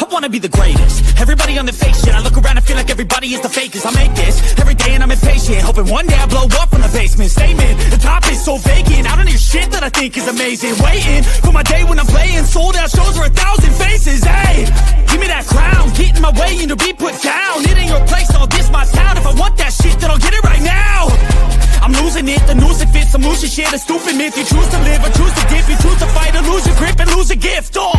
I wanna be the greatest. Everybody on the fake shit. I look around and feel like everybody is the fakest. I make this every day and I'm impatient, hoping one day I blow up from the basement. Statement, the top is so vacant. I don't hear shit that I think is amazing. Waiting for my day when I'm playing sold out shows for 1,000 faces. Hey, give me that crown, get in my way and to be put down. It ain't your place, I'll diss my town. If I want that shit, then I'll get it right now. I'm losing it, the noose it fits. I'm losing shit, a stupid myth. You choose to live or choose to dip. You choose to fight or lose your grip and lose a gift. Oh,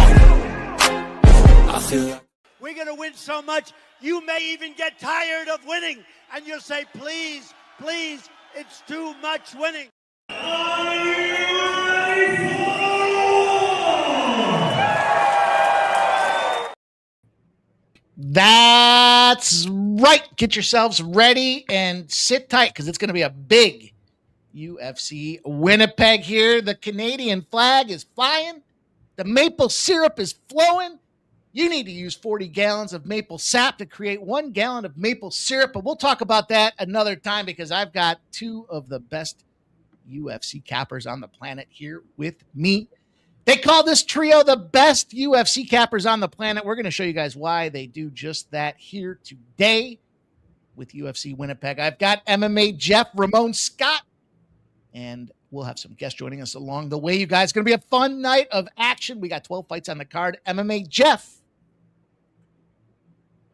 I feel like we're going to win so much, you may even get tired of winning. And you'll say, please, please, it's too much winning. That's right. Get yourselves ready and sit tight because it's going to be a big UFC Winnipeg here. The Canadian flag is flying. The maple syrup is flowing. You need to use 40 gallons of maple sap to create 1 gallon of maple syrup. But we'll talk about that another time because I've got two of the best UFC cappers on the planet here with me. They call this trio the best UFC cappers on the planet. We're going to show you guys why they do just that here today with UFC Winnipeg. I've got MMA Jeff, Ramon Scott, and we'll have some guests joining us along the way. You guys, it's going to be a fun night of action. We got 12 fights on the card. MMA Jeff,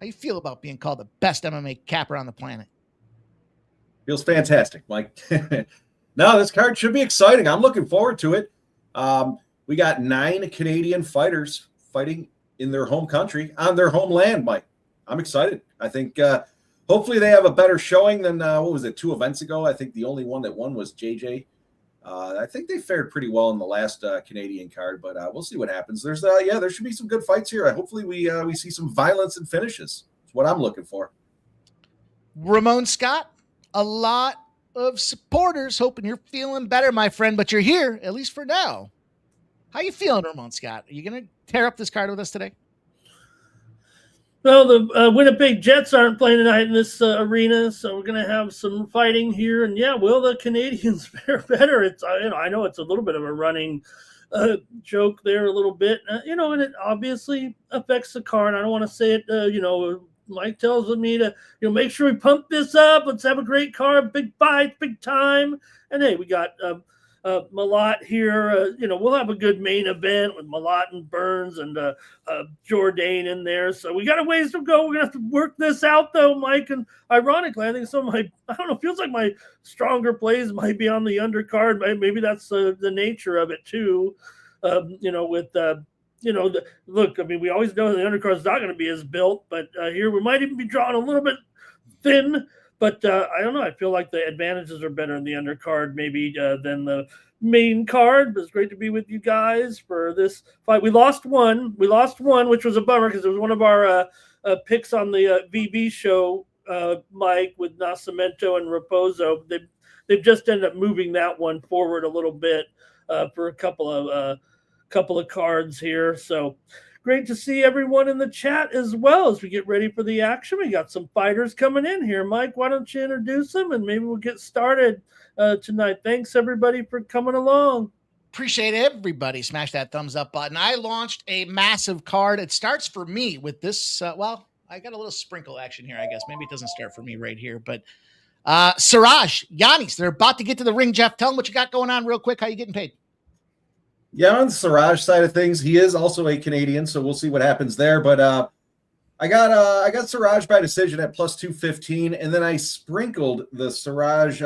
how you feel about being called the best MMA capper on the planet? Feels fantastic, Mike. No, this card should be exciting. I'm looking forward to it. We got 9 Canadian fighters fighting in their home country, on their homeland, Mike. I'm excited. I think hopefully they have a better showing than, 2 events ago? I think the only one that won was JJ. I think they fared pretty well in the last Canadian card, but we'll see what happens. There should be some good fights here. Hopefully we see some violence and finishes. That's what I'm looking for. Ramon Scott, a lot of supporters hoping you're feeling better, my friend, but you're here, at least for now. How you feeling, Ramon Scott? Are you going to tear up this card with us today? Well, the Winnipeg Jets aren't playing tonight in this arena, so we're going to have some fighting here. And yeah, will the Canadians fare better? It's I know it's a little bit of a running joke there, a little bit, and it obviously affects the card. I don't want to say it, Mike tells me to make sure we pump this up. Let's have a great card, big fight, big time. And hey, we got Malott here. We'll have a good main event with Malott and Burns and Jourdain in there. So we got a ways to go. We're gonna have to work this out, though, Mike. And ironically, I think some of feels like my stronger plays might be on the undercard. Maybe that's the nature of it too. Look, I mean, we always know the undercard is not going to be as built, but here we might even be drawn a little bit thin. But I don't know. I feel like the advantages are better in the undercard maybe than the main card. But it's great to be with you guys for this fight. We lost one, which was a bummer because it was one of our picks on the VB show, Mike, with Nascimento and Raposo. They've just ended up moving that one forward a little bit for a couple of cards here. So great to see everyone in the chat as well as we get ready for the action. We got some fighters coming in here. Mike, why don't you introduce them and maybe we'll get started tonight. Thanks, everybody, for coming along. Appreciate everybody. Smash that thumbs up button. I launched a massive card. It starts for me with this. I got a little sprinkle action here, I guess. Maybe it doesn't start for me right here. But Siraj, Yanis, they're about to get to the ring. Jeff, tell them what you got going on real quick. How you getting paid? Yeah, on the Siraj side of things, he is also a Canadian, so we'll see what happens there. But I got Siraj by decision at plus 215, and then I sprinkled the Siraj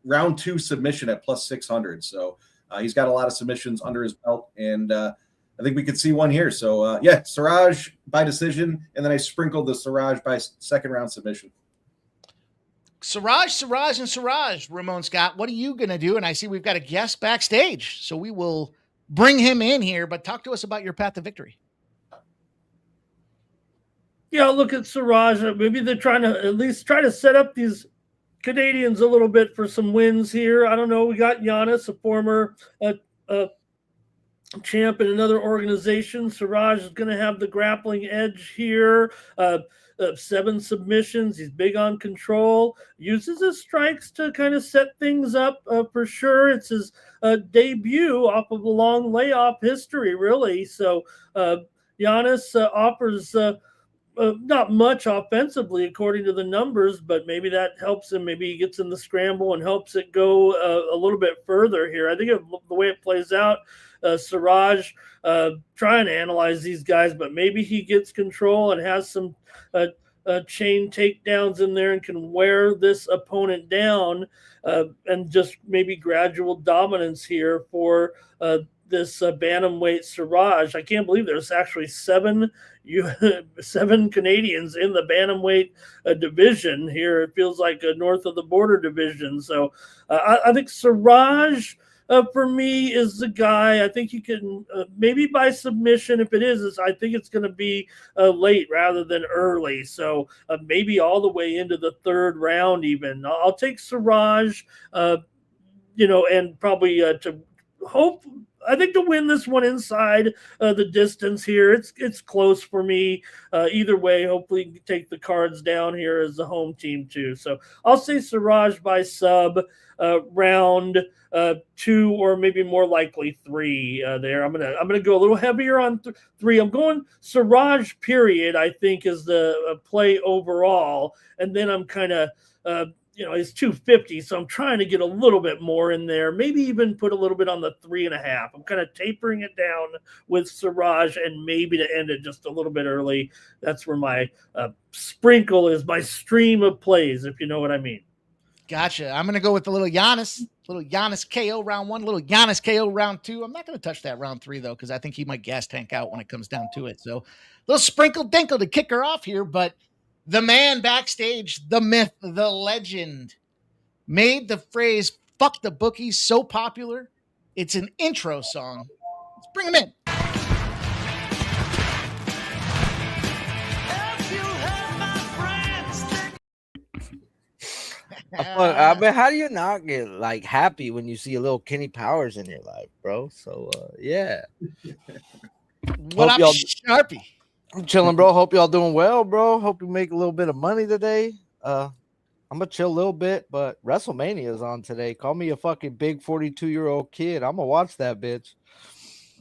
round 2 submission at plus 600. So he's got a lot of submissions under his belt, and I think we could see one here. So Siraj by decision, and then I sprinkled the Siraj by second round submission. Siraj, Ramon Scott, what are you going to do? And I see we've got a guest backstage, so we will bring him in here, but talk to us about your path to victory. Yeah, look at Siraj. Maybe they're trying to at least try to set up these Canadians a little bit for some wins here. I don't know. We got Giannis, a former champ in another organization. Siraj is going to have the grappling edge here. 7 submissions. He's big on control. Uses his strikes to kind of set things up for sure. It's his debut off of a long layoff history, really. So, Giannis offers not much offensively according to the numbers, but maybe that helps him. Maybe he gets in the scramble and helps it go a little bit further here. I think the way it plays out, Siraj trying to analyze these guys, but maybe he gets control and has some chain takedowns in there and can wear this opponent down and just maybe gradual dominance here for this bantamweight Siraj. I can't believe there's actually seven Canadians in the bantamweight division here. It feels like a north of the border division. So I think Siraj for me is the guy. I think you can maybe by submission. If it is I think it's going to be late rather than early. So maybe all the way into the third round even. I'll take Siraj, and probably to hope. I think to win this one inside the distance here, it's close for me. Either way, hopefully you can take the Cards down here as the home team too. So I'll say Siraj by sub round 2 or maybe more likely 3 there. I'm gonna go a little heavier on 3. I'm going Siraj period. I think is the play overall, and then I'm kind of it's 250, so I'm trying to get a little bit more in there. Maybe even put a little bit on the 3.5. I'm kind of tapering it down with Siraj, and maybe to end it just a little bit early. That's where my sprinkle is, my stream of plays, if you know what I mean. Gotcha. I'm going to go with a little Giannis KO round 1, little Giannis KO round 2. I'm not going to touch that round 3, though, because I think he might gas tank out when it comes down to it. So a little sprinkle dinkle to kick her off here, but the man backstage, the myth, the legend, made the phrase "fuck the bookies" so popular, it's an intro song. Let's bring him in. I mean, how do you not get like happy when you see a little Kenny Powers in your life, bro? So yeah. What up, Sharpie? I'm chilling, bro. Hope y'all doing well, bro. Hope you make a little bit of money today. I'm gonna chill a little bit, but WrestleMania is on today. Call me a fucking big 42-year-old kid. I'm gonna watch that bitch.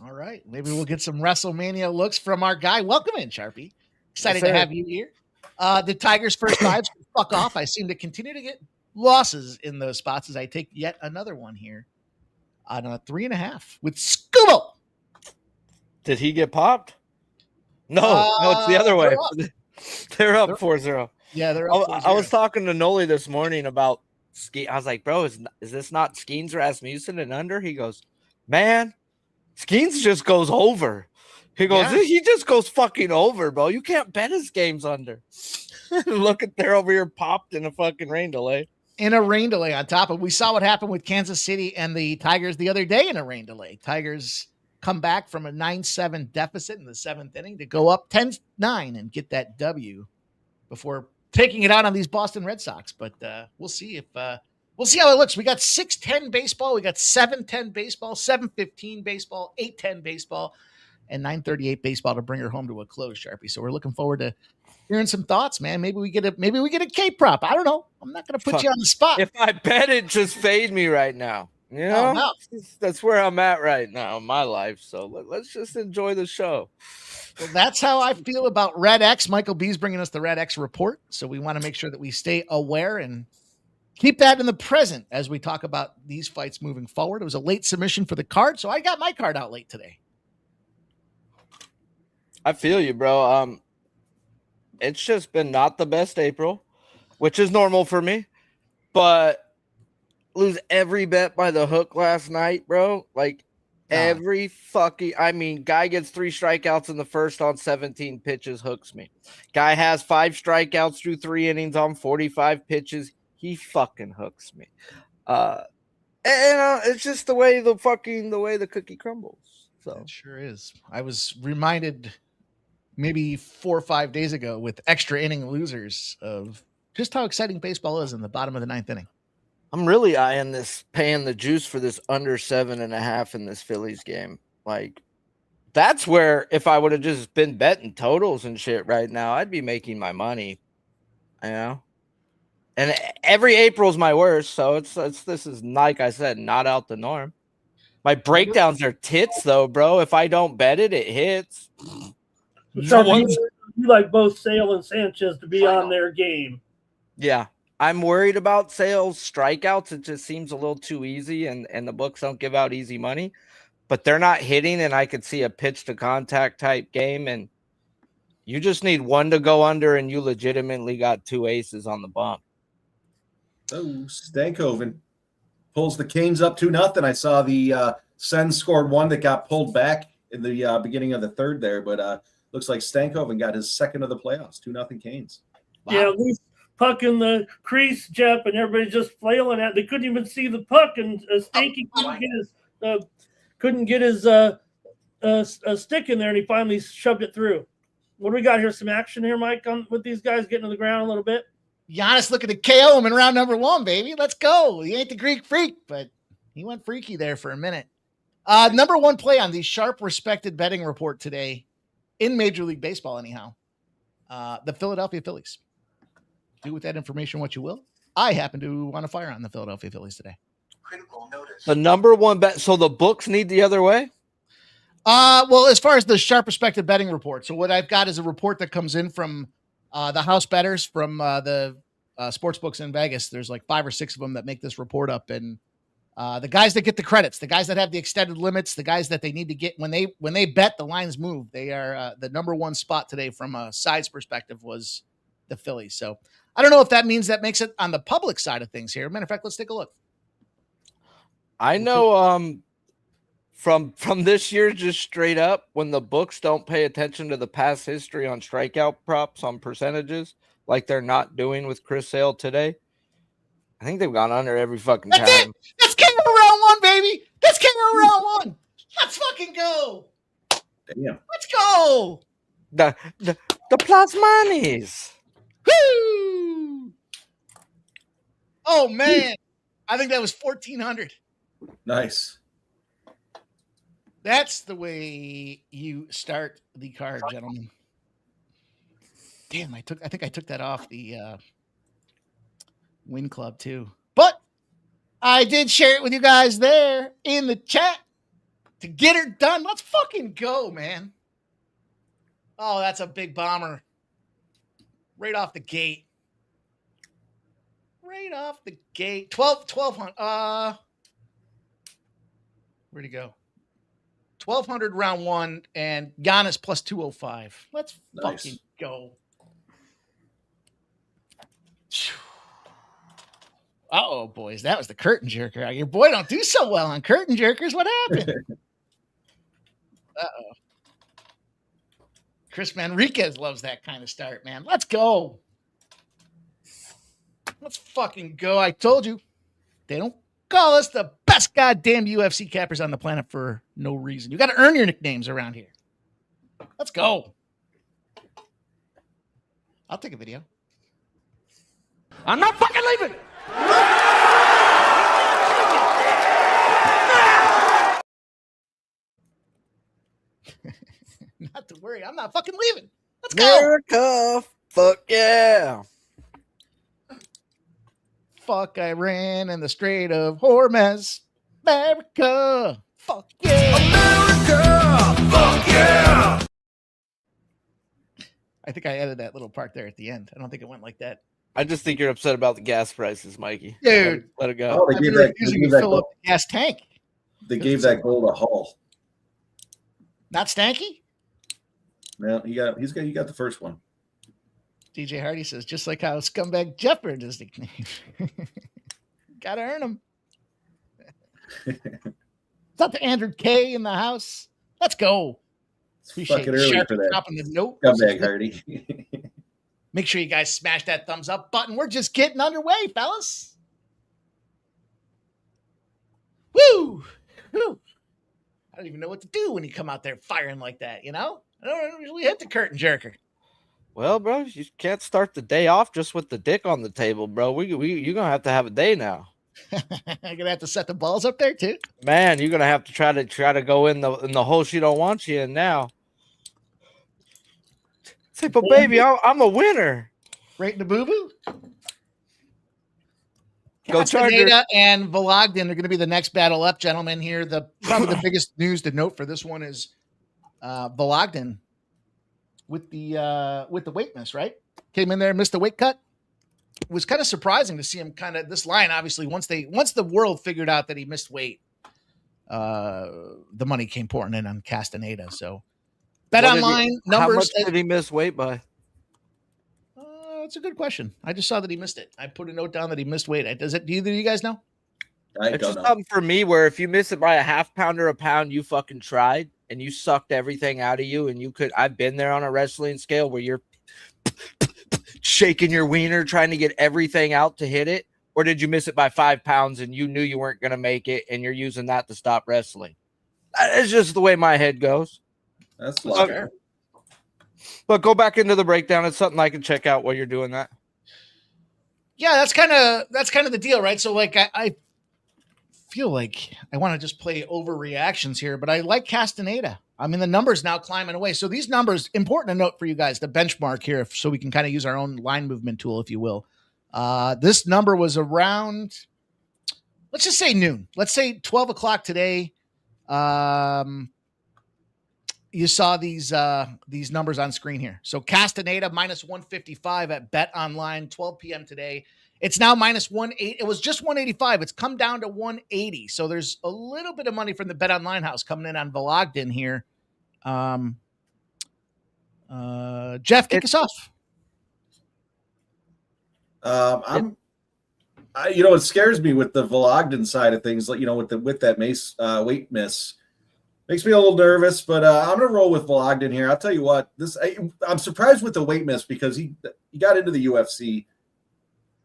All right, maybe we'll get some WrestleMania looks from our guy. Welcome in, Sharpie. Excited to have you here. The Tigers' first 5 fuck off. I seem to continue to get losses in those spots as I take yet another one here on a 3.5 with Scubo. Did he get popped? No, it's the other way. They're up 4-0. Yeah, they're up 4-0. I was talking to Noli this morning about Ski. I was like, bro, is this not Skeens Rasmussen and under? He goes, man, Skeens just goes over. He goes, he just goes fucking over, bro. You can't bet his games under. Look at they're over here popped in a fucking rain delay. In a rain delay on top of, we saw what happened with Kansas City and the Tigers the other day in a rain delay. Tigers come back from a 9-7 deficit in the 7th inning to go up 10-9 and get that W before taking it out on these Boston Red Sox. But we'll see how it looks. We got 6-10 baseball. We got 7-10 baseball, 7-15 baseball, 8-10 baseball, and 9:38 baseball to bring her home to a close, Sharpie. So we're looking forward to hearing some thoughts, man. Maybe we get a K prop. I don't know. I'm not going to put you on the spot. If I bet it, just fade me right now. You know, no. That's where I'm at right now in my life. So let's just enjoy the show. Well, that's how I feel about Red X. Michael B's bringing us the Red X report. So we want to make sure that we stay aware and keep that in the present as we talk about these fights moving forward. It was a late submission for the card, so I got my card out late today. I feel you, bro. It's just been not the best April, which is normal for me, but lose every bet by the hook last night, bro. Like every fucking, guy gets 3 strikeouts in the first on 17 pitches, hooks me. Guy has 5 strikeouts through 3 innings on 45 pitches. He fucking hooks me. It's just the way the cookie crumbles. So it sure is. I was reminded maybe 4 or 5 days ago with extra inning losers of just how exciting baseball is in the bottom of the 9th inning. I'm really eyeing this, paying the juice for this under 7.5 in this Phillies game. Like, that's where if I would have just been betting totals and shit right now, I'd be making my money. You know? And every April's my worst, so this is, like I said, not out the norm. My breakdowns are tits though, bro. If I don't bet it, it hits. Sharp, you like both Sale and Sanchez to be on their game. Yeah. I'm worried about Sale's strikeouts. It just seems a little too easy, and the books don't give out easy money. But they're not hitting, and I could see a pitch to contact type game, and you just need one to go under, and you legitimately got 2 aces on the bump. Oh, Stankoven pulls the Canes up 2-0. I saw the Sens scored one that got pulled back in the beginning of the third there, but looks like Stankoven got his second of the playoffs. 2-0 Canes. Wow. Yeah, loose puck in the crease, Jeff, and everybody just flailing at it. They couldn't even see the puck, and Stanky couldn't get his stick in there, and he finally shoved it through. What do we got here? Some action here, Mike, with these guys getting to the ground a little bit? Giannis looking to KO him in round number 1, baby. Let's go. He ain't the Greek freak, but he went freaky there for a minute. Number 1 play on the Sharp Respected Betting Report today in Major League Baseball, anyhow. The Philadelphia Phillies. Do with that information what you will. I happen to want to fire on the Philadelphia Phillies today. Critical notice. The number 1 bet. So the books need the other way? Well, as far as the Sharp Respected Betting Report. So what I've got is a report that comes in from the house bettors from the sports books in Vegas. There's like 5 or 6 of them that make this report up. And the guys that get the credits, the guys that have the extended limits, the guys that they need to get when they bet, the lines move. They are the number 1 spot today from a size perspective was the Phillies. So I don't know if that means that makes it on the public side of things here. Matter of fact, let's take a look. I know from this year, just straight up, when the books don't pay attention to the past history on strikeout props on percentages, like they're not doing with Chris Sale today, I think they've gone under every fucking time. That's it. That's King of round 1, baby. That's King of round 1. Let's fucking go. Damn. Let's go. The Plasmanis. Woo! Oh man, I think that was 1,400. Nice. That's the way you start the card, gentlemen. Damn, I think I took that off the Win Club too. But I did share it with you guys there in the chat to get her done. Let's fucking go, man. Oh, that's a big bomber. Right off the gate. Right off the gate. 1,200. Where'd he go? 1,200 round 1 and Giannis plus 205. Let's fucking go. Uh-oh, boys. That was the curtain jerker. Your boy don't do so well on curtain jerkers. What happened? Uh-oh. Chris Manriquez loves that kind of start, man. Let's go. Let's fucking go. I told you. They don't call us the best goddamn UFC cappers on the planet for no reason. You got to earn your nicknames around here. Let's go. I'll take a video. I'm not fucking leaving. Not to worry. I'm not fucking leaving. Let's go. America. Fuck yeah. Fuck Iran and the Strait of Hormuz. America. Fuck yeah. America. Fuck yeah. I think I added that little part there at the end. I don't think it went like that. I just think you're upset about the gas prices, Mikey. Dude. Let it go. Oh, they gave that, Using to fill up the gas tank. they gave that goal to Hull. Not Stanky? Well, you got the first one. DJ Hardy says, just like how Scumbag Jeff earned his nickname. Gotta earn him. Is that the Andrew K in the house? Let's go. Appreciate Fucking early Sharp for that. dropping the note. Scumbag Hardy. Make sure you guys smash that thumbs up button. We're just getting underway, fellas. Woo! Woo! I don't even know what to do when you come out there firing like that, you know? I don't usually hit the curtain jerker. Well, bro, you can't start the day off just with the dick on the table, bro. You're gonna have a day now. I'm gonna have to set the balls up there too. Man, you're gonna have to try to go in the hole she don't want you in now. Say, but baby, I'm a winner. Right in the boo-boo. Go Chargers. Castaneda and Vologden are going to be the next battle up, gentlemen. Here, probably the biggest news to note for this one is Vologden with the weight miss, right? Came in there and missed the weight cut. It was kind of surprising to see him kind of this line. Obviously, once the world figured out that he missed weight, the money came pouring in on Castaneda. So bet online numbers. How much did he miss weight by? That's a good question. I just saw that he missed it. I put a note down that he missed weight. Do either of you guys know? It's just something for me where if you miss it by a half pound or a pound, you fucking tried and you sucked everything out of you. And I've been there on a wrestling scale where you're shaking your wiener, trying to get everything out to hit it. Or did you miss it by 5 pounds and you knew you weren't going to make it and you're using that to stop wrestling? It's just the way my head goes. That's fair. But go back into the breakdown. It's something I can check out while you're doing that. Yeah, that's kind of the deal, right? So like I feel like I want to just play overreactions here, but I like Castaneda. I mean, the numbers now climbing away. So these numbers, important to note for you guys, the benchmark here, so we can kind of use our own line movement tool, if you will. This number was around, let's just say noon. Let's say 12 o'clock today. You saw these numbers on screen here. So Castaneda minus 155 at Bet Online, 12 p.m. today. It's now minus 180. It was just 185. It's come down to 180. So there's a little bit of money from the Bet Online house coming in on Vologden here. Jeff, kick us off. It scares me with the Vologden side of things, like, with that weight miss. Makes me a little nervous, but I'm going to roll with Vologden here. I'll tell you what, I'm surprised with the weight miss because he got into the UFC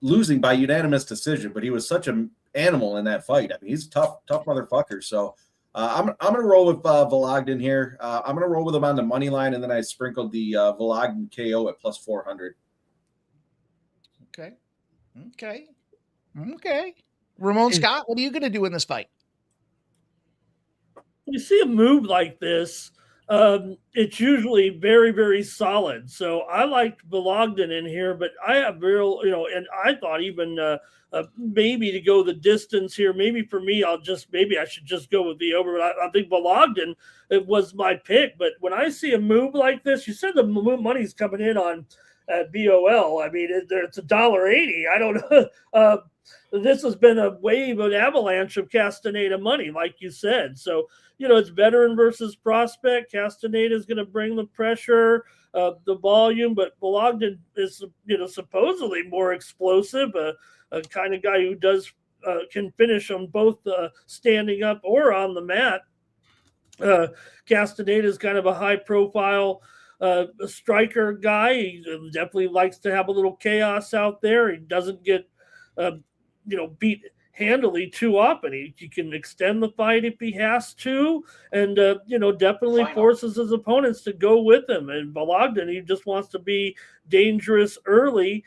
losing by unanimous decision, but he was such an animal in that fight. I mean, he's a tough motherfucker. So I'm going to roll with Vologden here. I'm going to roll with him on the money line, and then I sprinkled the Vologden KO at plus 400. Okay. Ramon Scott, what are you going to do in this fight? You see a move like this, it's usually very, very solid. So I liked Vologden in here, but I have and I thought even maybe to go the distance here. Maybe for me, I should just go with the over. But I think Vologden, it was my pick. But when I see a move like this, you said the money's coming in on at BOL. I mean, it's $1.80. I don't know. This has been a wave, an avalanche of Castaneda money, like you said. So, it's veteran versus prospect. Castaneda is going to bring the pressure, the volume, but Vologden is, supposedly more explosive, a kind of guy who can finish on both standing up or on the mat. Castaneda is kind of a high-profile striker guy. He definitely likes to have a little chaos out there. He doesn't get beat handily too often. He can extend the fight if he has to, and definitely forces his opponents to go with him. And Vologden, he just wants to be dangerous early.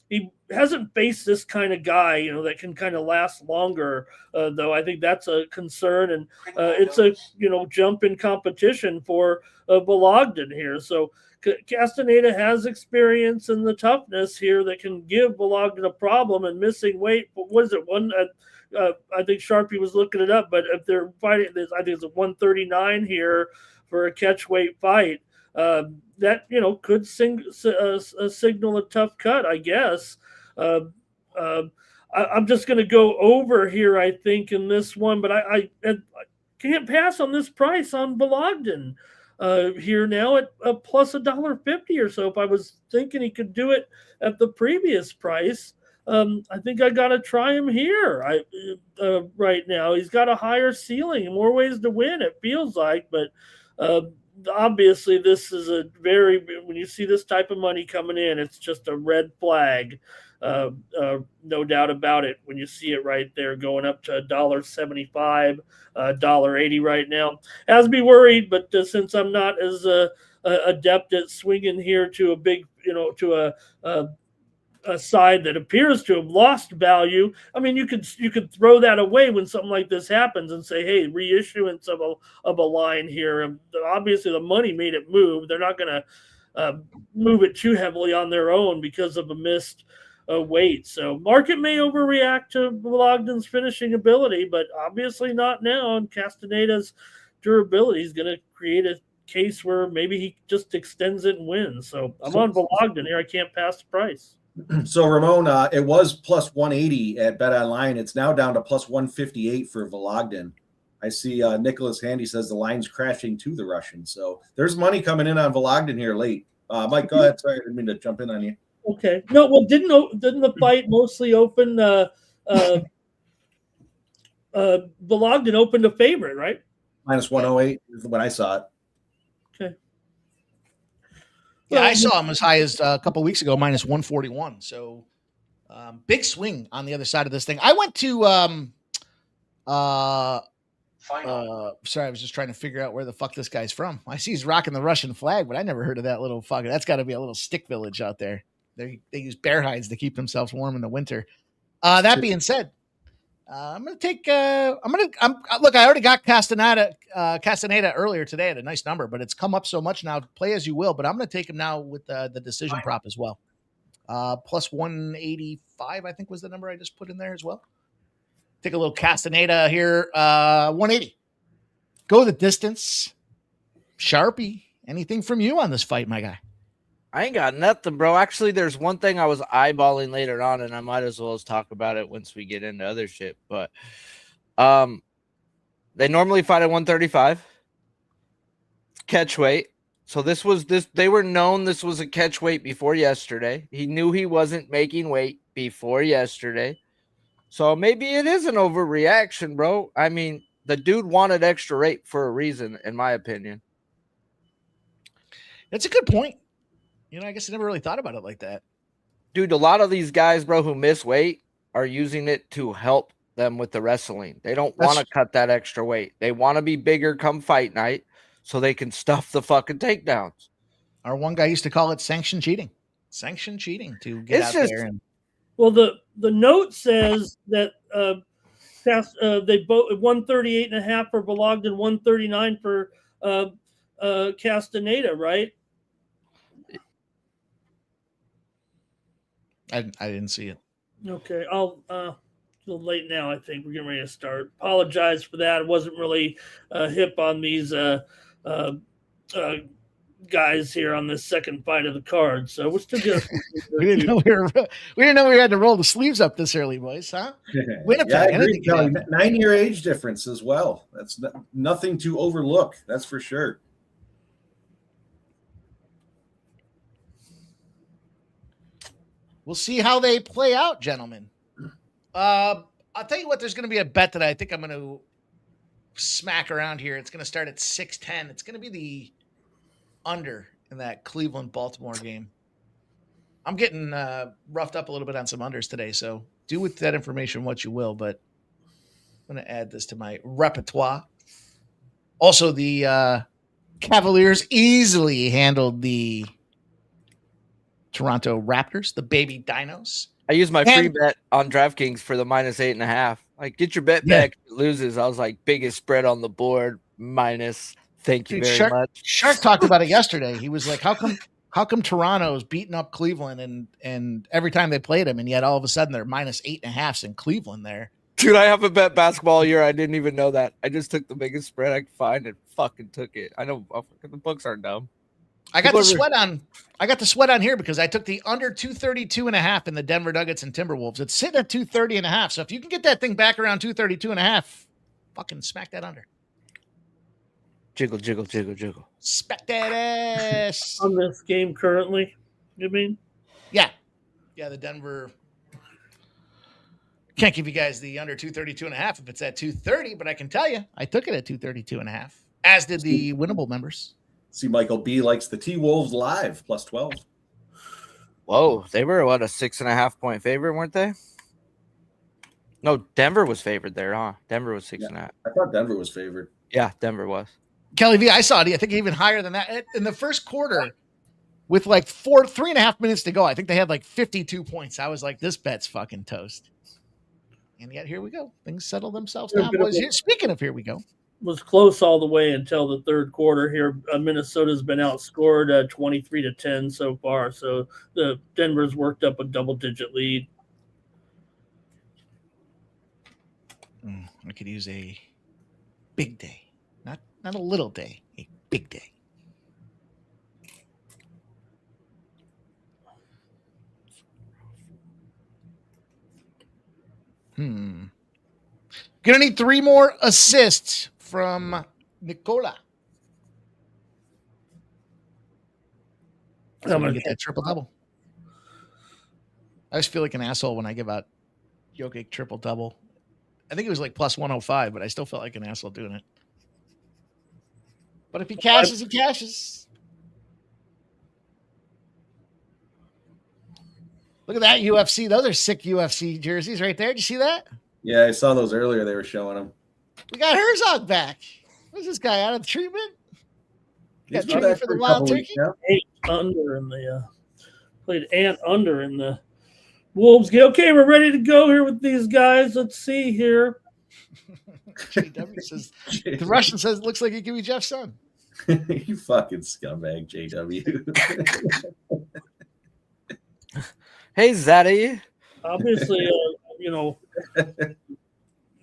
He hasn't faced this kind of guy, that can kind of last longer, though. I think that's a concern, and it's a jump in competition for Vologden here. So Castaneda has experience in the toughness here that can give Vologden a problem, and missing weight. But what is it? I think Sharpie was looking it up, but if they're fighting this, I think it's a 139 here for a catch weight fight. That could signal a tough cut, I guess. I'm just going to go over here, I think, in this one, but I can't pass on this price on Vologden. Here now at plus $1.50 or so. If I was thinking he could do it at the previous price, I think I got to try him here. Right now he's got a higher ceiling, more ways to win. It feels like, but obviously this is when you see this type of money coming in, it's just a red flag. No doubt about it. When you see it right there going up to $1.75, $1.80 right now, has me worried. But since I'm not as adept at swinging here to a big, to a side that appears to have lost value, I mean, you could throw that away when something like this happens and say, hey, reissuance of a line here. And obviously, the money made it move. They're not going to move it too heavily on their own because of a missed weight. So market may overreact to Vologden's finishing ability, but obviously not now. And Castaneda's durability is going to create a case where maybe he just extends it and wins. So I'm on Vologden here. I can't pass the price. So Ramon, it was plus 180 at Bet Online. It's now down to plus 158 for Vologden. I see Nicholas Handy says the line's crashing to the Russian. So there's money coming in on Vologden here late. Mike, go ahead. Sorry, I didn't mean to jump in on you. Okay. No, well, didn't the fight mostly open? Vologden opened a favorite, right? Minus 108 is when I saw it. Okay. Yeah, I saw him as high as a couple of weeks ago, minus 141. So big swing on the other side of this thing. I went to sorry, I was just trying to figure out where the fuck this guy's from. I see he's rocking the Russian flag, but I never heard of that little fucking. That's got to be a little stick village out there. They use bear hides to keep themselves warm in the winter. That being said, I'm gonna take. Look. I already got Castaneda earlier today at a nice number, but it's come up so much now. Play as you will, but I'm gonna take him now with the decision prop as well. Plus 185, I think was the number I just put in there as well. Take a little Castaneda here. 180. Go the distance. Sharpie. Anything from you on this fight, my guy? I ain't got nothing, bro. Actually, there's one thing I was eyeballing later on, and I might as well talk about it once we get into other shit. But they normally fight at 135 catch weight. So they were known this was a catch weight before yesterday. He knew he wasn't making weight before yesterday. So maybe it is an overreaction, bro. I mean, the dude wanted extra weight for a reason, in my opinion. That's a good point. I guess I never really thought about it like that. Dude, a lot of these guys, bro, who miss weight are using it to help them with the wrestling. They don't want to cut that extra weight. They want to be bigger come fight night so they can stuff the fucking takedowns. Our one guy used to call it sanction cheating. Sanction cheating to get out there. And... Well, the note says that they both 138.5 for Vologden, 139 for Castaneda, right? I didn't see it. Okay, I'll a little late now. I think we're getting ready to start. Apologize for that. I wasn't really hip on these guys here on this second fight of the card, so we're still good. we didn't know we had to roll the sleeves up this early, boys, huh? Winnipeg, yeah, I agree, Kelly. 9-year age difference as well. That's nothing to overlook. That's for sure. We'll see how they play out, gentlemen. I'll tell you what, there's going to be a bet that I think I'm going to smack around here. It's going to start at 6-10. It's going to be the under in that Cleveland-Baltimore game. I'm getting roughed up a little bit on some unders today, so do with that information what you will, but I'm going to add this to my repertoire. Also, the Cavaliers easily handled the Toronto Raptors, the baby dinos. I used my free bet on DraftKings for the minus 8.5. Like, get your bet back if it loses. I was like, biggest spread on the board, minus. Thank you very much. Shark talked about it yesterday. He was like, how come Toronto's beating up Cleveland and every time they played them, and yet all of a sudden they're minus 8.5 in Cleveland there. Dude, I haven't bet basketball all year. I didn't even know that. I just took the biggest spread I could find and fucking took it. I know the books aren't dumb. I got the sweat on here because I took the under 232.5 in the Denver Nuggets and Timberwolves. It's sitting at 230.5. So if you can get that thing back around 232.5, fucking smack that under. Jiggle, jiggle, jiggle, jiggle. Smack that ass. On this game currently, you mean? Yeah. Yeah, the Denver. Can't give you guys the under 232.5 if it's at 230, but I can tell you I took it at 232.5, as did the winnable members. See, Michael B likes the T-Wolves live, plus 12. Whoa, they were, what, a 6.5 point favorite, weren't they? No, Denver was favored there, huh? Denver was 6.5. I thought Denver was favored. Yeah, Denver was. Kelly V, I saw it. I think even higher than that. In the first quarter, with like 3.5 minutes to go, I think they had like 52 points. I was like, this bet's fucking toast. And yet here we go. Things settle themselves down, boys. Speaking of here we go. Was close all the way until the third quarter here. Minnesota's been outscored 23-10 so far. So the Denver's worked up a double-digit lead. I could use a big day, not a little day, a big day. Gonna need 3 more assists from Nicola. I'm gonna get that triple double. I just feel like an asshole when I give out Jokic triple double. I think it was like plus 105, but I still felt like an asshole doing it. But if he cashes, he cashes. Look at that UFC. Those are sick UFC jerseys right there. Did you see that? Yeah, I saw those earlier. They were showing them. We got Herzog back. What's this guy out of the treatment? He's Got treatment for the wild turkey. Played Ant under in the Wolves game. Okay, we're ready to go here with these guys. Let's see here. JW says the Russian says looks like he could be Jeff's son. You fucking scumbag, JW. Hey, Zaddy. Obviously,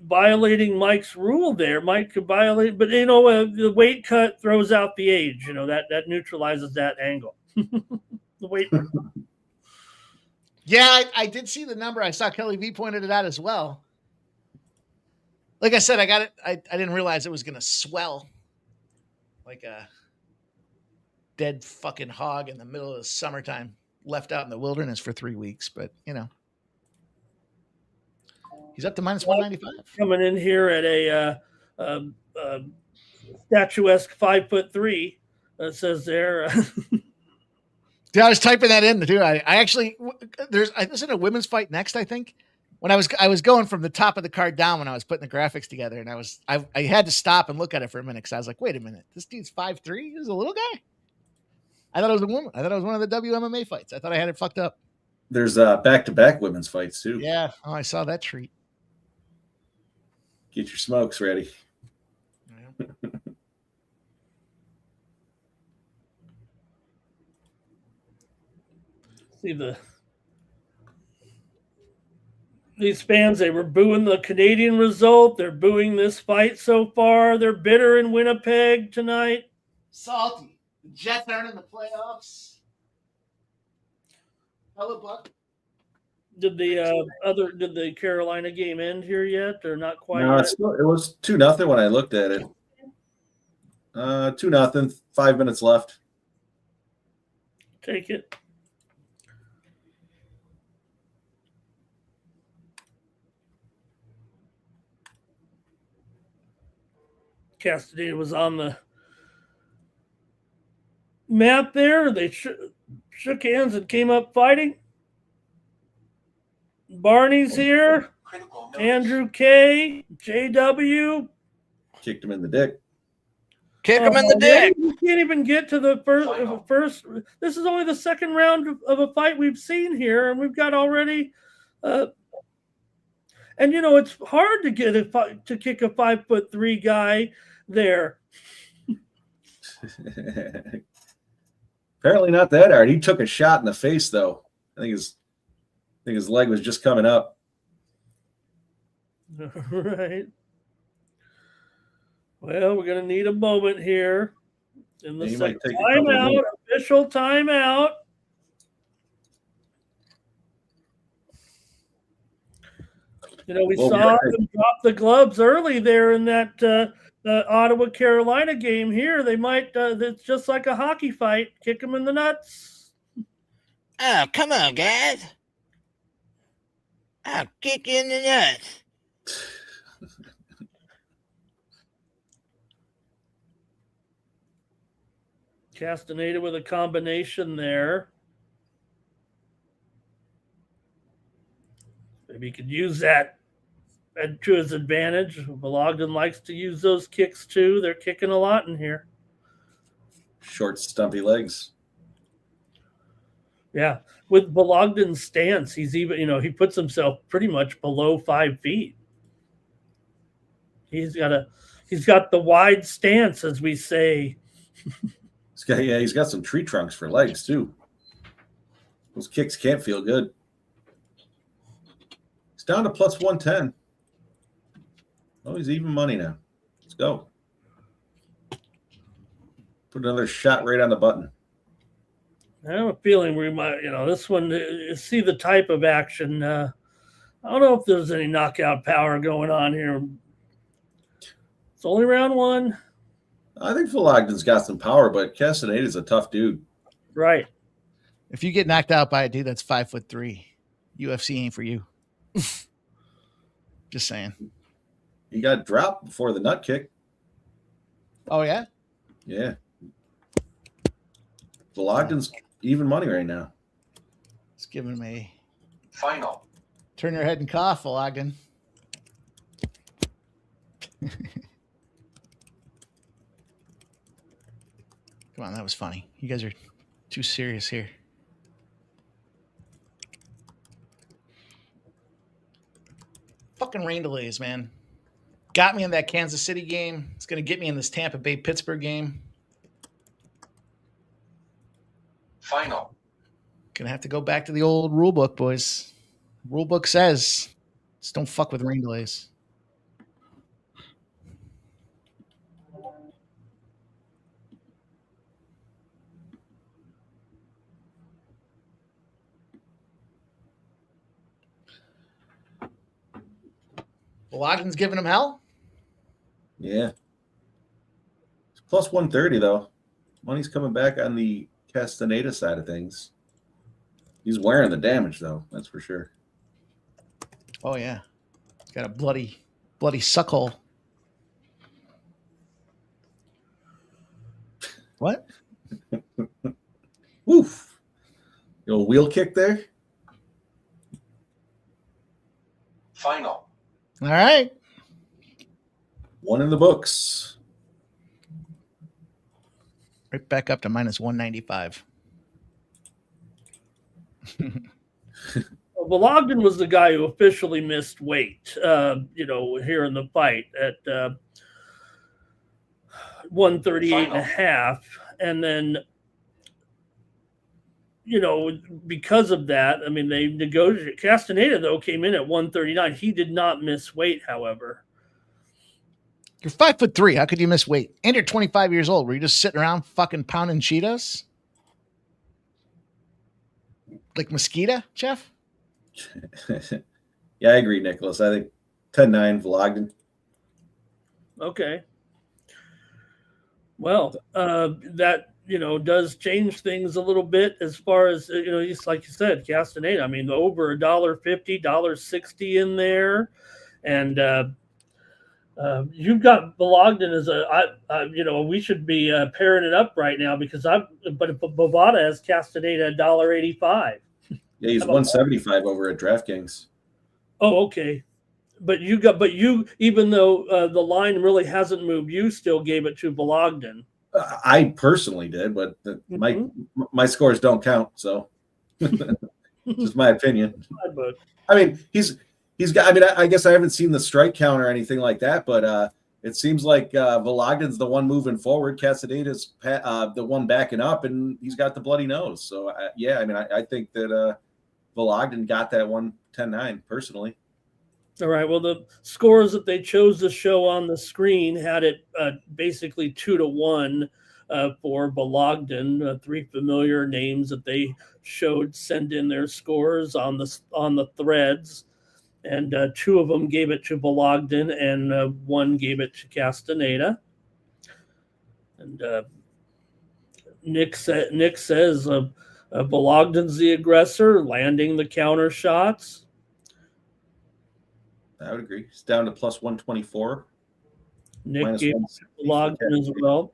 violating Mike's rule there. Mike could violate, but the weight cut throws out the age. That neutralizes that angle. The weight. Yeah, I did see the number. I saw Kelly V pointed it out as well. Like I said, I got it. I didn't realize it was going to swell like a dead fucking hog in the middle of the summertime, left out in the wilderness for 3 weeks. But, he's up to minus 195. Coming in here at a statuesque 5'3", it says there. Yeah, I was typing that in too. I actually there's a women's fight next, I think. When I was going from the top of the card down when I was putting the graphics together, and I had to stop and look at it for a minute because I was like, wait a minute, this dude's 5'3", he's a little guy. I thought it was a woman. I thought it was one of the WMMA fights. I thought I had it fucked up. There's back-to-back women's fights too. Yeah. Oh, I saw that treat. Get your smokes ready. Yeah. See these fans, they were booing the Canadian result. They're booing this fight so far. They're bitter in Winnipeg tonight. Salty. The Jets aren't in the playoffs. Hello, Buck. Did the Carolina game end here yet, or not quite? No, yet? it was 2-0 when I looked at it. 2-0, 5 minutes left. Take it. Castaneda was on the map there. They shook hands and came up fighting. Barney's here. Andrew K. JW. Kicked him in the dick. Kick him in the dick. We can't even get to the first. This is only the second round of a fight we've seen here, and we've got already. And it's hard to get to kick a 5'3" guy there. Apparently not that hard. He took a shot in the face though. I think his leg was just coming up. Right. Well, we're gonna need a moment here in the second timeout. Official timeout. We saw them drop the gloves early there in that Ottawa Carolina game. Here, they might. It's just like a hockey fight. Kick them in the nuts. Oh, come on, guys! I'll kick you in the nuts. Castaneda with a combination there. Maybe he could use that to his advantage. Bogdan likes to use those kicks too. They're kicking a lot in here. Short, stumpy legs. Yeah. With Bogdan's stance, he's even, he puts himself pretty much below 5 feet. He's got the wide stance, as we say. He's got some tree trunks for legs too. Those kicks can't feel good. It's down to plus 110. Oh, he's even money now. Let's go. Put another shot right on the button. I have a feeling we might, this one, see the type of action I don't know if there's any knockout power going on here. It's only round one. I think Phil Ogden's got some power, but Castaneda's a tough dude. Right. If you get knocked out by a dude that's 5'3", UFC ain't for you. Just saying. He got dropped before the nut kick. Oh, yeah? Yeah. Phil Ogden's even money right now. It's giving me Final. turn your head and cough, Phil Ogden. Come on, that was funny. You guys are too serious here. Fucking rain delays, man. Got me in that Kansas City game. It's going to get me in this Tampa Bay Pittsburgh game. Final. Gonna have to go back to the old rule book, boys. Rule book says just don't fuck with rain delays. Well, Ogden's giving him hell. Yeah. It's plus 130, though. Money's coming back on the Castaneda side of things. He's wearing the damage, though. That's for sure. Oh yeah, he's got a bloody suckhole. What? Woof. The old wheel kick there. Final. All right. One in the books. Right back up to minus 195. Well, Ogden was the guy who officially missed weight, here in the fight at 138 and a half. And then, because of that, I mean, they negotiated. Castaneda, though, came in at 139. He did not miss weight, however. You're 5'3". How could you miss weight? And you're 25 years old. Were you just sitting around fucking pounding Cheetos? Like mosquito, Jeff? Yeah, I agree, Nicholas. I think 10-9 Vlogden. Okay. Well, that, does change things a little bit as far as, just like you said, Castaneda. I mean, over $1.50, $1.60 in there. And you've got Vlogden as we should be pairing it up right now because but Bovada has Castaneda $1.85. Yeah, he's 175 over at DraftKings. Oh, okay. But you, even though the line really hasn't moved, you still gave it to Vlogden. I personally did, but my scores don't count, so just my opinion. I mean, he's got. I mean, I guess I haven't seen the strike count or anything like that, but it seems like Vlogden's the one moving forward. Castaneda's the one backing up, and he's got the bloody nose. So I think that Vlogden got that 10-9 personally. All right. Well, the scores that they chose to show on the screen had it basically 2-1 for Vlogden. Three familiar names that they showed send in their scores on the threads, and two of them gave it to Vlogden, and one gave it to Castaneda. And Nick says Vlogden's the aggressor, landing the counter shots. I would agree. It's down to plus 124. Nick gave Vlogden as well.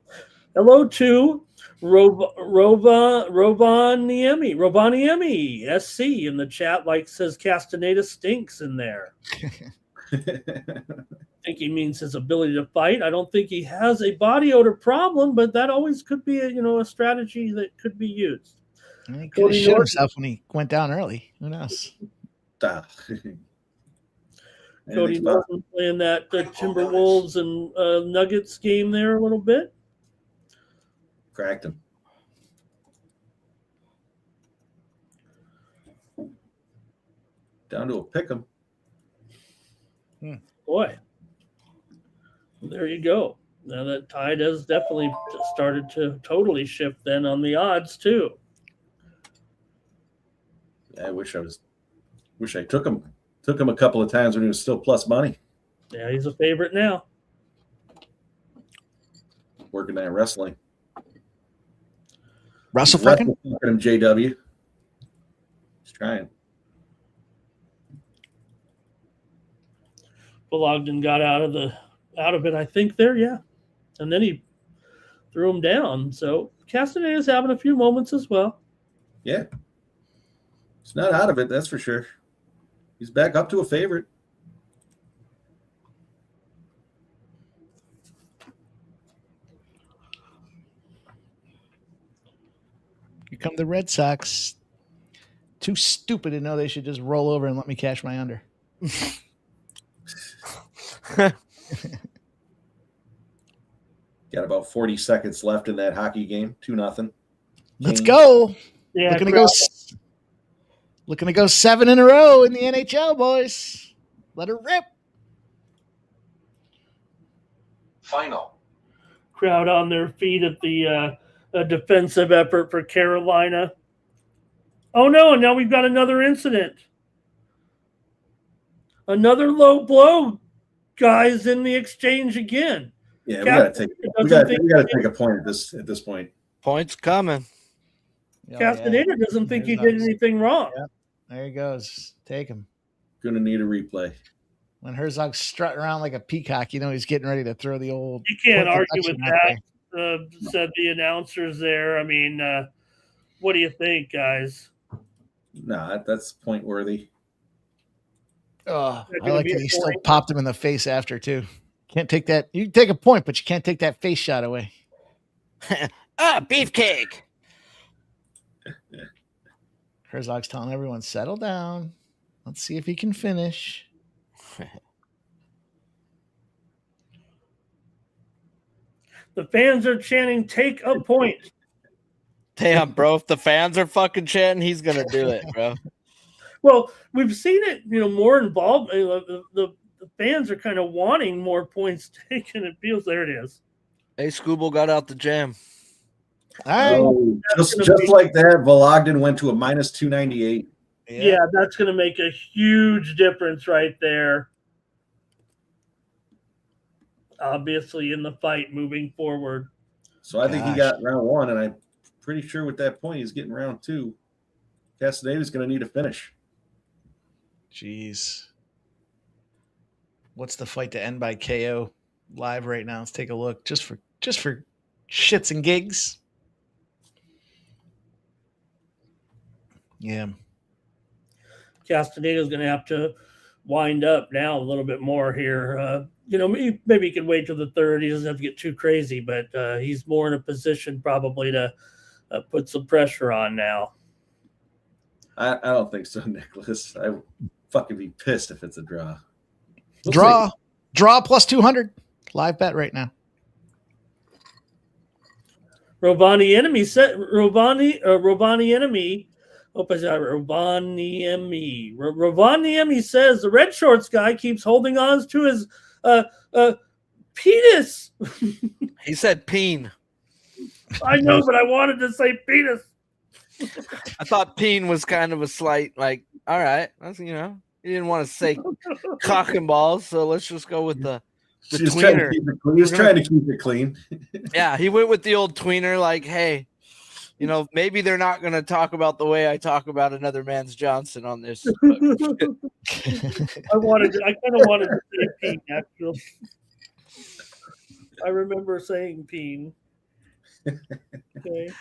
Hello to Rovaniemi SC in the chat, says Castaneda stinks in there. I think he means his ability to fight. I don't think he has a body odor problem, but that always could be a strategy that could be used. He could have shit himself when he went down early. Who knows? Cody Norton playing that Timberwolves and Nuggets game there a little bit. Cracked him. Down to a pick 'em. Boy. There you go. Now that tide has definitely started to totally shift then on the odds too. Yeah, I wish I took him Took him a couple of times when he was still plus money. Yeah, he's a favorite now. Working that wrestling. Russell fucking him, JW. He's trying. Ogden got out of it, I think there, yeah. And then he threw him down. So Castaneda's having a few moments as well. Yeah. He's not out of it, that's for sure. He's back up to a favorite. Here come the Red Sox. Too stupid to know they should just roll over and let me cash my under. Got about 40 seconds left in that hockey game. 2-0. Let's go. Yeah, Looking to go 7 in a row in the NHL, boys. Let her rip. Final. crowd on their feet at the defensive effort for Carolina. Oh no, and now we've got another incident. Another low blow, guys, in the exchange again. Yeah, we gotta take a point at this point. Points coming. Castaneda doesn't think he did anything wrong. Yeah. There he goes. Take him. Gonna need a replay. When Herzog's strutting around like a peacock, you know he's getting ready to throw the old. You can't argue with that, said the announcers there. I mean, what do you think, guys? Nah, that's point worthy. Oh, I like that he still popped him in the face after, too. Can't take that. You can take a point, but you can't take that face shot away. Beefcake. Herzog's telling everyone, settle down. Let's see if he can finish. The fans are chanting, take a point. Damn, bro. If the fans are fucking chanting, he's going to do it, bro. Well, we've seen it, more involved. The fans are kind of wanting more points taken. It feels there it is. Hey, Scooble got out the jam. All right. Oh, just like that, Vologden went to a minus 298. Yeah, that's going to make a huge difference right there. Obviously, in the fight moving forward. So I think he got round one, and I'm pretty sure with that point he's getting round two. Castaneda's going to need a finish. Jeez. What's the fight to end by KO live right now? Let's take a look. Just for shits and gigs. Yeah. Castaneda's going to have to wind up now a little bit more here. Maybe he can wait till the third. He doesn't have to get too crazy, but he's more in a position probably to put some pressure on now. I don't think so, Nicholas. I would fucking be pissed if it's a draw. Draw plus 200. Live bet right now. Rovaniemi says the red shorts guy keeps holding on to his penis. He said peen. I know, but I wanted to say penis. I thought peen was kind of a slight, like, all right. That's, you didn't want to say cock and balls, so let's just go with the tweener. He was trying to keep it clean. Yeah, he went with the old tweener, like, hey, maybe they're not going to talk about the way I talk about another man's Johnson on this. I kind of wanted to say peen, actually. I remember saying peen. Okay.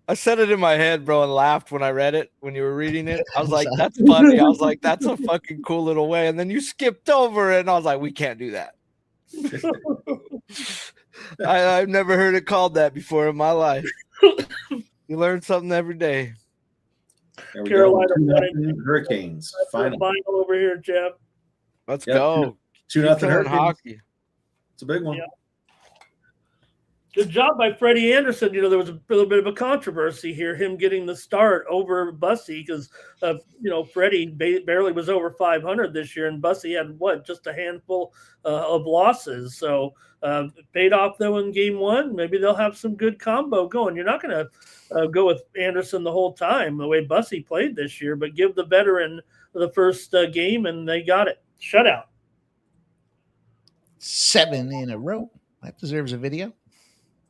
I said it in my head, bro, and laughed when I read it, when you were reading it. I was like, that's funny. I was like, that's a fucking cool little way. And then you skipped over it, and I was like, we can't do that. I've never heard it called that before in my life. You learn something every day. Carolina Hurricanes. Final over here, Jeff. Let's go. 2-0 Hurricanes. Hockey. It's a big one. Yeah. Good job by Freddie Anderson. There was a little bit of a controversy here, him getting the start over Bussy because, Freddie barely was over 500 this year, and Bussy had, just a handful of losses. So paid off, though, in game one. Maybe they'll have some good combo going. You're not going to go with Anderson the whole time, the way Bussy played this year, but give the veteran the first game, and they got it. Shutout. 7 in a row. That deserves a video.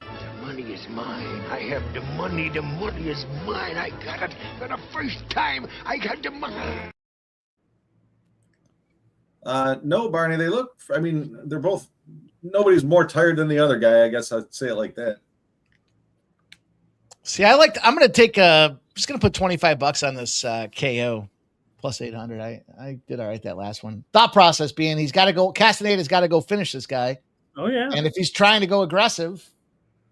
The money is mine. I have the money. The money is mine. I got it for the first time. I got the money. No, Barney, they look, I mean, they're both, nobody's more tired than the other guy. I guess I'd say it like that. See, I'm going to take just going to put $25 on this KO plus 800. I did all right that last one. Thought process being he's got to go, Castaneda's got to go finish this guy. Oh, yeah. And if he's trying to go aggressive,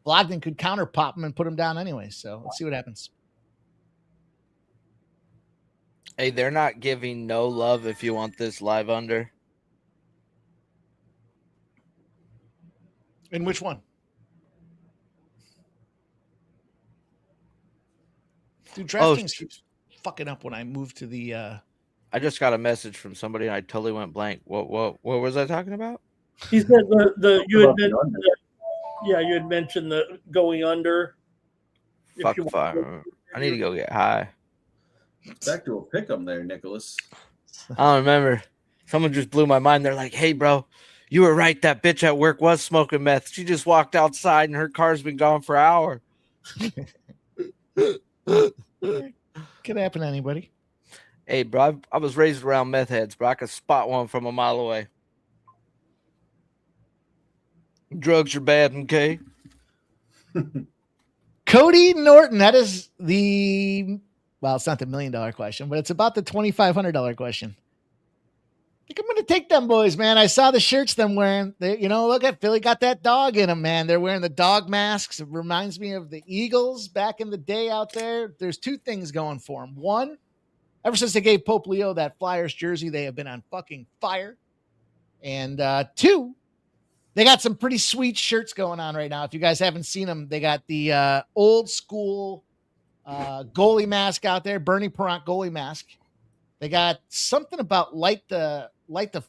Blogden could counter pop him and put him down anyway. So let's see what happens. Hey, they're not giving no love if you want this live under. In which one? Dude, DraftKings keeps fucking up when I move to the I just got a message from somebody and I totally went blank. What was I talking about? He said you had mentioned the going under. Fuck fire. I need to go get high. Back to a pick'em there, Nicholas. I don't remember. Someone just blew my mind. They're like, hey, bro, you were right. That bitch at work was smoking meth. She just walked outside and her car's been gone for an hour. Could happen to anybody. Hey, bro, I was raised around meth heads, bro. I could spot one from a mile away. Drugs are bad, okay? Cody Norton, that is well, it's not the $1 million question, but it's about the $2,500 question. I think I'm going to take them boys, man. I saw the shirts them wearing. Look at Philly got that dog in them, man. They're wearing the dog masks. It reminds me of the Eagles back in the day out there. There's two things going for them. One, ever since they gave Pope Leo that Flyers jersey, they have been on fucking fire. And two, they got some pretty sweet shirts going on right now. If you guys haven't seen them, they got the old school goalie mask out there, Bernie Perrant goalie mask. They got something about light the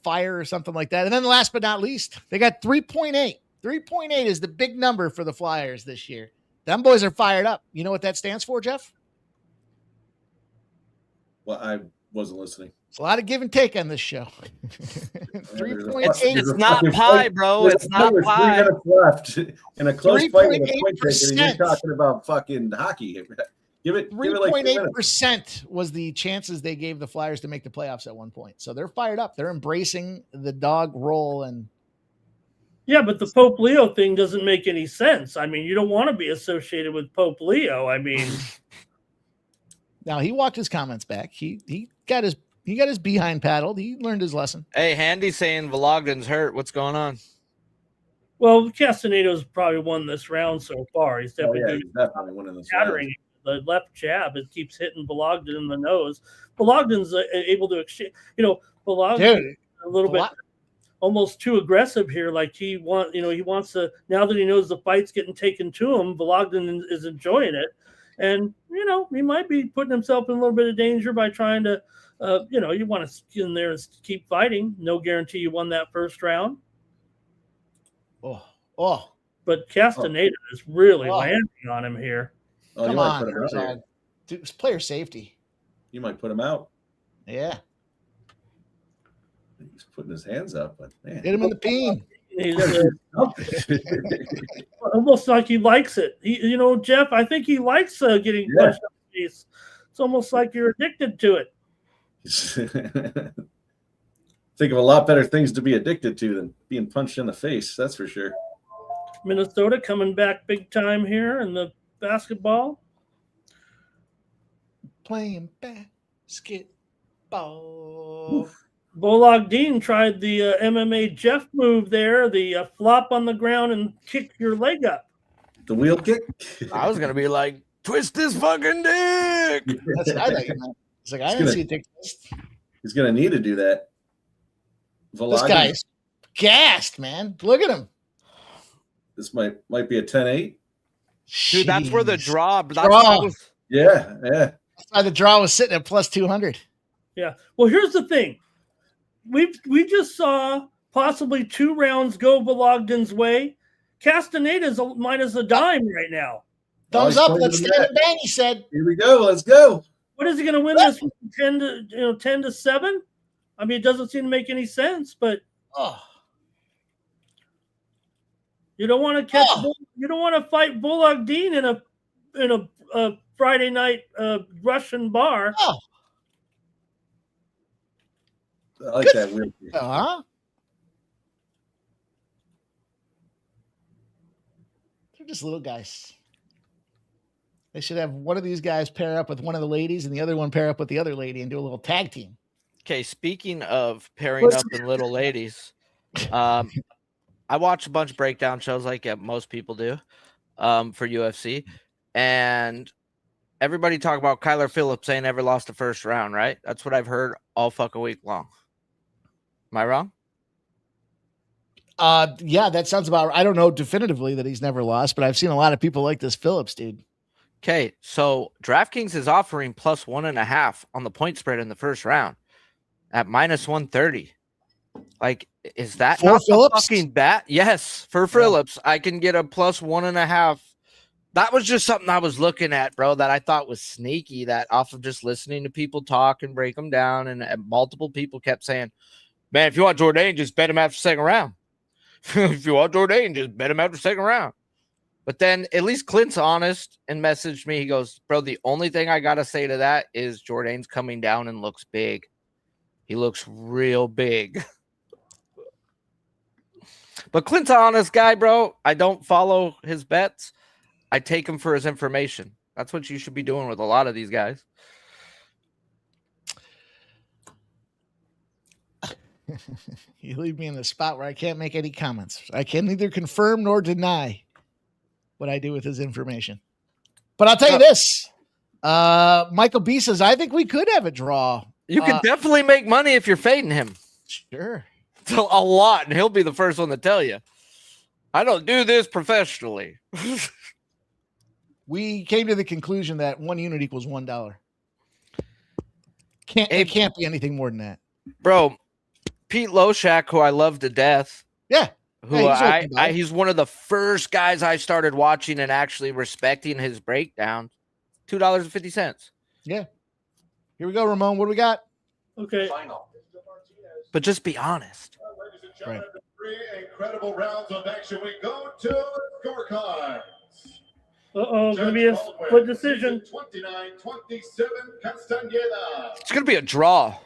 fire or something like that. And then last but not least, they got 3.8. 3.8 is the big number for the Flyers this year. Them boys are fired up. You know what that stands for, Jeff? Well, I wasn't listening. It's a lot of give and take on this show. 3.8. It's not pie, bro. It's not pie. 3 minutes left in a close fight with a point taker, and you're talking about fucking hockey. Give it like 3.8% was the chances they gave the Flyers to make the playoffs at one point. So they're fired up. They're embracing the dog role. And yeah, but the Pope Leo thing doesn't make any sense. I mean, you don't want to be associated with Pope Leo. I mean, now he walked his comments back. He got his behind paddled. He learned his lesson. Hey, Handy's saying Vologdan's hurt. What's going on? Well, Castaneda's probably won this round so far. He's definitely winning this round. The left jab, it keeps hitting Vologdan in the nose. Vologdan's able to exchange. Vologdan a little bit almost too aggressive here. Like he wants to, now that he knows the fight's getting taken to him, Vologdan is enjoying it. And, he might be putting himself in a little bit of danger by trying to, you want to get in there and keep fighting. No guarantee you won that first round. But Castaneda is really landing on him here. Oh, come on, dude, it's player safety. You might put him out. Yeah. He's putting his hands up, but man. Hit him in the peen. Almost like he likes it. Jeff, I think he likes getting punched in the face. It's almost like you're addicted to it. Think of a lot better things to be addicted to than being punched in the face. That's for sure. Minnesota coming back big time here in the basketball. Playing basketball. Bologdin tried the MMA Jeff move there, the flop on the ground and kick your leg up. The wheel kick? I was going to be like, twist his fucking dick. That's what I thought you meant. It's like, I didn't see a dick twist. He's going to need to do that. This guy's gassed, man. Look at him. This might be a 10-8. Dude, that's where the draw. Yeah. That's why the draw was sitting at plus 200. Yeah. Well, here's the thing. We just saw possibly 2 rounds go Vologdan's way. Castaneda's minus a dime right now. Thumbs up. Let's stand and bang, he said. Here we go. Let's go. What is he going to win this 10-7? I mean, it doesn't seem to make any sense, but you don't want to catch. You don't want to fight Bulldog Dean in a Friday night Russian bar. Oh, I like that weird. huh? They're just little guys. They should have one of these guys pair up with one of the ladies and the other one pair up with the other lady and do a little tag team. Okay, speaking of pairing up in little ladies, I watch a bunch of breakdown shows like most people do for UFC, and everybody talk about Kyler Phillips ain't ever lost the first round, right? That's what I've heard all fucking week long. Am I wrong? Yeah, that sounds about right. I don't know definitively that he's never lost, but I've seen a lot of people like this Phillips dude. Okay, so DraftKings is offering plus 1.5 on the point spread in the first round at minus 130. Like, is that For not Phillips? a fucking bet? Yes, for Phillips, I can get a plus 1.5. That was just something I was looking at, bro, that I thought was sneaky, that off of just listening to people talk and break them down, and multiple people kept saying, man, if you want Jourdain, just bet him after second round. If you want Jourdain, just bet him after second round. But then at least Clint's honest and messaged me. He goes, bro, the only thing I got to say to that is Jourdain's coming down and looks big. He looks real big. But Clint's an honest guy, bro. I don't follow his bets. I take him for his information. That's what you should be doing with a lot of these guys. You leave me in the spot where I can't make any comments. I can neither confirm nor deny what I do with his information. But I'll tell you this. Michael B says, I think we could have a draw. You can definitely make money if you're fading him. Sure. A lot, and he'll be the first one to tell you. I don't do this professionally. We came to the conclusion that 1 unit equals $1. It can't be anything more than that. Bro, Pete Loshak, who I love to death. Yeah. He's one of the first guys I started watching and actually respecting his breakdown. $2.50. Yeah. Here we go, Ramon. What do we got? Okay. Final. But just be honest. Ladies and gentlemen, after 3 incredible rounds of action, we go to the scorecards. Going to be a split decision. 29-27, Castaneda. It's going to be a draw.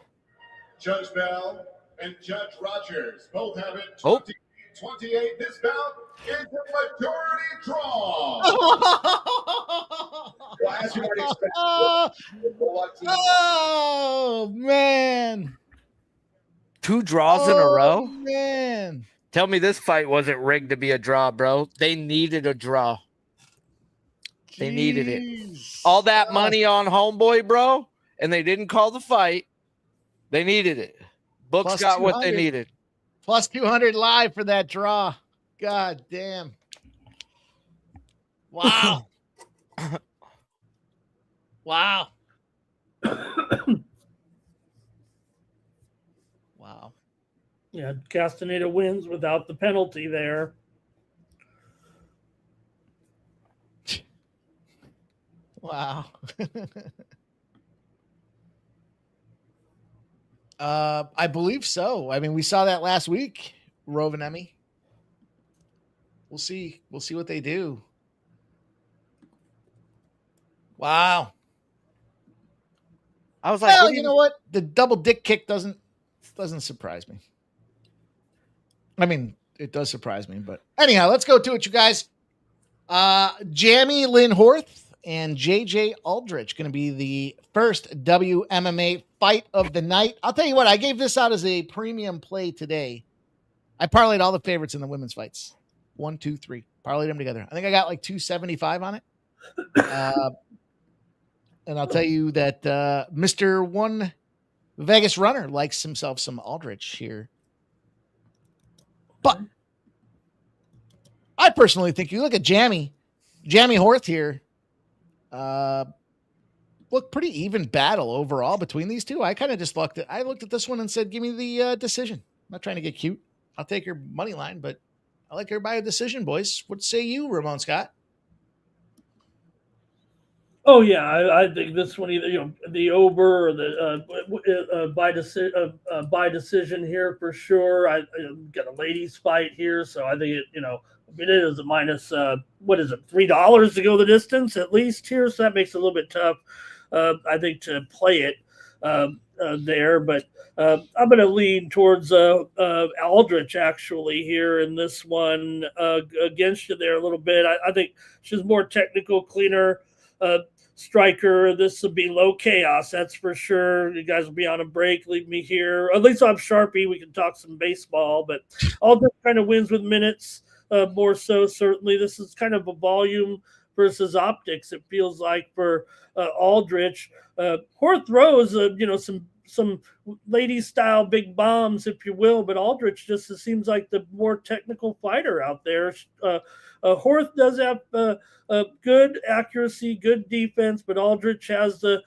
Judge Bell and Judge Rogers both have it 20-28. This bout is a majority draw. Well, as you already expected. Oh, man. 2 draws in a row? Man. Tell me this fight wasn't rigged to be a draw, bro. They needed a draw. They needed it. All that money on Homeboy, bro, and they didn't call the fight. They needed it. Books Plus got what they needed. Plus 200 live for that draw. God damn. Wow. Wow. Wow. Yeah, Castaneda wins without the penalty there. Wow. I believe so. I mean, we saw that last week, Rovenemi. We'll see. We'll see what they do. Wow. I was like, well, you know what? The double dick kick doesn't surprise me. I mean, it does surprise me, but anyhow, let's go to it, you guys. Jamie Lynn Horth and JJ Aldrich going to be the first WMMA fight of the night. I'll tell you what, I gave this out as a premium play today. I parlayed all the favorites in the women's fights. 1, 2, 3. Parlayed them together. I think I got like 275 on it. And I'll tell you that Mr. One Vegas Runner likes himself some Aldrich here. But I personally think you look at Jamie Horth here. Look, pretty even battle overall between these two. I kind of just looked at this one and said, give me the decision. I'm not trying to get cute. I'll take your money line, but I like her by a decision, boys. What say you, Ramon Scott? Oh yeah, I think this one either the over or the by decision here for sure. I got a ladies fight here, so I think it is a minus what is it, $3 to go the distance at least here, so that makes it a little bit tough. I think to play it there, but I'm going to lean towards Aldrich actually here in this one against you there a little bit. I think she's more technical, cleaner. Striker. This will be low chaos, that's for sure. You guys will be on a break. Leave me here. At least I'm Sharpie. We can talk some baseball, but Aldrich kind of wins with minutes more so. Certainly, this is kind of a volume versus optics. It feels like for Aldrich. Horth throws, some ladies style big bombs, if you will, but Aldrich just seems like the more technical fighter out there. Horth does have good accuracy, good defense, but Aldrich has the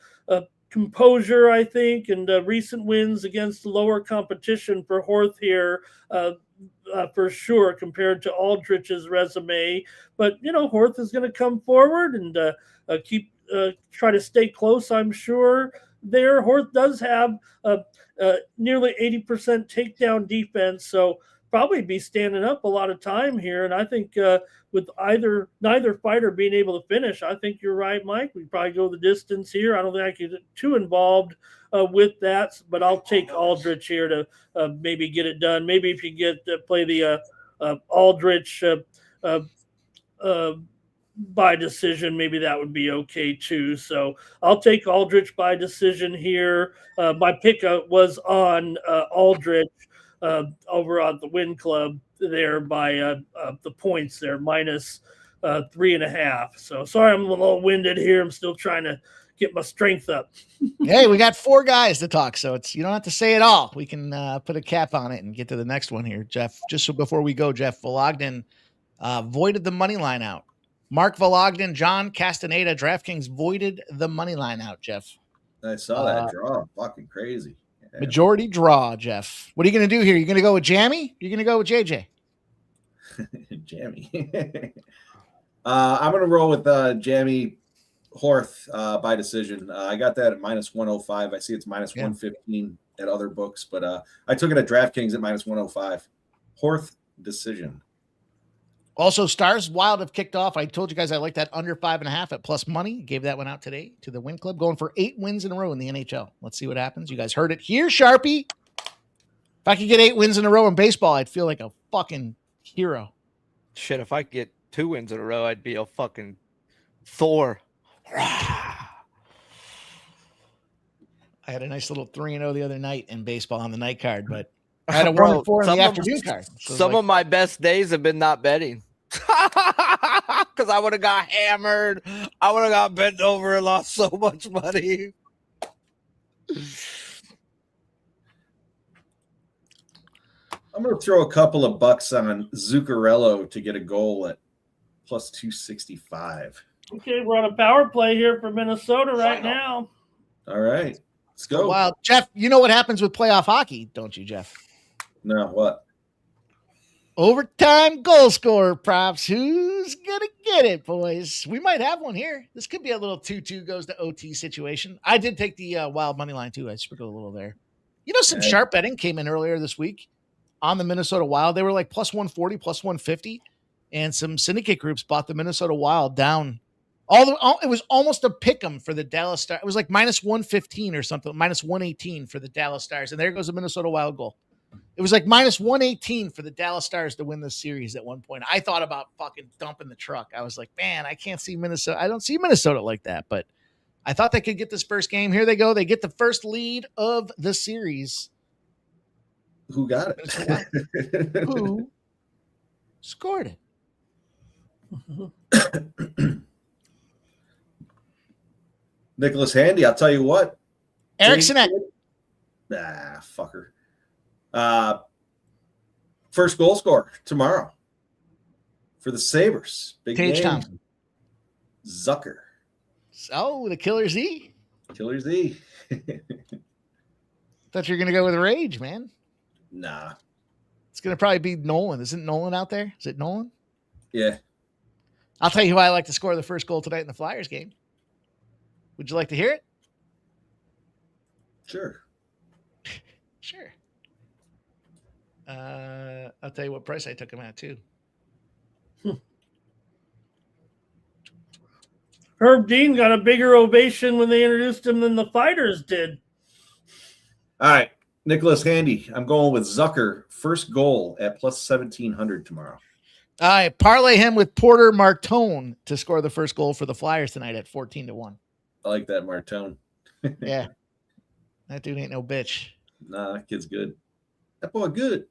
composure, I think, and recent wins against lower competition for Horth here, for sure, compared to Aldrich's resume. But, Horth is going to come forward and try to stay close, I'm sure. There, Horth does have nearly 80% takedown defense, so probably be standing up a lot of time here. And I think with neither fighter being able to finish, I think you're right, Mike. We probably go the distance here. I don't think I get too involved with that, but I'll take Aldrich here to maybe get it done. Maybe if you play the Aldrich by decision, maybe that would be okay too. So I'll take Aldrich by decision here. My pick was on Aldrich over on the Win Club there by the points there, minus 3.5. So sorry, I'm a little winded here. I'm still trying to get my strength up. Hey, we got 4 guys to talk, so you don't have to say it all. We can put a cap on it and get to the next one here, Jeff. Just so before we go, Jeff Vologden voided the money line out. Mark Vologden, John Castaneda, DraftKings voided the money line out, Jeff. I saw that draw. Fucking crazy. Yeah. Majority draw, Jeff. What are you going to do here? You're going to go with Jammy? You're going to go with JJ? Jammy. I'm going to roll with Jammy Horth by decision. I got that at minus 105. I see it's minus 115 at other books, but I took it at DraftKings at minus 105. Horth decision. Also, Stars Wild have kicked off. I told you guys I like that under 5.5 at plus money. Gave that one out today to the Win Club, going for 8 wins in a row in the NHL. Let's see what happens. You guys heard it here, Sharpie. If I could get 8 wins in a row in baseball, I'd feel like a fucking hero. Shit, if I could get 2 wins in a row, I'd be a fucking Thor. I had a nice little 3-0 the other night in baseball on the night card, but I had a 1-4 in the afternoon card. So some of my best days have been not betting. Because I would have got hammered. I would have got bent over and lost so much money. I'm going to throw a couple of bucks on Zuccarello to get a goal at plus 265. Okay, we're on a power play here for Minnesota right now. All right, let's go. Wow, Jeff, you know what happens with playoff hockey, don't you, Jeff? No, what? Overtime goal scorer props. Who's going to get it, boys? We might have one here. This could be a little 2-2 goes to OT situation. I did take the Wild money line, too. I sprinkled a little there. Some sharp betting came in earlier this week on the Minnesota Wild. They were like plus 140, plus 150. And some syndicate groups bought the Minnesota Wild down. It was almost a pick 'em for the Dallas Stars. It was like minus 115 or something, minus 118 for the Dallas Stars. And there goes the Minnesota Wild goal. It was like minus 118 for the Dallas Stars to win this series at one point. I thought about fucking dumping the truck. I was like, man, I can't see Minnesota. I don't see Minnesota like that, but I thought they could get this first game. Here they go. They get the first lead of the series. Who got it? Who scored it? Nicholas Handy, I'll tell you what. Erickson. Fucker. First goal scorer tomorrow for the Sabres. Big Tage game. Thompson. Zucker. Oh, the Killer Z. Killer Z. Thought you were going to go with Rage, man. Nah. It's going to probably be Nolan. Isn't Nolan out there? Is it Nolan? Yeah. I'll tell you who I like to score the first goal tonight in the Flyers game. Would you like to hear it? Sure. Sure. I'll tell you what price I took him at too. Herb Dean got a bigger ovation when they introduced him than the fighters did. All right. Nicholas Handy. I'm going with Zucker. First goal at plus 1,700 tomorrow. All right. Parlay him with Porter Martone to score the first goal for the Flyers tonight at 14-1. I like that Martone. Yeah. That dude ain't no bitch. Nah, that kid's good. That boy good.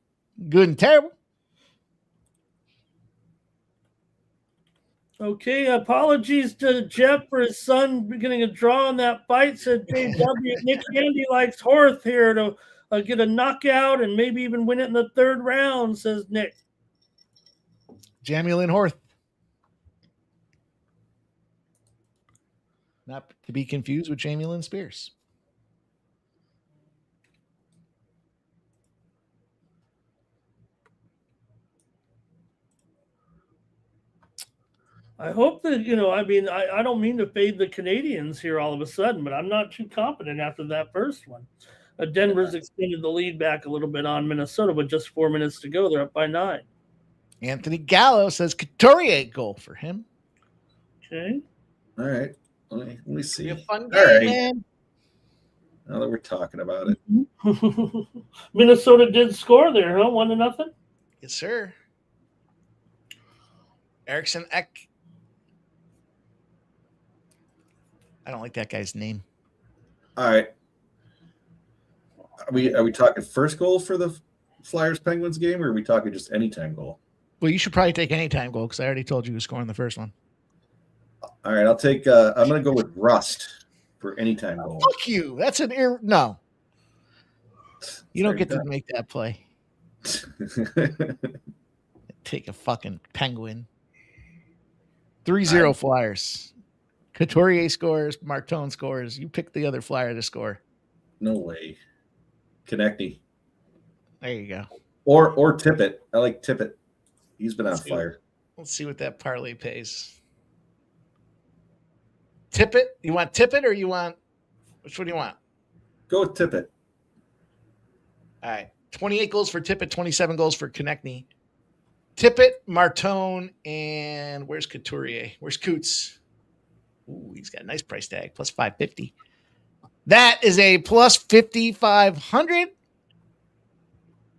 Good and terrible. Okay, apologies to Jeff for his son getting a draw on that fight. Said JW, Nick Handy likes Horth here to get a knockout and maybe even win it in the third round, says Nick. Jamulin Horth. Not to be confused with Jamulin Spears. I hope that, I don't mean to fade the Canadians here all of a sudden, but I'm not too confident after that first one. Denver's extended the lead back a little bit on Minnesota with just 4 minutes to go. They're up by 9. Anthony Gallo says Couturier goal for him. Okay. All right. Let me see. Be a fun All game, right. man. Now that we're talking about it. Minnesota did score there, huh? 1-0? Yes, sir. Eriksson Ek. I don't like that guy's name. All right. Are we talking first goal for the Flyers Penguins game, or are we talking just anytime goal? Well, you should probably take anytime goal because I already told you who's scoring the first one. All right, I'll take. I'm going to go with Rust for anytime goal. Fuck you. That's an no. You don't get to make that play. Take a fucking Penguin. 3-0 Flyers. Couturier scores. Martone scores. You pick the other Flyer to score. No way. Konechny. There you go. Or Tippett. I like Tippett. He's been on fire. Let's see what that parlay pays. Tippett? You want Tippett or you want which one do you want? Go with Tippett. All right. 28 goals for Tippett, 27 goals for Konechny. Tippett, Martone, and where's Couturier? Where's Coots? Ooh, he's got a nice price tag, plus 550. That is a plus 5,500.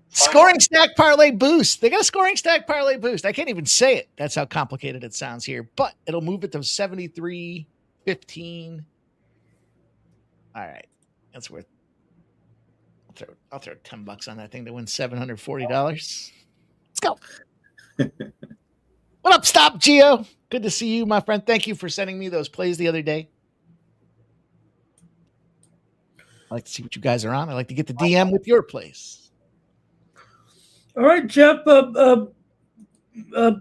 Scoring stack parlay boost. They got a scoring stack parlay boost. I can't even say it. That's how complicated it sounds here, but it'll move it to 73.15. All right. That's worth. I'll throw $10 on that thing to win $740. Let's go. What up, Stop Geo? Good to see you, my friend. Thank you for sending me those plays the other day. I like to see what you guys are on. I like to get the DM with your plays. All right, Jeff.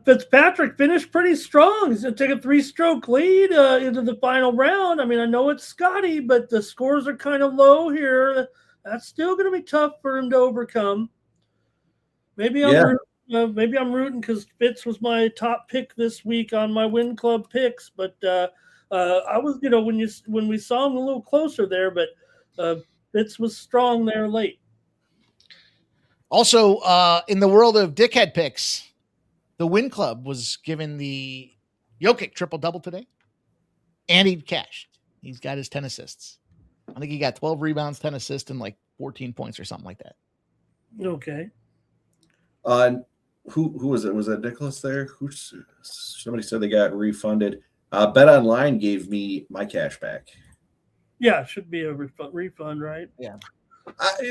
Fitzpatrick finished pretty strong. He's going to take a 3-stroke lead into the final round. I mean, I know it's Scotty, but the scores are kind of low here. That's still going to be tough for him to overcome. Maybe I'm rooting because Fitz was my top pick this week on my Win Club picks. But I was, when we saw him a little closer there, but Fitz was strong there late. Also, in the world of dickhead picks, the Win Club was given the Jokic triple-double today, and he cashed. He's got his 10 assists. I think he got 12 rebounds, 10 assists, and like 14 points or something like that. Okay. Who was it? Was that Nicholas there? Somebody said they got refunded. Bet Online gave me my cash back. Yeah, it should be a refund, right? Yeah.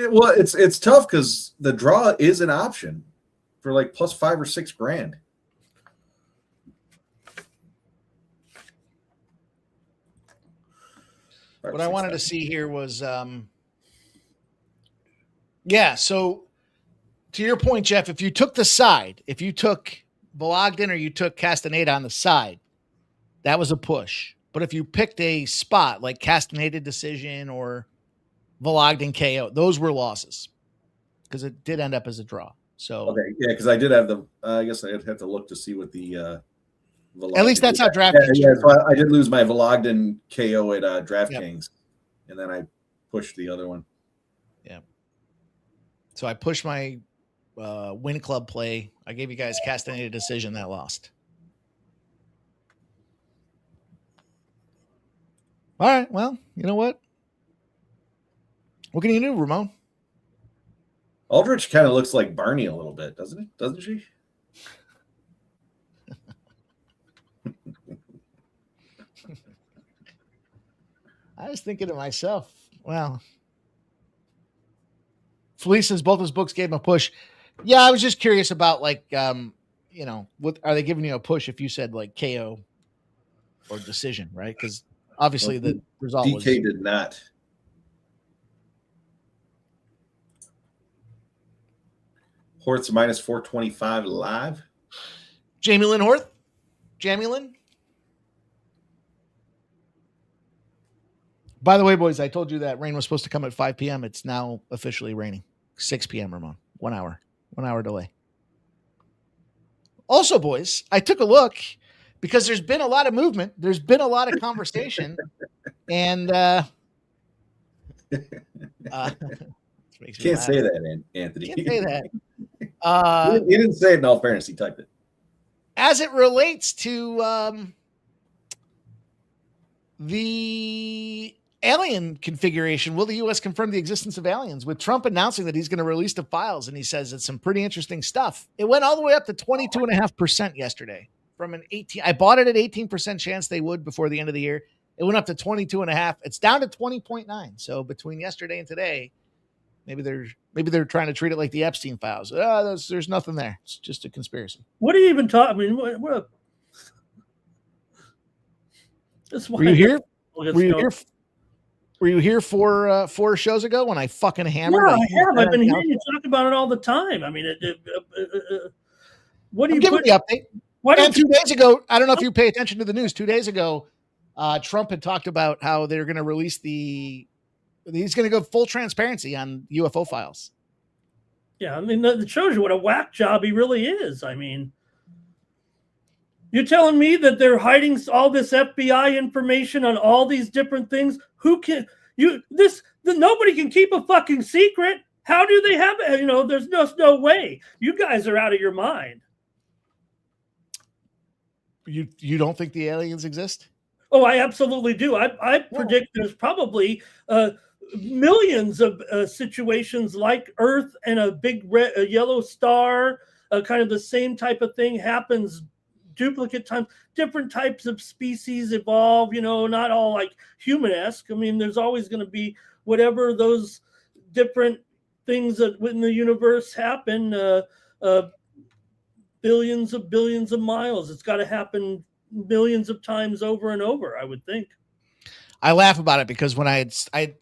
Well, it's tough because the draw is an option for like plus $5 or $6 grand. What I wanted to see here was, so to your point, Jeff, if you took the side, if you took Bogdan or you took Castaneda on the side, that was a push. But if you picked a spot like Castaneda decision or Bogdan KO, those were losses because it did end up as a draw. So okay, yeah, because I did have the. I guess I'd have to look to see what the At least that's how DraftKings. Yeah, so I did lose my Vologden KO at DraftKings, and then I pushed the other one. Yeah. So I pushed my win club play. I gave you guys Castaneda decision that lost. All right. Well, you know what? What can you do, Ramon? Aldrich kind of looks like Barney a little bit, doesn't it? Doesn't she? I was thinking to myself, well, Felice says both his books gave him a push. Yeah, I was just curious about what are they giving you a push if you said like KO or decision, right? Because obviously the result DK was did not. Hort's minus 425 live. Jamie Lynn Horth. Jamie Lynn. By the way, boys, I told you that rain was supposed to come at 5 p.m. It's now officially raining. 6 p.m., Ramon. 1 hour. 1 hour delay. Also, boys, I took a look because there's been a lot of movement. There's been a lot of conversation. And can't say that, Anthony. Can't say that. He didn't say it in all fairness. He typed it. As it relates to the alien configuration, will the U.S. confirm the existence of aliens? With Trump announcing that he's going to release the files, and he says it's some pretty interesting stuff. It went all the way up to 22.5% yesterday from an 18. I bought it at 18% chance they would before the end of the year. It went up to 22.5. It's down to 20.9. So between yesterday and today, maybe they're trying to treat it like the Epstein files. There's nothing there. It's just a conspiracy. What are you even talking? I mean, what were you here? Were you here four shows ago when I fucking hammered? Yeah, I have. I've been hearing you talk about it all the time. I mean, what do you give me the update? And 2 days ago, I don't know if you pay attention to the news. 2 days ago, Trump had talked about how they're going to release he's going to go full transparency on UFO files. Yeah, I mean, that shows you what a whack job he really is. I mean, you're telling me that they're hiding all this FBI information on all these different things? Who can nobody can keep a fucking secret. How do they have it? There's no way. You guys are out of your mind. You don't think the aliens exist? Oh, I absolutely do. I predict there's probably millions of situations like Earth and a big a yellow star, kind of the same type of thing happens duplicate times. Different types of species evolve, not all like human-esque. I mean, there's always going to be whatever those different things that in the universe happen, billions of miles. It's got to happen millions of times over and over, I would think. I laugh about it because when I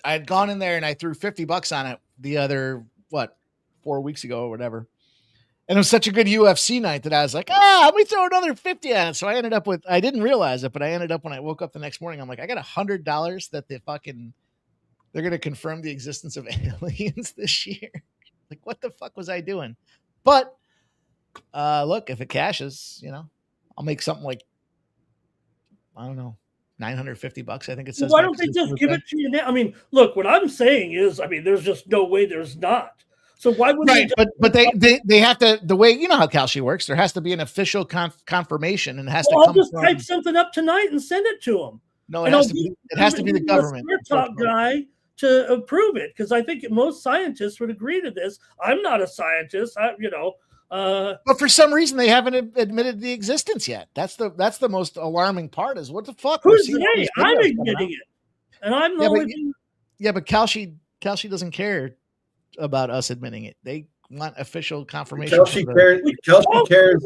had gone in there and I threw $50 on it the other 4 weeks ago or whatever, and it was such a good UFC night that I was like, let me throw another 50 on it. So I ended up with, I didn't realize it, but I ended up when I woke up the next morning, I'm like, I got $100 that they're going to confirm the existence of aliens this year. Like, what the fuck was I doing? But look, if it cashes, I'll make something like, I don't know, $950. I think it says. Why don't they just give it to you now? I mean, look, what I'm saying is, there's just no way there's not. So why would they? But they have to, the way, how Kalshi works, there has to be an official confirmation and it has to come. I'll just type something up tonight and send it to them. No, it has to be the government. Top guy to approve it, because I think most scientists would agree to this. I'm not a scientist, but for some reason they haven't admitted the existence yet. That's the most alarming part. Is what the fuck? Who's they? I'm admitting it, and I'm the only. But Kalshi doesn't care about us admitting it. They want official confirmation. Kalshi cares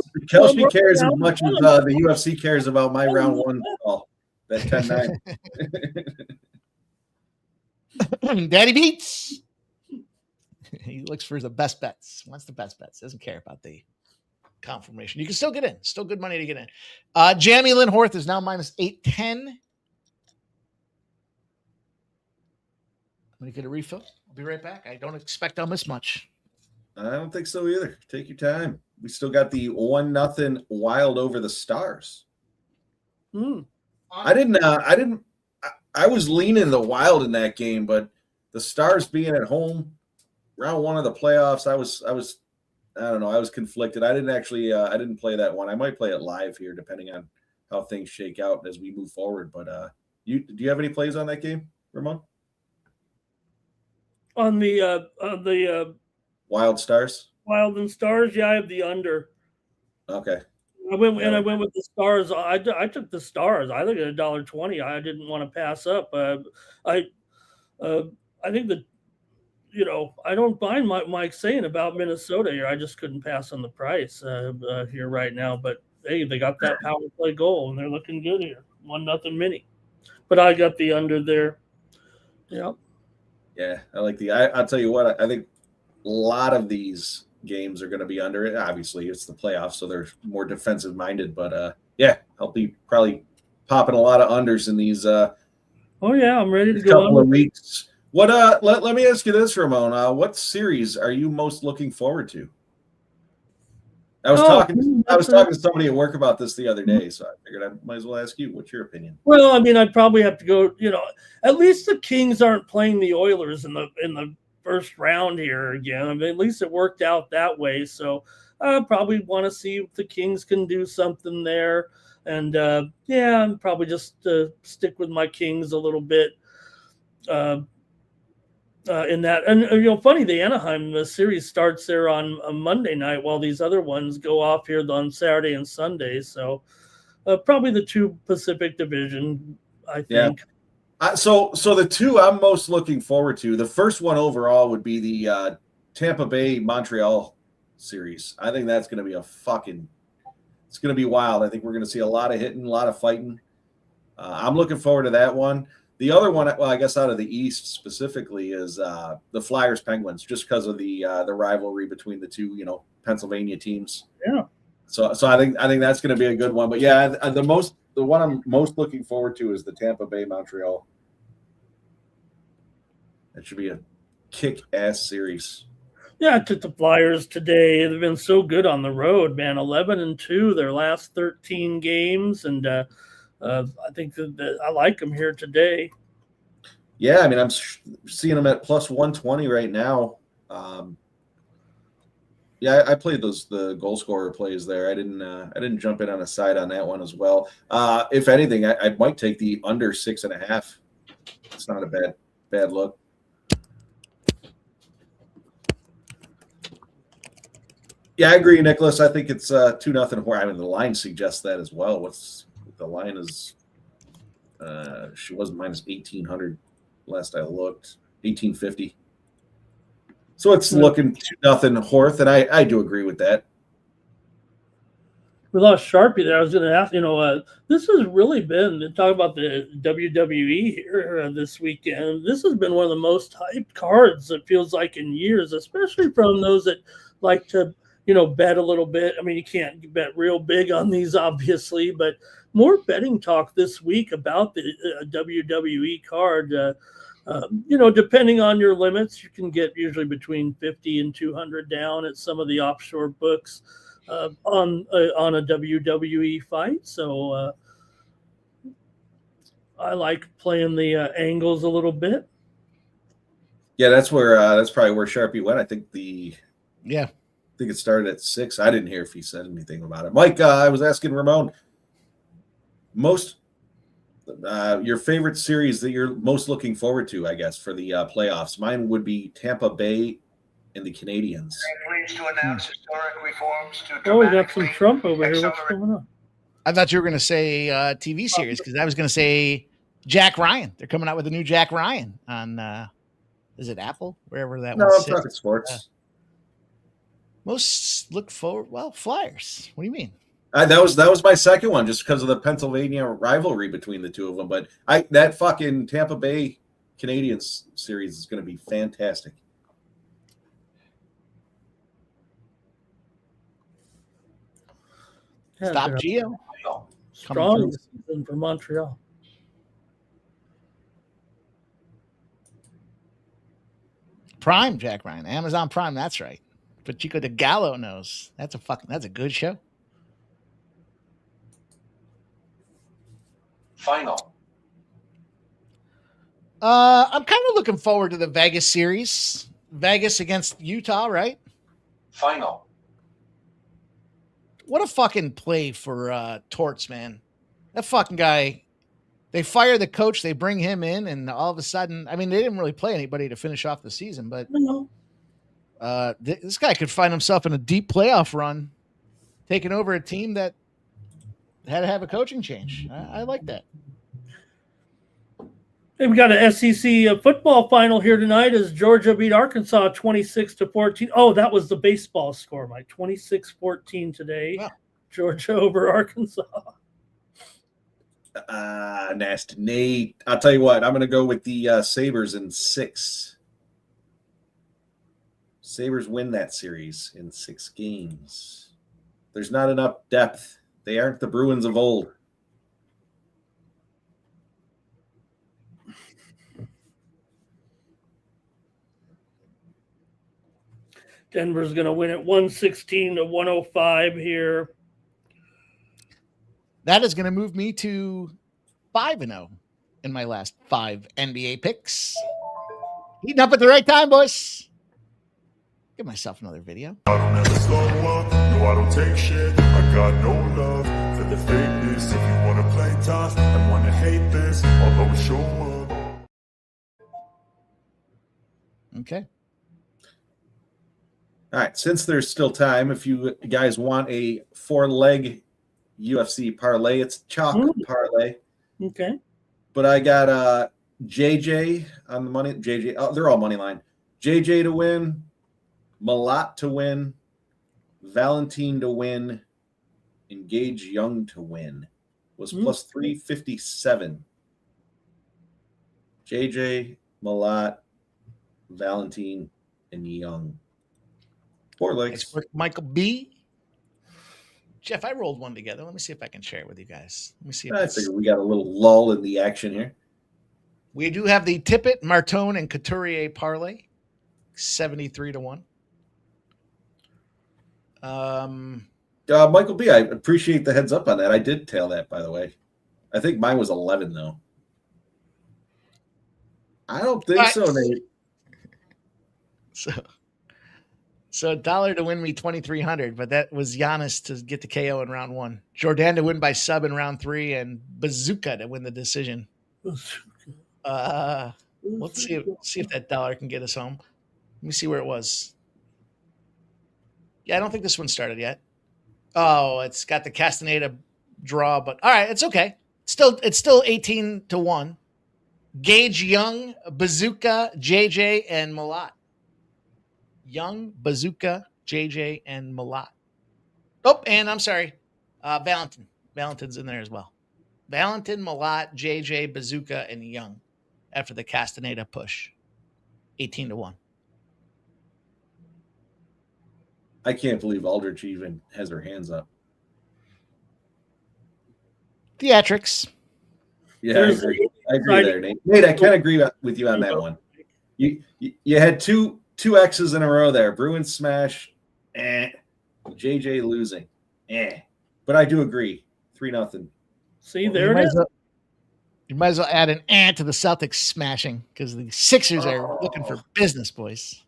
as much as the UFC cares about my round one call. That 10-9. Daddy beats. He looks for the best bets. Wants the best bets. Doesn't care about the confirmation. You can still get in. Still good money to get in. Jamie Lynn Horth is now minus 810. I'm going to get a refill. I'll be right back. I don't expect I'll miss much. I don't think so either. Take your time. We still got the 1-0 Wild over the Stars. I was leaning the Wild in that game, but the Stars being at home, round one of the playoffs, I don't know, I was conflicted. I didn't play that one. I might play it live here, depending on how things shake out as we move forward. But do you have any plays on that game, Ramon? On the Wild Stars? Wild and Stars, yeah, I have the under. Okay. I went with the Stars. I took the Stars. I think at $1.20. I didn't want to pass up. I think that, I don't mind Mike saying about Minnesota here. I just couldn't pass on the price here right now. But hey, they got that power play goal and they're looking good here. 1-0 mini. But I got the under there. Yeah. Yeah, I like I'll tell you what, I think a lot of these games are going to be under it. Obviously, it's the playoffs, so they're more defensive minded. But yeah, I'll be probably popping a lot of unders in these. Oh yeah, I'm ready to go. Couple of weeks. What? Let me ask you this, Ramon. What series are you most looking forward to? I was talking to somebody at work about this the other day, so I figured I might as well ask you. What's your opinion? Well, I mean, I'd probably have to go. At least the Kings aren't playing the Oilers in the first round here again. I mean, at least it worked out that way. So I probably want to see if the Kings can do something there. And yeah, I'm probably just stick with my Kings a little bit in that. And funny, the Anaheim series starts there on a Monday night, while these other ones go off here on Saturday and Sunday. So probably the two Pacific Division, I think. Yeah. So the two I'm most looking forward to, the first one overall would be the Tampa Bay Montreal series. I think that's going to be it's going to be wild. I think we're going to see a lot of hitting, a lot of fighting. I'm looking forward to that one. The other one, well, I guess out of the East specifically, is the Flyers Penguins, just because of the rivalry between the two, Pennsylvania teams. Yeah. So I think that's going to be a good one. But yeah, the one I'm most looking forward to is the Tampa Bay Montreal. That should be a kick-ass series. Yeah, I took the Flyers today. They've been so good on the road, man. 11-2 their last 13 games, and I think that I like them here today. Yeah, I mean, I'm seeing them at plus 120 right now. Yeah, I played the goal scorer plays there. I didn't jump in on a side on that one as well. If anything, I might take the under 6.5. It's not a bad look. Yeah, I agree, Nicholas. I think it's 2-0. I mean, the line suggests that as well. The line is? She was minus 1,800 last I looked. 1,850. So it's looking 2-0 Horth, and I do agree with that. We lost Sharpie there. I was going to ask, this has really been, talk about the WWE here this weekend. This has been one of the most hyped cards, it feels like, in years, especially from those that like to, bet a little bit. I mean, you can't bet real big on these, obviously, but more betting talk this week about the WWE card. Depending on your limits, you can get usually between 50 and 200 down at some of the offshore books on a WWE fight. So I like playing the angles a little bit. Yeah, that's probably where Sharpie went. I think it started at 6. I didn't hear if he said anything about it. Mike, I was asking Ramon, your favorite series that you're most looking forward to, I guess, for the playoffs. Mine would be Tampa Bay and the Canadiens. Pleased to announce historic reforms to we got some Trump over here. What's going on? I thought you were going to say TV series, because I was going to say Jack Ryan. They're coming out with a new Jack Ryan on, is it Apple? Wherever that no, one sits. No, I'm talking sports. Most look forward, Flyers. What do you mean? That was my second one, just because of the Pennsylvania rivalry between the two of them. But that fucking Tampa Bay Canadiens series is going to be fantastic. Stop Gio. Strong season for Montreal. Prime Jack Ryan, Amazon Prime. That's right. But Chico de Gallo knows that's a good show. Final. I'm kind of looking forward to the Vegas series. Vegas against Utah, right? Final. What a fucking play for Torts, man. That fucking guy. They fire the coach, they bring him in, and all of a sudden, I mean, they didn't really play anybody to finish off the season, but this guy could find himself in a deep playoff run, taking over a team that had to have a coaching change. I like that. And we got an SEC football final here tonight as Georgia beat Arkansas 26-14. Oh, that was the baseball score, Mike. 26-14 today. Wow. Georgia over Arkansas. Nasty Nate. I'll tell you what, I'm going to go with the Sabres in 6. Sabres win that series in 6 games. There's not enough depth. They aren't the Bruins of old. Denver's going to win it 116-105 here. That is going to move me to 5-0 in my last 5 NBA picks. Heating up at the right time, boys. Give myself another video. I don't ever slow up, no, I don't take shit. I got no love for the fakeness. If you want to play tough and want to hate this, I'll always show up. Okay. All right. Since there's still time, if you guys want a 4-leg UFC parlay, it's chalk parlay. Okay. But I got JJ on the money. JJ, oh, they're all money line. JJ to win, Malott to win, Valentine to win, Engage Young to win. Was plus 357. JJ, Malott, Valentine, and Young. 4 legs. Michael B. Jeff, I rolled one together. Let me see if I can share it with you guys. Let me see. I figure we got a little lull in the action here. We do have the Tippett, Martone, and Couturier parlay, 73-1. Michael B., I appreciate the heads up on that. I did tail that, by the way. I think mine was 11, though. I don't think so, Nate. So $1 to win me 2,300, but that was Giannis to get the KO in round 1. Jordan to win by sub in round 3, and Bazooka to win the decision. Let's see if that $1 can get us home. Let me see where it was. Yeah, I don't think this one started yet. Oh, it's got the Castaneda draw, but all right, it's okay. It's still 18-1. Gage Young, Bazooka, JJ, and Malott. Young, Bazooka, JJ, and Malott. Oh, and I'm sorry, Valentin. Valentin's in there as well. Valentin, Malott, JJ, Bazooka, and Young after the Castaneda push. 18-1. I can't believe Aldrich even has her hands up. Theatrics. Yeah, I agree there, Nate. Nate, I can't agree with you on that one. You had two X's in a row there. Bruins smash, JJ losing, But I do agree. 3-0. See, there it is. You might as well add an to the Celtics smashing because the Sixers are looking for business, boys.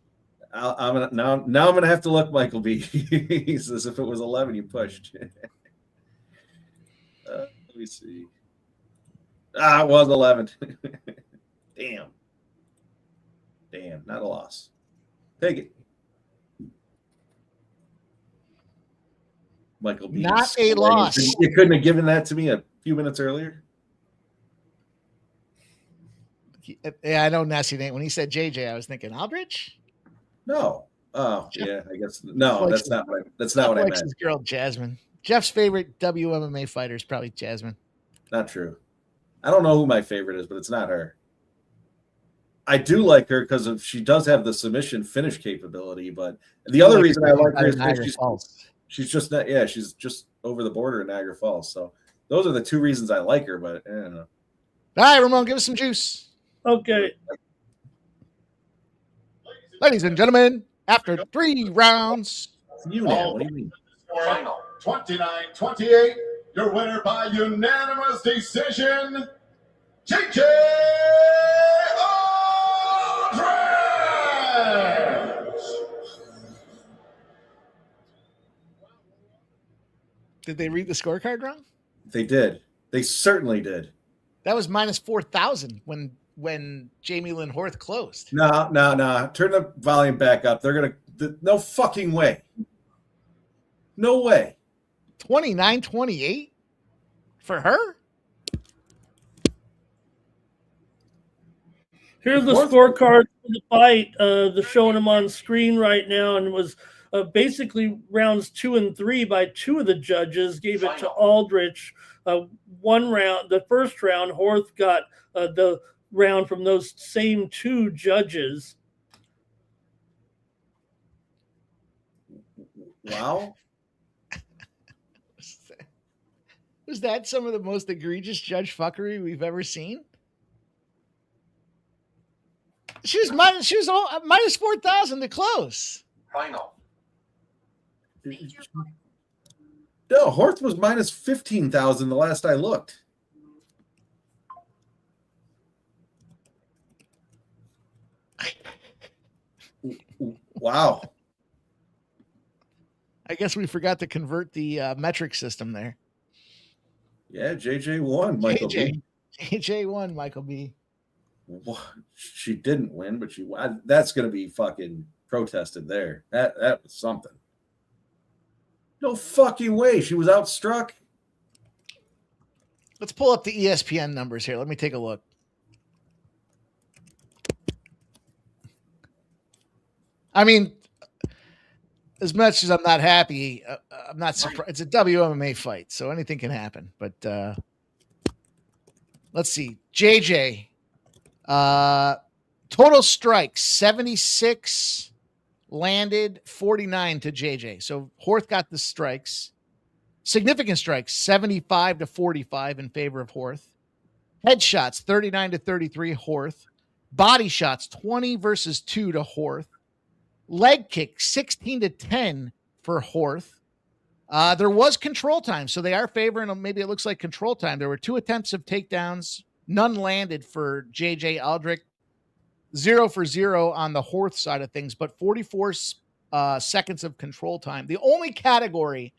I'm gonna have to look, Michael B. He says if it was 11, you pushed. Let me see. It was 11. Damn, not a loss. Take it. Michael B. Not a loss. You couldn't have given that to me a few minutes earlier. Yeah, I know Nasty Nate. When he said JJ, I was thinking Aldrich. No. Oh, yeah. I guess no. That's not what I meant. His girl Jasmine. Jeff's favorite WMMA fighter is probably Jasmine. Not true. I don't know who my favorite is, but it's not her. I do like her because she does have the submission finish capability. But the other reason I like her is because she's just not. Yeah, she's just over the border in Niagara Falls. So those are the two reasons I like her. But I don't know. All right, Ramon, give us some juice. Okay. Ladies and gentlemen, after 3 rounds, what do you mean? Final 29-28. Your winner by unanimous decision, JJ Aldridge! Did they read the scorecard wrong? They did. They certainly did. That was minus 4,000 when Jamie Lynn Horth closed. No. Turn the volume back up. They're going to – no fucking way. No way. 29-28 for her? Here's the scorecard for the fight. They're showing them on screen right now, and it was basically rounds 2 and 3 by 2 of the judges gave it to Aldrich. One round, the first round, Horth got the round from those same 2 judges. Wow. Was that some of the most egregious judge fuckery we've ever seen? She was minus 4,000 to close. Final. No, Horth was minus 15,000 the last I looked. Wow. I guess we forgot to convert the metric system there. Yeah, JJ won, Michael B. JJ won, Michael B. Well, she didn't win, but she won. That's going to be fucking protested there. That was something. No fucking way. She was outstruck. Let's pull up the ESPN numbers here. Let me take a look. I mean, as much as I'm not happy, I'm not surprised. It's a WMMA fight, so anything can happen. But let's see. JJ, total strikes, 76 landed, 49 to JJ. So Horth got the strikes. Significant strikes, 75 to 45 in favor of Horth. Headshots, 39 to 33, Horth. Body shots, 20 versus 2 to Horth. Leg kick, 16 to 10 for Horth. There was control time, so they are favoring, maybe it looks like control time. There were 2 attempts of takedowns, none landed for JJ Aldrich. 0 for 0 on the Horth side of things, but 44 seconds of control time. The only category,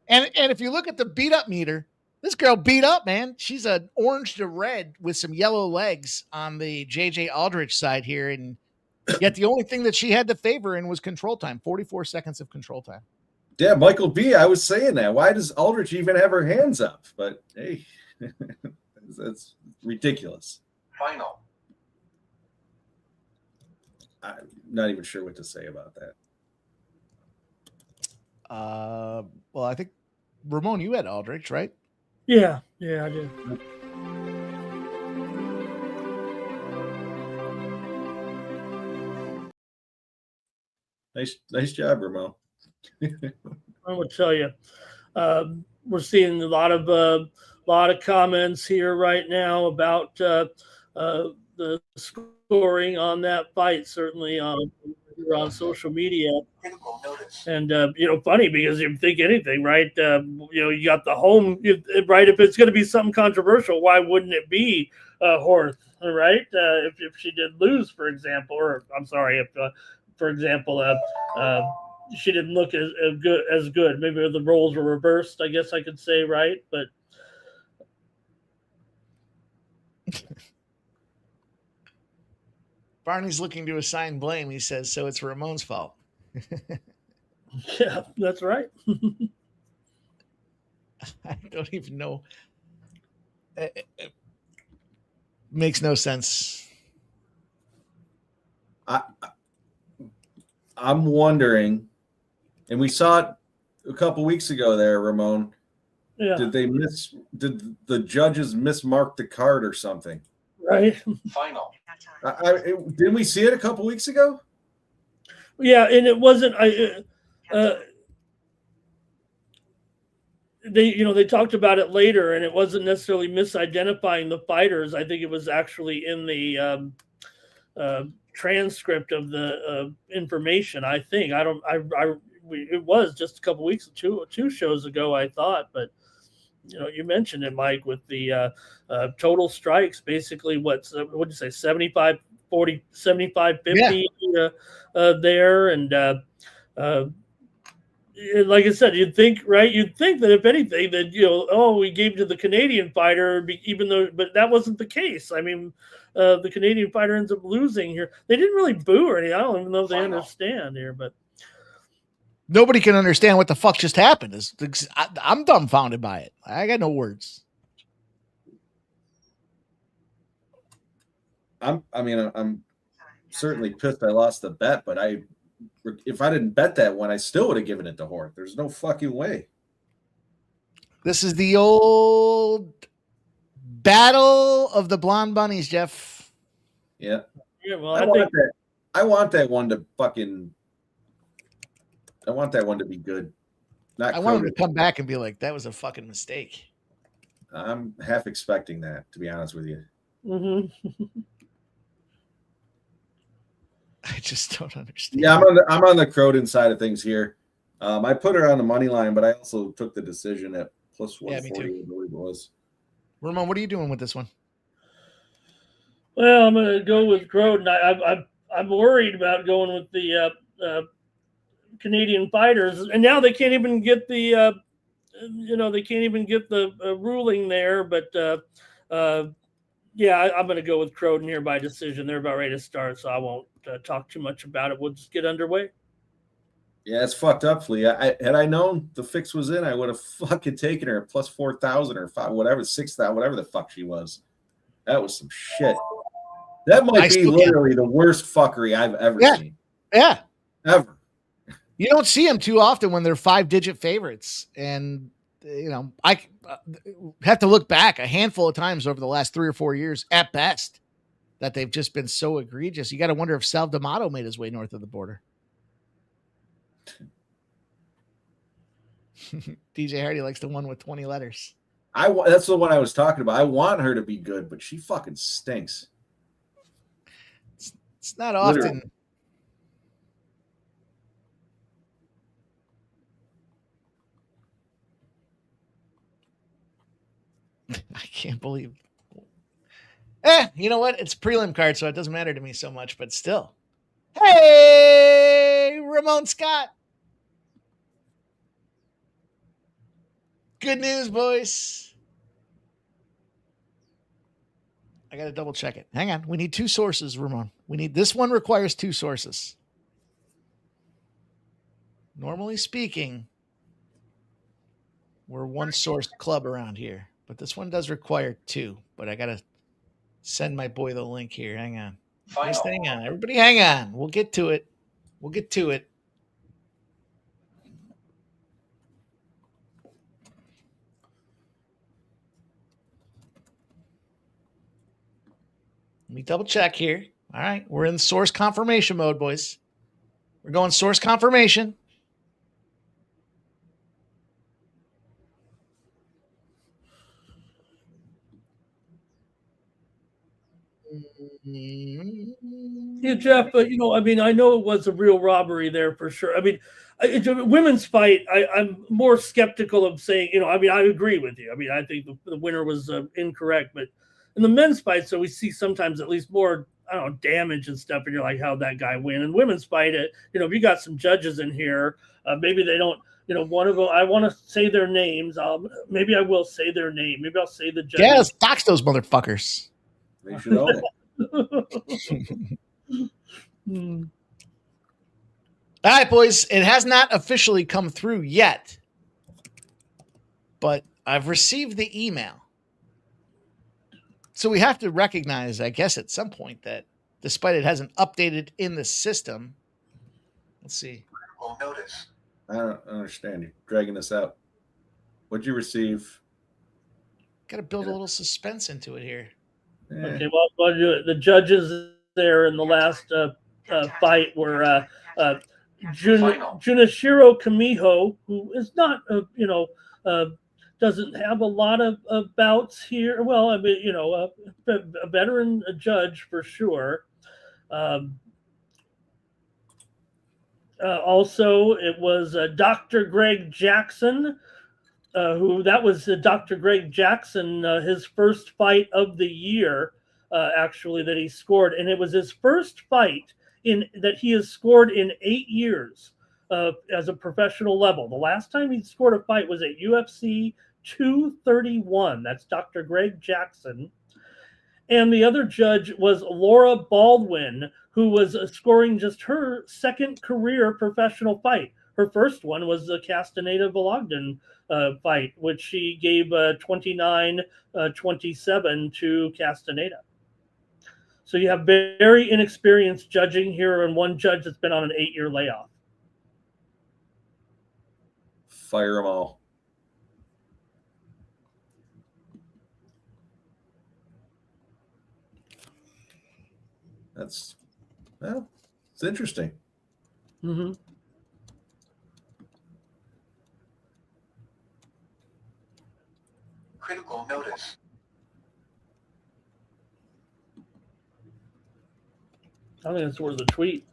and if you look at the beat up meter, this girl beat up, man. She's an orange to red with some yellow legs on the JJ Aldrich side here, and yet the only thing that she had to favor in was control time, 44 seconds of control time. Yeah, Michael B., I was saying that. Why does Aldrich even have her hands up? But, hey, that's ridiculous. Final. I'm not even sure what to say about that. Well, I think, Ramon, you had Aldrich, right? Yeah, I did. Nice job, Ramon. I would tell you, we're seeing a lot of comments here right now about the scoring on that fight. Certainly on social media. Critical notice. And funny because you think anything, right? You got the home, right? If it's going to be something controversial, why wouldn't it be Horth, right? If she did lose, for example, or I'm sorry, if for example, she didn't look as good. Maybe the roles were reversed, I guess I could say, right? But Barney's looking to assign blame. He says, so it's Ramon's fault. Yeah, that's right. I don't even know. It makes no sense. I'm wondering, and we saw it a couple weeks ago there, Ramon. Yeah. Did the judges mismark the card or something? Right. Final. Didn't we see it a couple weeks ago? Yeah, and it wasn't. They talked about it later, and it wasn't necessarily misidentifying the fighters. I think it was actually in the transcript of the information. I think it was just a couple weeks, two shows ago, I thought, but you mentioned it, Mike, with the total strikes, basically what'd you say, 75, 40, 75, 50 there. And like I said, you'd think that if anything that, we gave to the Canadian fighter, but that wasn't the case. I mean, the Canadian fighter ends up losing here. They didn't really boo or anything. I don't even know if they understand here, but nobody can understand what the fuck just happened. I'm dumbfounded by it. I got no words. I'm certainly pissed I lost the bet, but if I didn't bet that one, I still would have given it to Hort. There's no fucking way. This is the old battle of the blonde bunnies, Jeff. Yeah. Yeah, well, I want that one to be good. I want him to come back and be like, that was a fucking mistake. I'm half expecting that, to be honest with you. Mm-hmm. I just don't understand. Yeah, I'm on the Croden side of things here. I put her on the money line, but I also took the decision at plus 140. Me too. I believe it was. Ramon, what are you doing with this one? Well, I'm going to go with Croden. I'm worried about going with the Canadian fighters, and now they can't even get the ruling there. But I'm going to go with Croden here by decision. They're about ready to start, so I won't talk too much about it. We'll just get underway. Yeah, it's fucked up, Flea. Had I known the fix was in, I would have fucking taken her at plus 4,000 or 5, whatever, 6,000, whatever the fuck she was. That was some shit. That might be literally the worst fuckery I've ever seen. Yeah. Ever. You don't see them too often when they're 5-digit favorites. And, I have to look back a handful of times over the last 3 or 4 years at best that they've just been so egregious. You got to wonder if Sal D'Amato made his way north of the border. DJ Hardy likes the one with 20 letters. That's the one I was talking about. I want her to be good, but she fucking stinks. It's not often. Literally. I can't believe. You know what? It's a prelim card, so it doesn't matter to me so much, but still. Hey, Ramon Scott. Good news, boys. I got to double check it. Hang on. We need 2 sources, Ramon. This one requires 2 sources. Normally speaking, we're one source club around here, but this one does require 2, but I got to send my boy the link here. Hang on. Just hang on. Everybody hang on. We'll get to it. Let me double check here. All right. We're in source confirmation mode, boys. We're going source confirmation. Yeah, Jeff, I know it was a real robbery there for sure. I mean, women's fight, I'm more skeptical of saying, I agree with you. I mean, I think the winner was incorrect, but in the men's fight, so we see sometimes at least more, damage and stuff, and you're like, how'd that guy win? In women's fight, if you got some judges in here, maybe they don't, one of them, I want to say their names. Maybe I will say their name. Maybe I'll say the judges. Yeah, let's dox those motherfuckers. They should own it. All right, boys. It has not officially come through yet, but I've received the email. So we have to recognize, I guess, at some point that despite it hasn't updated in the system, let's see. Will notice. I don't understand you dragging this out. What'd you receive? Got to build a little suspense into it here. Yeah. Okay, well, the judges there in the last fight were Junichiro Kamiho, who is not, doesn't have a lot of bouts here. Well, a veteran judge for sure. Also, it was Dr. Greg Jackson who that was Dr. Greg Jackson, his first fight of the year, actually, that he scored. And it was his first fight that he has scored in 8 years as a professional level. The last time he scored a fight was at UFC 231. That's Dr. Greg Jackson. And the other judge was Laura Baldwin, who was scoring just her second career professional fight. Her first one was the Castaneda-Vologden fight, which she gave 29-27 to Castaneda. So you have very inexperienced judging here and one judge that's been on an 8-year layoff. Fire them all. It's interesting. Mm-hmm. Critical notice. I think that's worth a tweet.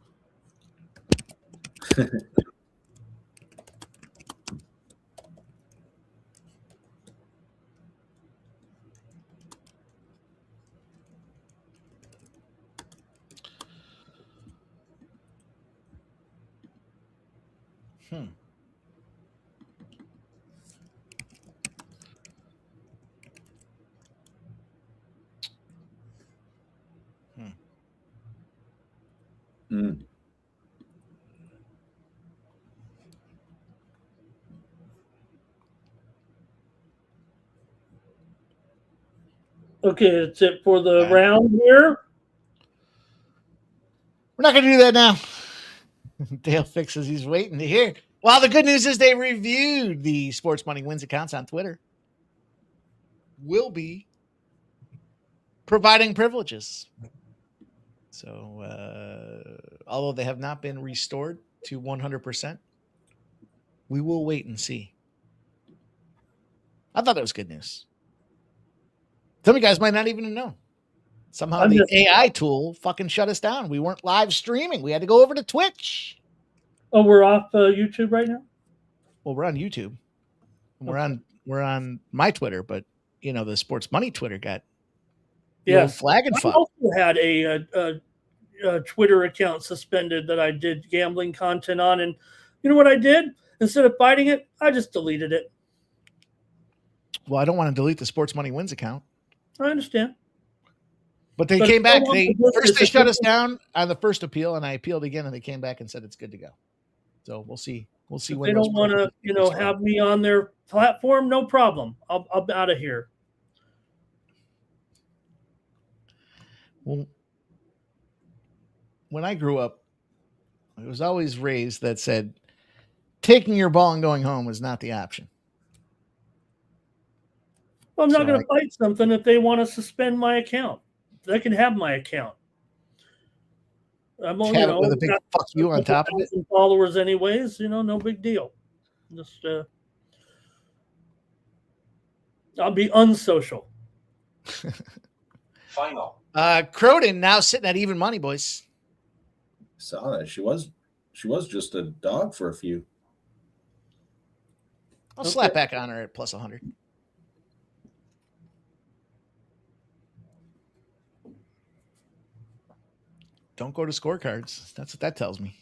Mm. Okay, that's it for the round here. We're not going to do that now. Dale fixes. He's waiting to hear. Well, the good news is they reviewed the Sports Money Wins accounts on Twitter. Will be providing privileges. So, although they have not been restored to 100%, we will wait and see. I thought that was good news. Some of you guys might not even know. Somehow the AI tool fucking shut us down. We weren't live streaming. We had to go over to Twitch. Oh, we're off YouTube right now? Well, we're on YouTube. Okay. We're on my Twitter, but the Sports Money Twitter got flag and fuck. I also had a Twitter account suspended that I did gambling content on, and you know what I did? Instead of fighting it, I just deleted it. Well, I don't want to delete the Sports Money Wins account. I understand. But they came back. They shut us down on the first appeal, and I appealed again, and they came back and said it's good to go. So we'll see. We'll see when they don't want to, have me on their platform. No problem. I'll be out of here. Well, when I grew up, it was always raised that said, taking your ball and going home is not the option. Well, I'm not going to fight something if they want to suspend my account. They can have my account. I'm only, with a big fuck you on top of it. Followers, anyways. No big deal. Just I'll be unsocial. Final. Croden now sitting at even money, boys. Saw that. She was just a dog for a few. I'll slap back on her at plus 100. Don't go to scorecards. That's what that tells me.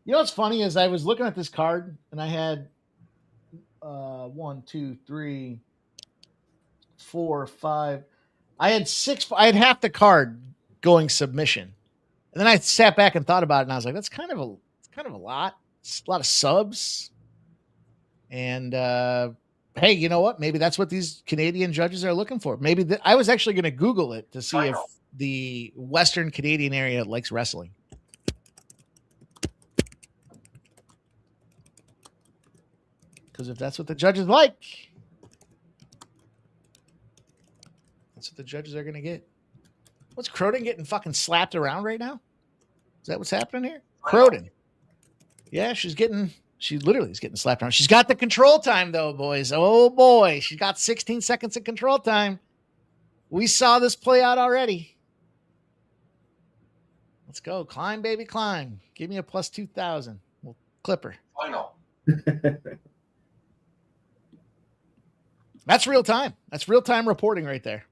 You know what's funny is I was looking at this card and I had 1, 2, 3, 4, 5. I had 6. I had half the card going submission, and then I sat back and thought about it, and I was like, "That's kind of a lot. It's a lot of subs." And hey, you know what? Maybe that's what these Canadian judges are looking for. Maybe I was actually going to Google it to see if the Western Canadian area likes wrestling. Because if that's what the judges like, that's what the judges are going to get. What's Croden getting fucking slapped around right now? Is that what's happening here? Croden. Yeah, she literally is getting slapped around. She's got the control time, though, boys. Oh, boy. She's got 16 seconds of control time. We saw this play out already. Let's go. Climb, baby, climb. Give me a plus 2,000. We'll clip her. Final. That's real time. That's real time reporting right there.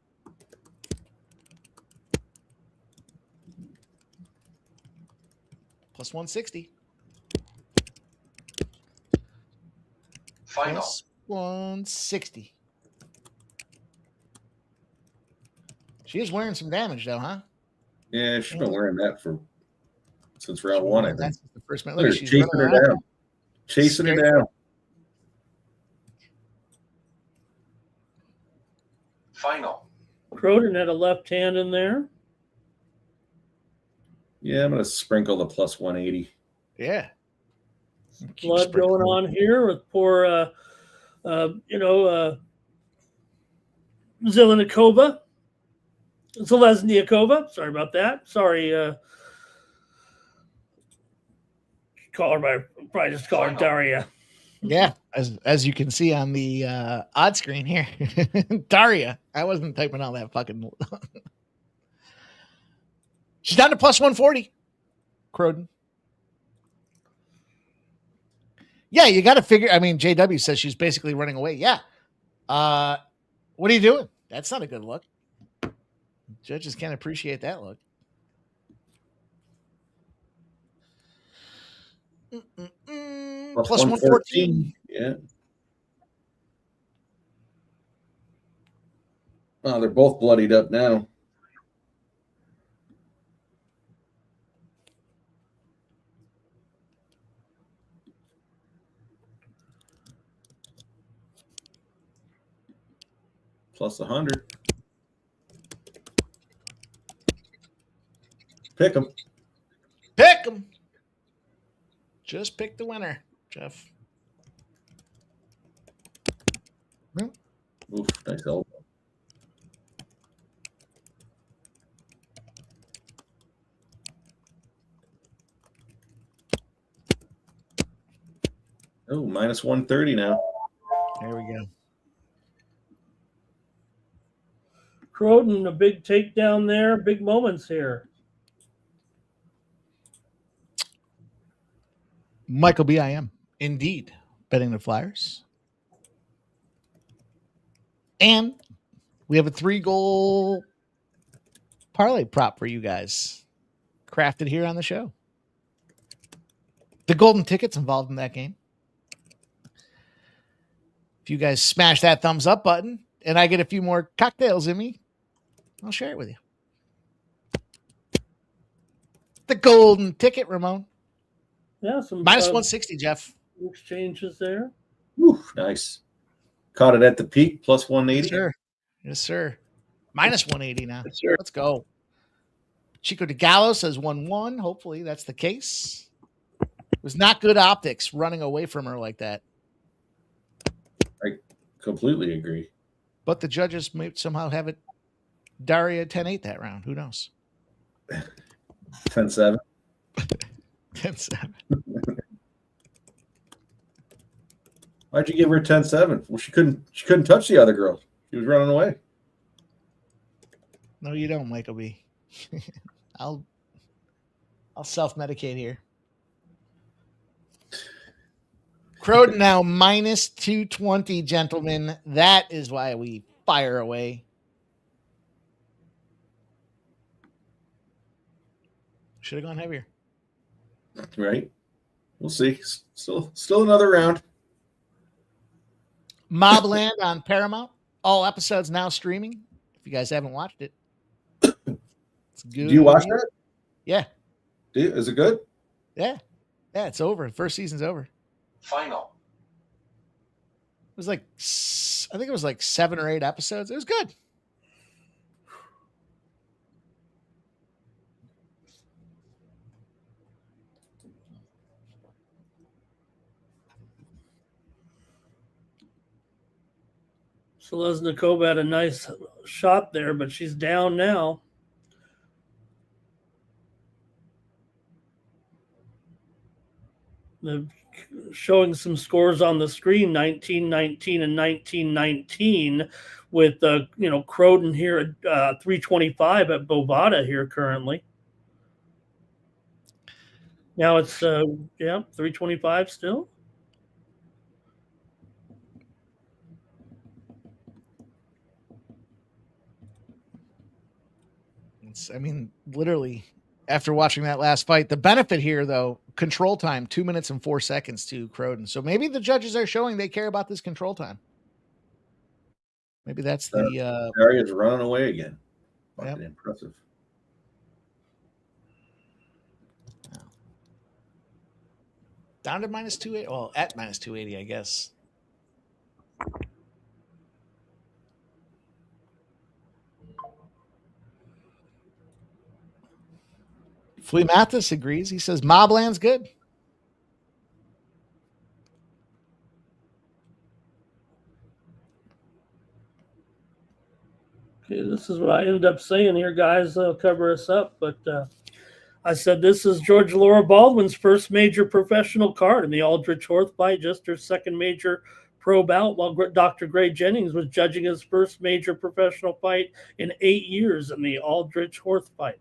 Plus 160. Final. Plus 160. She is wearing some damage, though, huh? Yeah, she's been wearing that since round one, I think. That's the first minute. They're Look, she's chasing her running around. down. Chasing her down. Final. Croden had a left hand in there. Yeah, I'm going to sprinkle the plus 180. Yeah. Blood going on here with poor, Zelezniakova. Sorry about that. Sorry. Probably just call her Daria. Yeah, as you can see on the odd screen here. Daria. I wasn't typing all that fucking. She's down to plus 140. Croden. Yeah, you got to figure. I mean, JW says she's basically running away. Yeah. What are you doing? That's not a good look. Judges can't appreciate that look. Plus 114. Yeah. Oh, they're both bloodied up now. Plus 100. Pick them. Pick them. Just pick the winner, Jeff. Oof, nice elbow. Oh, minus 130 now. There we go. Croden, a big takedown there. Big moments here. Michael B. I am indeed betting the Flyers. And we have a 3-goal parlay prop for you guys crafted here on the show. The golden tickets involved in that game. If you guys smash that thumbs up button and I get a few more cocktails in me, I'll share it with you. The golden ticket, Ramon. Yeah, some minus 160, Jeff. Exchanges there. Woo, nice. Caught it at the peak, plus 180. Yes, sir. Yes, sir. Minus 180 now. Yes, sir. Let's go. Chico DeGallo says 1-1. Hopefully that's the case. It was not good optics running away from her like that. I completely agree. But the judges may somehow have it Daria 10-8 that round. Who knows? 10-7. 10-7. Why'd you give her 10-7? Well, she couldn't touch the other girl. She was running away. No, you don't, Michael B. I'll self-medicate here. Croden now minus 220, gentlemen. That is why we fire away. Should have gone heavier. Right. We'll see. Still another round. Mobland on Paramount. All episodes now streaming. If you guys haven't watched it. It's good. Do you watch that? Yeah. Is it good? Yeah. Yeah, it's over. First season's over. Final. It was like, I think it was like 7 or 8 episodes. It was good. Zelezniakova had a nice shot there, but she's down now. They're showing some scores on the screen, 19-19 and 19-19, with Croden here at 325 at Bovada here currently. Now it's 325 still. seconds. I mean, literally, after watching that last fight, the benefit here, though, control time, 2 minutes and 4 seconds to Croden. So maybe the judges are showing they care about this control time. Maybe that's the Aria's running away again. Fucking Yep. impressive. down to minus 280. Well, at minus 280, I guess. Flea Mathis agrees. He says Mobland's good. Okay, this is what I ended up saying here, guys. They'll cover us up, but I said this is George Laura Baldwin's first major professional card in the Aldrich Horth fight, just her second major pro bout, while Dr. Gray Jennings was judging his first major professional fight in 8 years in the Aldrich Horth fight.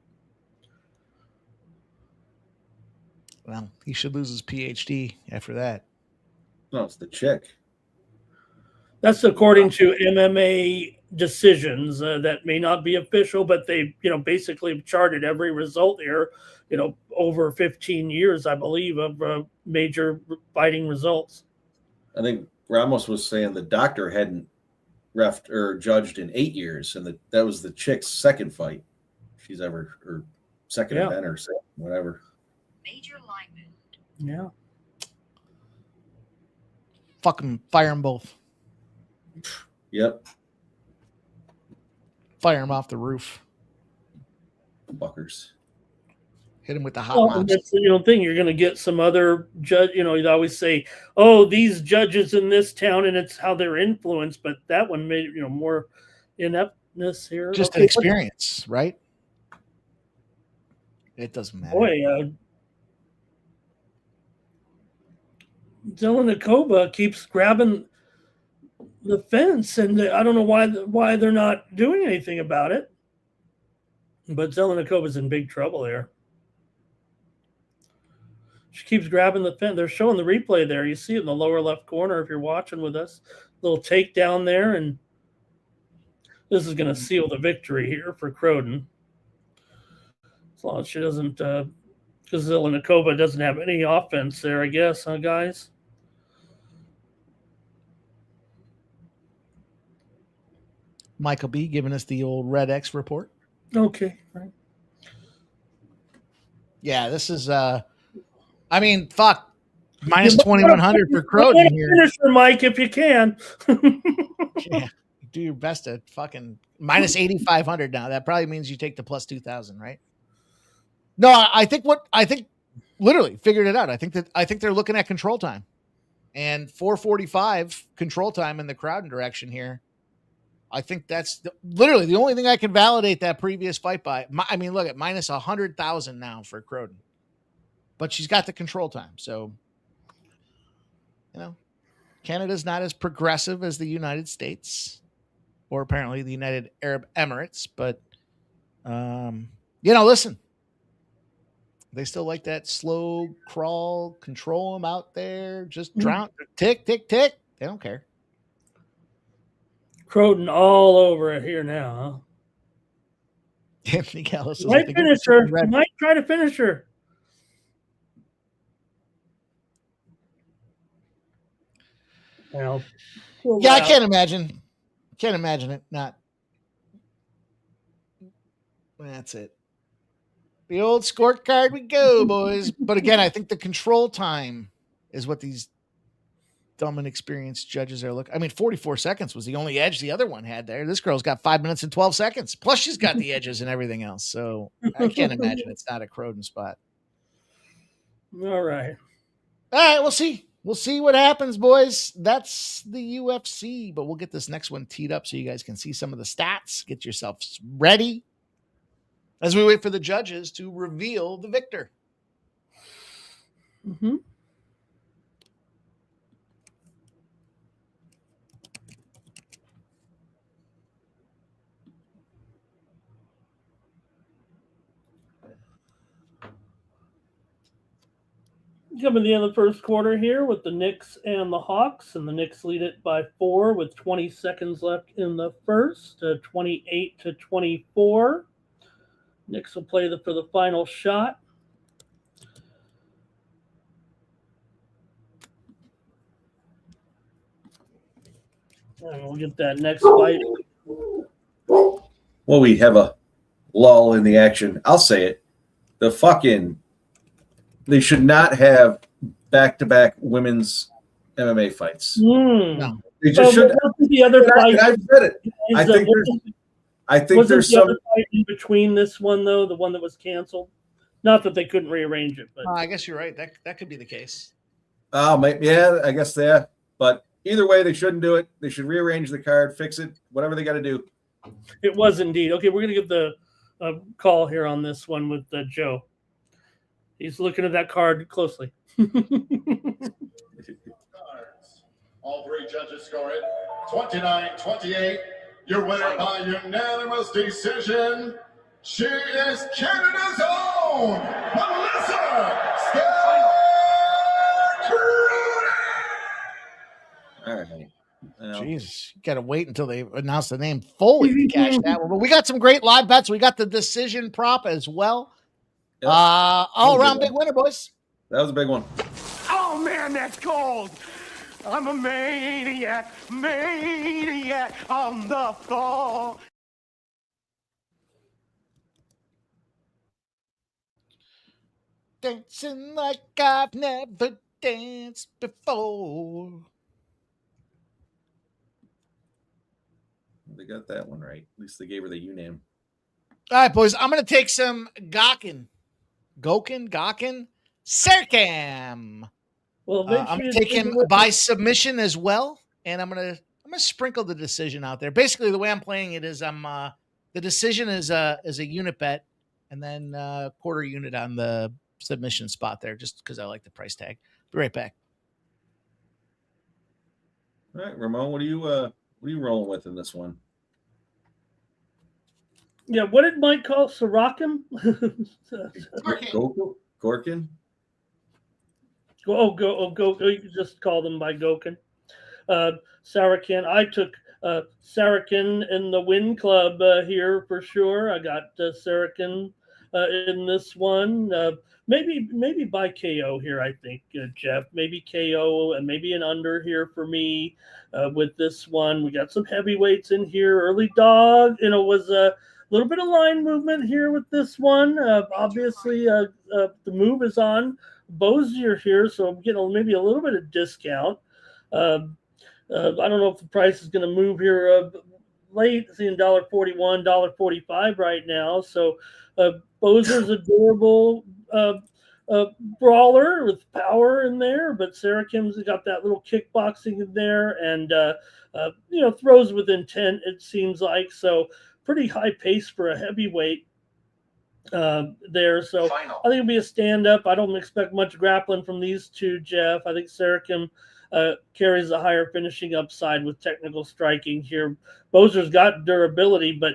Well, he should lose his PhD after that. No, it's the chick. That's according to MMA decisions that may not be official, but they, basically charted every result here, over 15 years, I believe, of major fighting results. I think Ramos was saying the doctor hadn't refed or judged in 8 years, and that was the chick's second fight she's ever, or second event or whatever. Major lineman. Yeah. Fucking fire them both. Yep. Fire them off the roof. Fuckers. Hit him with the hot mobs. That's the thing. You're going to get some other judge. You'd always say, "Oh, these judges in this town," and it's how they're influenced. But that one made more ineptness here. Just an experience, right? It doesn't matter. Boy, Zelenakova keeps grabbing the fence, and I don't know why they're not doing anything about it. But Zelenakova's in big trouble there. She keeps grabbing the fence. They're showing the replay there. You see it in the lower left corner if you're watching with us. Little takedown there, and this is going to seal the victory here for Croden. As long as she doesn't, because Zelenakova doesn't have any offense there, I guess, huh, guys? Michael B. giving us the old Red X report. Okay. Right. Yeah, this is, fuck. Minus 2,100 for Croden here. Finish her, Mike, if you can. Yeah, do your best to fucking minus 8,500 now. That probably means you take the plus 2,000, right? No, I think literally figured it out. I think they're looking at control time, and 4:45 control time in the Croden direction here. I think that's literally the only thing I can validate that previous fight by. Look at minus 100,000 now for Croden, but she's got the control time. So, Canada's not as progressive as the United States, or apparently the United Arab Emirates. But, listen, they still like that slow crawl, control them out there, just drown, tick, tick, tick. They don't care. Croden all over it here now, huh? Anthony Gallo says, might finish her. Might try to finish her. Well, yeah, I can't imagine. Can't imagine it not. That's it. The old scorecard we go, boys. But again, I think the control time is what these dumb and experienced judges are looking. 44 seconds was the only edge the other one had there. This girl's got 5 minutes and 12 seconds. Plus, she's got the edges and everything else. So I can't imagine it's not a Croden spot. All right. All right, we'll see. We'll see what happens, boys. That's the UFC, but we'll get this next one teed up so you guys can see some of the stats. Get yourselves ready as we wait for the judges to reveal the victor. Mm-hmm. Coming to the end of the first quarter here with the Knicks and the Hawks, and the Knicks lead it by 4 with 20 seconds left in the first, 28-24. Nick's will play for the final shot. And we'll get that next fight. Well, we have a lull in the action. I'll say it. They should not have back-to-back women's MMA fights. No. They just should. The other fight. I've said it. I think there's the some other fight in between this one, though, the one that was canceled. Not that they couldn't rearrange it, but I guess you're right. That could be the case. yeah, I guess yeah. But either way, they shouldn't do it. They should rearrange the card, fix it, whatever they got to do. it was indeed. Okay, we're going to get the call here on this one with Joe. He's looking at that card closely. All three judges score it 29-28. Your winner by unanimous decision. She is Canada's own Melissa All right. Jeez, you got to wait until they announce the name fully to cash that one. But we got some great live bets. We got the decision prop as well. Yep. All around big winner, boys. That was a big one. Oh man, that's cold. I'm a maniac on the floor. Dancing like I've never danced before. They got that one right. At least they gave her the U name. All right, boys. I'm going to take some Gawkin, Sercam. Well, I'm going to take him by submission as well, and I'm going to sprinkle the decision out there. Basically, the way I'm playing it is the decision is a unit bet, and then quarter unit on the submission spot there, just because I like the price tag. Be right back. All right, Ramon, what are you rolling with in this one? Yeah, what did Mike call Sorokin? Gorkin? Go! You can just call them by Gokin. Sarakin. I took Sarakin in the win club here for sure. I got Sarakin in this one. Maybe by KO here, I think, Jeff. Maybe KO and maybe an under here for me with this one. We got some heavyweights in here. Early dog, was a little bit of line movement here with this one. Obviously, the move is on Bozier here, so I'm getting maybe a little bit of discount. I don't know if the price is going to move here late. Seeing $1.41, $1.45 right now. So Bozier's a durable brawler with power in there, but Sarakim's got that little kickboxing in there, and throws with intent. It seems like so pretty high pace for a heavyweight. There, so Final. I think it'll be a stand-up. I don't expect much grappling from these two, Jeff. I think Sarakim carries a higher finishing upside with technical striking here. Bozier's got durability, but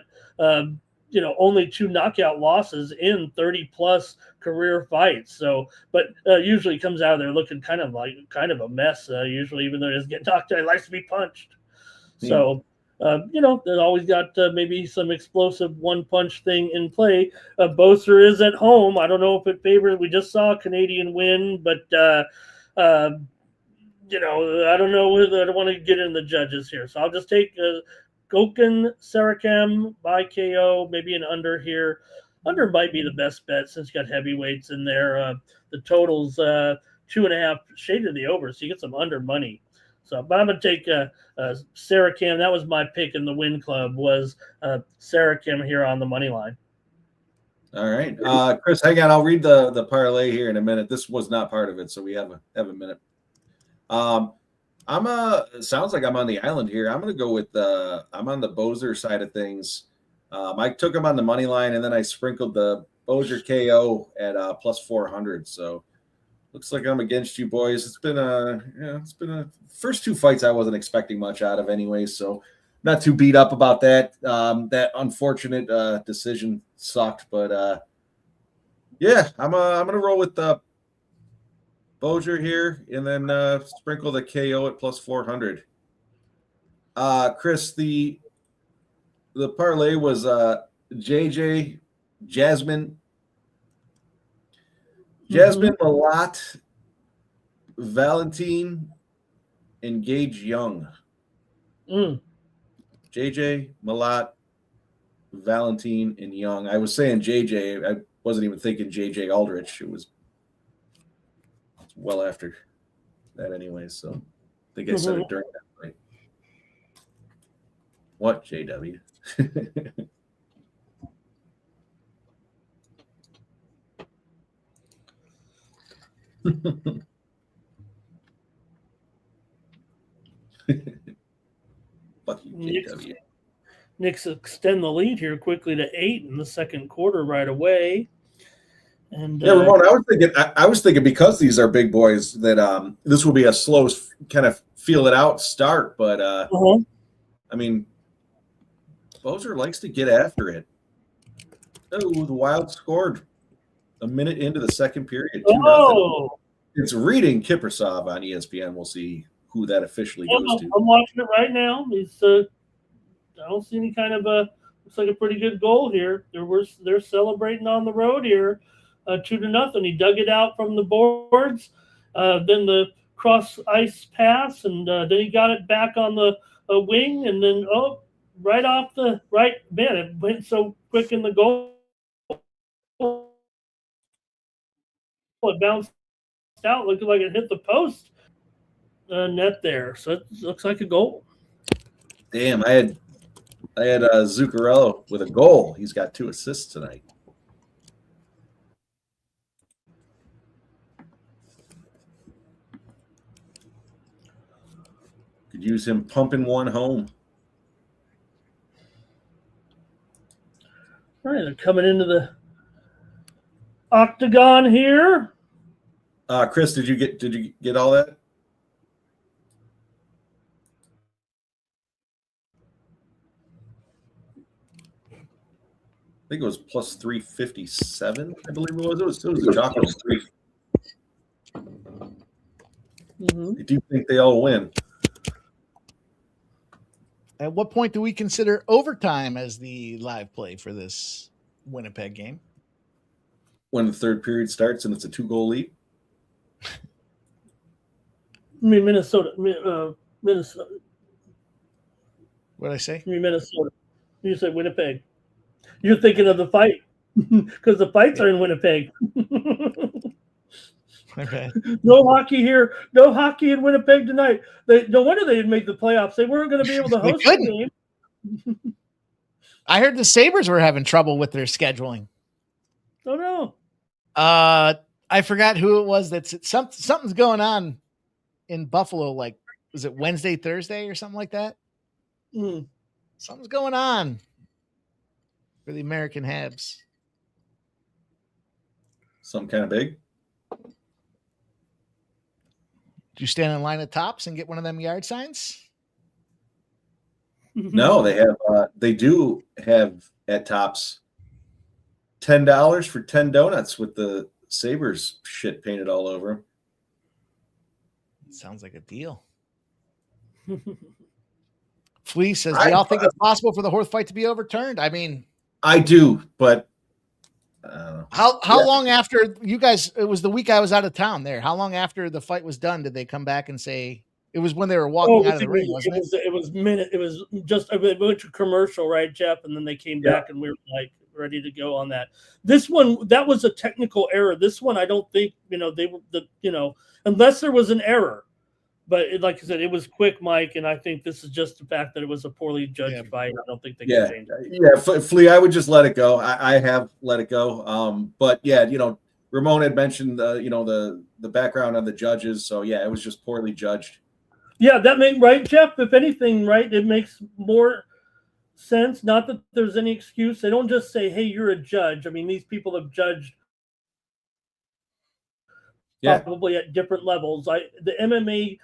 only 2 knockout losses in 30-plus career fights. So, but usually comes out of there looking kind of a mess. Usually, even though he doesn't get knocked out, he likes to be punched. Yeah. So. They've always got maybe some explosive one-punch thing in play. Bozier is at home. I don't know if it favors. We just saw a Canadian win, but I don't know whether I want to get in the judges here. So I'll just take Gokin, Sarakam by KO, maybe an under here. Under might be the best bet since you got heavyweights in there. The total's 2.5 shaded the over, so you get some under money. So, but I'm going to take Sarakim. That was my pick in the win club, was Sarakim here on the money line. All right. Chris, hang on. I'll read the parlay here in a minute. This was not part of it, so we have a minute. Sounds like I'm on the island here. I'm going to go with I'm on the Bozier side of things. I took him on the money line, and then I sprinkled the Bozier KO at plus 400. So looks like I'm against you boys. It's been a first 2 fights I wasn't expecting much out of anyway, so not too beat up about that. That unfortunate decision sucked, but I'm gonna roll with Bozier here, and then sprinkle the KO at plus 400. Chris, the parlay was JJ Jasmine Malott, Valentine, and Gage Young. JJ, Malott, Valentine, and Young. I was saying JJ. I wasn't even thinking JJ Aldrich. It was well after that anyway, so I think I said it during that fight. What, JW? Fuck you, JW. Knicks extend the lead here quickly to 8 in the second quarter right away. And yeah, Ramon, I was thinking because these are big boys that this will be a slow kind of feel it out start, but I mean, Bozer likes to get after it. Oh, the Wild scored a minute into the second period. 2-0. It's reading Kiprasov on ESPN. We'll see who that officially goes to. I'm watching it right now. He's I don't see any kind of looks like a pretty good goal here. They're celebrating on the road here, 2-0. He dug it out from the boards, then the cross ice pass, and then he got it back on the wing, and then right off the right. Man, it went so quick in the goal. It bounced out, looking like it hit the post net there. So it looks like a goal. Damn, I had Zuccarello with a goal. He's got 2 assists tonight. Could use him pumping one home. All right, they're coming into the octagon here. Chris, did you get all that? I think it was plus 357, I believe it was. It was a chocolate 3. I do think they all win. At what point do we consider overtime as the live play for this Winnipeg game? When the third period starts and it's a 2-goal lead? I mean, Minnesota. Minnesota. What did I say? I mean, Minnesota. You said Winnipeg. You're thinking of the fight because the fights are in Winnipeg. My bad. No hockey here. No hockey in Winnipeg tonight. No wonder they didn't make the playoffs. They weren't going to be able to host the game. I heard the Sabres were having trouble with their scheduling. Oh, no. I forgot who it was. Something's going on in Buffalo. Like, was it Wednesday, Thursday, or something like that? Something's going on for the American Habs. Something kind of big. Do you stand in line at Tops and get one of them yard signs? No, they have. They do have at Tops $10 for 10 donuts with the Sabres shit painted all over them. Sounds like a deal. Flea says, do y'all think it's possible for the Horth fight to be overturned? I mean, I do, but how long after you guys? It was the week I was out of town there. How long after the fight was done did they come back and say it was when they were walking out of the ring? Wasn't it? It was minute. It was just a went to commercial, right, Jeff? And then they came back and we were like ready to go on that. This one, that was a technical error. This one, I don't think they were unless there was an error. But like I said, it was quick, Mike, and I think this is just the fact that it was a poorly judged fight. I don't think they can change it. Yeah, Flea, I would just let it go. I have let it go. But yeah, Ramon had mentioned the background on the judges, so yeah, it was just poorly judged. Yeah, that makes right, Jeff. If anything, right, it makes more sense. Not that there's any excuse. They don't just say, "Hey, you're a judge." I mean, these people have judged probably at different levels. The MMA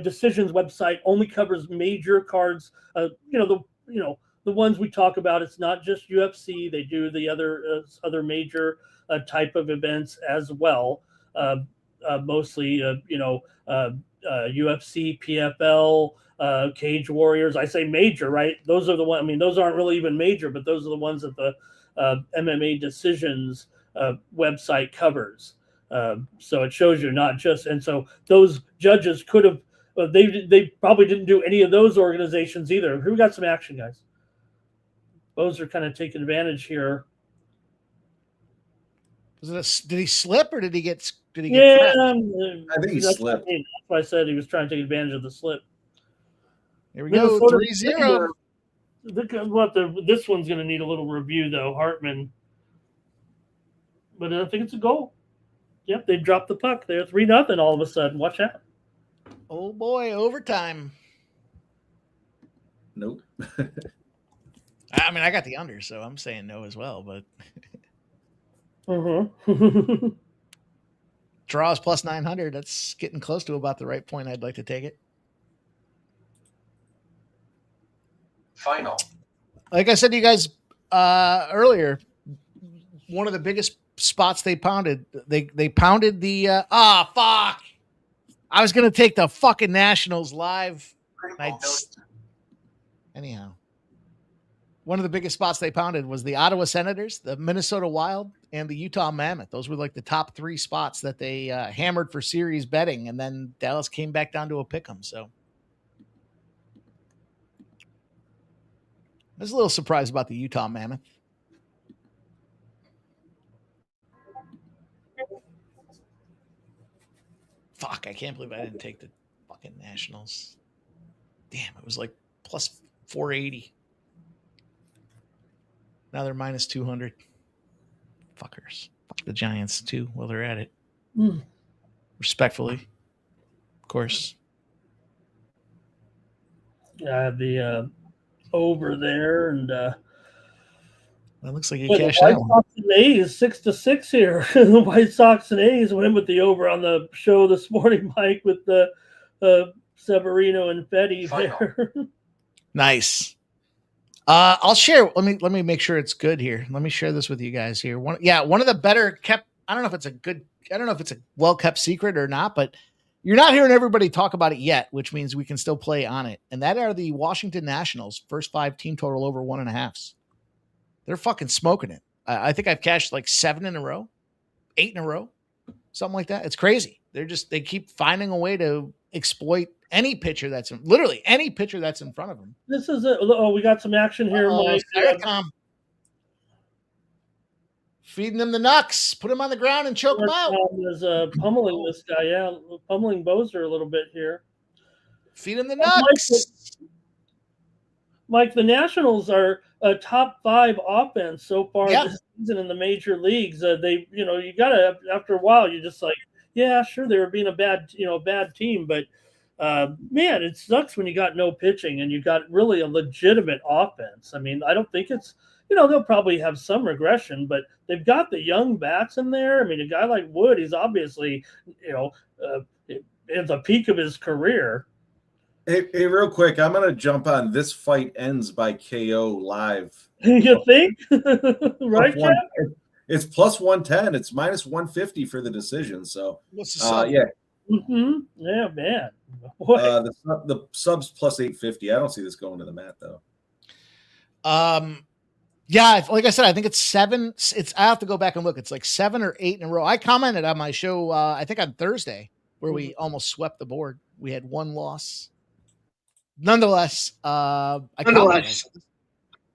decisions website only covers major cards. The ones we talk about. It's not just UFC. They do the other major type of events as well. Mostly, UFC, PFL, Cage Warriors. I say major, right? Those are the ones. I mean, those aren't really even major, but those are the ones that the MMA Decisions website covers. So it shows you not just, and so those judges could have, they probably didn't do any of those organizations either. We got some action, guys. Those are kind of taking advantage here. Did he slip or did he get? I think he slipped. That's why I said he was trying to take advantage of the slip. Here we go, 3-0. This one's going to need a little review though, Hartman. But I think it's a goal. Yep, they dropped the puck there, 3-0 all of a sudden. Watch out. Oh boy, overtime. Nope. I mean, I got the under, so I'm saying no as well. But draws plus 900. That's getting close to about the right point. I'd like to take it. Final. Like I said to you guys earlier, one of the biggest spots they pounded. They pounded the fuck. I was gonna take the fucking Nationals live. Anyhow, one of the biggest spots they pounded was the Ottawa Senators, the Minnesota Wild, and the Utah Mammoth. Those were like the top 3 spots that they hammered for series betting, and then Dallas came back down to a pick'em. So I was a little surprised about the Utah Mammoth. Fuck, I can't believe I didn't take the fucking Nationals. Damn, it was like plus 480. Now they're minus 200. Fuckers. Fuck the Giants, too, while they're at it. Respectfully, of course. The over there, and it looks like you cashed out. that one. Sox and A's 6-6 here. The White Sox and A's went with the over on the show this morning, Mike, with the Severino and Fetty there. Nice. I'll share. Let me make sure it's good here. Let me share this with you guys here. One of the better kept. I don't know if it's a well kept secret or not, but you're not hearing everybody talk about it yet, which means we can still play on it. And that are the Washington Nationals first 5 team total over 1.5. They're fucking smoking it. I think I've cashed like 7 in a row, 8 in a row, something like that. It's crazy. They keep finding a way to exploit any pitcher literally any pitcher that's in front of them. This is it. Oh, we got some action here, Mike. Feeding them the knucks, put him on the ground and choke him out. Is pummeling this guy, pummeling Bozer a little bit here. Feed him the nuts. Mike, the Nationals are a top 5 offense so far this season in the major leagues. You gotta, after a while, you're just like, yeah, sure, they were being a bad team, but man, it sucks when you got no pitching and you got really a legitimate offense. I mean, I don't think it's, they'll probably have some regression, but they've got the young bats in there. I mean, a guy like Wood, he's obviously, at the peak of his career. Hey, real quick, I'm going to jump on This Fight Ends by KO live. You think? Right, Jeff? It's plus 110. It's minus 150 for the decision. So, yeah. Mm-hmm. Yeah, man. The subs plus 850. I don't see this going to the mat, though. Yeah, like I said, I think it's 7. I have to go back and look. It's like 7 or 8 in a row. I commented on my show, I think on Thursday, where we almost swept the board. We had 1 loss. Nonetheless,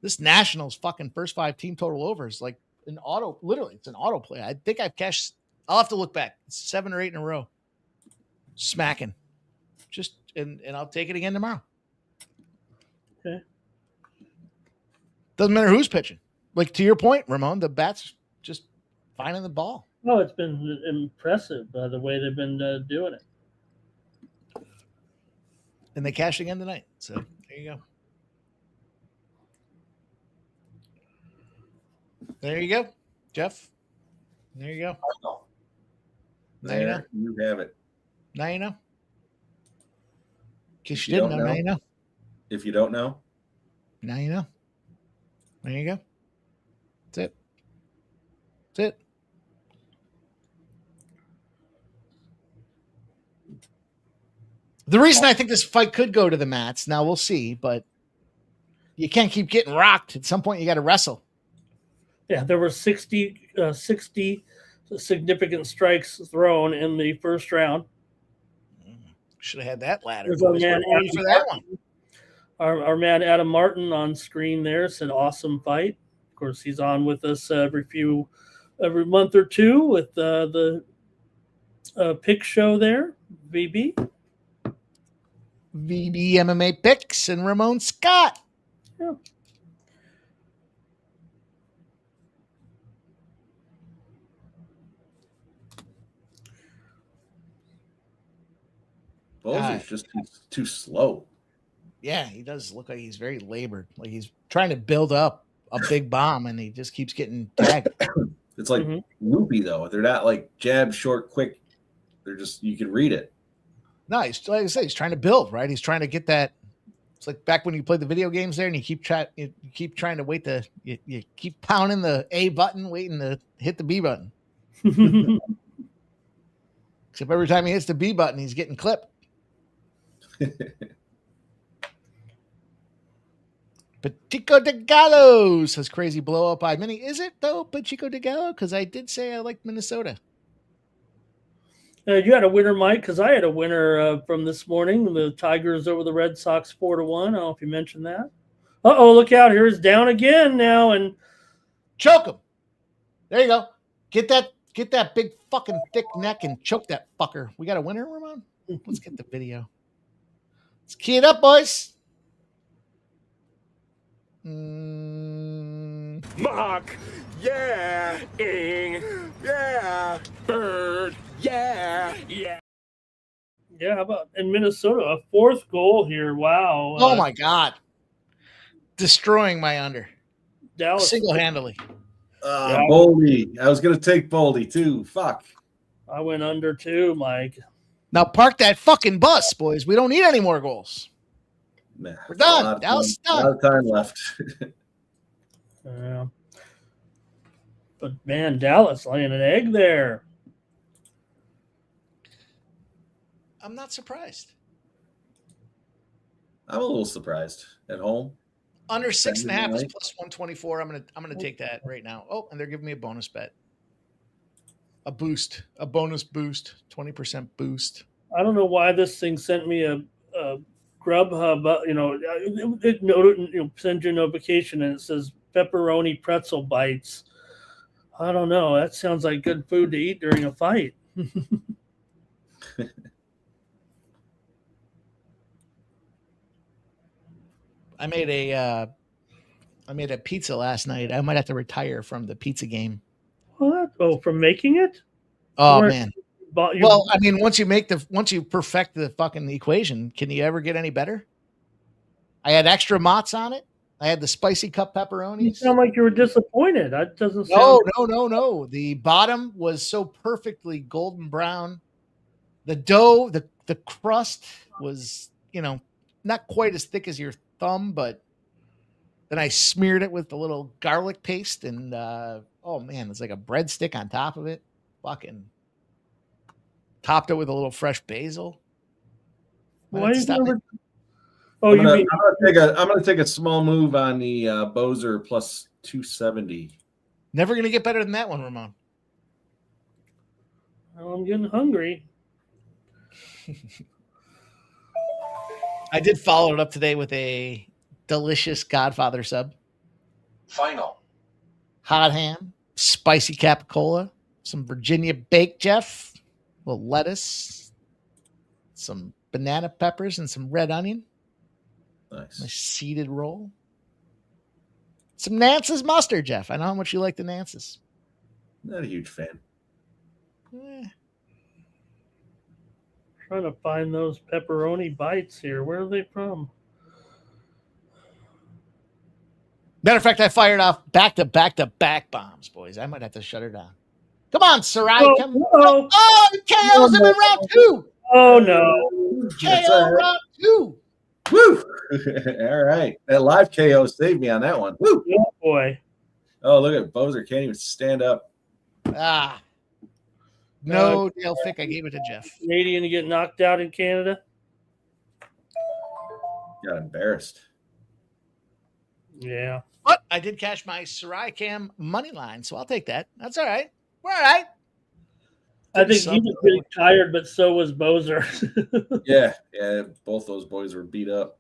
this Nationals fucking first 5 team total over is like an auto. Literally, it's an auto play. I think I've cashed. I'll have to look back. It's 7 or 8 in a row. Smacking. And I'll take it again tomorrow. Okay. Doesn't matter who's pitching. Like, to your point, Ramon, the bats just finding the ball. Oh, it's been impressive the way they've been doing it. And they cashed again tonight. So there you go. There you go, Jeff. There you go. Now you know. You have it. Now you know. In case you didn't know, now you know. If you don't know. Now you know. There you go. That's it. That's it. The reason I think this fight could go to the mats, now we'll see, but you can't keep getting rocked. At some point, you got to wrestle. Yeah, there were 60 significant strikes thrown in the first round. Should have had that ladder. There's our man Ready for that one. Our man Adam Martin on screen there said awesome fight. Of course, he's on with us every month or two with the pick show there, VB. VB MMA picks and Ramon Scott. Yeah. Bozer's just too slow. Yeah, he does look like he's very labored. Like he's trying to build up a big bomb, and he just keeps getting tagged. It's like loopy, though. They're not like jab, short, quick. They're just, you can read it. No, he's like I say, he's trying to build, right? He's trying to get that. It's like back when you played the video games there, and you keep trying to wait you keep pounding the A button, waiting to hit the B button. Except every time he hits the B button, he's getting clipped. Pachico de Gallo says crazy blow up by Mini. Is it though, Pachico de Gallo? Because I did say I liked Minnesota. You had a winner, Mike, because I had a winner from this morning. The Tigers over the Red Sox 4-1. I don't know if you mentioned that. Look out. Here's down again now. And choke him. There you go. Get that big fucking thick neck and choke that fucker. We got a winner, Ramon? Let's get the video. Let's key it up, boys. Mock, yeah, ing, yeah, bird, yeah. Yeah, how about in Minnesota, a fourth goal here? Wow. Oh my God. Destroying my under. Dallas single-handedly. Boldy. I was going to take Boldy too. Fuck. I went under too, Mike. Now park that fucking bus, boys. We don't need any more goals. Nah, we're done. Dallas done. A lot of time left. Yeah. But man, Dallas laying an egg there. I'm not surprised. I'm a little surprised at home. Under 6.5 is plus 124. I'm gonna take that right now. Oh, and they're giving me a bonus bet. A bonus boost, 20% boost. I don't know why this thing sent me a Grubhub. It sends you a notification and it says pepperoni pretzel bites. I don't know. That sounds like good food to eat during a fight. I made a pizza last night. I might have to retire from the pizza game. What? Oh, from making it? Oh man. Well, I mean, once you perfect the fucking equation, can you ever get any better? I had extra mozz on it. I had the spicy cup pepperonis. You sound like you were disappointed. That doesn't sound. No. The bottom was so perfectly golden brown. The dough, the crust was, not quite as thick as your thumb, but then I smeared it with a little garlic paste and oh man, it's like a breadstick on top of it. Fucking topped it with a little fresh basil. Why is never... I'm gonna take a small move on the Bozer plus 270. Never gonna get better than that one, Ramon. Well, I'm getting hungry. I did follow it up today with a delicious Godfather sub. Final. Hot ham, spicy capicola, some Virginia baked, Jeff, a little lettuce, some banana peppers, and some red onion. Nice. A seeded roll. Some Nance's mustard, Jeff. I know how much you like the Nance's. Not a huge fan. Trying to find those pepperoni bites here. Where are they from? Matter of fact, I fired off back-to-back bombs, boys. I might have to shut her down. Come on, Sarai. Oh, KO's him in round 2. Oh, no. KO round 2. Woo! All right. That live KO saved me on that one. Woo! Oh, boy. Oh, look at Bozer. Can't even stand up. No, Dale Fick. I gave it to Jeff. Canadian to get knocked out in Canada. Got embarrassed. Yeah. But I did cash my Sarai Cam money line, so I'll take that. That's all right. We're all right. I think he was pretty tired, but so was Bozer. Yeah, both those boys were beat up.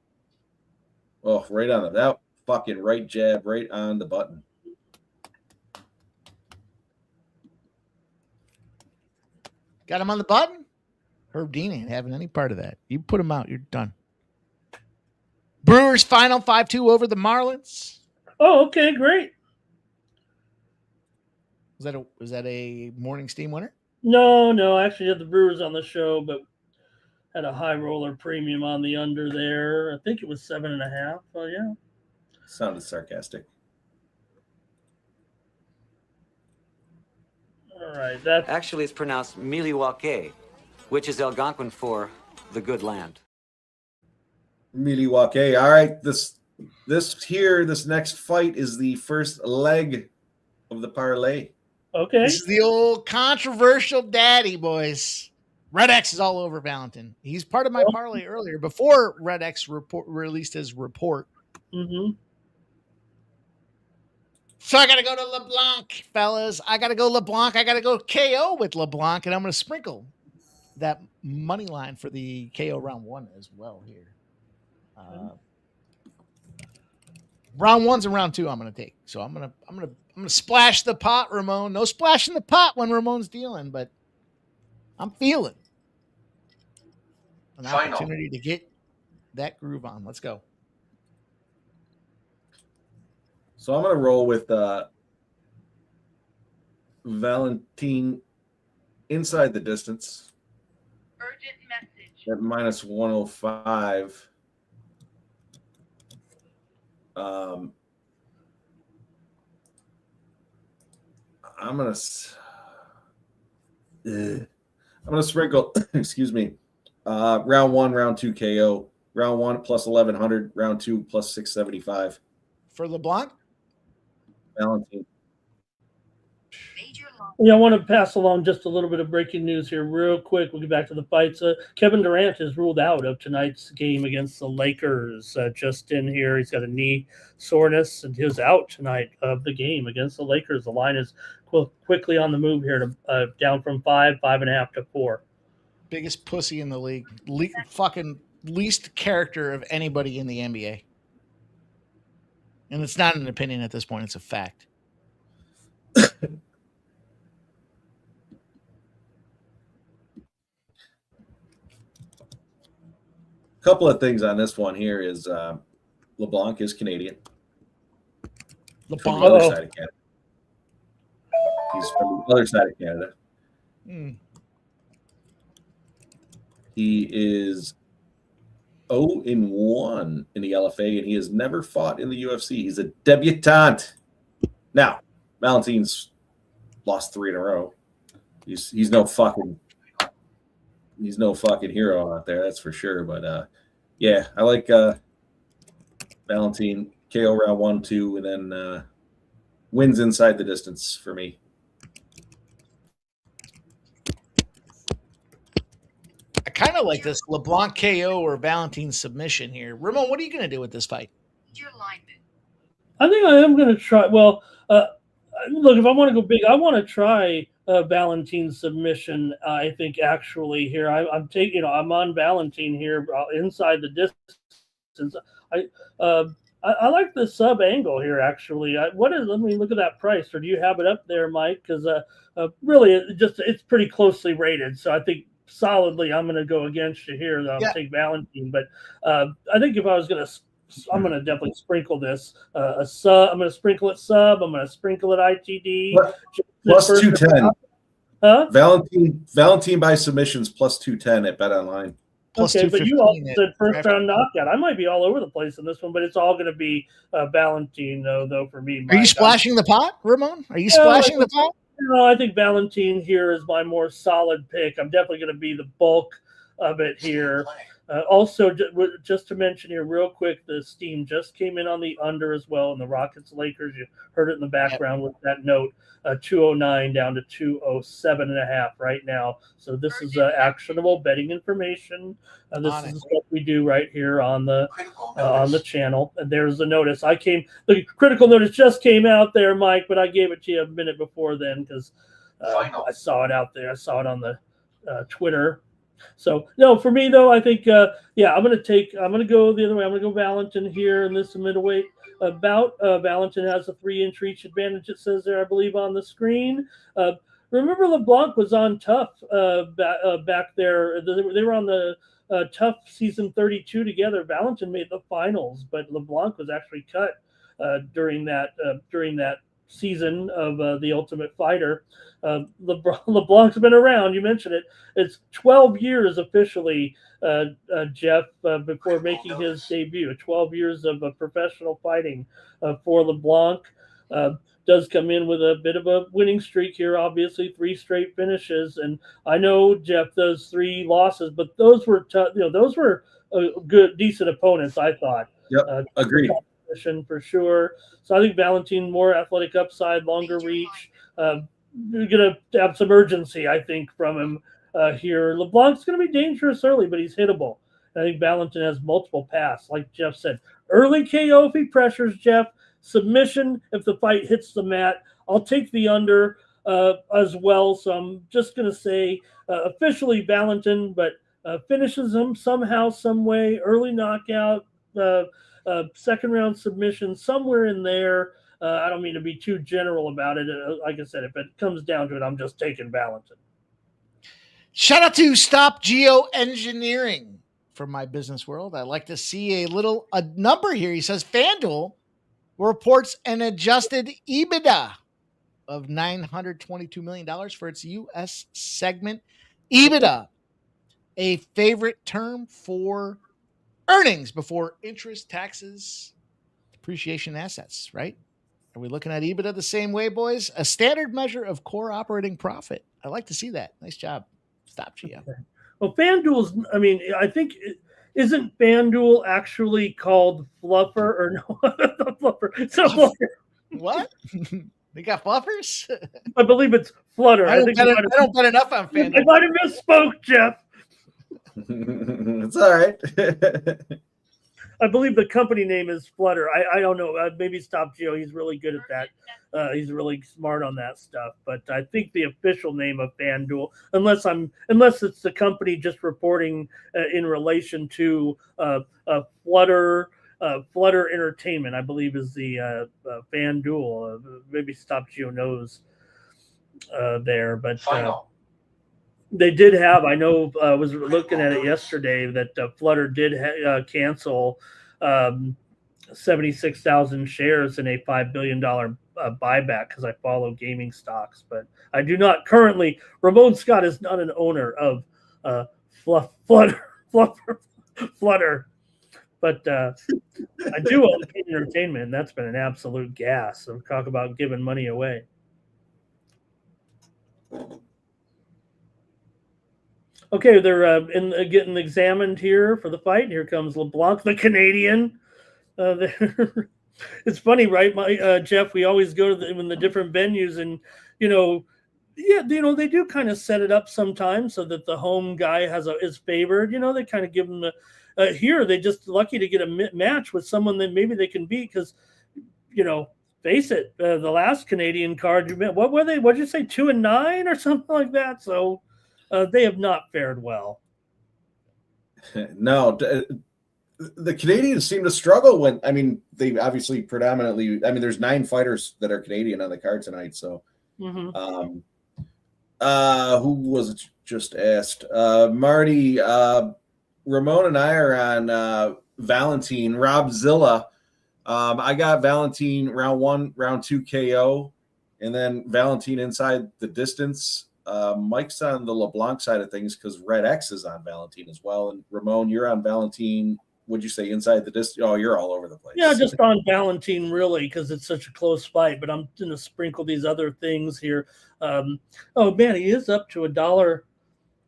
Oh, right on that fucking right jab, right on the button. Got him on the button? Herb Dean ain't having any part of that. You put him out, you're done. Brewers final 5-2 over the Marlins. Oh, okay, great. Was that a morning steam winner? No. I actually had the Brewers on the show, but had a high roller premium on the under there. I think it was 7.5. Oh, yeah. Sounded sarcastic. All right. That's actually, it's pronounced Milwaukee, which is Algonquin for the good land. Milwaukee. All right. This next fight is the first leg of the parlay. Okay. This is the old controversial daddy, boys. Red X is all over Valentin. He's part of my parlay earlier before Red X released his report. Mm-hmm. So I got to go to LeBlanc, fellas. I got to go LeBlanc. I got to go KO with LeBlanc, and I'm going to sprinkle that money line for the KO round 1 as well here. Round 1's and round 2 I'm going to take. So I'm going to splash the pot, Ramon. No splashing the pot when Ramon's dealing, but I'm feeling an opportunity to get that groove on. Let's go. So I'm going to roll with Valentin inside the distance. Urgent message. At minus 105. I'm gonna sprinkle. Excuse me. Round 1, round 2 KO. Round 1 plus 1100. Round 2 plus 675. For LeBlanc. Valentin. Yeah, I want to pass along just a little bit of breaking news here real quick. We'll get back to the fights. Kevin Durant is ruled out of tonight's game against the Lakers. Just in here, he's got a knee soreness, and he's out tonight of the game against the Lakers. The line is quickly on the move here to down from 5.5 to 4. Biggest pussy in the league. Fucking least character of anybody in the NBA. And it's not an opinion at this point. It's a fact. Couple of things on this one here is LeBlanc is Canadian. From the other side of Canada. He's from the other side of Canada. He is 0-1 in the LFA, and he has never fought in the UFC. He's a debutante. Now, Valentin's lost 3 in a row. He's no fucking hero out there, that's for sure. But yeah, I like Valentin KO round 1, 2, and then wins inside the distance for me. I kind of like this LeBlanc KO or Valentin submission here. Ramon, what are you going to do with this fight? I think I am going to try. Well, look, if I want to go big, I want to try Valentin submission. I think actually here I'm taking. I'm on Valentin here inside the distance. I like the sub angle here actually. Let me look at that price. Or do you have it up there, Mike? Because really, it's pretty closely rated. So I think solidly I'm going to go against you here. I'll take Valentin, but I think if I was going to. I'm going to definitely sprinkle this. A sub. I'm going to sprinkle it sub. I'm going to sprinkle it ITD. Plus 210. Huh? Valentin by submissions plus 210 at Bet Online. Plus okay, but you also said first round knockout. I might be all over the place in this one, but it's all going to be Valentin though for me. Are you splashing the pot, Ramon? Are you splashing the pot? No, I think Valentin here is my more solid pick. I'm definitely going to be the bulk of it here. Also, just to mention here real quick, the Steam just came in on the under as well, and the Rockets-Lakers, you heard it in the background with that note, 209 down to 207.5 right now. So this is actionable betting information. This is what we do right here on the channel. And there's the notice. The critical notice just came out there, Mike, but I gave it to you a minute before then because I saw it out there. I saw it on the Twitter. So no, for me though, I think I'm going to go the other way. I'm going to go Valentin here in this middleweight bout. Valentin has a 3-inch reach advantage. It says there, I believe, on the screen. Remember, LeBlanc was on Tough back there. They were on the Tough season 32 together. Valentin made the finals, but LeBlanc was actually cut during that season of The Ultimate Fighter. LeBlanc's been around. You mentioned it. It's 12 years officially, Jeff, before making his debut. 12 years of professional fighting for LeBlanc. Does come in with a bit of a winning streak here, obviously 3 straight finishes. And I know, Jeff, those 3 losses, but those were tough. Those were good, decent opponents, I thought. Yep, agreed. For sure. So I think Valentin, more athletic upside, longer reach. You're going to have some urgency, I think, from him here. LeBlanc's going to be dangerous early, but he's hittable. I think Valentin has multiple paths, like Jeff said. Early KO if he pressures, Jeff. Submission if the fight hits the mat. I'll take the under as well. So I'm just going to say officially Valentin, but finishes him somehow, some way. Early knockout, second round submission, somewhere in there. I don't mean to be too general about it. Like I said, if it comes down to it, I'm just taking Valentin. Shout out to Stop Geoengineering from my business world. I'd like to see a number here. He says FanDuel reports an adjusted EBITDA of $922 million for its U.S. segment. EBITDA, a favorite term for earnings before interest, taxes, depreciation, assets, right? Are we looking at EBITDA the same way, boys? A standard measure of core operating profit. I like to see that. Nice job. Stop, Gio. Okay. Well, FanDuel's, I think, isn't FanDuel actually called Fluffer or no? Not Fluffer. It's not Fluffer. What? They got fluffers? I believe it's Flutter. I don't bet enough on FanDuel. I might have misspoke, Jeff. It's all right. I believe the company name is Flutter. I don't know. Maybe Stop Geo. He's really good at that. He's really smart on that stuff. But I think the official name of FanDuel, unless it's the company just reporting in relation to Flutter Entertainment, I believe is the FanDuel. Maybe Stop Geo knows there, but. They did have, I know, I was looking at it yesterday that Flutter did cancel 76,000 shares in a $5 billion buyback because I follow gaming stocks. But I do not currently, Ramon Scott is not an owner of Flutter. But I do own Pain Entertainment, and that's been an absolute gas. So talk about giving money away. Okay, they're getting examined here for the fight. Here comes LeBlanc, the Canadian. It's funny, right, Jeff? We always go to in the different venues, and they do kind of set it up sometimes so that the home guy is favored. They kind of give them here. They just lucky to get a match with someone that maybe they can beat because, face it, the last Canadian card you met, what were they? What did you say, 2-9 or something like that? So. They have not fared well. No, the Canadians seem to struggle when, they obviously predominantly, there's 9 fighters that are Canadian on the card tonight. So, who was it just asked? Marty, Ramon and I are on Valentin, Rob Zilla. I got Valentin round 1, round 2 KO, and then Valentin inside the distance. Mike's on the LeBlanc side of things because Red X is on Valentin as well. And Ramon, you're on Valentin. Would you say inside the distance? Oh, you're all over the place. Yeah, just on Valentin really because it's such a close fight. But I'm going to sprinkle these other things here. Oh man, he is up to $1.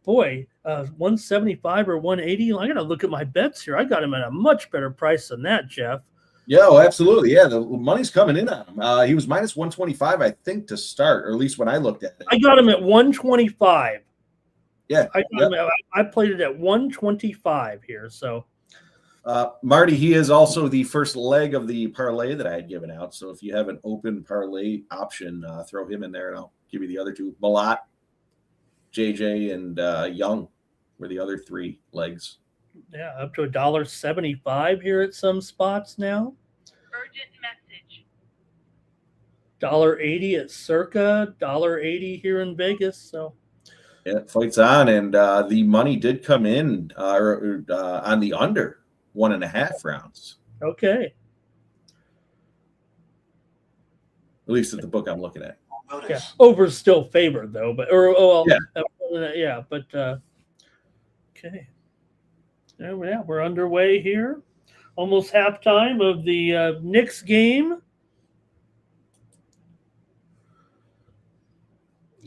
Boy, 175 or 180. I got to look at my bets here. I got him at a much better price than that, Jeff. Yeah, oh, absolutely. Yeah, the money's coming in on him. He was minus 125, I think, to start, or at least when I looked at it. I got him at 125. Yeah, I played it at 125 here. So, Marty, he is also the first leg of the parlay that I had given out. So if you have an open parlay option, throw him in there, and I'll give you the other two. Malott, JJ, and Young were the other 3 legs. Yeah, up to $1.75 here at some spots now. Urgent message. $1.80 at Circa, $1.80 here in Vegas. So yeah, fight's on, and the money did come in on the under 1.5 rounds. Okay. At least at the book I'm looking at. Yeah, over's still favored though, but okay. Yeah, we're underway here. Almost halftime of the Knicks game.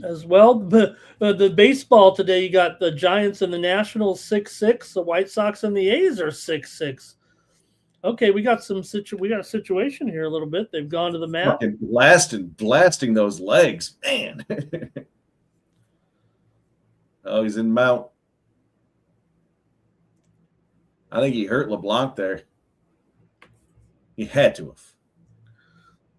As well, the baseball today, you got the Giants and the Nationals 6-6. The White Sox and the A's are 6-6. Okay, we got a situation here a little bit. They've gone to the mat. Fucking blasting those legs, man. Oh, he's in mount. I think he hurt LeBlanc there. He had to have.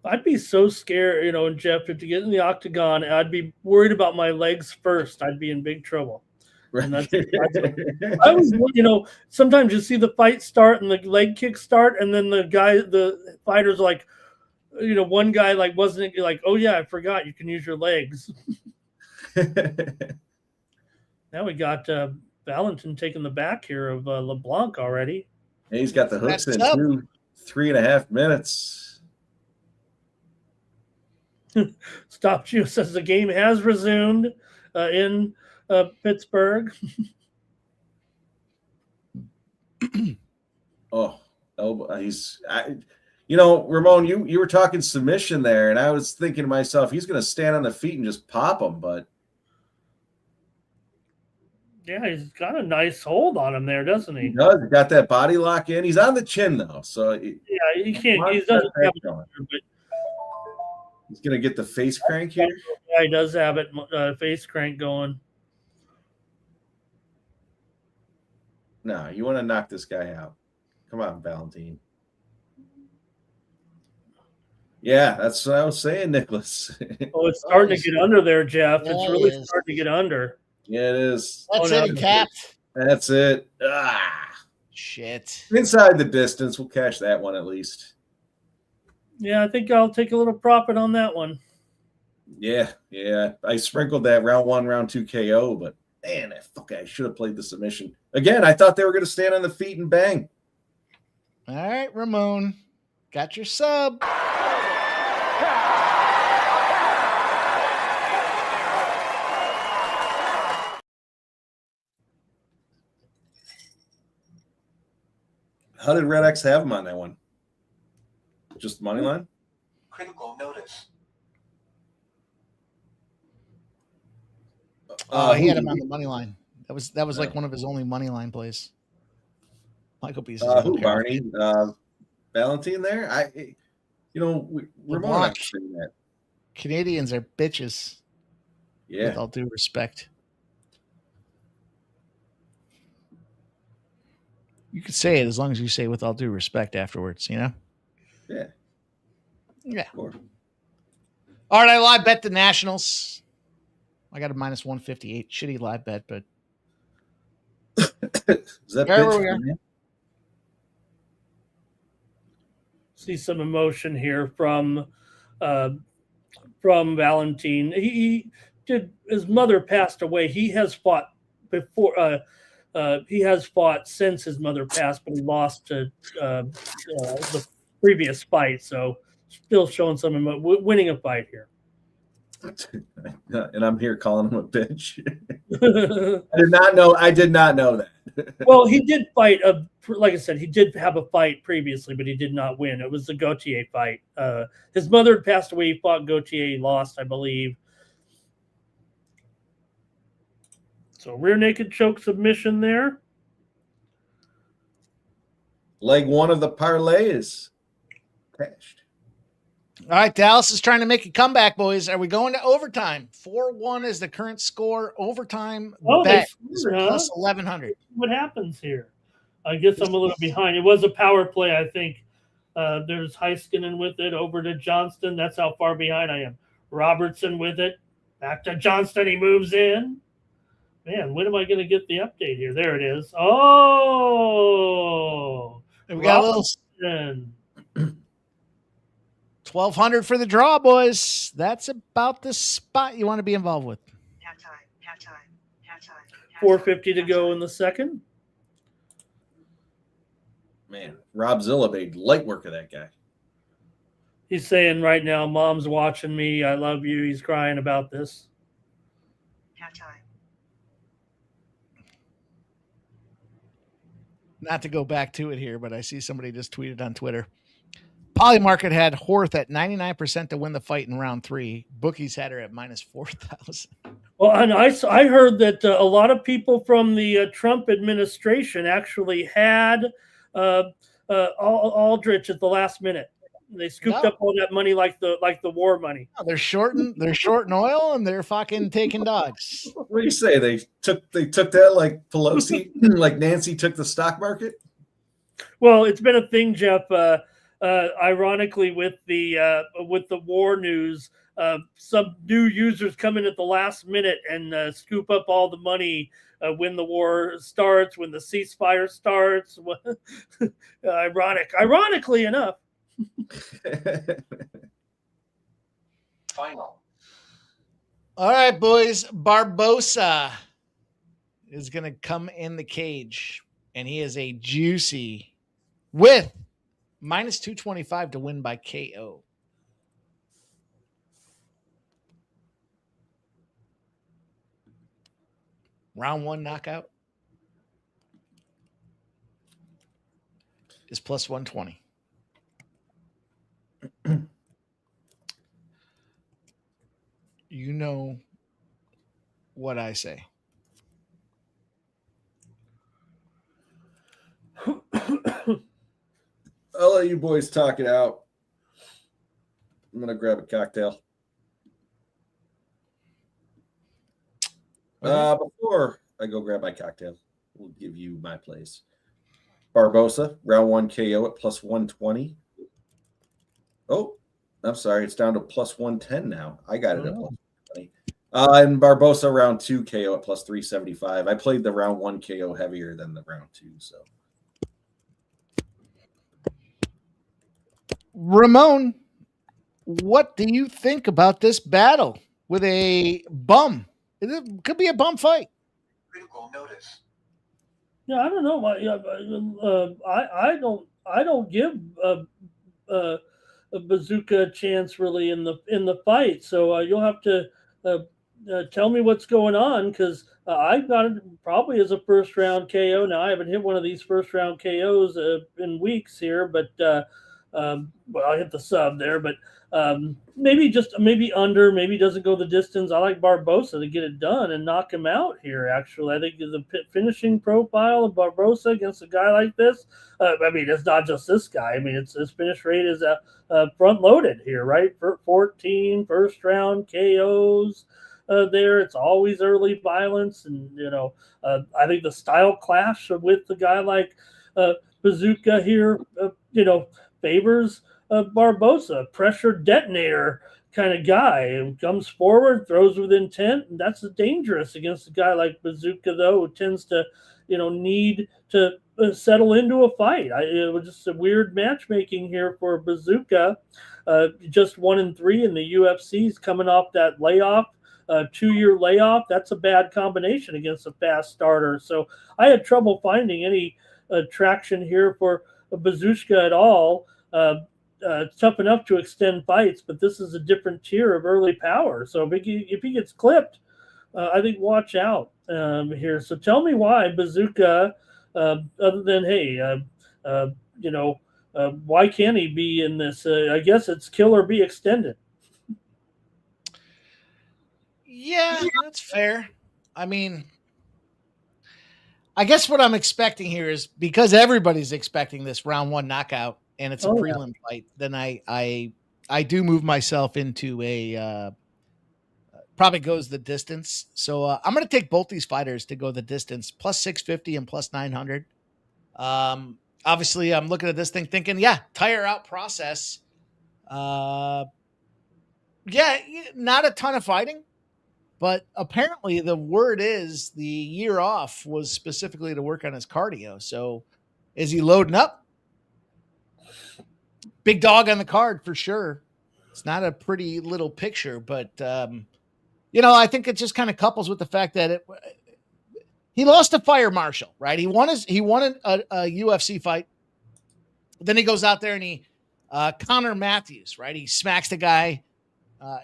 I'd be so scared, Jeff, to get in the octagon. I'd be worried about my legs first. I'd be in big trouble. Right. And I was, sometimes you see the fight start and the leg kick start, and then the fighter's like, one guy wasn't like, oh yeah, I forgot you can use your legs. Now we got Valentin taking the back here of LeBlanc already. And he's got the hooks in 3.5 minutes. Stop Jew says the game has resumed in Pittsburgh. Ramon, you were talking submission there, and I was thinking to myself, he's going to stand on the feet and just pop him, but yeah, he's got a nice hold on him there, doesn't he? He does. He got that body lock in. He's on the chin though, so he can't. He doesn't have it, but he's going to get the face crank here. Yeah, he does have it face crank going. No, you want to knock this guy out. Come on, Valentin. Yeah, that's what I was saying, Nicholas. Oh, it's starting to get under there, Jeff. Yeah, it's really starting to get under. Yeah, it is. That's it, capped. That's it. Shit. Inside the distance. We'll cash that one at least. Yeah, I think I'll take a little profit on that one. Yeah. I sprinkled that round 1, round 2 KO, but man, I should have played the submission. Again, I thought they were going to stand on the feet and bang. All right, Ramon. Got your sub. How did Red X have him on that one? Just money line? Critical notice. He had him on the money line. That was like one of his only money line plays. Michael Beasley. Who, Barney? Valentin there? Ramon saying that. Canadians are bitches. Yeah. With all due respect. You could say it as long as you say with all due respect afterwards, Yeah. Yeah. Sure. All right, I live bet the Nationals. I got a minus 158. Shitty live bet, but Is that where we are. See some emotion here from Valentin. He did. His mother passed away. He has fought before. He has fought since his mother passed, but he lost to the previous fight. So still showing some winning a fight here. And I'm here calling him a bitch. I did not know that. Well, he did fight. Like I said, he did have a fight previously, but he did not win. It was the Gauthier fight. His mother had passed away. He fought Gauthier. He lost, I believe. So rear naked choke submission there. Leg one of the parlay is cashed. All right, Dallas is trying to make a comeback, boys. Are we going to overtime? 4-1 is the current score. Overtime bet is plus 1,100. What happens here? I guess I'm a little behind. It was a power play, I think. There's Heiskanen with it over to Johnston. That's how far behind I am. Robertson with it. Back to Johnston. He moves in. Man, when am I going to get the update here? There it is. Oh, we got Robertson. a little 1,200 for the draw, boys. That's about the spot you want to be involved with. Halftime. 450 to go in the second. Man, Rob Zilla made light work of that guy. He's saying right now, Mom's watching me. I love you. He's crying about this. Halftime. Not to go back to it here, but I see somebody just tweeted on Twitter. Polymarket had Horth at 99% to win the fight in round 3. Bookies had her at minus 4,000. Well, and I heard that a lot of people from the Trump administration actually had Aldrich at the last minute. They scooped up all that money like the war money. No, they're shorting oil and they're fucking taking dogs. What do you say? They took that like Pelosi, like Nancy took the stock market? Well, it's been a thing, Jeff. Ironically, with the war news, some new users come in at the last minute and scoop up all the money when the war starts, when the ceasefire starts. Ironically enough. Final. All right, boys. Barbosa is going to come in the cage, and he is a juicy with minus 225 to win by KO. Round 1 knockout is plus 120. You know what I say. I'll let you boys talk it out. I'm going to grab a cocktail. Before I go grab my cocktail, we'll give you my plays. Barbosa, round 1 KO at plus 120. Oh, I'm sorry. It's down to plus 110 now. I got it at plus 120. And Barbosa, round 2 KO at plus 375. I played the round 1 KO heavier than the round 2, so. Ramon, what do you think about this battle with a bum? It could be a bum fight. Critical notice. Yeah, I don't know. I don't give a Bazooka a chance really in the fight. So you'll have to tell me what's going on, because I got it probably as a first round KO. Now I haven't hit one of these first round KOs in weeks here, but well, I hit the sub there, but maybe under, maybe doesn't go the distance. I like Barbosa to get it done and knock him out here. Actually, I think the finishing profile of Barbosa against a guy like this. I mean, it's not just this guy. I mean, his finish rate is front loaded here, right? For 14 first round KOs. There, it's always early violence, and I think the style clash with the guy like Bazooka here, favors Barbosa, pressure detonator kind of guy, who comes forward, throws with intent, and that's dangerous against a guy like Bazooka, though, who tends to, need to settle into a fight. It was just a weird matchmaking here for Bazooka. Just 1-3 in the UFC's coming off that layoff. 2-year layoff, that's a bad combination against a fast starter. So I had trouble finding any traction here for Bazooka at all. It's tough enough to extend fights, but this is a different tier of early power. So if he gets clipped, I think watch out here. So tell me why Bazooka, other than, hey, why can't he be in this? I guess it's kill or be extended. Yeah, that's fair. I mean, I guess what I'm expecting here is because everybody's expecting this round one knockout and it's a prelim fight, then I do move myself into a probably goes the distance. So I'm going to take both these fighters to go the distance, plus 650 and plus 900. Obviously, I'm looking at this thing thinking, yeah, tire out process. Yeah, not a ton of fighting, but apparently the word is the year off was specifically to work on his cardio. So is he loading up? Big dog on the card for sure. It's not a pretty little picture, but I think it just kind of couples with the fact that he lost to Fire Marshall, right? He won a UFC fight. Then he goes out there and he Connor Matthews, right? He smacks the guy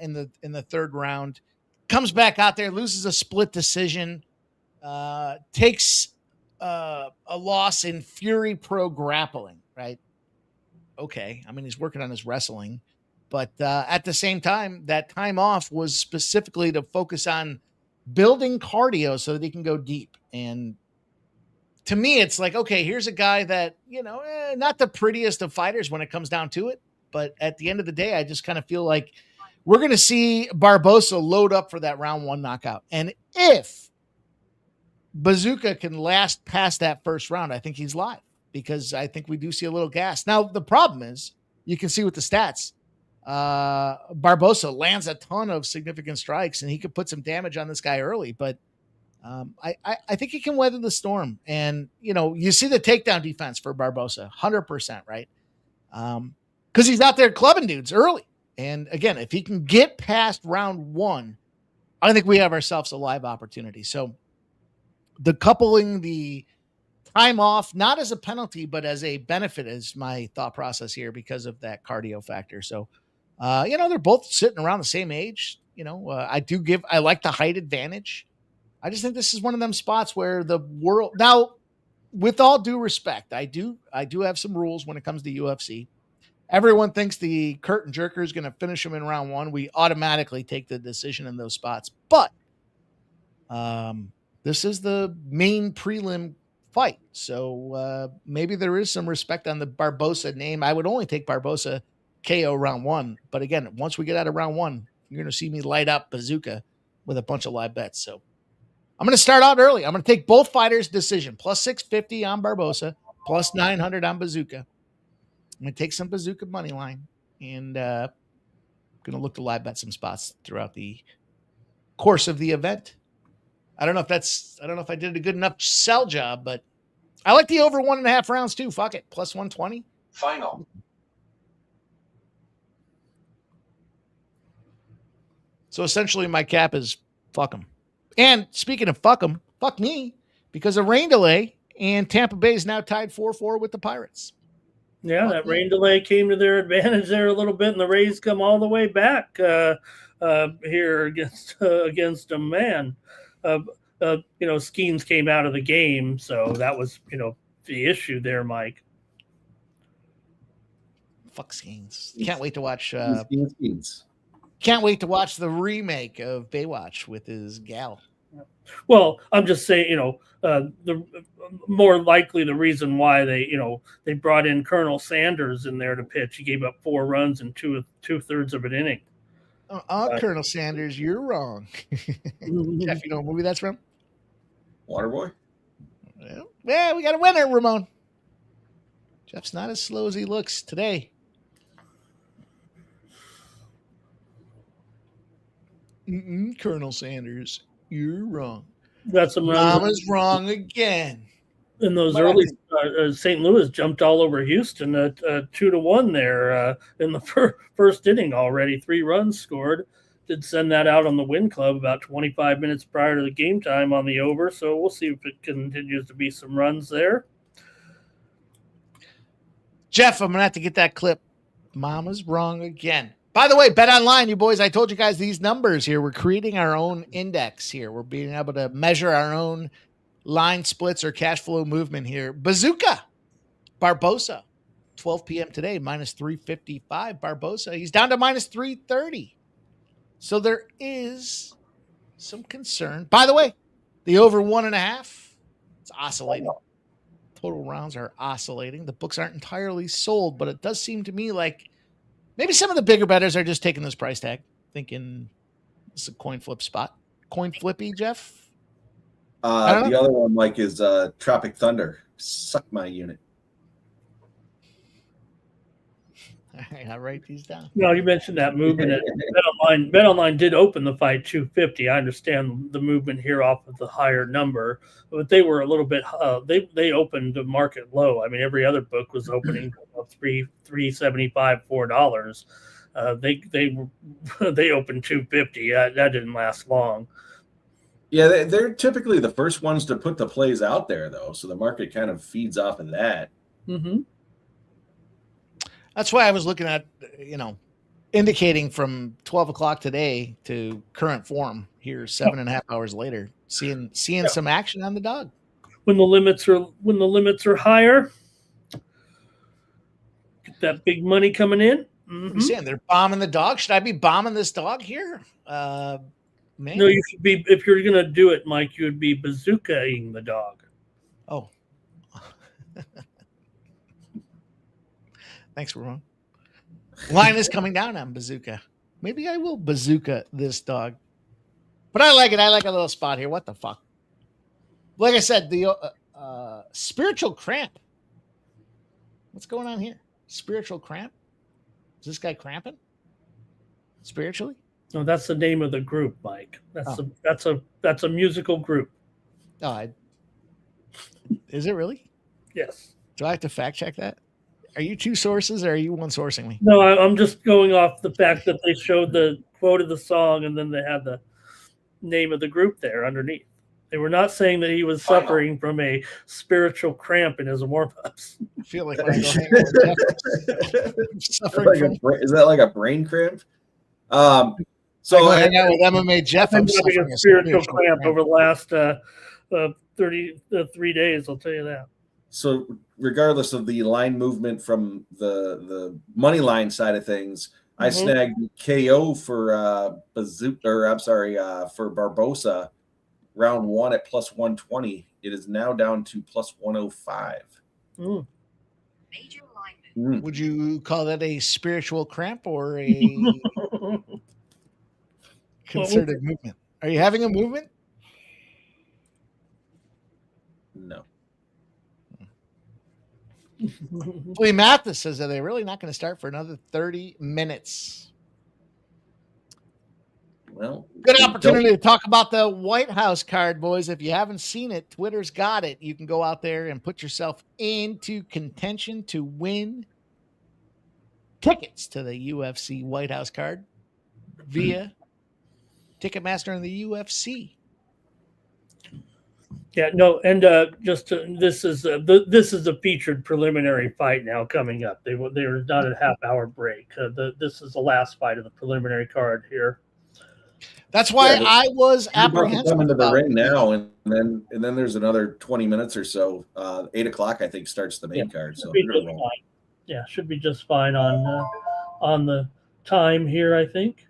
in the third round, comes back out there, loses a split decision, takes a loss in Fury Pro Grappling, right? Okay. I mean, he's working on his wrestling, but at the same time, that time off was specifically to focus on building cardio so that he can go deep. And to me, it's like, okay, here's a guy that, not the prettiest of fighters when it comes down to it. But at the end of the day, I just kind of feel like we're going to see Barbosa load up for that round one knockout. And if Bazooka can last past that first round, I think he's live, because I think we do see a little gas. Now, the problem is you can see with the stats, Barbosa lands a ton of significant strikes and he could put some damage on this guy early, but I think he can weather the storm. And, you see the takedown defense for Barbosa, 100%, right? Because he's out there clubbing dudes early. And again, if he can get past round one, I think we have ourselves a live opportunity. So the coupling the time off, not as a penalty, but as a benefit is my thought process here because of that cardio factor. So, they're both sitting around the same age. I like the height advantage. I just think this is one of them spots where the world now, with all due respect, I do have some rules when it comes to UFC. Everyone thinks the curtain jerker is going to finish him in round one. We automatically take the decision in those spots, but this is the main prelim fight. So maybe there is some respect on the Barbosa name. I would only take Barbosa KO round one. But again, once we get out of round one, you're going to see me light up Bazooka with a bunch of live bets. So I'm going to start out early. I'm going to take both fighters' decision, plus 650 on Barbosa, plus 900 on Bazooka. I'm going to take some Bazooka money line and going to look to live bet some spots throughout the course of the event. I don't know if I did a good enough sell job, but I like the over 1.5 rounds too. Fuck it. Plus 120. Final. So essentially my cap is fuck them. And speaking of fuck them, fuck me, because of rain delay, and Tampa Bay is now tied 4-4 with the Pirates. Yeah, that rain delay came to their advantage there a little bit, and the Rays come all the way back here against a man. Skeens came out of the game, so that was the issue there, Mike. Fuck Skeens. Can't wait to watch. Skeens. Can't wait to watch the remake of Baywatch with his gal. Well, I'm just saying, the more likely the reason why they brought in Colonel Sanders in there to pitch. He gave up 4 runs in two-thirds of an inning. Colonel Sanders, you're wrong. Jeff, you know what movie that's from? Waterboy. Well, we got a winner, Ramon. Jeff's not as slow as he looks today. Colonel Sanders, you're wrong. Got some runs. Mama's wrong again. In those early, St. Louis jumped all over Houston at 2-1 there in the first inning already. 3 runs scored. Did send that out on the Win Club about 25 minutes prior to the game time on the over. So we'll see if it continues to be some runs there. Jeff, I'm going to have to get that clip. Mama's wrong again. By the way, Bet Online, you boys, I told you guys these numbers here. We're creating our own index here. We're being able to measure our own line splits or cash flow movement here. Bazooka, Barbosa, 12 p.m. today, minus 355. Barbosa, he's down to minus 330. So there is some concern. By the way, the over 1.5, It's oscillating. Total rounds are oscillating. The books aren't entirely sold, but it does seem to me like maybe some of the bigger bettors are just taking this price tag, thinking it's a coin flip spot. Coin flippy, Jeff? The other one, Mike, is Tropic Thunder. Suck my unit. All right, I'll write these down. No, you mentioned that movement. BetOnline did open the fight 250. I understand the movement here off of the higher number, but they were a little bit. They opened the market low. I mean, every other book was opening $3.75, $4. They opened 250. That didn't last long. Yeah, they're typically the first ones to put the plays out there, though, so the market kind of feeds off of that. Mm-hmm. That's why I was looking at, indicating from 12 o'clock today to current form here 7.5 hours later, seeing some action on the dog. When the limits are higher, get that big money coming in. Mm-hmm. I'm saying they're bombing the dog. Should I be bombing this dog here? Man. No, you should be. If you're going to do it, Mike, you would be bazookaing the dog. Oh. Thanks, Ramon. Line is coming down on bazooka. Maybe I will bazooka this dog. But I like it. I like a little spot here. What the fuck? Like I said, the spiritual cramp. What's going on here? Spiritual cramp? Is this guy cramping? Spiritually? No, that's the name of the group, Mike. That's a musical group. Oh, is it really? Yes. Do I have to fact check that? Are you two sources or are you one sourcing me? No, I'm just going off the fact that they showed the quote of the song and then they had the name of the group there underneath. They were not saying that he was suffering from a spiritual cramp in his warm-ups. I feel like when I go hang out with is that like a brain cramp? So I hang out with MMA Jeff. I'm having a spiritual cramp over the last 33 days. I'll tell you that. So regardless of the line movement from the money line side of things, I snagged KO for for Barbosa round one at plus 120. It is now down to plus 105. Major alignment. Would you call that a spiritual cramp or a concerted movement? Are you having a movement? No. Lee Mathis says that they're really not going to start for another 30 minutes. Well, good opportunity to talk about the White House card, boys. If you haven't seen it, Twitter's got it. You can go out there and put yourself into contention to win tickets to the UFC White House card via Ticketmaster and the UFC. Yeah, no, and this is a featured preliminary fight now coming up. They were not a half-hour break. This is the last fight of the preliminary card here. That's why I was apprehensive. Come into the ring now, and then there's another 20 minutes or so. 8 o'clock, I think, starts the main card. So should be just fine on the time here, I think.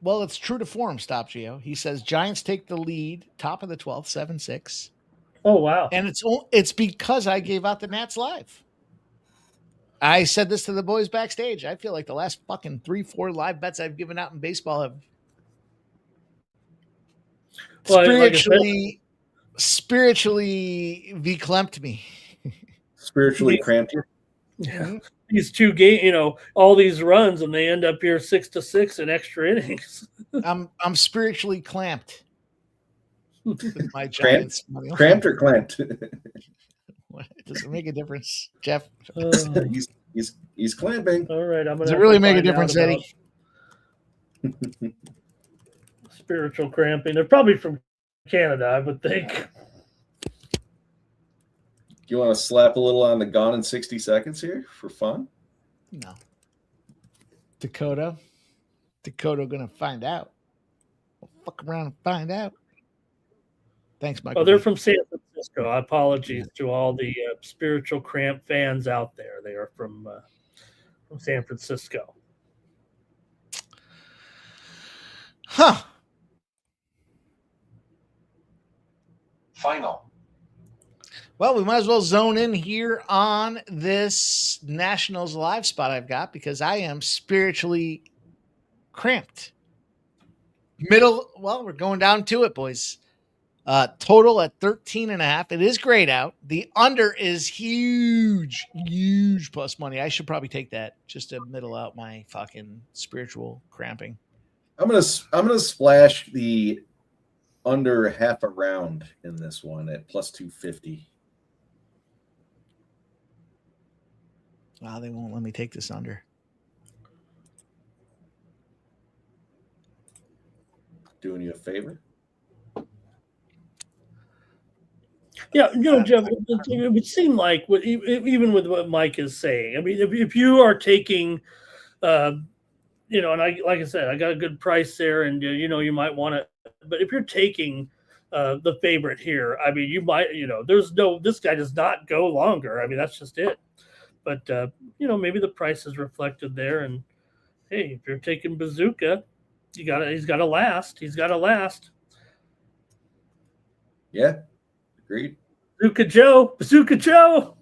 Well, it's true to form, Stop Gio. He says Giants take the lead, top of the 12th, 7-6. Oh, wow. And it's because I gave out the Nats live. I said this to the boys backstage. I feel like the last fucking 3-4 live bets I've given out in baseball have spiritually verklempt me. Spiritually cramped you? Yeah. These two games, all these runs, and they end up here 6-6 in extra innings. I'm spiritually clamped with my Giants. Cramped or clamped? Does it make a difference, Jeff? He's clamping. All right, does it really make a difference, Eddie? Spiritual cramping. They're probably from Canada, I would think. You want to slap a little on the Gone in 60 Seconds here for fun? No. Dakota gonna find out. We'll fuck around and find out. Thanks, Michael. Oh, they're from San Francisco. Apologies to all the spiritual cramp fans out there. They are from San Francisco. Huh. final. Well, we might as well zone in here on this Nationals live spot I've got because I am spiritually cramped. We're going down to it, boys. Total at 13.5. It is grayed out. The under is huge plus money. I should probably take that just to middle out my fucking spiritual cramping. I'm gonna splash the under half a round in this one at plus 250. Wow, they won't let me take this under. Doing you a favor. Yeah, Jeff, it would seem like even with what Mike is saying. I mean, if you are taking, and like I said, I got a good price there, and you might want to. But if you're taking the favorite here, I mean, you might, this guy does not go longer. I mean, that's just it. But maybe the price is reflected there. And hey, if you're taking Bazooka, he's got to last. He's got to last. Yeah, agreed. Bazooka Joe.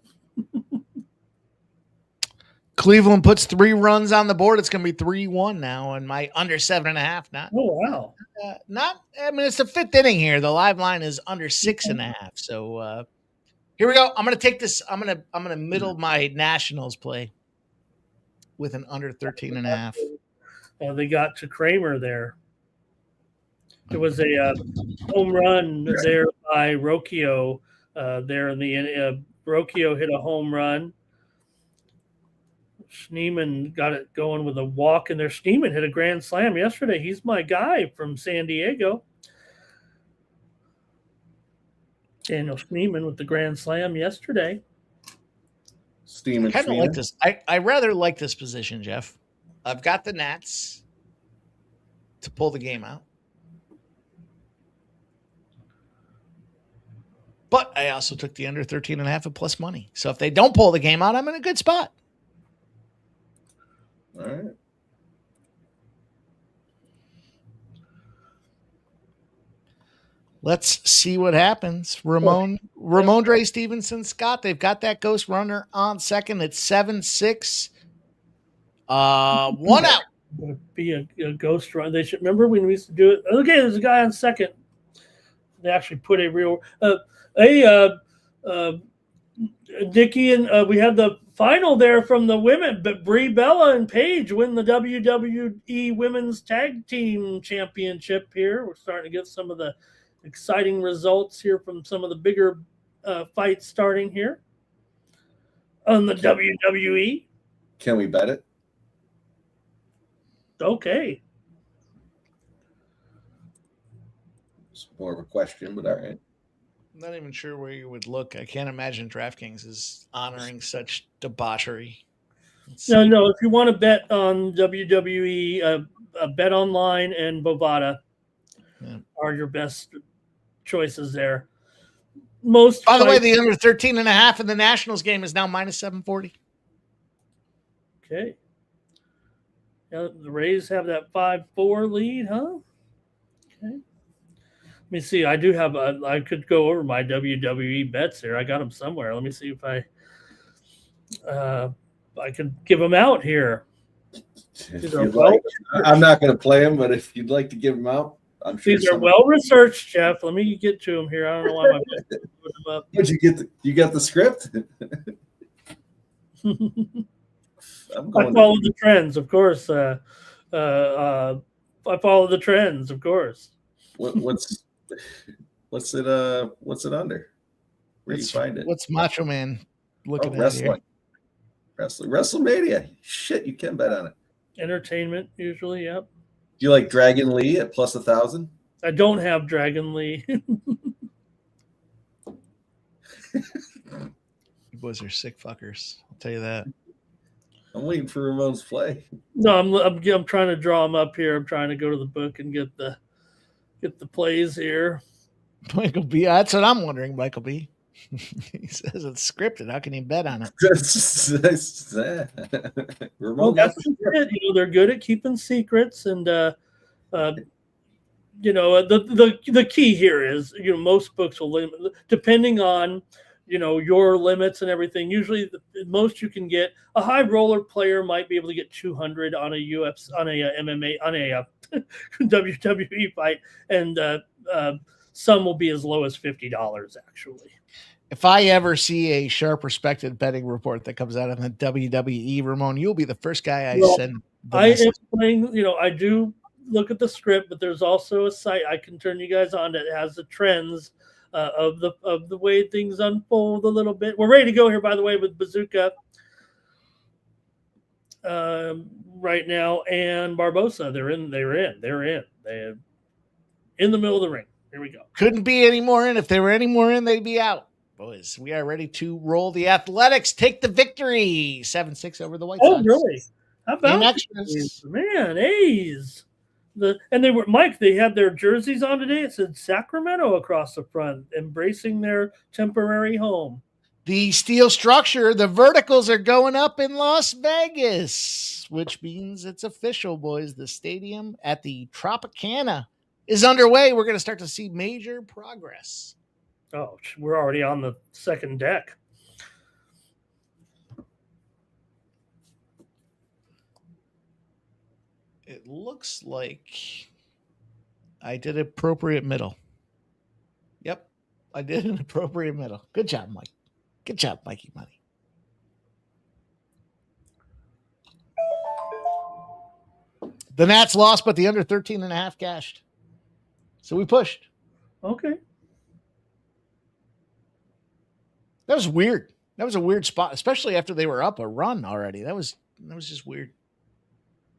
Cleveland puts 3 runs on the board. It's going to be 3-1 now, and my under 7.5. Oh wow! It's the 5th inning here. The live line is under 6.5. So here we go. I'm going to take this. I'm going to middle my Nationals play with an under 13.5. They got to Kramer there. There was a home run there by Rocchio. There in the Rocchio hit a home run. Schneemann got it going with a walk in there. Schneemann hit a grand slam yesterday. He's my guy from San Diego. Daniel Schneemann with the grand slam yesterday. I kind of like this. I rather like this position, Jeff. I've got the Nats to pull the game out. But I also took the under 13.5 at plus money. So if they don't pull the game out, I'm in a good spot. All right. Let's see what happens. Ramondre Stevenson, Scott, they've got that ghost runner on second. It's 7-6. 1 out. Going to be a ghost run. They should remember when we used to do it. Okay, there's a guy on second. They actually put a real Dickie, and we had the final there from the women, but Brie Bella and Paige win the WWE Women's Tag Team Championship here. We're starting to get some of the exciting results here from some of the bigger fights starting here on the WWE. Can we bet it? Okay. It's more of a question, but all right. I'm not even sure where you would look. I can't imagine DraftKings is honoring such debauchery. No. If you want to bet on WWE, Bet Online and Bovada are your best choices there. By the way, the under 13.5 in the Nationals game is now minus 740. Okay. Yeah, the Rays have that 5-4 lead, huh? Okay. Let me see. I do have I could go over my WWE bets here. I got them somewhere. Let me see if I can give them out here. I'm not going to play them, but if you'd like to give them out, I'm sure these are well researched, Jeff. Let me get to them here. I don't know why my put them up. Did you get you got the script? I follow the trends, of course. I follow the trends, of course. What's it under? Where do you find it? What's Macho Man looking at wrestling? Here? WrestleMania. Shit, you can bet on it. Entertainment, usually, yep. Do you like Dragon Lee at plus 1,000? I don't have Dragon Lee. You boys are sick fuckers. I'll tell you that. I'm waiting for Ramon's play. No, I'm trying to draw them up here. I'm trying to go to the book and get the plays here. Michael B. That's what I'm wondering, Michael B. He says it's scripted. How can you bet on it? Ramon, that's it. They're good at keeping secrets, and the key here is, most books will limit, depending on, your limits and everything. Usually the most you can get, a high roller player might be able to get 200 on a UFC, on a MMA, on a WWE fight. And some will be as low as $50 actually. If I ever see a sharp respected betting report that comes out of the WWE, Ramon, you'll be the first guy I send. I am playing, I do look at the script, but there's also a site I can turn you guys on that has the trends of the way things unfold a little bit. We're ready to go here, by the way, with Bazooka right now, and Barbosa. They're in the middle of the ring. Here we go. Couldn't be any more in. If they were any more in, they'd be out. Boys, we are ready to roll. The Athletics take the victory, 7-6 over the White Sox. Oh, really? How about extras? Man, A's. And they were, Mike, they had their jerseys on today. It said Sacramento across the front, embracing their temporary home. The steel structure, the verticals are going up in Las Vegas, which means it's official, boys. The stadium at the Tropicana is underway. We're going to start to see major progress. Oh, we're already on the second deck. It looks like I did appropriate middle. Yep, I did an appropriate middle. Good job, Mike. Good job, Mikey Money. The Nats lost, but the under 13.5 cashed. So we pushed. Okay. That was weird. That was a weird spot, especially after they were up a run already. That was just weird.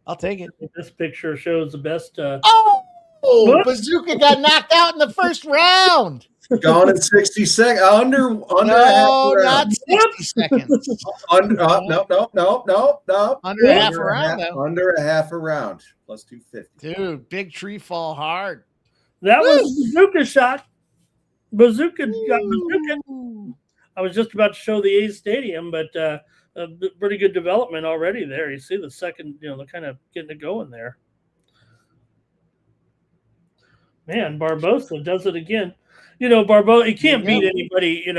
I'll take it. This picture shows the best. Bazooka got knocked out in the first round. Gone in 60 seconds. Under no, not 60 seconds. No. Under a half a round, though. Under a half a round. Plus 250. Dude, big tree fall hard. That was a Bazooka shot. Bazooka got Bazooka. I was just about to show the A's stadium, but pretty good development already there. You see the second, they're kind of getting it going there. Man, Barbosa does it again. Barbosa, he can't beat anybody,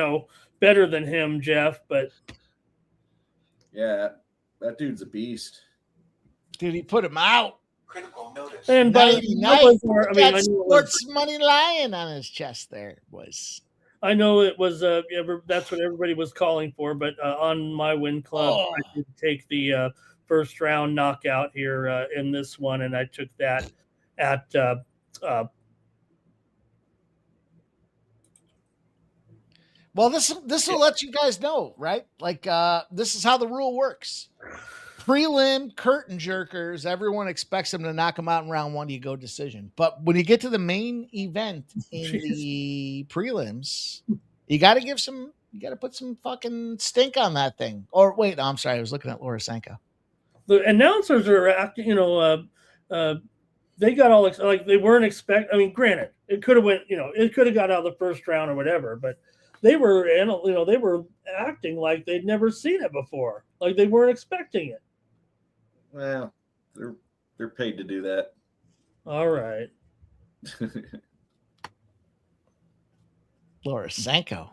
better than him, Jeff, but. Yeah, that dude's a beast. Dude, he put him out. Critical notice. And sports money lying on his chest there was. I know it was that's what everybody was calling for, but on my win club, I did take the first round knockout here in this one, and I took that at well, this will let you guys know, right? Like this is how the rule works. Prelim curtain jerkers, everyone expects them to knock them out in round one. You go decision, but when you get to the main event in the prelims, you got to give some. You got to put some fucking stink on that thing. Or wait, no, I'm sorry, I was looking at Laura Sanko. The announcers are acting. They got all like they weren't expect. I mean, granted, it could have went. It could have got out of the first round or whatever, but they were, they were acting like they'd never seen it before, like they weren't expecting it. Well, they're paid to do that. All right. Laura Sanko.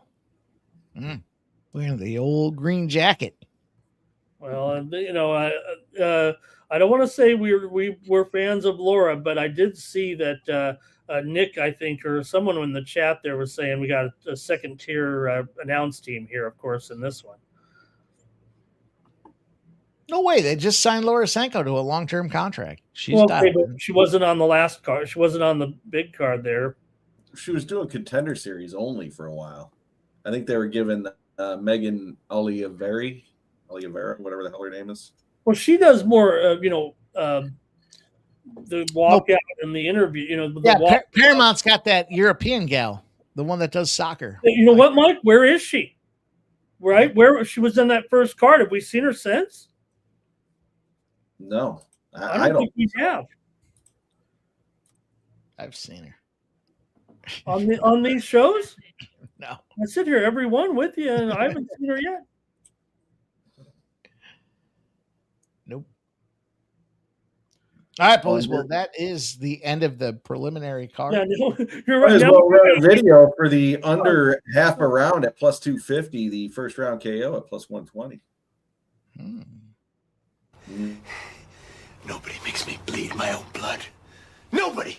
Wearing the old green jacket. Well, I don't want to say we were fans of Laura, but I did see that Nick, I think, or someone in the chat there was saying we got a second tier announce team here, of course, in this one. No way. They just signed Laura Sanko to a long-term contract. She wasn't on the last card. She wasn't on the big card there. She was doing Contender Series only for a while. I think they were giving Megan Oliveira, whatever the hell her name is. Well, she does more, the walkout and the interview. Paramount's got that European gal, the one that does soccer. You know what, Mike? Where is she? Right? Where she was in that first card. Have we seen her since? No, I don't think we have. I've seen her on these shows. No, I sit here every one with you, and I haven't seen her yet. Nope. All right, boys. Well, that is the end of the preliminary card. Yeah, no, you're Might right. as Now well run a video for the under half a round at plus 250, the first round KO at plus 120. Nobody makes me bleed my own blood. Nobody.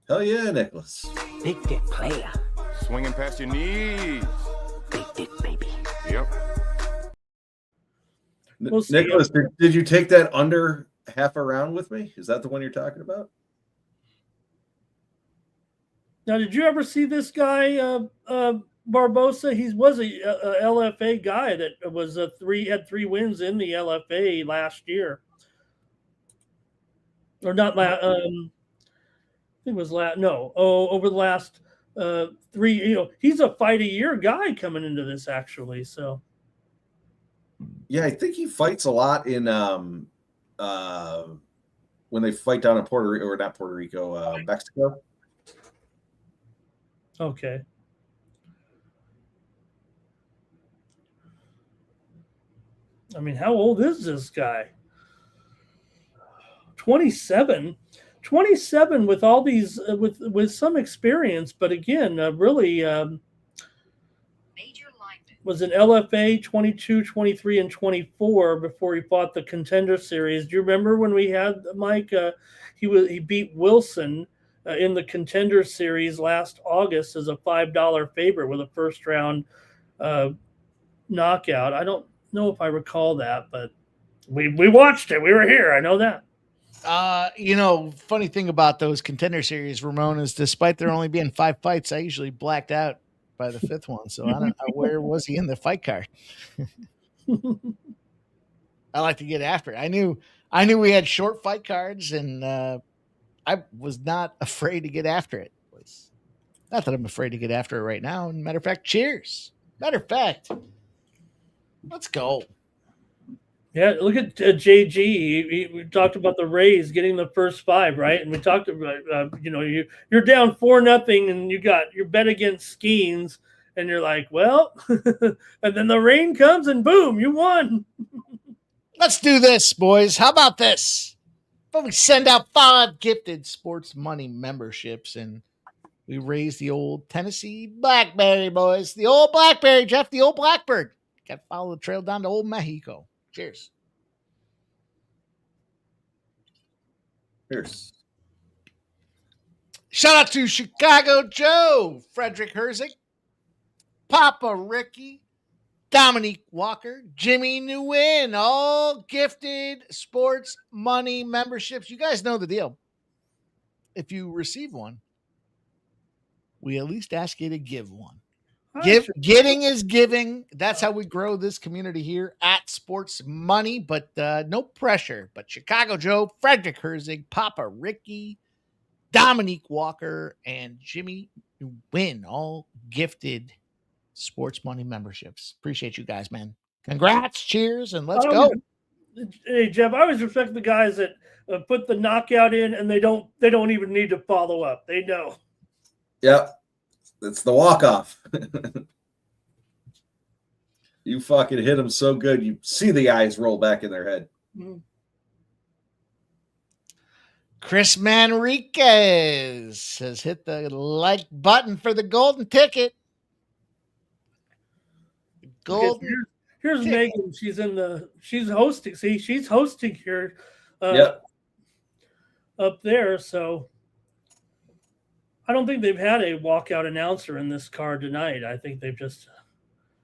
Hell yeah, Nicholas. Big dick player. Swinging past your knees. Big dick baby. Yep. We'll see. Nicholas, did you take that under half a round with me? Is that the one you're talking about? Now, did you ever see this guy, Barbosa? He was a LFA guy that was had 3 wins in the LFA last year, or not? I think it was last. No, over the last 3. You know, he's a fight a year guy coming into this actually. So Yeah, I think he fights a lot in when they fight down in Puerto Rico, or not Puerto Rico, Mexico. okay. I mean, how old is this guy? 27 with all these with some experience, but again, really Major lineman. was an LFA 22, 23, and 24 before he fought the Contender Series. Do you remember when we had Mike? He beat Wilson in the Contender Series last August as a $5 favorite with a first round knockout. I don't know if I recall that, but we watched it. We were here. I know that. Funny thing about those Contender Series, Ramon, is despite there only being 5 fights, I usually blacked out by the 5th one. So I don't know where was he in the fight card. I like to get after it. I knew we had short fight cards, and I was not afraid to get after it. Not that I'm afraid to get after it right now. Matter of fact, cheers. Matter of fact, let's go. Yeah, look at JG. We talked about the Rays getting the first 5, right? And we talked about you're down 4-0, and you bet against Skeens, and you're like, well, and then the rain comes, and boom, you won. Let's do this, boys. How about this? But we send out 5 gifted sports money memberships, and we raise the old Tennessee Blackberry, boys. The old Blackberry, Jeff, the old Blackbird. Got to follow the trail down to old Mexico. Cheers. Cheers. Shout out to Chicago Joe, Frederick Herzig, Papa Ricky, Dominique Walker, Jimmy Nguyen, all gifted sports money memberships. You guys know the deal. If you receive one, we at least ask you to give one. Getting is giving. That's how we grow this community here at Sports Money, but no pressure. But Chicago Joe, Frederick Herzig, Papa Ricky, Dominique Walker, and Jimmy Nguyen, all gifted sports money memberships. Appreciate you guys, man. Congrats, cheers, and let's go. Hey, Jeff, I always respect the guys that put the knockout in, and they don't even need to follow up. They know. Yep. It's the walk-off. You fucking hit them so good, you see the eyes roll back in their head. Mm-hmm. Chris Manriquez has hit the like button for the golden ticket. Golden. Here's ticket. Megan. She's hosting. See, she's hosting here up there. So I don't think they've had a walkout announcer in this card tonight. I think they've just.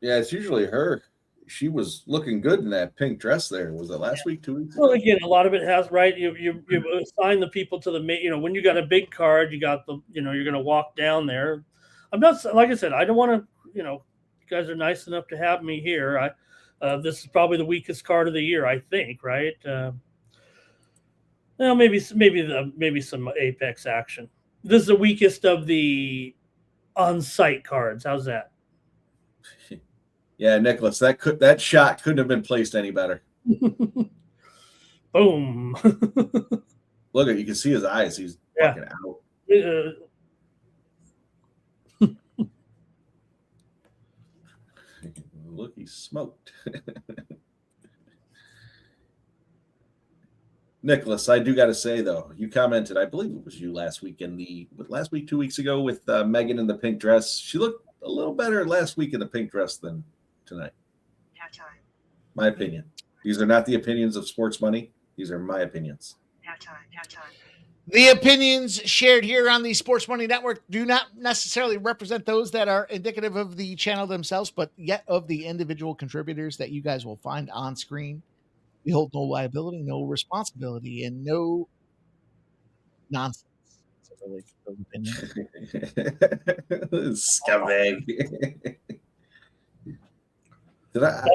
Yeah, it's usually her. She was looking good in that pink dress there. Was it last week, 2 weeks ago? Well, again, a lot of it has, right? You assign the people to the, when you got a big card, you got the, you're going to walk down there. I'm not, like I said, I don't want to, you guys are nice enough to have me here. This is probably the weakest card of the year, I think, right? Well, maybe some Apex action. This is the weakest of the on-site cards. How's that? Yeah, Nicholas, that shot couldn't have been placed any better. Boom. Look at, you can see his eyes. He's fucking out. Look, he's smoked. Nicholas, I do got to say, though, you commented, I believe it was you last week 2 weeks ago with Megan in the pink dress. She looked a little better last week in the pink dress than tonight. Now time. My opinion. These are not the opinions of Sports Money. These are my opinions. Now time. Now time. The opinions shared here on the Sports Money Network do not necessarily represent those that are indicative of the channel themselves, but yet of the individual contributors that you guys will find on screen. We hold no liability, no responsibility, and no nonsense. Scumbag. I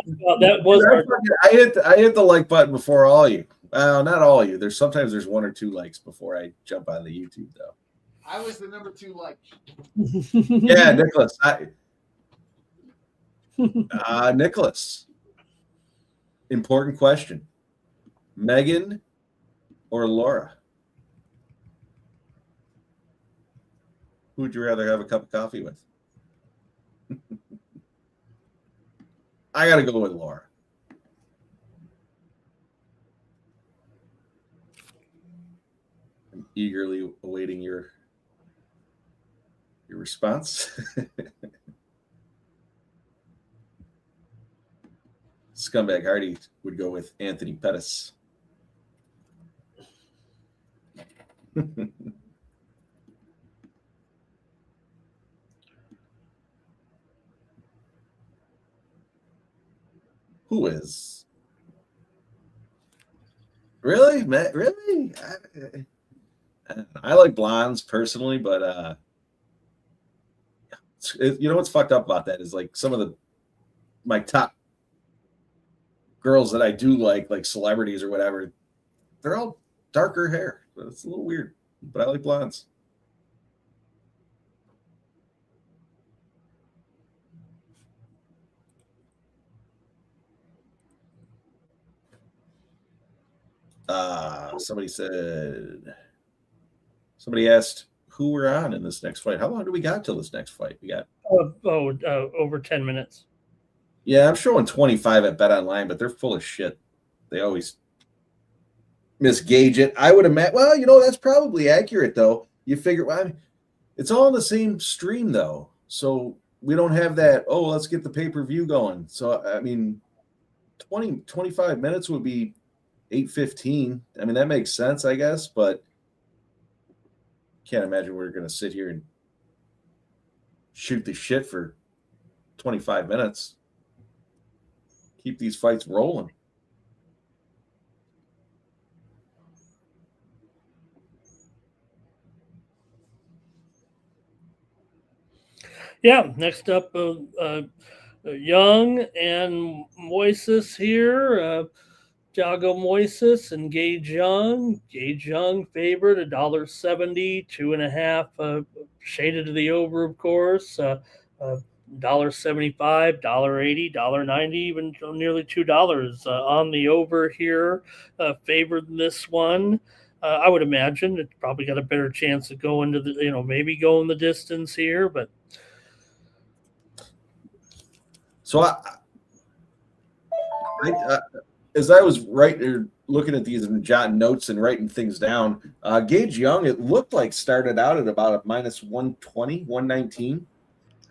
hit the like button before all you. Not all you. Sometimes there's 1 or 2 likes before I jump on the YouTube though. I was the number 2 like. Yeah, Nicholas. Nicholas. Important question. Megan or Laura? Who would you rather have a cup of coffee with? I got to go with Laura. I'm eagerly awaiting your response. Scumbag Hardy would go with Anthony Pettis. Who is? Really? Really? I like blondes personally, but you know what's fucked up about that is like some of my top girls that I do like celebrities or whatever, they're all darker hair. It's a little weird, but I like blondes. Somebody asked who we're on in this next fight. How long do we got till this next fight? We got over 10 minutes. Yeah, I'm showing 25 at Bet Online, but they're full of shit. They always misgauge it. I would imagine. Well, that's probably accurate though. You figure, it's all in the same stream though, so we don't have that. Oh, let's get the pay-per-view going. So I mean, 25 minutes would be 8:15. I mean, that makes sense, I guess, but can't imagine we're going to sit here and shoot the shit for 25 minutes. Keep these fights rolling. Yeah, next up, Young and Moises here. Thiago Moises and Gage Young. Gage Young favored $1.70, 2.5 shaded to the over, of course. $1.75, $1.80, $1.90, even nearly $2 on the over here. Favored in this one. I would imagine it's probably got a better chance of going to the, maybe going the distance here, but. So as I was looking at these and jotting notes and writing things down, Gage Young, it looked like started out at about a minus 120, 119.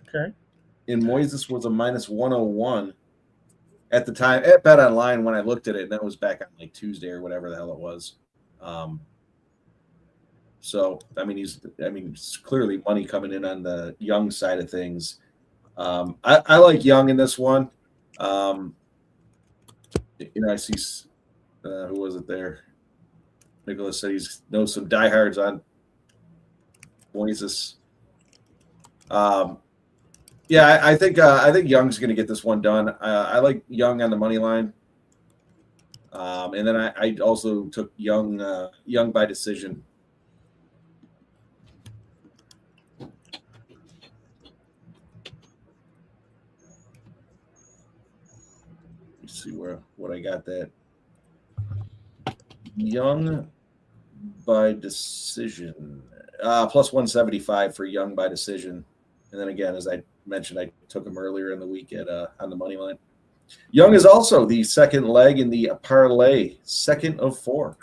Okay. And Moises was a minus 101 at the time at Bet Online when I looked at it, and that was back on like Tuesday or whatever the hell it was. So I mean, it's clearly money coming in on the Young side of things. I like Young in this one. I see who was it there? Nicholas said he knows some diehards on Moises. Yeah, I think Young's going to get this one done. I like Young on the money line, and then I also took Young by decision. See what I got that Young by decision plus 175 for Young by decision, and then again as I mentioned I took him earlier in the week on the money line. Young is also the second leg in the parlay, second of 4.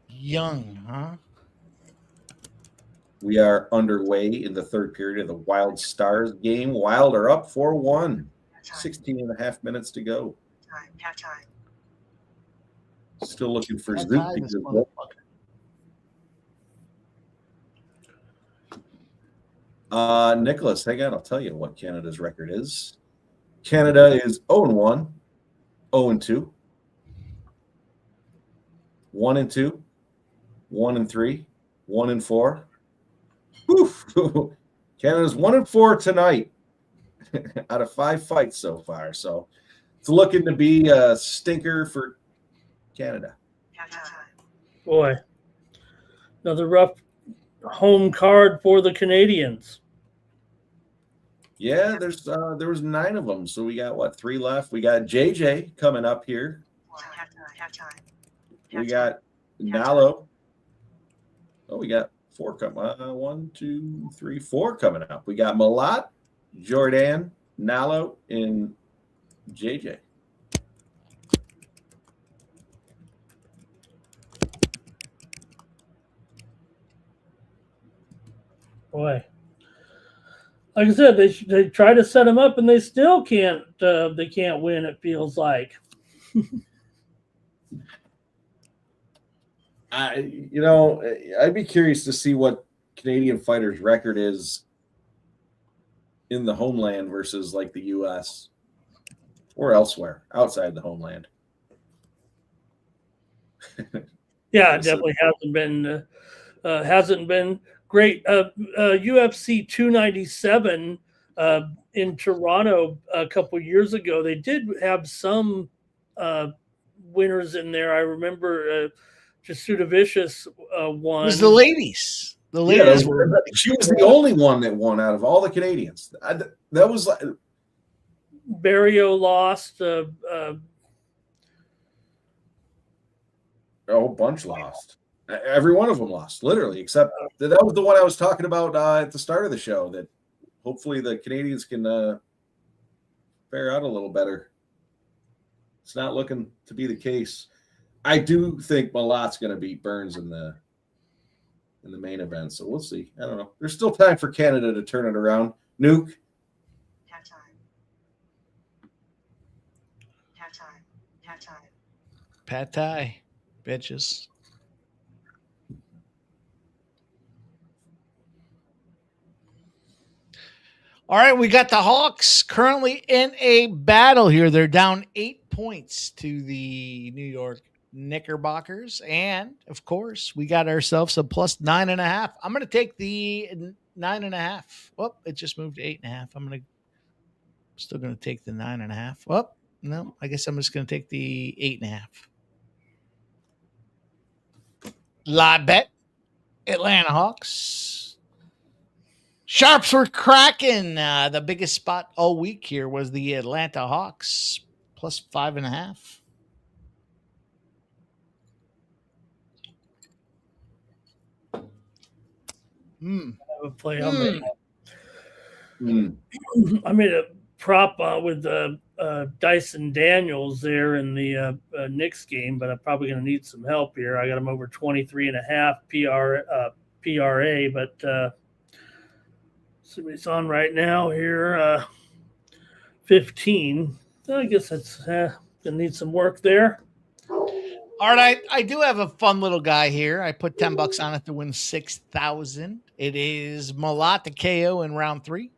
Young, huh? We are underway in the third period of the Wild Stars game. Wild are up 4-1. 16 and a half minutes to go. Halftime. Still looking for That's Zook high, to this give up. Nicholas, hang on. I'll tell you what Canada's record is. Canada is 0-1, 0-2, 1-2, 1-3, 1-4. Whew. Canada's 1-4 tonight out of 5 fights so far. So it's looking to be a stinker for Canada. Boy, another rough home card for the Canadians. Yeah, there was 9 of them. So we got 3 left. We got JJ coming up here. We got Nalo. Oh, we got 4 coming. 1, 2, 3, 4 coming up. We got Malott, Jordan, Nalo, and JJ. Boy, like I said, they try to set them up and they still can't. They can't win. It feels like. I'd be curious to see what Canadian fighters' record is in the homeland versus like the U.S. or elsewhere outside the homeland. Yeah, it definitely hasn't been great. UFC 297 in Toronto a couple years ago, they did have some winners in there. I remember Jasuda Vicious won. It was the ladies. The ladies were. She was the only one that won out of all the Canadians. That was like Barrio lost. A whole bunch lost. Every one of them lost, literally, except that was the one I was talking about at the start of the show, that hopefully the Canadians can fare out a little better. It's not looking to be the case. I do think Malott's going to beat Burns in the main event, so we'll see. I don't know. There's still time for Canada to turn it around. Nuke. Halftime. Pad Thai, bitches. All right, we got the Hawks currently in a battle here. They're down 8 points to the New York Knickerbockers. And, of course, we got ourselves a plus 9.5. I'm going to take the 9.5. Oh, it just moved to 8.5. I'm still going to take the 9.5. Oh, no, I guess I'm just going to take the 8.5. Live bet, Atlanta Hawks. Sharps were cracking. The biggest spot all week here was the Atlanta Hawks, plus 5.5. Have a play on that. I made a prop with Dyson Daniels there in the Knicks game, but I'm probably going to need some help here. I got him over 23.5 PRA, but see what he's on right now here, 15. I guess that's going to need some work there. All right, I do have a fun little guy here. I put $10 on it to win 6,000. It is Malott to KO in round 3,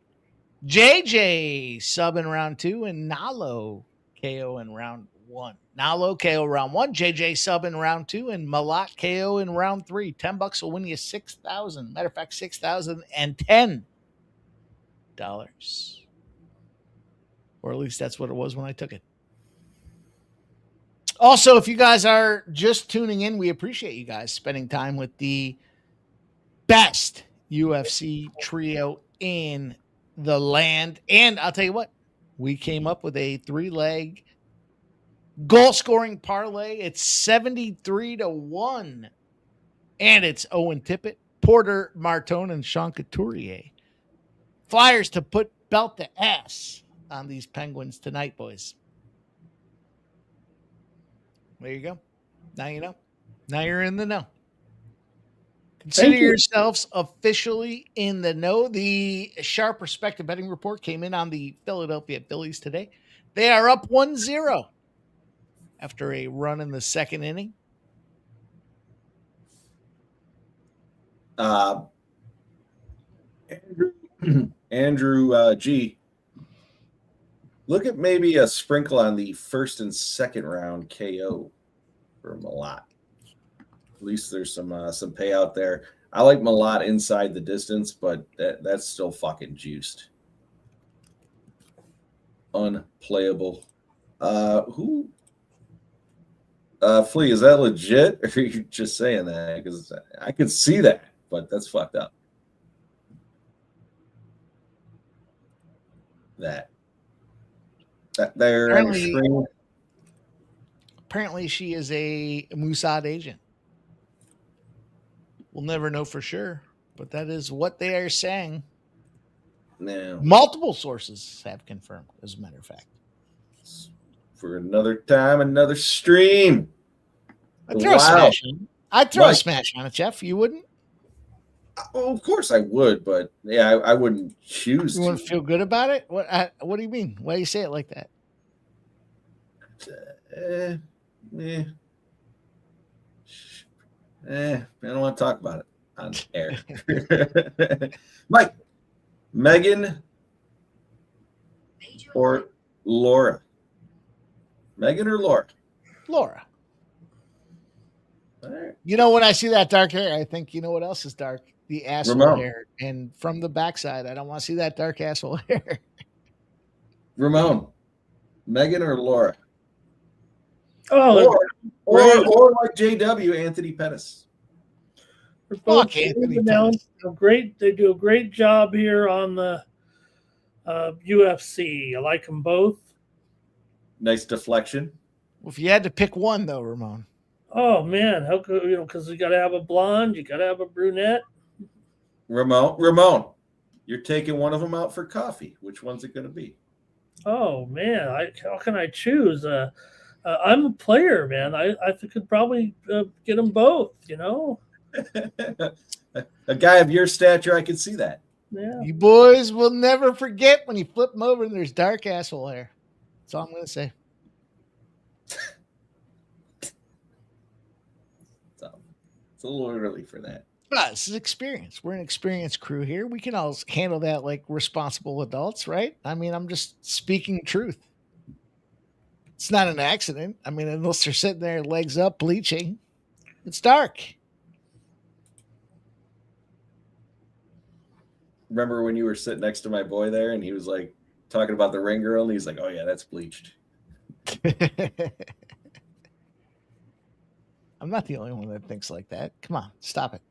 JJ sub in round 2, and Nalo KO in round 1. Nalo KO round 1, JJ sub in round 2, and Malott KO in round 3. $10 will win you 6,000. Matter of fact, $6,010. Or at least that's what it was when I took it. Also, if you guys are just tuning in, we appreciate you guys spending time with the best UFC trio in the land. And I'll tell you what, we came up with a 3-leg goal scoring parlay. It's 73-1 And it's Owen Tippett, Porter Martone, and Sean Couturier. Flyers to put belt to ass on these Penguins tonight, boys. There you go. Now you know. Now you're in the know. Consider yourselves officially in the know. The Sharp Perspective betting report came in on the Philadelphia Phillies today. They are up 1-0 after a run in the second inning. Andrew G. Look at maybe a sprinkle on the first and second round KO for Malott. At least there's some payout there. I like Malott inside the distance, but that's still fucking juiced. Unplayable. Who? Flea, is that legit? Or are you just saying that? Because I could see that, but that's fucked up. That there apparently she is a Mossad agent. We'll never know for sure, but that is what they are saying. No. Multiple sources have confirmed, as a matter of fact. For another time, another stream. I'd throw a smash on it. I'd throw a smash on it, Jeff. You wouldn't? Oh, of course I would, but yeah, I wouldn't choose. You wouldn't feel good about it? What do you mean? Why do you say it like that? I don't want to talk about it on air. Mike, Megan or Laura? Megan or Laura? Laura. All right. You know, when I see that dark hair, I think, you know what else is dark? The asshole Ramon. hair. And from the backside, I don't want to see that dark asshole hair. Ramon, Megan or Laura? Oh, or like JW, Anthony Pettis. Fuck Anthony Pettis. They do a great job here on the UFC. I like them both. Nice deflection. Well, if you had to pick one, though, Ramon. Oh man, how could because you got to have a blonde, you got to have a brunette. Ramon, you're taking one of them out for coffee. Which one's it going to be? Oh man, how can I choose? I'm a player, man. I could probably get them both. You know, a guy of your stature, I can see that. Yeah. You boys will never forget when you flip them over and there's dark asshole hair. That's all I'm going to say. It's a little early for that. This is experience. We're an experienced crew here. We can all handle that like responsible adults, right? I mean, I'm just speaking truth. It's not an accident. I mean, unless they're sitting there legs up bleaching, it's dark. Remember when you were sitting next to my boy there and he was like talking about the ring girl and he's like, oh yeah, that's bleached. I'm not the only one that thinks like that. Come on, stop it.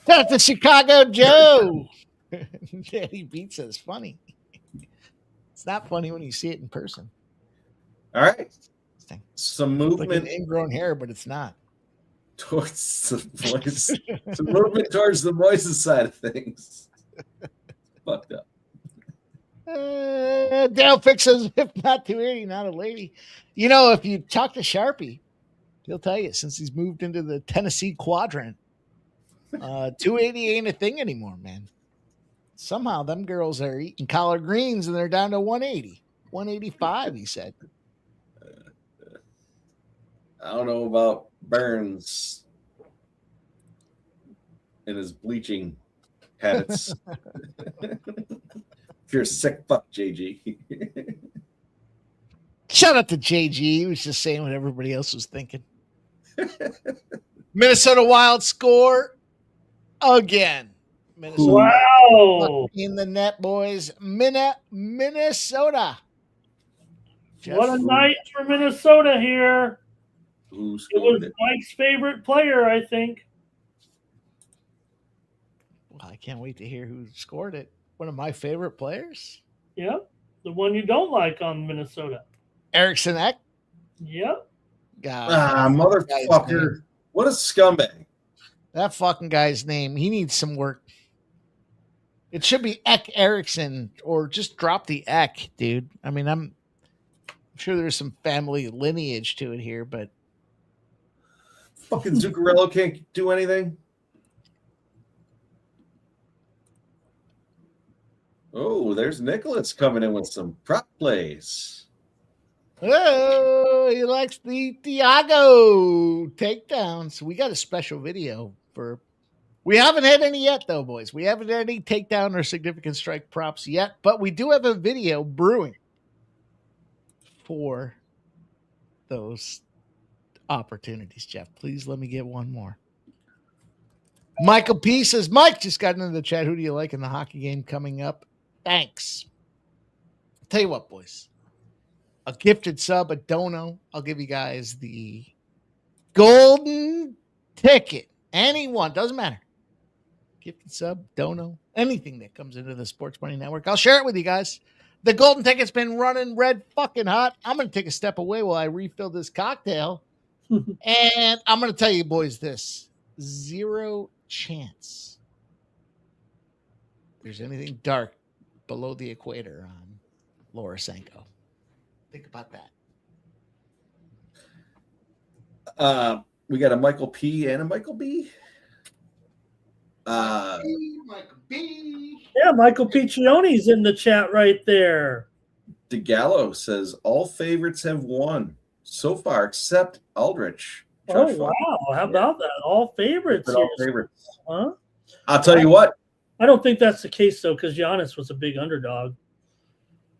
That's the Chicago Joe. Daddy Beats is funny. It's not funny when you see it in person. All right. Some movement. Like an ingrown hair, but it's not. Towards the boys. Some movement towards the boys' side of things. Fucked up. Dale fixes if not too early, not a lady. You know, if you talk to Sharpie, he'll tell you since he's moved into the Tennessee quadrant, 280 ain't a thing anymore, man. Somehow them girls are eating collard greens and they're down to 180, 185, he said. I don't know about Burns and his bleaching habits. If you're a sick fuck, JG. Shout out to JG. He was just saying what everybody else was thinking. Minnesota Wild score again. Minnesota wow. In the net, boys. Minnesota. What a night for Minnesota here. Who it was Mike's favorite player, I think. Well, I can't wait to hear who scored it. One of my favorite players. Yep. The one you don't like on Minnesota. Eriksson Ek. Yep. God, motherfucker. What a scumbag. That fucking guy's name, he needs some work. It should be Eck Erickson, or just drop the Eck, dude. I mean, I'm sure there's some family lineage to it here, but fucking Zuccarello can't do anything. Oh, there's Nicholas coming in with some prop plays. oh, he likes the Thiago takedowns. We got a special video for. We haven't had any yet, though, boys. We haven't had any takedown or significant strike props yet, but we do have a video brewing for those opportunities, Jeff. Please let me get one more. Michael P says, Mike just got into the chat. Who do you like in the hockey game coming up? Thanks. I'll tell you what, boys. A gifted sub, a dono. I'll give you guys the golden ticket. Anyone, doesn't matter. Gifted sub, dono, anything that comes into the Sports Money Network. I'll share it with you guys. The golden ticket's been running red fucking hot. I'm going to take a step away while I refill this cocktail. And I'm going to tell you, boys, this. 0 chance there's anything dark below the equator on Lorisenko. Think about that. We got a Michael P and a Michael B. Michael B. Yeah, Michael Piccione's in the chat right there. DeGallo says all favorites have won so far except Aldrich. Oh, wow. How about that? All favorites. All favorites. Huh? I'll tell you what. I don't think that's the case, though, because Giannis was a big underdog.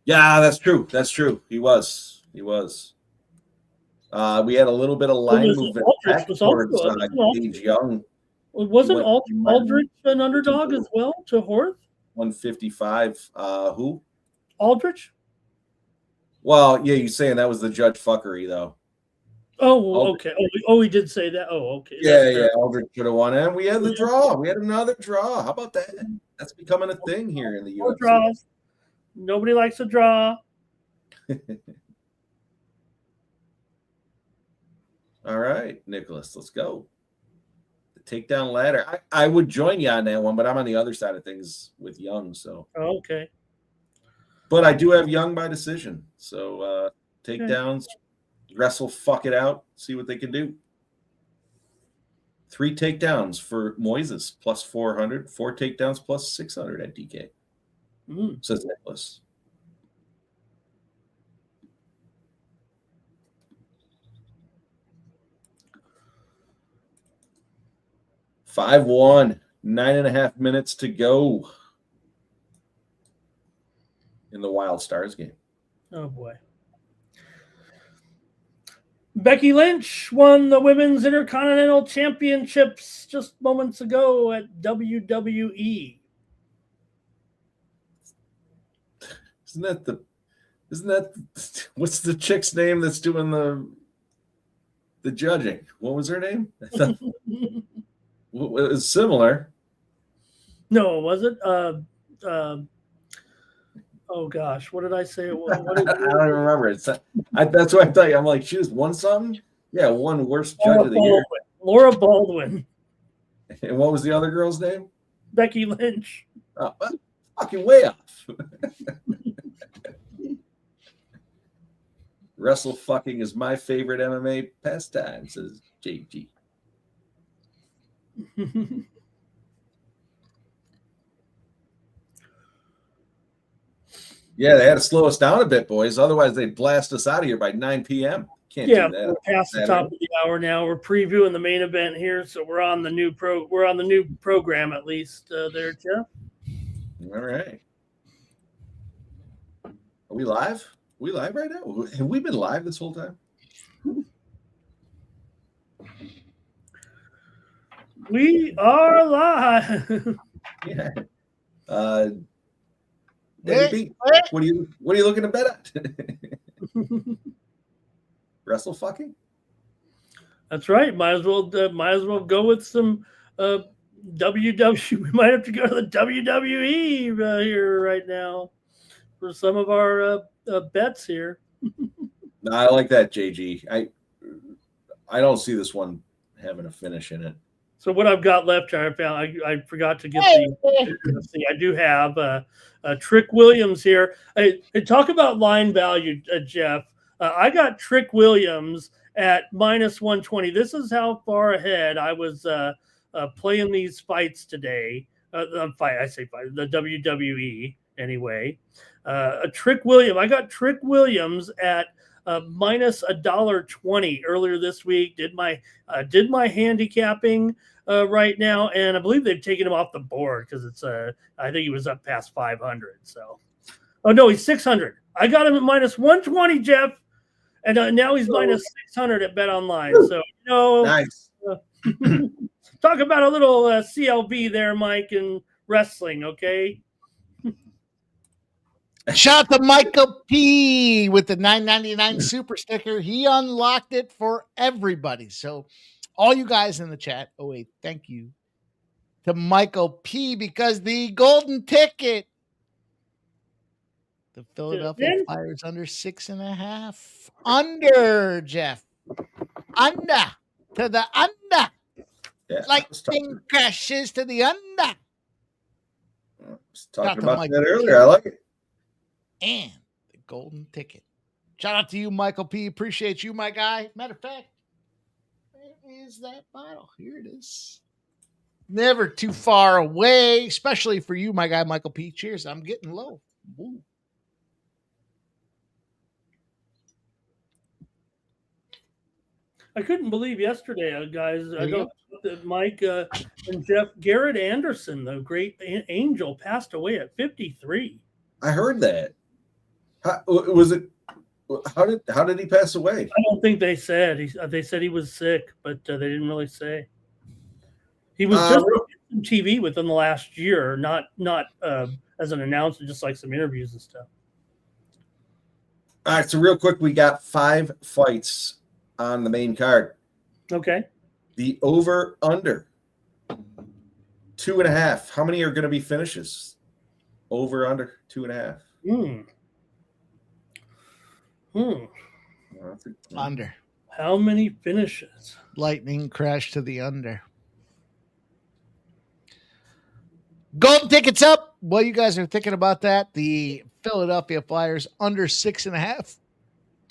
Yeah, that's true. That's true. He was. We had a little bit of line movement back towards Gage Young. Wasn't Aldrich an underdog as well to Horth? 155. Who? Aldrich? Well, yeah, you're saying that was the judge fuckery, though. Oh, okay. Oh, he did say that. Oh, okay. Yeah. Aldrich should have won. And we had the draw. We had another draw. How about that? That's becoming a thing here in the UFC. Draws. Nobody likes a draw. All right, Nicholas, let's go. The takedown ladder. I would join you on that one, but I'm on the other side of things with Young. So okay. But I do have Young by decision. So takedowns, wrestle, fuck it out, see what they can do. 3 takedowns for Moises plus 400, 4 takedowns plus 600 at DK. Says Nicholas. $5-1, 9.5 minutes to go in the Wild Stars game. Oh boy. Becky Lynch won the Women's Intercontinental Championships just moments ago at WWE. Isn't that what's the chick's name that's doing the judging? What was her name? I thought it was similar. No, was it? Oh gosh, what did I say? What I don't even remember. That's what I thought. I'm like, she just won something. Yeah, one worst judge of the year. Laura Baldwin. And what was the other girl's name? Becky Lynch. Oh, fucking way off. Wrestle fucking is my favorite MMA pastime, says JG. Yeah, they had to slow us down a bit, boys. Otherwise, they'd blast us out of here by 9 p.m. Can't do that. We're past the top of the hour now. We're previewing the main event here, so we're on the new program at least there, Jeff. All right. Are we live? Are we live right now? Have we been live this whole time? We are live. Yeah. What are you looking to bet at? Wrestle fucking? That's right. Might as well go with some WWE. We might have to go to the WWE here right now for some of our bets here. No, I like that, JG. I don't see this one having a finish in it. So what I've got left here, I forgot to get the. I do have Trick Williams here. Talk about line value, Jeff. I got Trick Williams at -120. This is how far ahead I was playing these fights today. The WWE anyway. Trick Williams. I got Trick Williams at minus $1.20 earlier this week. Did my handicapping right now, and I believe they've taken him off the board because it's I think he was up past 500. So, oh no, he's 600. I got him at -120, Jeff, and now he's -600 at Bet Online. So nice. Talk about a little CLV there, Mike, and wrestling. Okay. Shout out to Michael P with the $9.99 super sticker. He unlocked it for everybody. So all you guys in the chat, thank you to Michael P because the golden ticket, the Philadelphia Flyers under 6.5. Under, Jeff. Under. To the under. Yeah, lightning crashes to the under. I was talking about that earlier. I like it. And the golden ticket. Shout out to you, Michael P. Appreciate you, my guy. Matter of fact, where is that bottle? Here it is. Never too far away, especially for you, my guy, Michael P. Cheers. I'm getting low. Ooh. I couldn't believe yesterday, guys. I know that Mike and Jeff, Garrett Anderson, the great angel, passed away at 53. I heard that. Was it? How did he pass away? I don't think they said. They said he was sick, but they didn't really say. He was just on TV within the last year, not as an announcer, just like some interviews and stuff. All right, so real quick, we got 5 fights on the main card. Okay. The over/under 2.5. How many are going to be finishes? Over/under 2.5. Under. How many finishes? Lightning crash to the under. Golden tickets up. While you guys are thinking about that, the Philadelphia Flyers under 6.5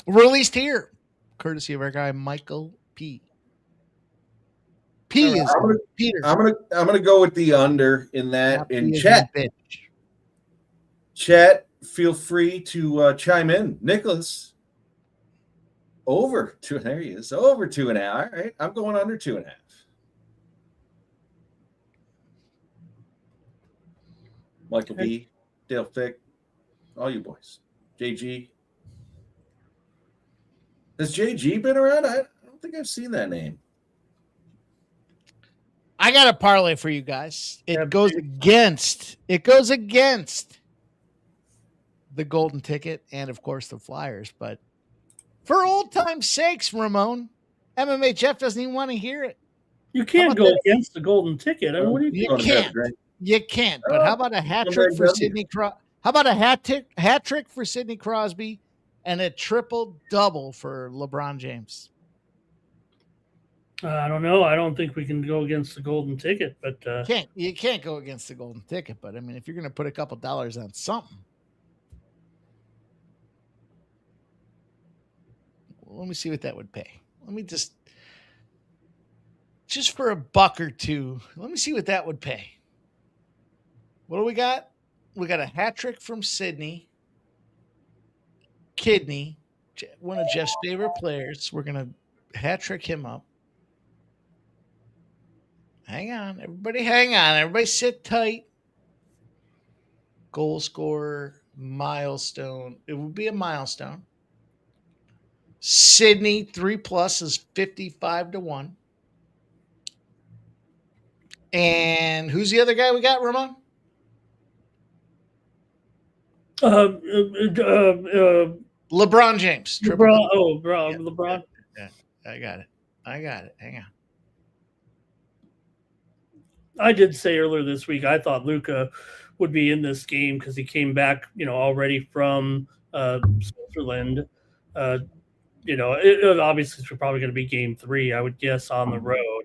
released here, courtesy of our guy Michael P. Peter. I'm gonna go with the under in that. In chat, feel free to chime in. Nicholas, over 2. There he is. Over 2.5. All right, I'm going under 2.5. Michael B, Dale Fick, all you boys. JG. Has JG been around? I don't think I've seen that name. I got a parlay for you guys. It goes against the golden ticket and, of course, the Flyers. But for old time's sakes, Ramon, MMA Jeff doesn't even want to hear it. You can't go against the golden ticket. I mean, what do you can't. You can't. But how about a hat trick for Sidney Crosby? How about a hat trick for Sidney Crosby and a triple double for LeBron James? I don't know. I don't think we can go against the golden ticket, but you can't go against the golden ticket. But I mean, if you're going to put a couple dollars on something, well, let me see what that would pay. Let me just for a buck or two. Let me see what that would pay. What do we got? We got a hat trick from Sydney. Kidney, one of Jeff's favorite players. We're going to hat trick him up. Hang on. Everybody sit tight. Goal scorer, milestone. It would be a milestone. Sydney 3+ is 55-1. And who's the other guy we got, Ramon? LeBron James. LeBron. Yeah, I got it. Hang on. I did say earlier this week I thought Luka would be in this game because he came back, already from Switzerland. It obviously is probably going to be game 3, I would guess, on the road.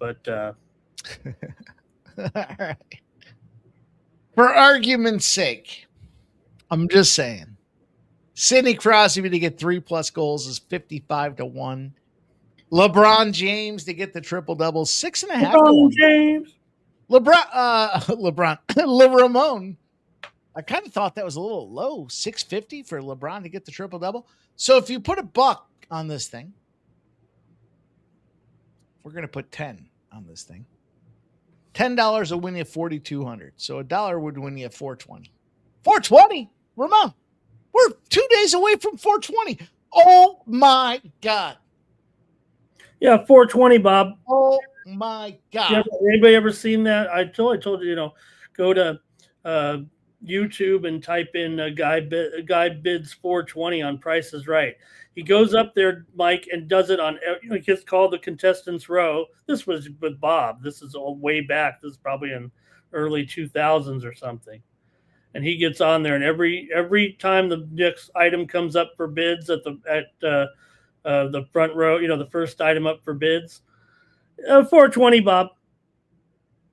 But All right. For argument's sake, I'm just saying, Sidney Crosby to get 3+ goals is 55-1. LeBron James to get the triple double, 6.5-1. James. LeBron, LeRamon. I kind of thought that was a little low, 650 for LeBron to get the triple double. So if you put $1 on this thing, we're going to put 10 on this thing. $10 will win you 4,200. So $1 would win you 420. 420, Ramon. We're 2 days away from 420. Oh my God. Yeah, 420, Bob. Oh my God. Anybody ever seen that? I told you, go to YouTube and type in guy bids 420 on Price is Right. He goes up there, Mike, and does it on. It gets called the Contestants Row. This was with Bob. This is all way back. This is probably in early 2000s or something. And he gets on there, and every time the next item comes up for bids at the front row, the first item up for bids, 420, Bob.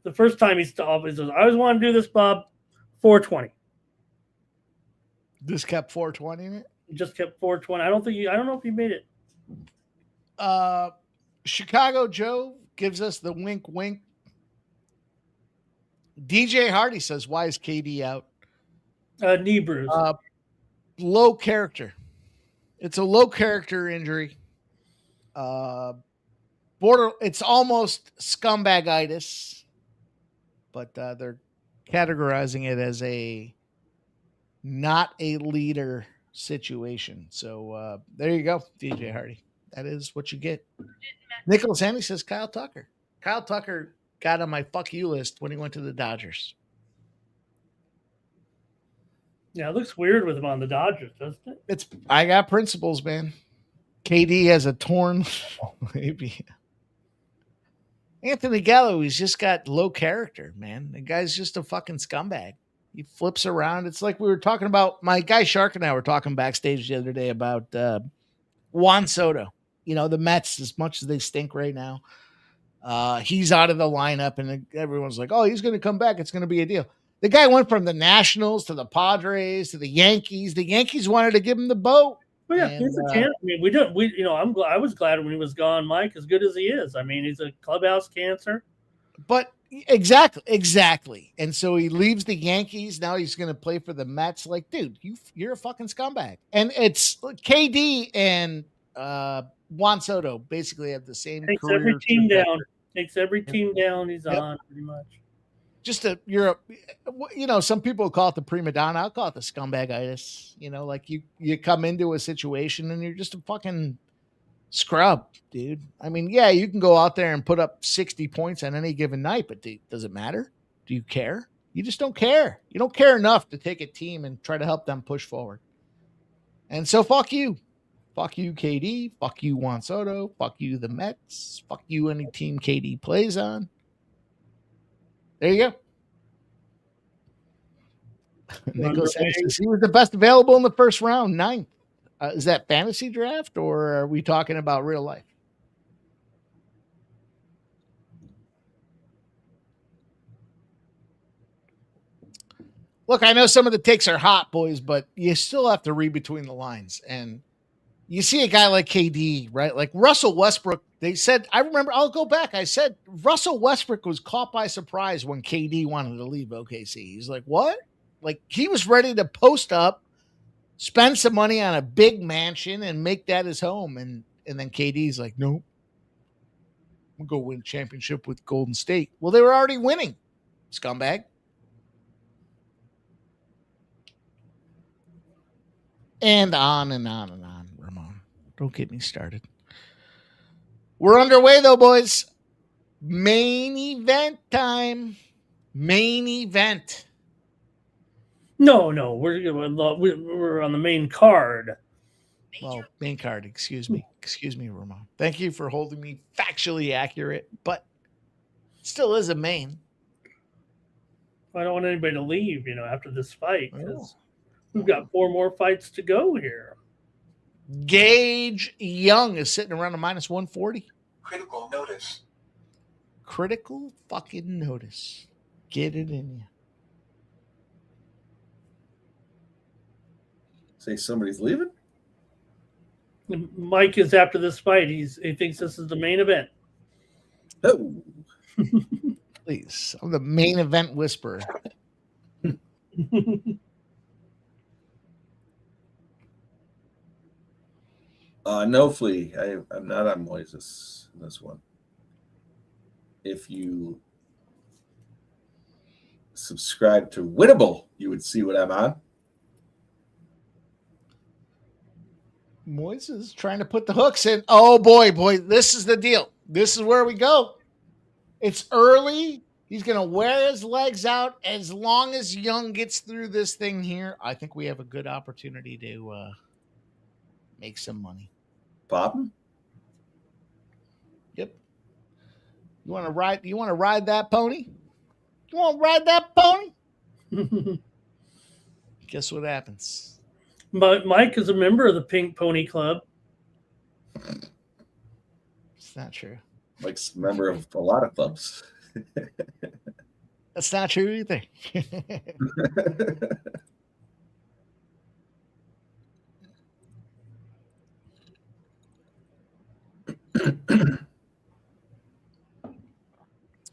The first time he says, "I always want to do this, Bob." 420. This kept 420 in it? He just kept 420. I don't know if he made it. Chicago Joe gives us the wink wink. DJ Hardy says, why is KD out? Knee bruise. Low character. It's a low character injury. It's almost scumbagitis, but they're categorizing it as a not a leader situation. So there you go, DJ Hardy. That is what you get. Nicholas Henry says Kyle Tucker. Kyle Tucker got on my fuck you list when he went to the Dodgers. Yeah, it looks weird with him on the Dodgers, doesn't it? I got principles, man. KD has a torn maybe. Anthony Gallo, he's just got low character, man. The guy's just a fucking scumbag. He flips around. It's like we were talking about, my guy Shark and I were talking backstage the other day about Juan Soto. The Mets, as much as they stink right now, he's out of the lineup, and everyone's like, oh, he's going to come back. It's going to be a deal. The guy went from the Nationals to the Padres to the Yankees. The Yankees wanted to give him the boat. Well, yeah, he's a chance. I mean, I was glad when he was gone, Mike, as good as he is. I mean, he's a clubhouse cancer. But exactly. And so he leaves the Yankees. Now he's going to play for the Mets. Like, dude, you're a fucking scumbag. And it's KD and Juan Soto basically have the same Takes career. every team down. Takes every team down. He's on pretty much. Some people call it the prima donna. I'll call it the scumbagitis. Like you come into a situation and you're just a fucking scrub, dude. I mean, yeah, you can go out there and put up 60 points on any given night, but does it matter? Do you care? You just don't care. You don't care enough to take a team and try to help them push forward. And so fuck you. Fuck you, KD. Fuck you, Juan Soto. Fuck you, the Mets. Fuck you, any team KD plays on. There you go. Nicholas says he was the best available in the first round, 9th. Is that fantasy draft, or are we talking about real life? Look, I know some of the takes are hot, boys, but you still have to read between the lines. And you see a guy like KD, right? Like Russell Westbrook, they said, I remember, I'll go back. I said Russell Westbrook was caught by surprise when KD wanted to leave OKC. He's like, what? Like, he was ready to post up, spend some money on a big mansion and make that his home. And then KD's like, nope, I'm going to go win a championship with Golden State. Well, they were already winning, scumbag. And on and on and on, Ramon. Don't get me started. We're underway, though, boys. Main event time. Main event. No, we're on the main card. Well, main card. Excuse me, Ramon. Thank you for holding me factually accurate, but it still is a main. I don't want anybody to leave, after this fight, because we've got 4 more fights to go here. Gage Young is sitting around a -140. Critical notice. Critical fucking notice. Get it in you. Say somebody's leaving? Mike is after this fight. He thinks this is the main event. Oh. Please. I'm the main event whisperer. No, Flea. I'm not on Moises in this one. If you subscribe to Winnable, you would see what I'm on. Moises is trying to put the hooks in. Oh, boy. This is the deal. This is where we go. It's early. He's going to wear his legs out. As long as Young gets through this thing here, I think we have a good opportunity to make some money. Pop him? Yep. You want to ride that pony? You want to ride that pony? Guess what happens? But Mike is a member of the Pink Pony Club. It's not true. Mike's a member of a lot of clubs. That's not true either.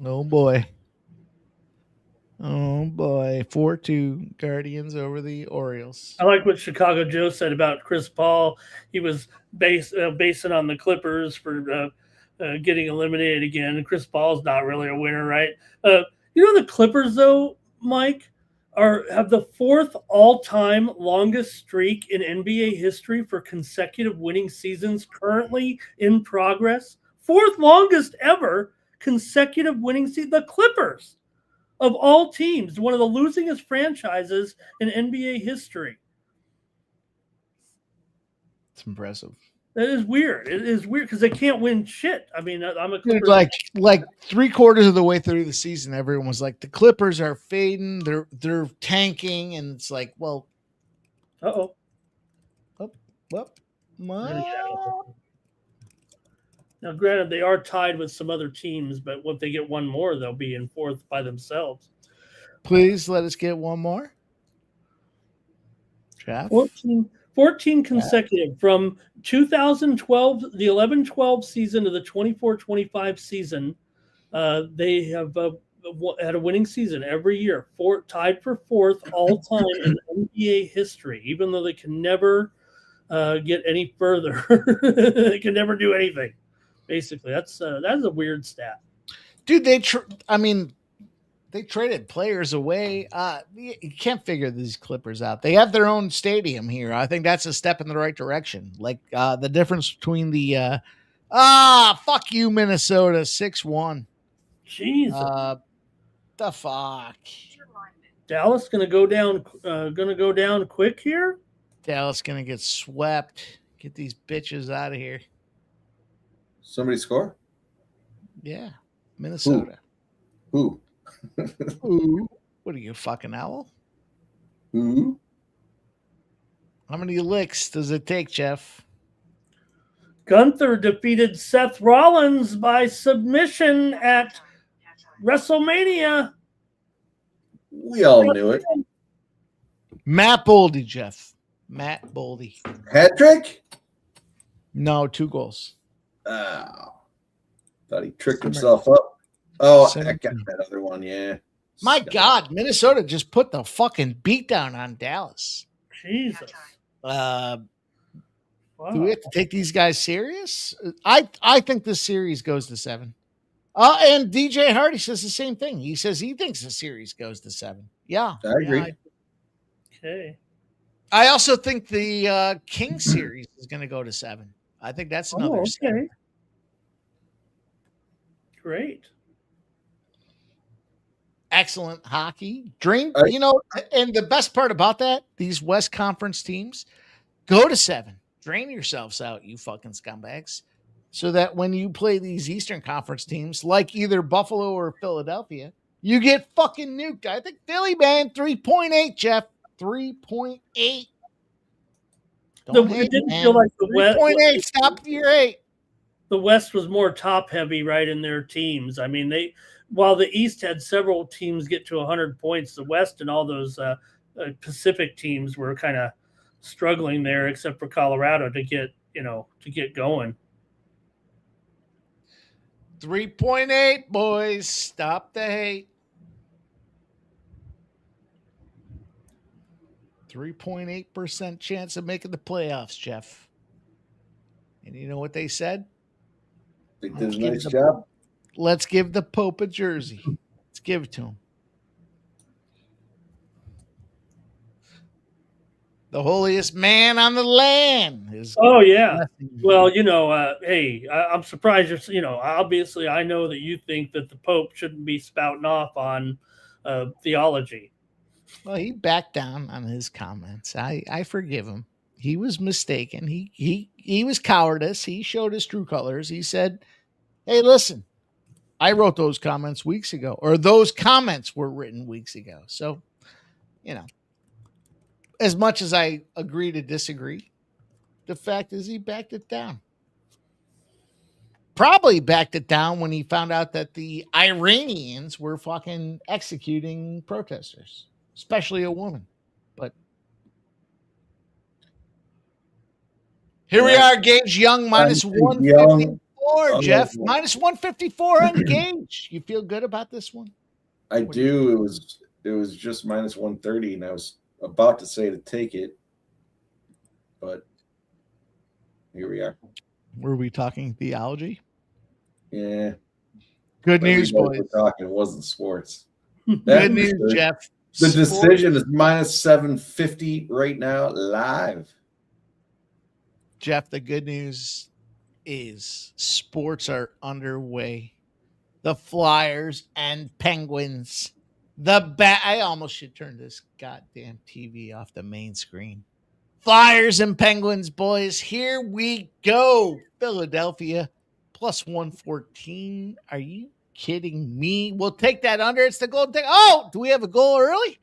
Oh boy. 4-2 Guardians over the Orioles. I like what Chicago Joe said about Chris Paul. He was basing on the Clippers for getting eliminated again. Chris Paul's not really a winner, right? The Clippers, though, Mike, have the fourth all-time longest streak in NBA history for consecutive winning seasons currently in progress. Fourth longest ever consecutive winning season. The Clippers, of all teams, one of the losingest franchises in NBA history. It's impressive. That is weird. It is weird because they can't win shit. I mean, I'm a Clippers. Like 3/4 of the way through the season, everyone was like, the Clippers are fading, they're tanking, and it's like, well, Now, granted, they are tied with some other teams, but if they get one more, they'll be in fourth by themselves. Please let us get one more. Jeff? 14 consecutive from 2012, the 11-12 season to the 24-25 season. They have had a winning season every year, tied for fourth all time in NBA history, even though they can never get any further. They can never do anything. Basically, that's a weird stat. Dude, they traded players away. You can't figure these Clippers out. They have their own stadium here. I think that's a step in the right direction. Like the difference between the fuck you, Minnesota, 6-1. Jesus. The fuck. Dallas gonna go down quick here. Dallas gonna get swept. Get these bitches out of here. Somebody score? Yeah, Minnesota. Who? Ooh. What are you, fucking owl? Who? How many licks does it take, Jeff? Gunther defeated Seth Rollins by submission at WrestleMania. We all knew it. Matt Boldy, Jeff. Matt Boldy. Hat trick? No, 2 goals. Oh. Thought he tricked himself up. Oh, I got that other one, yeah. My God, Minnesota just put the fucking beat down on Dallas. Jesus. Wow. Do we have to take these guys serious? I think this series goes to 7. And DJ Hardy says the same thing. He says he thinks the series goes to 7. Yeah. I agree. Okay. I also think the King series is going to go to 7. I think that's another. Okay. Great. Excellent hockey. And the best part about that, these West Conference teams go to 7. Drain yourselves out, you fucking scumbags. So that when you play these Eastern Conference teams, like either Buffalo or Philadelphia, you get fucking nuked. I think Philly, man, 3.8, Jeff. 3.8. It didn't feel like the West. 3.8, stop your 8. the West was more top heavy, right, in their teams. I mean, while the East had several teams get to 100 points, the West and all those Pacific teams were kind of struggling there, except for Colorado to get going. 3.8, boys. Stop the hate. 3.8% chance of making the playoffs, Jeff. And you know what they said? They did a nice job. Let's give the Pope a jersey. Let's give it to him. The holiest man on the land is. Oh yeah. Well, hey, I'm surprised. Obviously, I know that you think that the Pope shouldn't be spouting off on theology. Well, he backed down on his comments. I forgive him. He was mistaken. He was cowardice. He showed his true colors. He said, "Hey, listen, I wrote those comments weeks ago, or those comments were written weeks ago." So, as much as I agree to disagree, the fact is he backed it down. Probably backed it down when he found out that the Iranians were fucking executing protesters, especially a woman. But here we are, Gage Young, minus 154, Jeff. Minus 154 on Gage. You feel good about this one? I do. It was just minus 130, and I was about to say to take it, but here we are. Were we talking theology? Yeah. Good news, boys. We're talking. It wasn't sports. Good news, Jeff. The decision is minus 750 right now, live. Jeff, the good news is sports are underway. The Flyers and Penguins. I almost should turn this goddamn TV off the main screen. Flyers and Penguins, boys. Here we go. Philadelphia plus 114. Are you kidding me? We'll take that under. It's the Golden Ticket. Oh, do we have a goal early?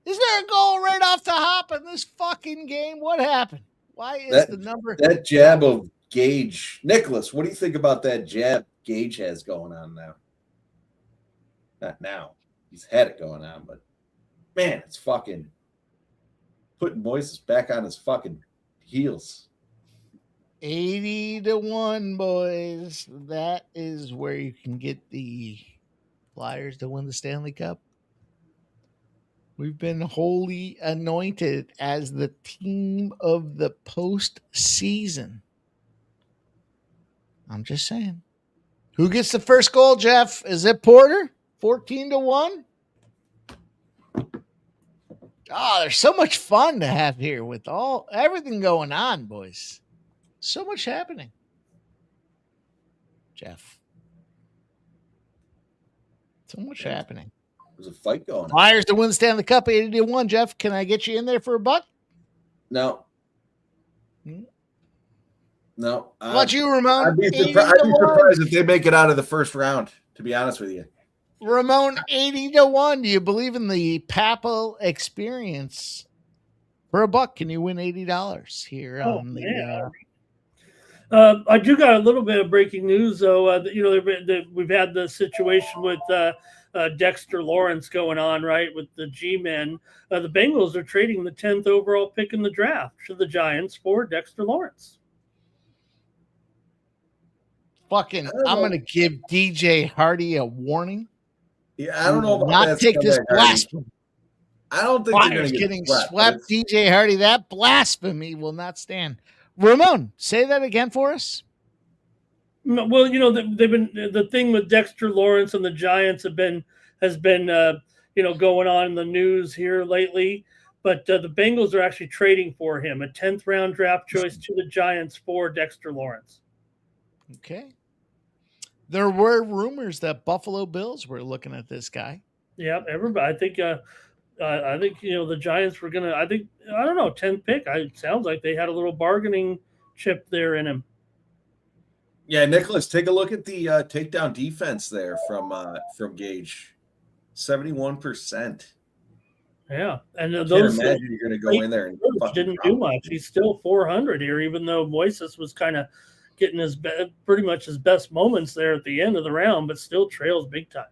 Is there a goal right off the hop in this fucking game? What happened? Why is the number? That jab of Gage. Nicholas, what do you think about that jab Gage has going on now? Not now. He's had it going on, but man, it's fucking putting Moises back on his fucking heels. 80-1, boys. That is where you can get the Flyers to win the Stanley Cup. We've been wholly anointed as the team of the postseason. I'm just saying. Who gets the first goal, Jeff? Is it Porter? 14-1? Oh, there's so much fun to have here with everything going on, boys. So much happening. Jeff. So much happening. There's a fight going on. Flyers to win the Stanley Cup 80-1. Jeff, can I get you in there for a buck? No. No. How about you, Ramon? I'd be surprised if they make it out of the first round, to be honest with you. Ramon, 80-1. Do you believe in the Papal experience? For a buck, can you win $80 here on the... I do got a little bit of breaking news, though. We've had the situation with Dexter Lawrence going on, right, with the G-men. The Bengals are trading the 10th overall pick in the draft to the Giants for Dexter Lawrence. I'm going to give DJ Hardy a warning. Yeah, I don't know about not take this blasphemy. I don't think Flyers getting swept. DJ Hardy, that blasphemy will not stand. Ramon, say that again for us. Well, they've been the thing with Dexter Lawrence and the Giants has been going on in the news here lately. But the Bengals are actually trading for him, a 10th round draft choice to the Giants for Dexter Lawrence. Okay. There were rumors that Buffalo Bills were looking at this guy. Yeah, everybody. I think the Giants were gonna. I don't know, 10th pick. It sounds like they had a little bargaining chip there in him. Yeah, Nicholas, take a look at the takedown defense there from Gage. 71%. Yeah, and Can't those imagine you're going to go in there and didn't do much. He's still 400 here, even though Moises was kind of getting pretty much his best moments there at the end of the round, but still trails big time.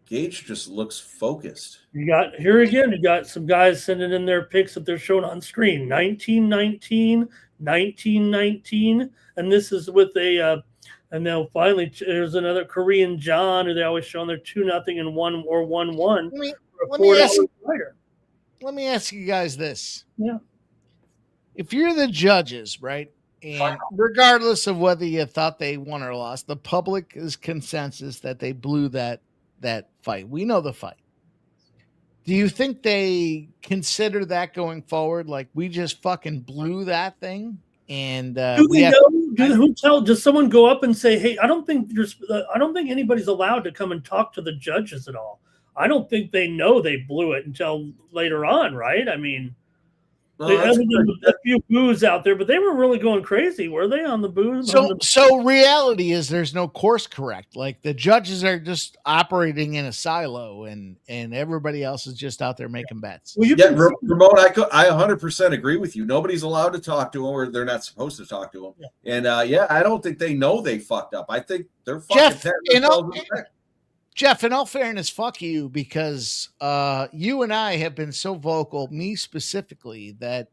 Gage just looks focused. You got some guys sending in their picks that they're showing on screen. 19-19, 19-19, and this is with a and now finally there's another Korean John who they always show on their 2-0 and 1 or 1-1. Let me ask you guys this. Yeah. If you're the judges, right? And regardless of whether you thought they won or lost, the public is consensus that they blew that fight. We know the fight. Do you think they consider that going forward? Like, we just fucking blew that thing? And does someone go up and say, hey, I don't think anybody's allowed to come and talk to the judges at all. I don't think they know they blew it until later on, right? I mean, they had a few boos out there, but they were really going crazy. Were they on the boos? So reality is there's no course correct. Like, the judges are just operating in a silo, and everybody else is just out there making bets. Well, Ramon, I 100% agree with you. Nobody's allowed to talk to them, or they're not supposed to talk to them. Yeah. And I don't think they know they fucked up. I think they're fucking Jeff, in all fairness, fuck you, because you and I have been so vocal, me specifically, that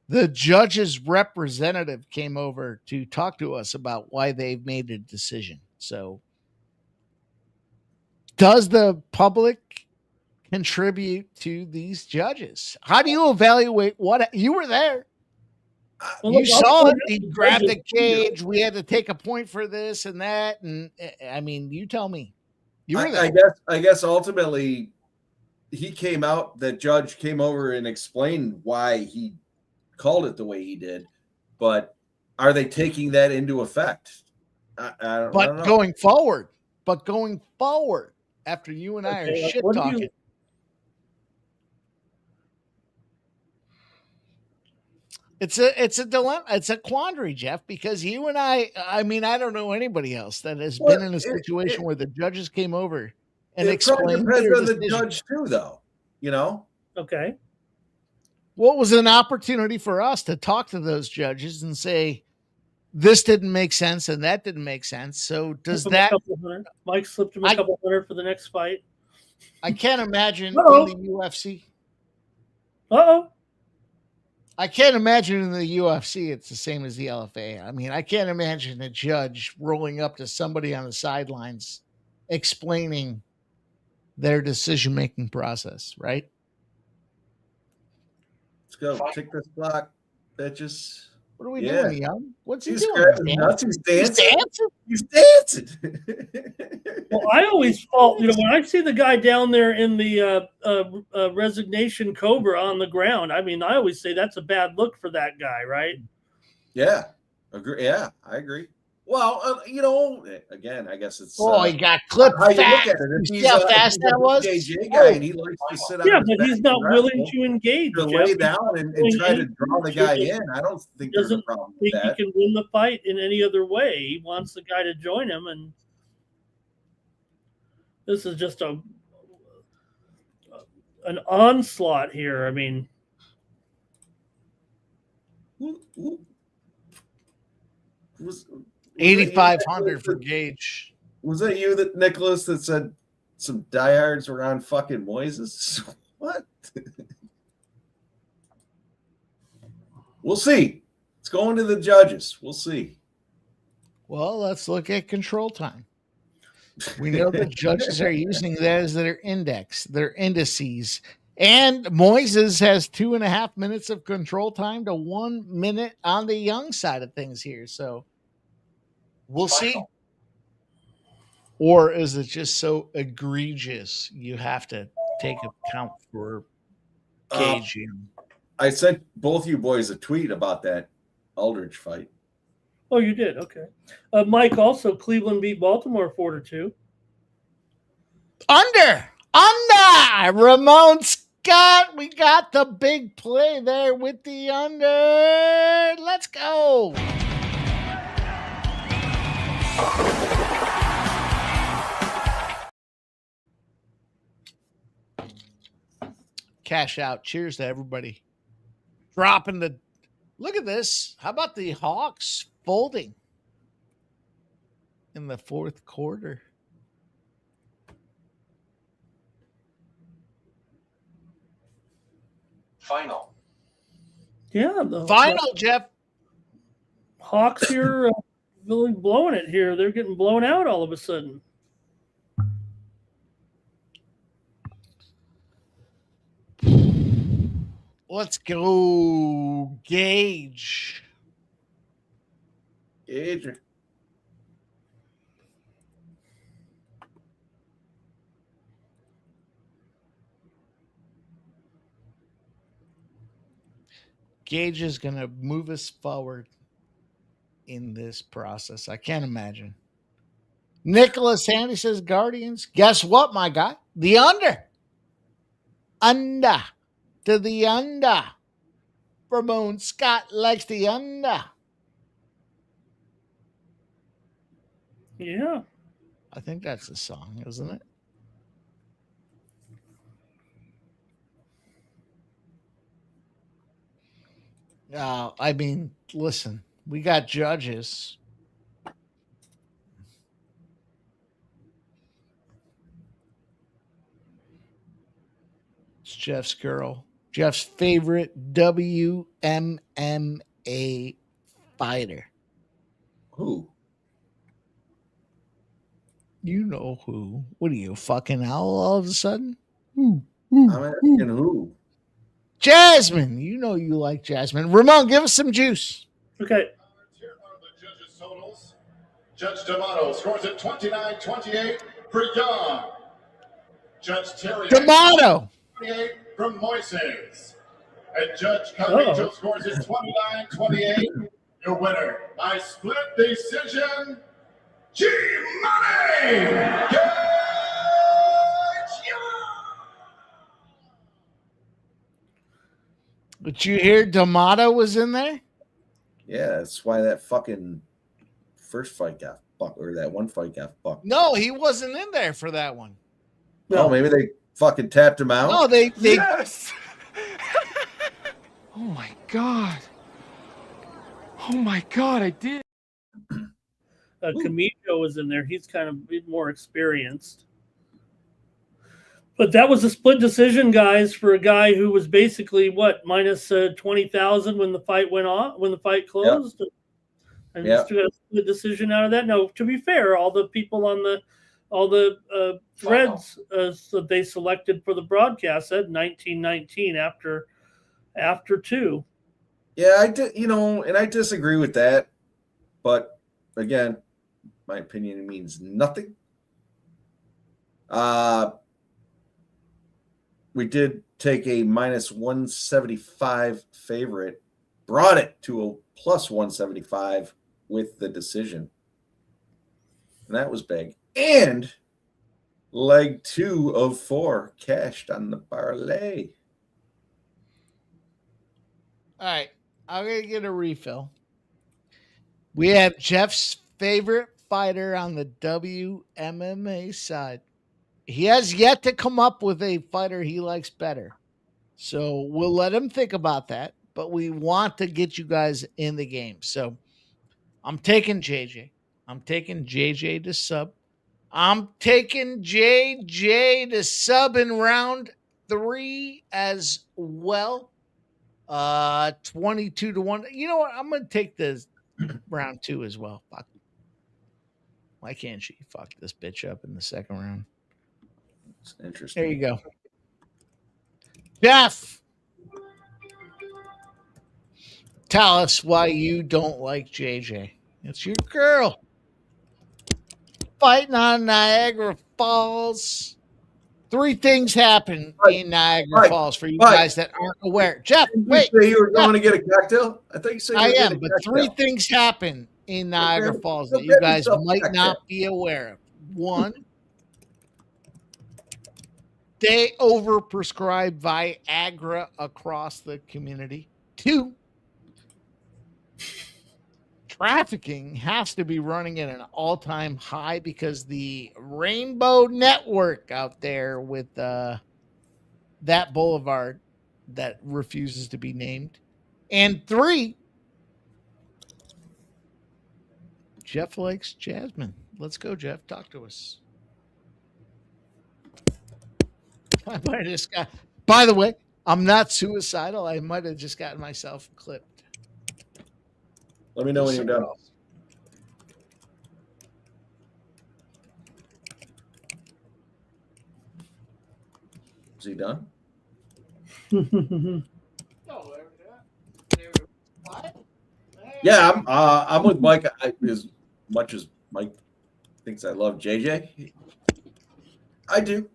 the judge's representative came over to talk to us about why they've made a decision. So does the public contribute to these judges? How do you evaluate what you were there? You saw it. He grabbed the cage. We had to take a point for this and that. And I mean, you tell me. I guess ultimately he came out, the judge came over and explained why he called it the way he did, but are they taking that into effect? I don't know. Going forward, after you and I are shit talking. It's a dilemma. It's a quandary, Jeff, because you and I mean, I don't know anybody else that has been in a situation where the judges came over and explained their decision. The judge too, though, you know? Okay. What was an opportunity for us to talk to those judges and say, this didn't make sense and that didn't make sense. So does that Mike slipped him a couple hundred for the next fight? I can't imagine in the UFC. I can't imagine in the UFC it's the same as the LFA. I mean, I can't imagine a judge rolling up to somebody on the sidelines explaining their decision-making process, right? Let's go. Take this block, bitches. What are we doing, young? What's he doing? He's dancing. He's dancing. Well, I always fault, when I see the guy down there in the resignation cobra on the ground, I mean, I always say that's a bad look for that guy, right? Yeah. Agree. Yeah, I agree. Well, again, I guess it's. He got clipped fast. You see how fast that was? AJ guy, and he likes to sit on but he's not willing to engage. To lay down and try to draw the guy in. I don't think there's a problem with that. He can win the fight in any other way. He wants the guy to join him, and this is just an onslaught here. I mean. 8,500 for Gage. Was that you, Nicholas, that said some diehards were on fucking Moises? What? We'll see. It's going to the judges. We'll see. Well, let's look at control time. We know the judges are using that as their index, their indices. And Moises has 2.5 minutes of control time to 1 minute on the young side of things here. So we'll see. Or is it just so egregious you have to take account for Gage? I sent both you boys a tweet about that Aldridge fight. Oh, you did? Okay. Mike, also, Cleveland beat Baltimore 4-2. Under! Ramon Scott, we got the big play there with the under. Let's go. Cash out. Cheers to everybody. Dropping the. Look at this. How about the Hawks folding in the fourth quarter? Final. Yeah, the Final, Jeff. Hawks here really blowing it here. They're getting blown out all of a sudden. Let's go, Gage. Gage. Gage is going to move us forward in this process. I can't imagine. Nicholas Handy says Guardians. Guess what, my guy? The under. Under. To the under. Ramon Scott likes the under. Yeah. I think that's the song, isn't it? I mean, listen, we got judges. It's Jeff's girl. Jeff's favorite WMMA fighter. Who? You know who. What are you, fucking owl all of a sudden? I'm asking who? Jasmine. You know you like Jasmine. Ramon, give us some juice. Okay. Here are the judges' totals. Judge D'Amato scores at 29-28 for Young. Judge Terry D'Amato. 28 from Moises. And Judge Carrillo scores at 29-28. Your winner by split decision, G-Money! But you hear D'Amato was in there? Yeah, that's why that fucking first fight got fucked, or that one fight got fucked. No, he wasn't in there for that one. No, maybe they fucking tapped him out. No, they Yes! Oh my God. Oh my God, I did. Camillo was in there. He's kind of more experienced. But that was a split decision, guys, for a guy who was basically minus 20,000 when the fight went on, when the fight closed, and just got a split decision out of that. Now, to be fair, all the people on the threads that they selected for the broadcast said 19-19 after two. Yeah, I did, and I disagree with that. But again, my opinion means nothing. We did take a minus 175 favorite, brought it to a plus 175 with the decision. And that was big. And leg 2 of 4 cashed on the parlay. All right, I'm going to get a refill. We have Jeff's favorite fighter on the WMMA side. He has yet to come up with a fighter he likes better. So we'll let him think about that, but we want to get you guys in the game. So I'm taking JJ. I'm taking JJ to sub. I'm taking JJ to sub in round 3 as well. 22-1. You know what? I'm going to take this round 2 as well. Fuck. Why can't she fuck this bitch up in the second round? It's interesting. There you go. Jeff, tell us why you don't like JJ. It's your girl. Fighting on Niagara Falls. 3 things happen in Niagara Falls for you guys that aren't aware. Jeff, wait. You say you were going to get a cocktail? I think you said I am, but 3 things happen in Niagara Falls that you guys might not be aware of. 1, they overprescribe Viagra across the community. 2, trafficking has to be running at an all-time high because the Rainbow Network out there with that boulevard that refuses to be named. And 3, Jeff likes Jasmine. Let's go, Jeff. Talk to us. I might have just got, by the way, I'm not suicidal. I might have just gotten myself clipped. Let me know when you're done. Is he done? Yeah, I'm with Mike. As much as Mike thinks I love JJ, I do.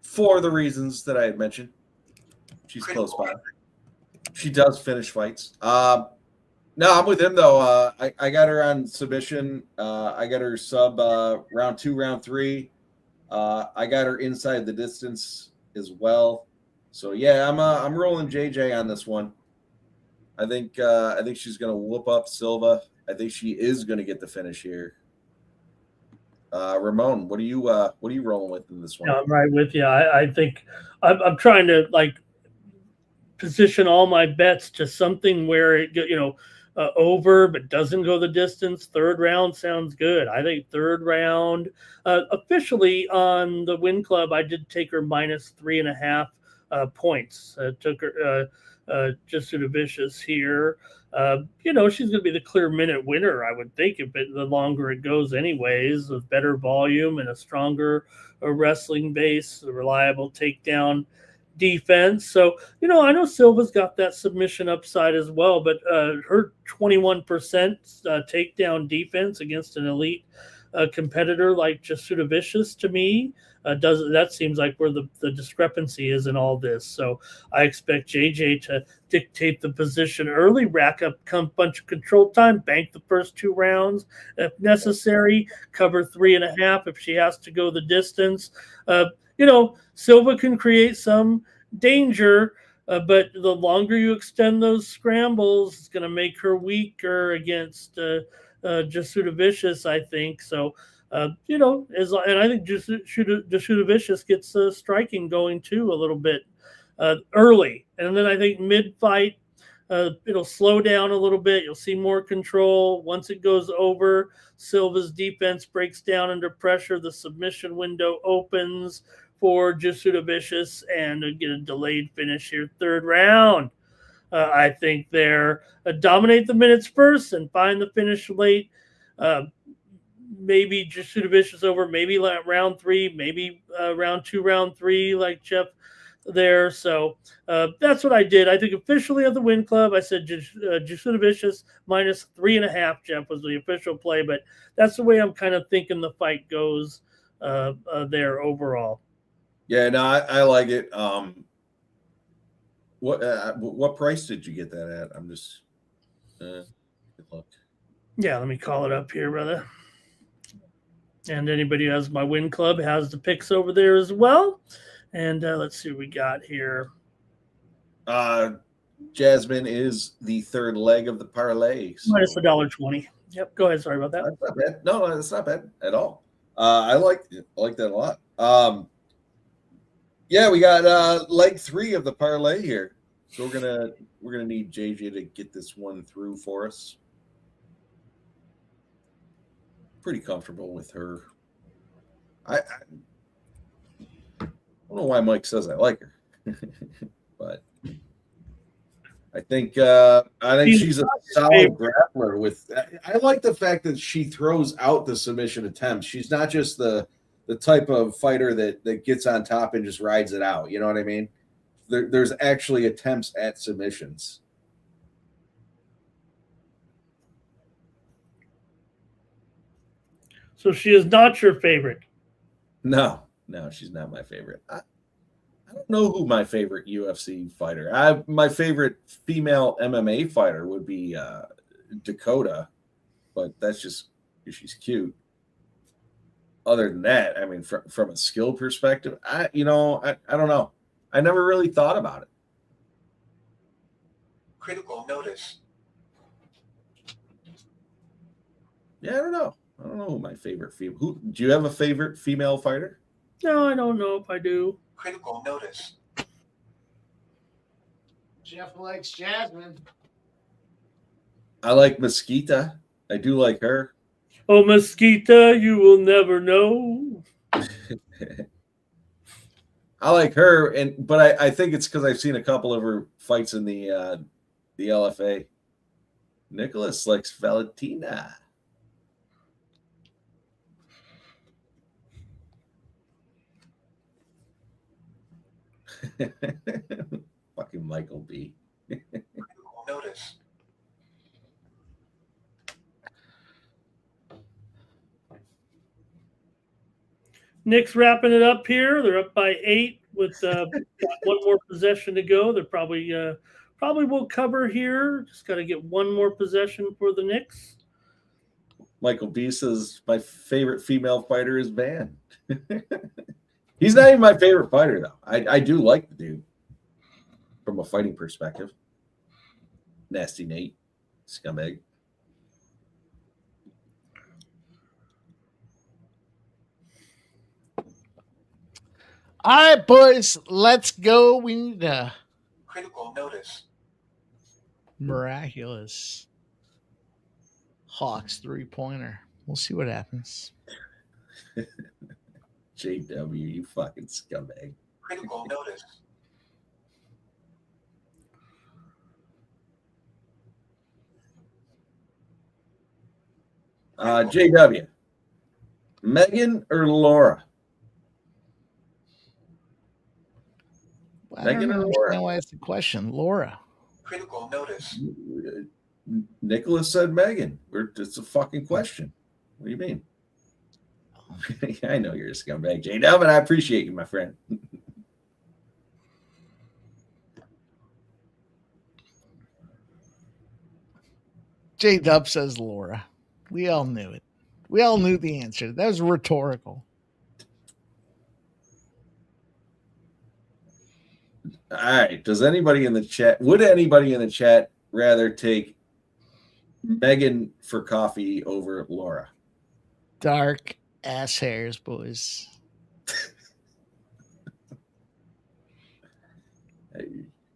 For the reasons that I had mentioned. She's close by. She does finish fights. No, I'm with him though. I got her on submission. I got her sub round 2, round 3. I got her inside the distance as well. So yeah, I'm rolling JJ on this one. I think she's gonna whoop up Silva. I think she is gonna get the finish here. Ramon, what are you rolling with in this one? Yeah, I'm right with you. I think I'm trying to like position all my bets to something where it over but doesn't go the distance. Third round sounds good. I think third round. Officially on the Win Club, I did take her -3.5 points. Took her just sort of vicious here. She's going to be the clear minute winner, I would think, the longer it goes anyways, with better volume and a stronger wrestling base, a reliable takedown defense. So, I know Silva's got that submission upside as well, but her 21% takedown defense against an elite competitor like Jasuda Vicious, to me, that seems like where the discrepancy is in all this. So I expect JJ to dictate the position early, rack up a bunch of control time, bank the first 2 rounds if necessary, cover 3.5 if she has to go the distance. Silva can create some danger, but the longer you extend those scrambles, it's going to make her weaker against Jasuda Vicious, I think. So, and I think Jasuda Vicious gets striking going too a little bit early. And then I think mid-fight, it'll slow down a little bit. You'll see more control. Once it goes over, Silva's defense breaks down under pressure. The submission window opens for Jasuda Vicious and get a delayed finish here. Third round. I think they're dominate the minutes first and find the finish late. Maybe Jasuda Vicious over, maybe round 3, maybe round 2, round 3, like Jeff there. So that's what I did. I think officially of the Win Club, I said Jasuda Vicious -3.5. Jeff was the official play, but that's the way I'm kind of thinking the fight goes there overall. Yeah, no, I like it. What price did you get that at? I'm just good luck. Yeah, let me call it up here, brother. And anybody who has my Win Club has the picks over there as well. And let's see what we got here. Jasmine is the third leg of the parlay. So. -$1.20. Yep. Go ahead. Sorry about that. That's not bad. No, that's not bad at all. I like that a lot. Yeah, we got leg 3 of the parlay here. So we're gonna need JJ to get this one through for us. Pretty comfortable with her. I don't know why Mike says I like her, but I think she's a solid grappler. I like the fact that she throws out the submission attempts. She's not just the type of fighter that gets on top and just rides it out. You know what I mean? There's actually attempts at submissions. So she is not your favorite. No, she's not my favorite. I don't know who my favorite UFC fighter. My favorite female MMA fighter would be Dakota, but that's just because she's cute. Other than that, I mean, from a skill perspective, I don't know. I never really thought about it. Critical notice. Yeah, I don't know. I don't know who my favorite female. Who do you have a favorite female fighter? No, I don't know if I do. Critical notice. Jeff likes Jasmine. I like Mosquita. I do like her. Oh, Mosquita, you will never know. I like her, but I think it's because I've seen a couple of her fights in the LFA. Nicholas likes Valentina. Fucking Michael B. Critical notice. Nick's wrapping it up here. They're up by 8 with got one more possession to go. They're probably will cover here. Just got to get one more possession for the Knicks. Michael B says my favorite female fighter is Van. He's not even my favorite fighter though. I do like the dude from a fighting perspective. Nasty Nate, scumbag. All right, boys, let's go. We need a Critical notice. miraculous Hawks 3-pointer. We'll see what happens. JW, you fucking scumbag. Critical notice. JW, Megan or Laura? I don't understand why it's the question. Laura. Critical notice. Nicholas said Megan. It's a fucking question. What do you mean? I know you're a scumbag, J-Dub, and I appreciate you, my friend. J-Dub says Laura. We all knew it. We all knew the answer. That was rhetorical. All right. Would anybody in the chat rather take Megan for coffee over Laura? Dark ass hairs, boys.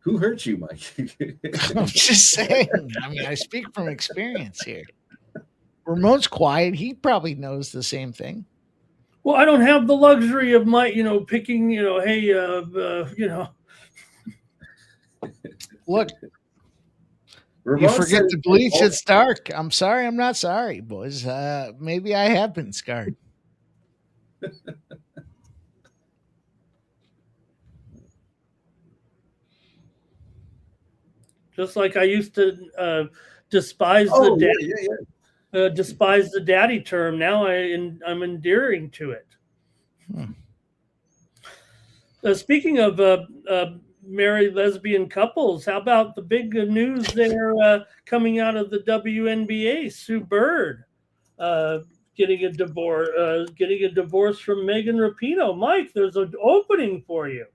Who hurt you, Mike? I'm just saying. I mean, I speak from experience here. Ramon's quiet. He probably knows the same thing. Well, I don't have the luxury of my, picking, hey, Look, Ramon you forget said- to bleach. It's dark. I'm sorry. I'm not sorry, boys. Maybe I have been scarred. Just like I used to despise despise the daddy term. Now I'm endearing to it. Speaking of married lesbian couples, how about the big news there coming out of the WNBA? Sue Bird getting a divorce from Megan Rapinoe. Mike, there's an opening for you.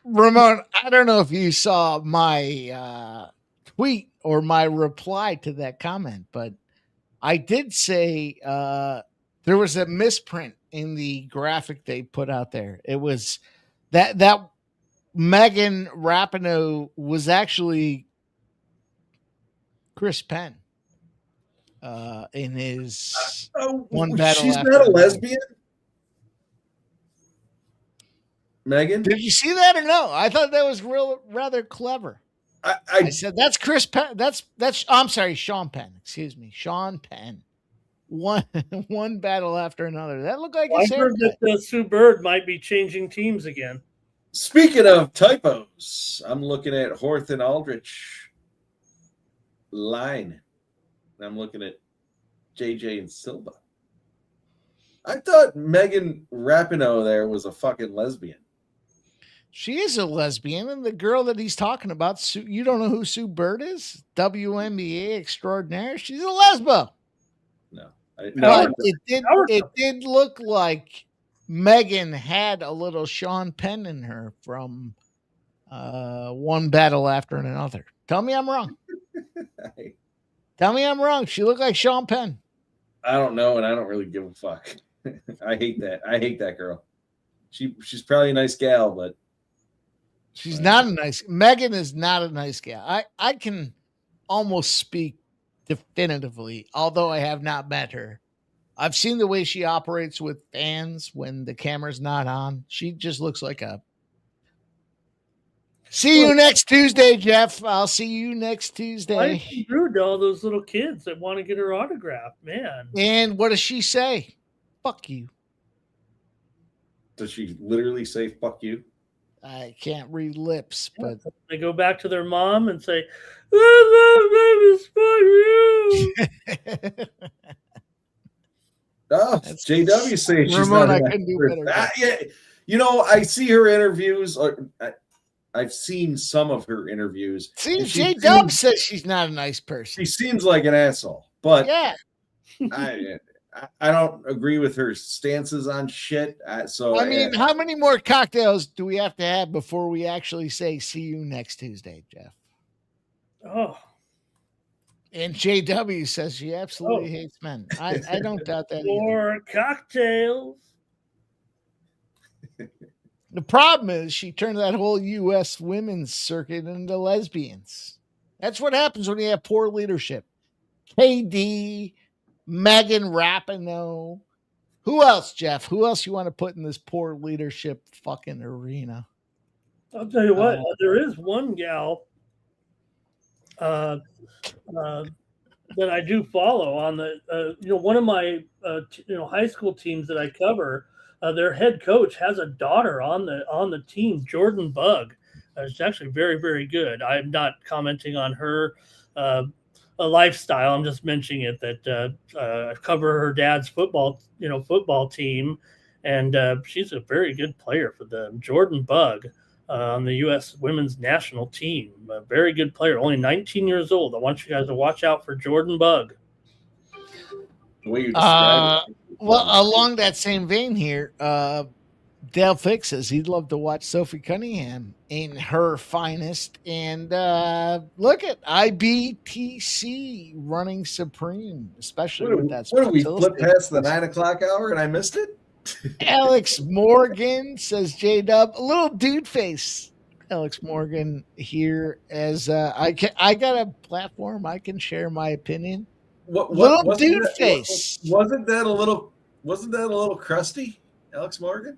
Ramon, I don't know if you saw my tweet or my reply to that comment, but I did say there was a misprint in the graphic they put out there. It was that Megan Rapinoe was actually Chris Penn in his one battle. She's not a lesbian? Megan? Did you see that or no? I thought that was rather clever. I said that's Chris Penn. I'm sorry, Sean Penn. Excuse me, Sean Penn. One battle after another. That looked like I heard that Sue Bird might be changing teams again. Speaking of typos, I'm looking at Horth and Aldrich line. I'm looking at JJ and Silva. I thought Megan Rapinoe there was a fucking lesbian. She is a lesbian, and the girl that he's talking about, Sue, you don't know who Sue Bird is? WNBA extraordinaire. She's a lesbo. No. But it did look like Megan had a little Sean Penn in her from one battle after another. Tell me I'm wrong. Tell me I'm wrong. She looked like Sean Penn. I don't know, and I don't really give a fuck. I hate that. I hate that girl. She's probably a nice gal, but she's not a nice. Megan is not a nice gal. I can almost speak definitively, although I have not met her. I've seen the way she operates with fans when the camera's not on. She just looks like a. See you next Tuesday, Jeff. I'll see you next Tuesday. Why she rude to all those little kids that want to get her autograph, man? And what does she say? Fuck you. Does she literally say "fuck you"? I can't read lips, but They go back to their mom and say, "I love fuck you." Oh, JW saying she's Ramon, not. I couldn't do better. Yeah, you know, I see her interviews. I've seen some of her interviews. See, JW says she's not a nice person. She seems like an asshole, but yeah, I don't agree with her stances on shit. So I mean, how many more cocktails do we have to have before we actually say "see you next Tuesday," Jeff? Oh. And JW says she absolutely hates men. I don't doubt that. More cocktails. The problem is she turned that whole U.S. women's circuit into lesbians. That's what happens when you have poor leadership. KD, Megan Rapinoe. Who else, Jeff? Who else you want to put in this poor leadership fucking arena? I'll tell you what, there is one gal that I do follow on the, one of my, high school teams that I cover. Their head coach has a daughter on the team, Jordan Bugg. She's actually very, very good. I'm not commenting on her a lifestyle. I'm just mentioning it that I cover her dad's football team, and she's a very good player for them. Jordan Bugg on the U.S. women's national team, a very good player, only 19 years old. I want you guys to watch out for Jordan Bugg. The way you describe it. Well, along that same vein here, Dale Fix says he'd love to watch Sophie Cunningham in her finest. And look at IBTC running supreme, especially with that. What did we flip past the 9 o'clock hour and I missed it? Alex Morgan says J-Dub, a little dude face. Alex Morgan here as I got a platform. I can share my opinion. Little dude face. Wasn't that a little crusty, Alex Morgan?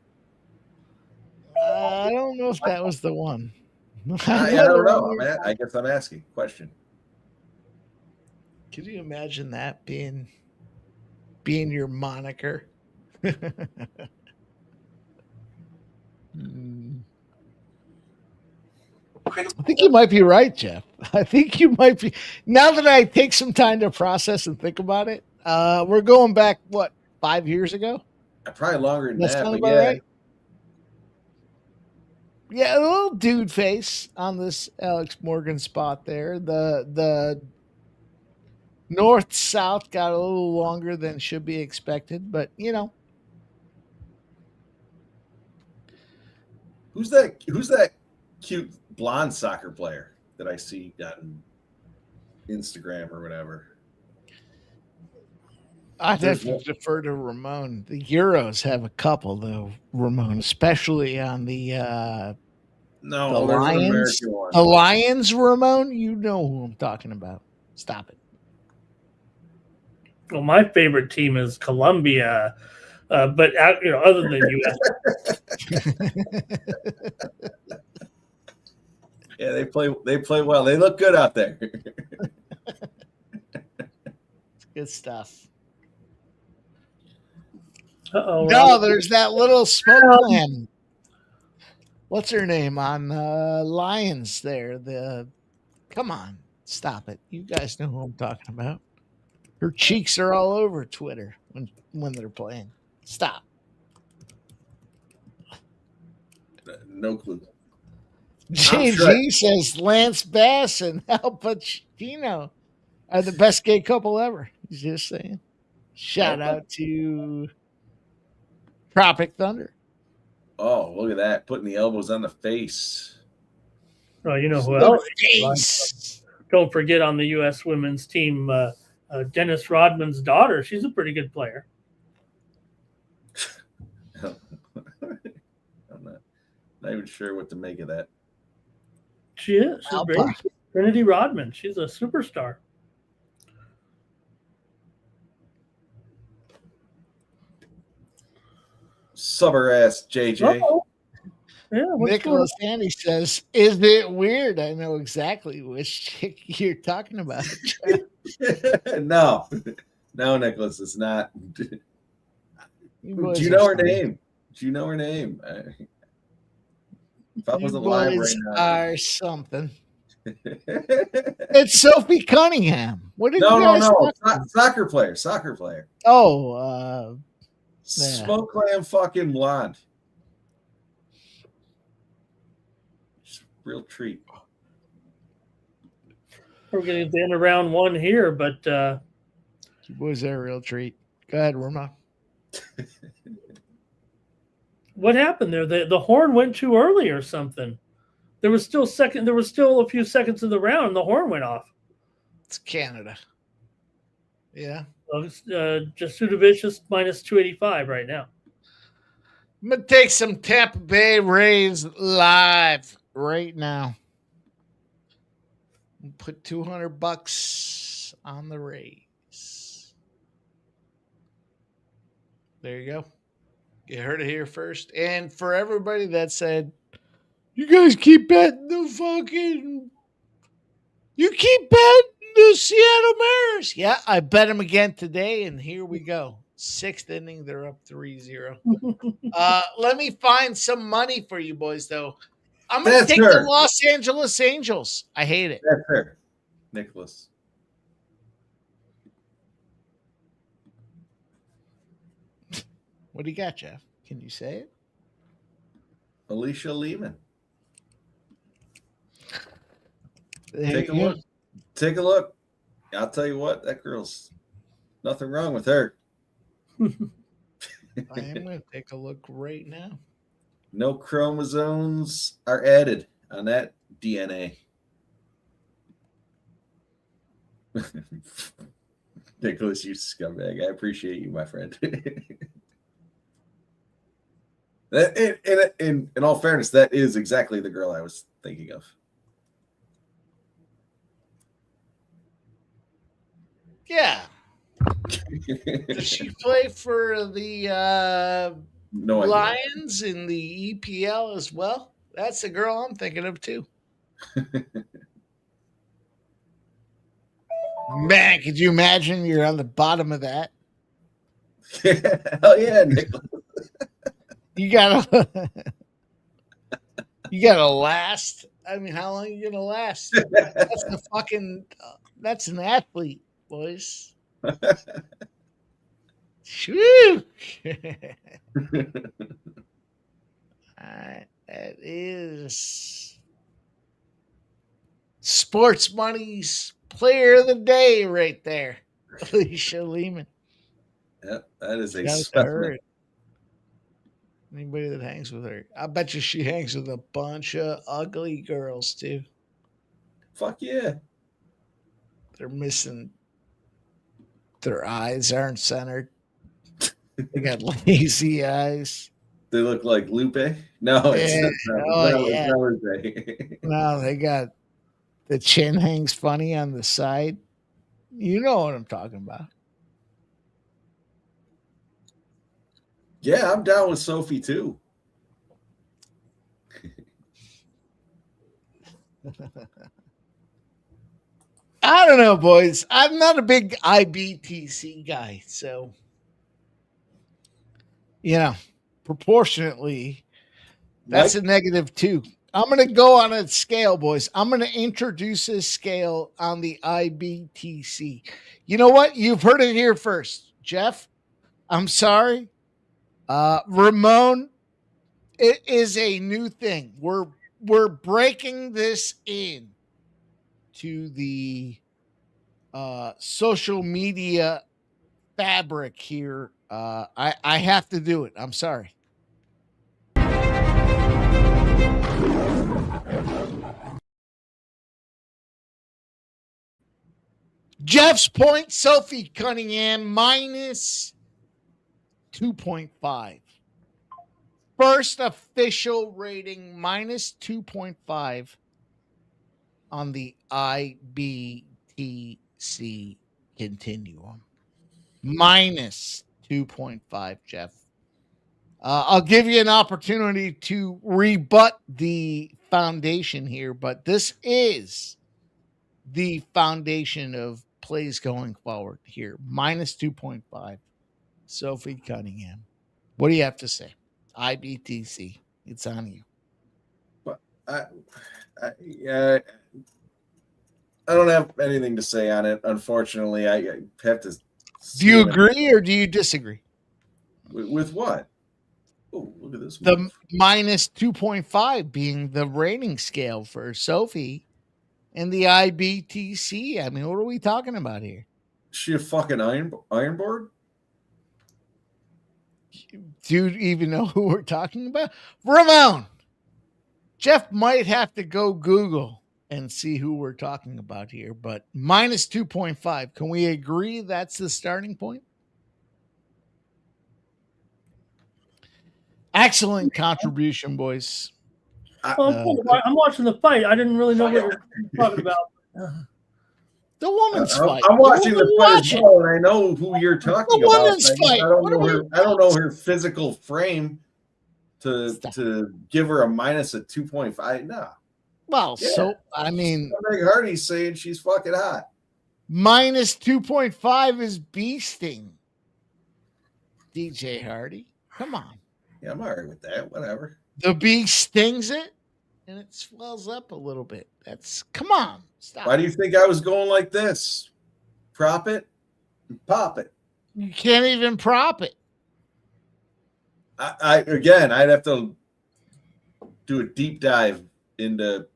I don't know if that was the one. I don't know. I guess I'm asking a question. Could you imagine that being your moniker? I think you might be right, Jeff. I think you might be. Now that I take some time to process and think about it, we're going back, 5 years ago? Probably longer than that, but yeah. Right? Yeah, a little dude face on this Alex Morgan spot there. The north-south got a little longer than should be expected, but, Who's that cute blonde soccer player that I see on Instagram or whatever? I'd have to defer to Ramon. The Euros have a couple, though, Ramon, especially on the Lions. The Lions, Ramon, you know who I'm talking about. Stop it. Well, my favorite team is Colombia, but other than U.S. Yeah, they play well. They look good out there. It's good stuff. Uh-oh. No, there's that little smoke clam. What's her name on Lions there? Come on, stop it. You guys know who I'm talking about. Her cheeks are all over Twitter when they're playing. Stop. No clue. JG says Lance Bass and Al Pacino are the best gay couple ever. He's just saying. Shout out to Tropic Thunder. Oh, look at that. Putting the elbows on the face. Oh, you know who else? Don't forget on the U.S. women's team, Dennis Rodman's daughter. She's a pretty good player. I'm not even sure what to make of that. She is. She's great. Trinity Rodman. She's a superstar. Summer ass JJ. Uh-oh. Yeah, Nicholas Andy says, "Is it weird? I know exactly which chick you're talking about." No, Nicholas, it's not. Do you know her name? Do you know her name? If I wasn't live right now, are something. It's Sophie Cunningham. What did no, soccer player. Oh, smoke clam fucking blonde. Real treat. We're getting to the end of round one here, but was that a real treat? Go ahead, Roma. What happened there? The horn went too early or something. There was still a few seconds in the round, and the horn went off. It's Canada. Yeah. Jasudavicius minus 285 right now. I'm gonna take some Tampa Bay Rays live right now. Put $200 on the Rays. There you go. You heard it here first. And for everybody that said, you guys keep betting the Seattle Mariners. Yeah, I bet them again today, and here we go. 6th inning, they're up 3-0. Let me find some money for you boys, though. I'm going to take the Los Angeles Angels. I hate it. That's her, Nicholas. What do you got, Jeff? Can you say it? Alicia Lehman. Take a look. I'll tell you what, that girl's nothing wrong with her. I am going to take a look right now. No chromosomes are added on that DNA. Nicholas, you scumbag. I appreciate you, my friend. In all fairness, that is exactly the girl I was thinking of. Yeah. Does she play for the Lions in the EPL as well? That's the girl I'm thinking of too. Man, could you imagine you're on the bottom of that? Hell yeah, Nicholas. You gotta last. I mean, how long are you gonna last? That's an athlete, boys. Shoo! That is Sports Money's player of the day right there. Alicia Lehman. Yep, that is a specimen. Anybody that hangs with her. I bet you she hangs with a bunch of ugly girls too. Fuck yeah. They're missing. Their eyes aren't centered. They got lazy eyes. They look like Lupe. No, No, they got the chin hangs funny on the side. You know what I'm talking about. Yeah, I'm down with Sophie too. I don't know, boys. I'm not a big IBTC guy, so proportionately, that's a -2. I'm going to go on a scale, boys. I'm going to introduce this scale on the IBTC. You know what? You've heard it here first. Jeff, I'm sorry. Ramon, it is a new thing. We're breaking this in to the social media fabric here. I have to do it. I'm sorry. Jeff's point, Sophie Cunningham minus 2.5. First official rating minus 2.5 on the IBTC continuum. Minus 2.5, Jeff. I'll give you an opportunity to rebut the foundation here, but this is the foundation of plays going forward here. Minus 2.5. Sophie Cunningham. What do you have to say? IBTC. It's on you. But I don't have anything to say on it. Unfortunately, I have to. Do you agree or do you disagree? With what? Oh, look at this. The minus 2.5 being the rating scale for Sophie and the IBTC. I mean, what are we talking about here? Is she a fucking iron board? Do you even know who we're talking about? Ramon. Jeff might have to go Google and see who we're talking about here, but minus 2.5. Can we agree that's the starting point? Excellent contribution, boys. I'm watching the fight. I didn't really know what you're talking about. The woman's fight. I'm watching the fight as well, and I know who you're talking about. Woman's fight. I don't know her physical frame to give her a minus a 2.5. No. Well, yeah. So I mean, Meg Hardy's saying she's fucking hot. Minus 2.5 is beasting. DJ Hardy, come on. Yeah, I'm all right with that. Whatever. The bee stings it, and it swells up a little bit. Come on. Stop. Why do you think I was going like this? Prop it, and pop it. You can't even prop it. I'd have to do a deep dive into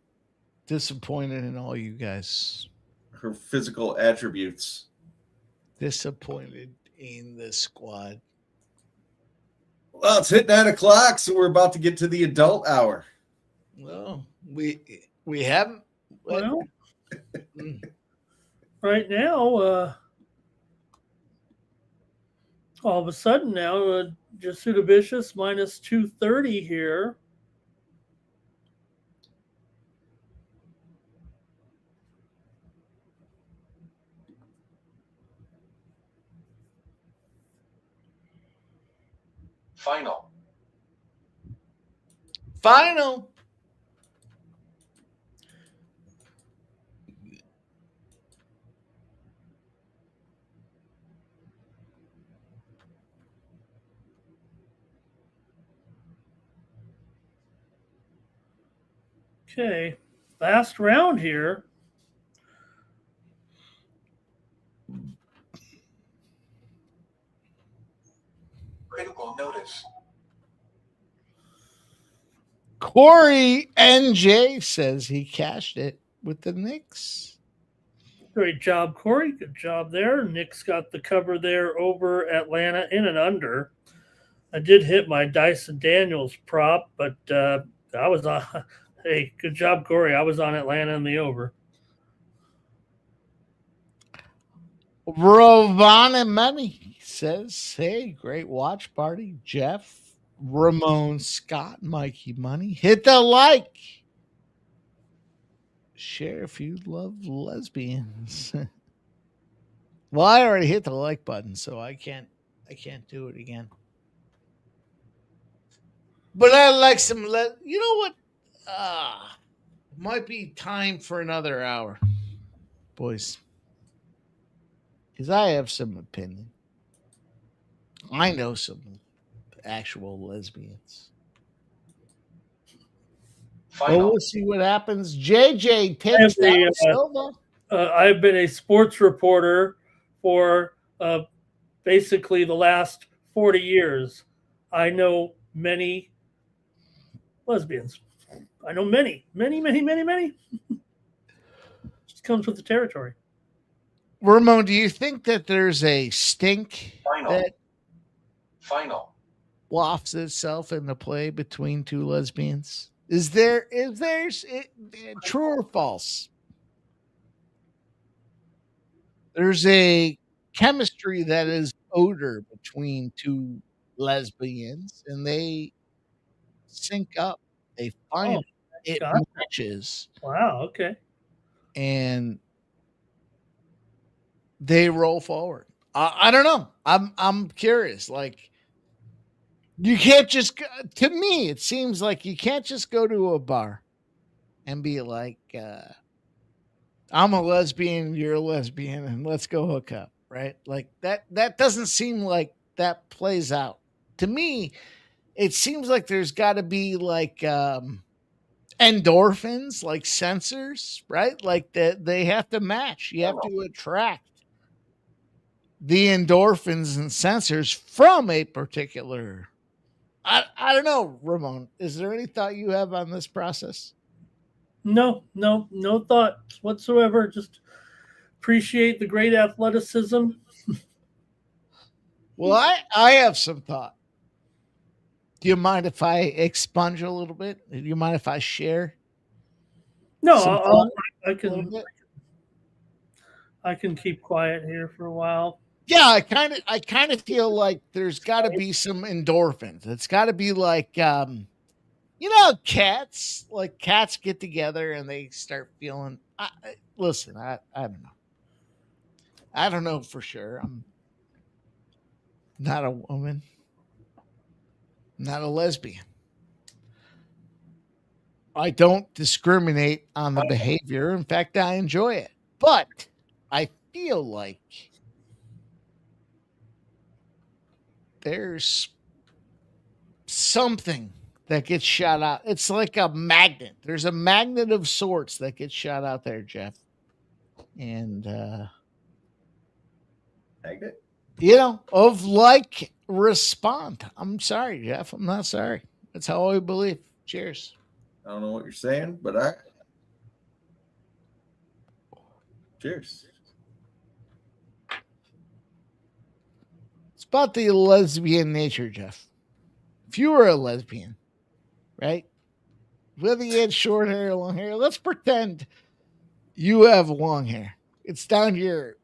disappointed in all you guys. Her physical attributes. Disappointed in the squad. Well, it's hit 9 o'clock, so we're about to get to the adult hour. Well, we haven't. Well, right now, all of a sudden now, Jasuda Vicious minus 230 here. Final. Okay, last round here. Critical notice. Corey NJ says he cashed it with the Knicks. Great job, Corey. Good job there. Knicks got the cover there over Atlanta in and under. I did hit my Dyson Daniels prop, but I was on. Hey, good job, Corey. I was on Atlanta in the over. Rovana Money says, hey, great watch party. Jeff, Ramon, Scott, Mikey Money. Hit the like. Share if you love lesbians. Well, I already hit the like button, so I can't do it again. But I like some you know what? Might be time for another hour, boys. Because I have some opinion. I know some actual lesbians. Well, we'll see what happens. JJ tips down Silva. I've been a sports reporter for basically the last 40 years. I know many lesbians. I know many. Just comes with the territory. Ramon, do you think that there's a stink that wafts itself in the play between two lesbians? Is there true or false? There's a chemistry that is odor between two lesbians, and they sync up. They Oh, find it gotcha. matches, Wow. Okay. and they roll forward. I don't know. I'm curious. Like you can't just to me, it seems like you can't just go to a bar and be like, I'm a lesbian, you're a lesbian, and let's go hook up, right? Like that doesn't seem like that plays out. To me, it seems like there's got to be like endorphins, like sensors, right? Like that they have to match. You have to attract the endorphins and sensors from a particular. I don't know, Ramon. Is there any thought you have on this process? No thoughts whatsoever. Just appreciate the great athleticism. Well, I have some thought. Do you mind if I expunge a little bit? Do you mind if I share? No, I can keep quiet here for a while. Yeah, I kind of feel like there's got to be some endorphins. It's got to be like cats. Like cats get together and they start feeling. Listen, I don't know. I don't know for sure. I'm not a woman, not a lesbian. I don't discriminate on the behavior. In fact, I enjoy it. But I feel like there's something that gets shot out. It's like a magnet. There's a magnet of sorts that gets shot out there, Jeff. And magnet? Of like respond. I'm sorry, Jeff. I'm not sorry. That's how I believe. Cheers. I don't know what you're saying, but cheers. It's about the lesbian nature, Jeff. If you were a lesbian, right? Whether you had short hair or long hair, let's pretend you have long hair. It's down to your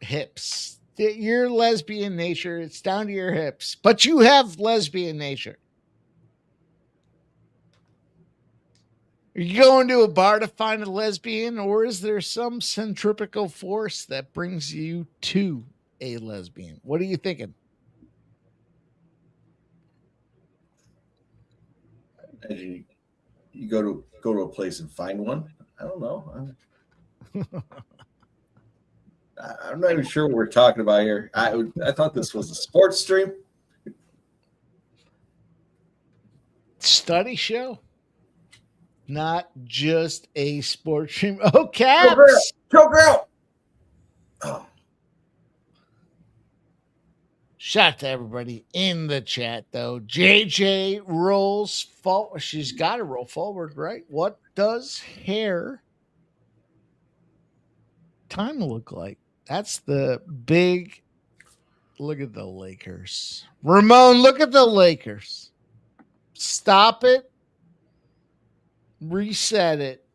hips. Your lesbian nature, it's down to your hips. But you have lesbian nature. Are you going to a bar to find a lesbian, or is there some centripetal force that brings you to a lesbian? What are you thinking? You go to a place and find one. I don't know. I'm not even sure what we're talking about here. I thought this was a sports stream. Study show. Not just a sports stream. Oh, Caps! Go girl! Oh. Shout out to everybody in the chat, though. JJ rolls forward. She's got to roll forward, right? What does hair time look like? That's the big look at the Lakers. Ramon, look at the Lakers. Stop it. Reset it.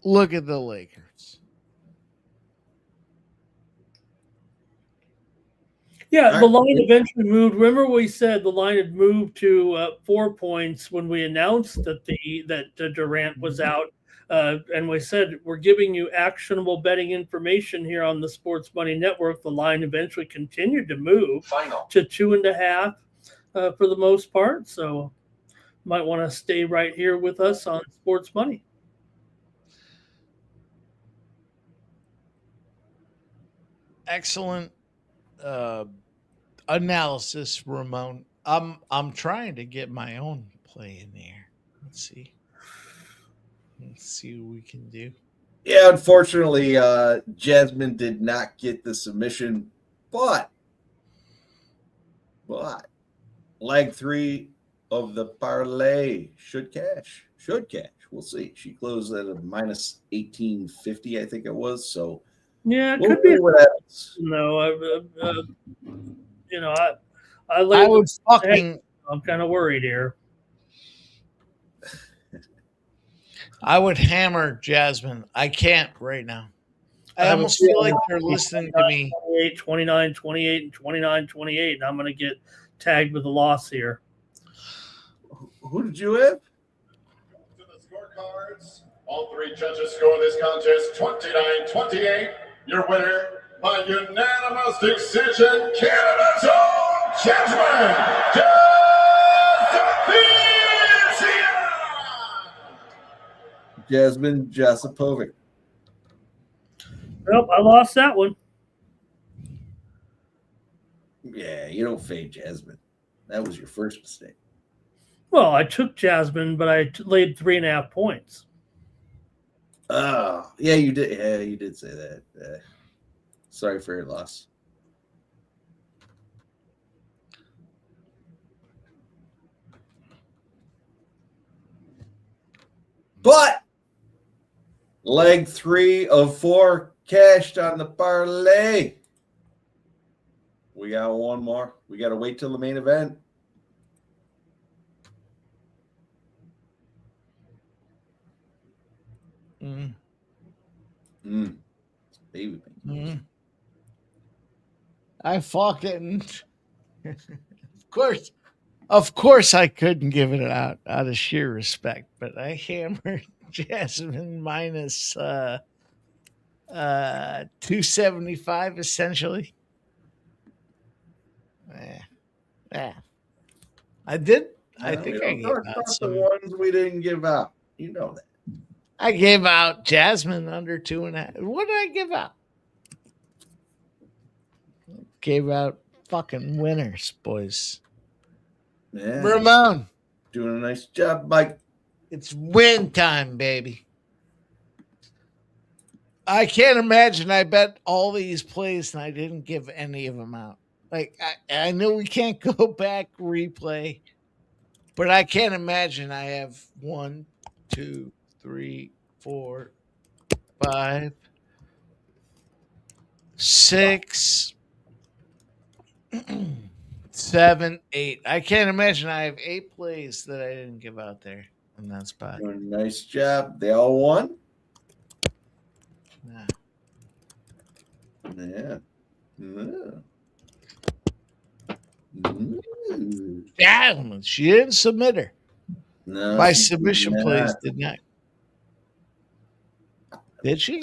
Look at the Lakers. Yeah, the line eventually moved. Remember, we said the line had moved to 4 points when we announced that Durant was out, and we said we're giving you actionable betting information here on the Sports Money Network. The line eventually continued to move to 2.5 for the most part. So, might want to stay right here with us on Sports Money. Excellent analysis, Ramon. I'm trying to get my own play in there. Let's see what we can do. Yeah, unfortunately, Jasmine did not get the submission, but leg 3 of the parlay should cash. We'll see. She closed at a minus 1850, I think it was. So yeah, it could be what happens. No, I'm kind of worried here. I would hammer Jasmine. I can't right now. I almost feel like they're listening to me. 29, 28, and 29, 28. And I'm going to get tagged with a loss here. Who did you have? To the scorecards, all three judges score this contest 29-28. Your winner by unanimous decision, Canada's own Jasmine Jasmine Jasipovic. Nope, I lost that one. Yeah, you don't fade Jasmine. That was your first mistake. Well, I took Jasmine, but I laid 3.5 points. Oh, yeah, you did. Yeah, you did say that. Sorry for your loss. But leg 3 of 4 cashed on the parlay. We got one more. We got to wait till the main event. Baby. I fucking of course I couldn't give it out of sheer respect, but I hammered Jasmine minus 275 essentially. Yeah. I did. I think I gave out some. The ones we didn't give out. You know that. I gave out Jasmine under 2.5. What did I give out? Gave out fucking winners, boys. Yeah. Ramon. Doing a nice job, Mike. It's win time, baby. I can't imagine I bet all these plays and I didn't give any of them out. Like, I know we can't go back, replay, but I can't imagine I have 1, 2, 3, 4, 5, 6, 7, 8. I can't imagine I have 8 plays that I didn't give out there in that spot. Doing a nice job. They all won? Yeah. Yeah, she didn't submit her. No, my submission plays did not. Did she?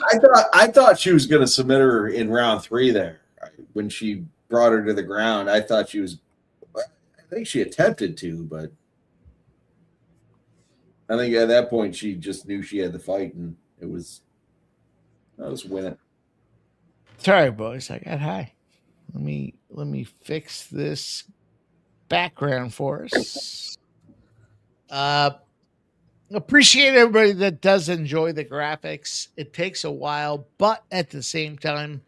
I thought she was going to submit her in round 3 there. When she brought her to the ground, I thought she was. I think she attempted to, but I think at that point she just knew she had the fight, and I was winning. Sorry, boys, I got high. Let me fix this background for us. Appreciate everybody that does enjoy the graphics. It takes a while, but at the same time,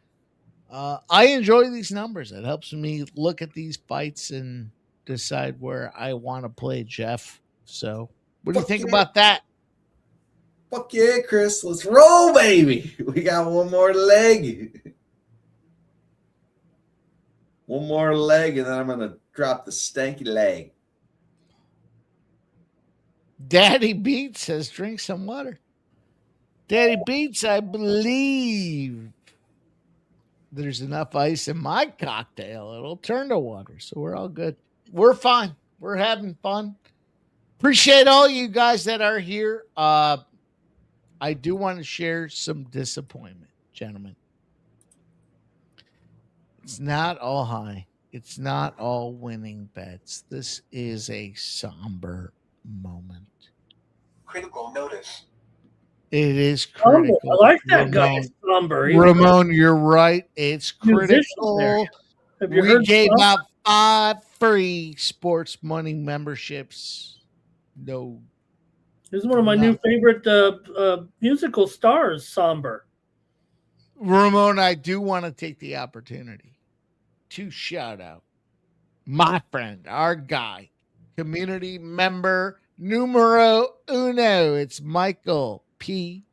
I enjoy these numbers. It helps me look at these fights and decide where I want to play Jeff. So, what do you think about that? Fuck yeah, Chris. Let's roll, baby. We got one more leg. One more leg, and then I'm going to drop the stanky leg. Daddy Beats says, drink some water. Daddy Beats, I believe there's enough ice in my cocktail. It'll turn to water, so we're all good. We're fine. We're having fun. Appreciate all you guys that are here. I do want to share some disappointment, gentlemen. It's not all high. It's not all winning bets. This is a somber moment. Critical notice. It is critical. I like that guy, somber. Ramon, you're right. It's critical. We gave out 5 free sports money memberships. No. This is one of my new favorite musical stars, Somber. Ramon, I do want to take the opportunity to shout out my friend, our guy, community member numero uno. It's Michael P.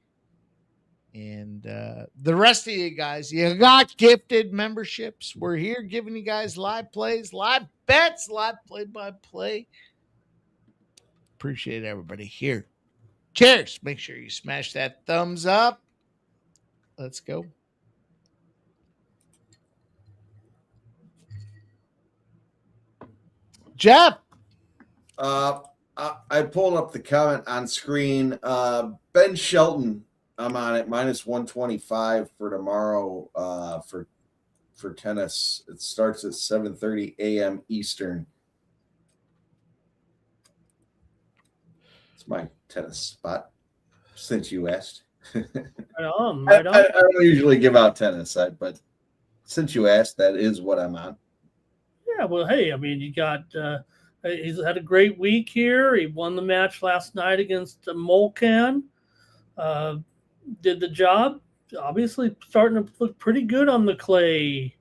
And the rest of you guys, you got gifted memberships. We're here giving you guys live plays, live bets, live play-by-play. Appreciate everybody here. Cheers. Make sure you smash that thumbs up. Let's go. Jeff. I pulled up the comment on screen. Ben Shelton, I'm on it, minus 125 for tomorrow for tennis. It starts at 7:30 a.m. Eastern. It's my tennis spot, since you asked. Right on. I don't usually give out tennis, but since you asked, that is what I'm on. Yeah, well, hey, I mean, you got he's had a great week here. He won the match last night against Molcan. Did the job. Obviously starting to look pretty good on the clay.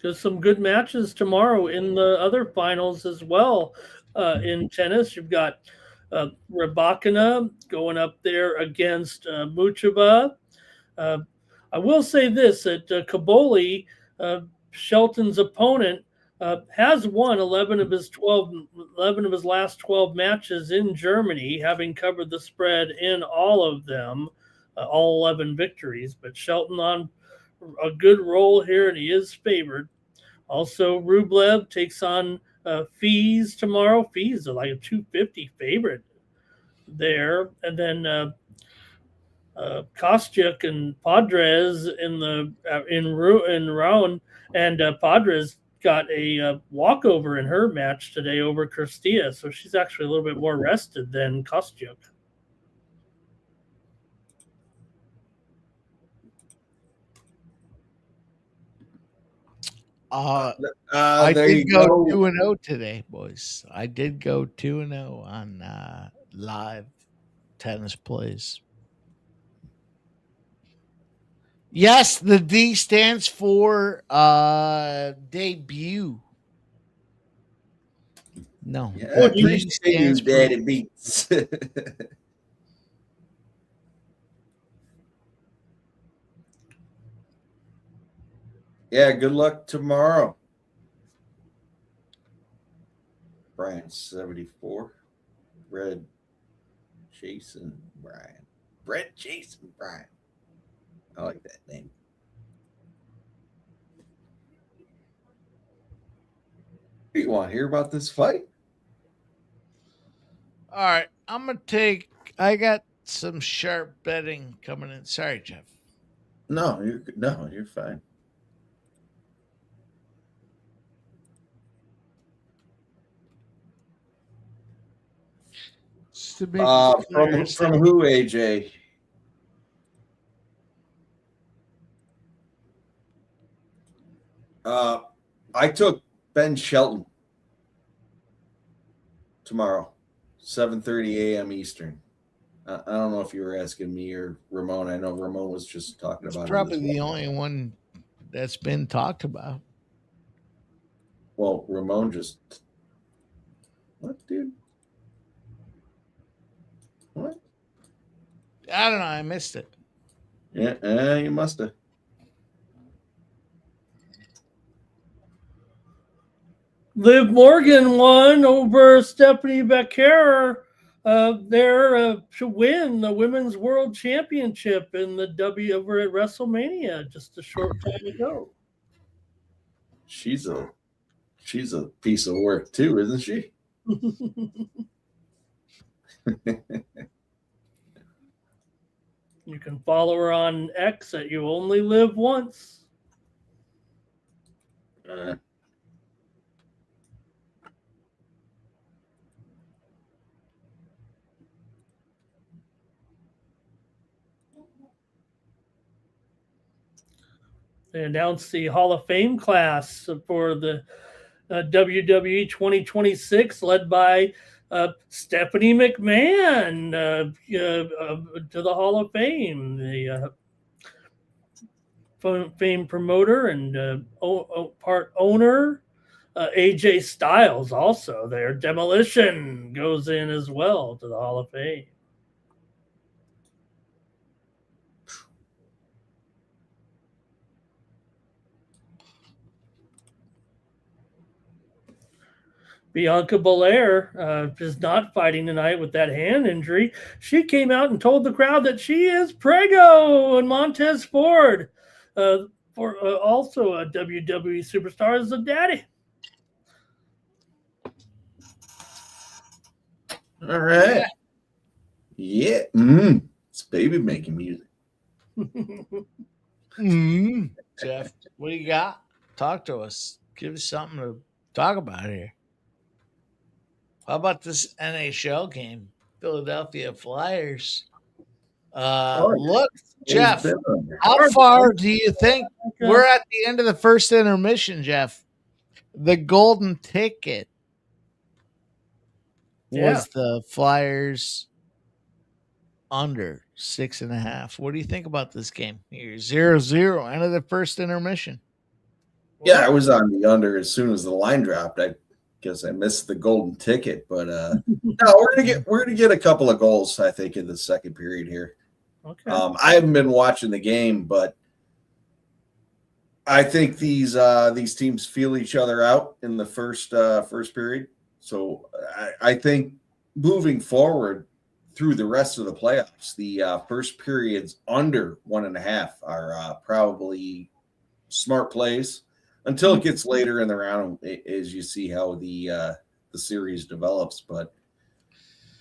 There's some good matches tomorrow in the other finals as well. In tennis, you've got Rybakina going up there against Muchova. I will say this, that Kaboli, Shelton's opponent, has won 11 of his last 12 matches in Germany, having covered the spread in all of them, all 11 victories. But Shelton on a good roll here, and he is favored. Also, Rublev takes on Fees tomorrow. Fees are like a 250 favorite there. And then Kostyuk and Padres in round, and Padres got a walkover in her match today over Cristia, so she's actually a little bit more rested than Kostyuk. I did go 2-0 today, boys. I did go 2-0 on live tennis plays. Yes, the D stands for debut. No. Yeah, D stands for Daddy Beats. Yeah, good luck tomorrow. Brian 74. Brett Jason Brian. I like that name. You want to hear about this fight? All right, I got some sharp betting coming in. Sorry, Jeff. No, you're fine. From who, AJ? I took Ben Shelton tomorrow, 7:30 a.m. Eastern. I don't know if you were asking me or Ramon. I know Ramon was just talking about it. Probably the only one that's been talked about. Well, Ramon just... What, dude? What? I don't know. I missed it. Yeah, you must have. Liv Morgan won over Stephanie Becker there to win the Women's World Championship in the over at WrestleMania just a short time ago. She's a piece of work too, isn't she? You can follow her on X at You Only Live Once. They announced the Hall of Fame class for the WWE 2026, led by Stephanie McMahon to the Hall of Fame, the Fame promoter and part owner. AJ Styles also there. Demolition goes in as well to the Hall of Fame. Bianca Belair is not fighting tonight with that hand injury. She came out and told the crowd that she is Prego and Montez Ford for also a WWE superstar is a daddy. All right. Yeah. It's baby making music. Jeff, what do you got? Talk to us. Give us something to talk about here. How about this NHL game? Philadelphia Flyers. Look, Jeff, how far do you think we're at the end of the first intermission, Jeff? The golden ticket was the Flyers under 6.5. What do you think about this game here? 0-0, end of the first intermission. Yeah, I was on the under as soon as the line dropped. I guess I missed the golden ticket, but no, we're gonna get a couple of goals, I think, in the second period here. Okay. I haven't been watching the game, but I think these teams feel each other out in the first period. So I think moving forward through the rest of the playoffs, the first periods under 1.5 are probably smart plays until it gets later in the round as you see how the series develops. But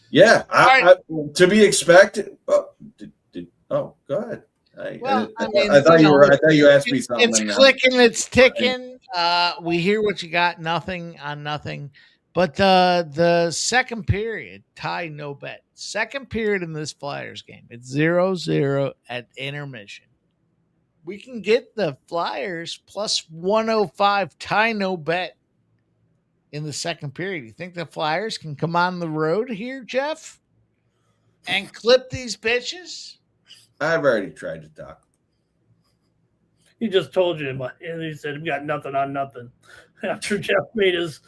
yeah, to be expected. Go ahead. I thought you asked me something. It's clicking, it's ticking. We hear what you got. Nothing on nothing. But the second period, tie no bet. Second period in this Flyers game, it's 0-0 at intermission. We can get the Flyers plus 105 tie no bet in the second period. You think the Flyers can come on the road here, Jeff, and clip these bitches? I've already tried to talk. He just told you, and he said we got nothing on nothing. After Jeff made his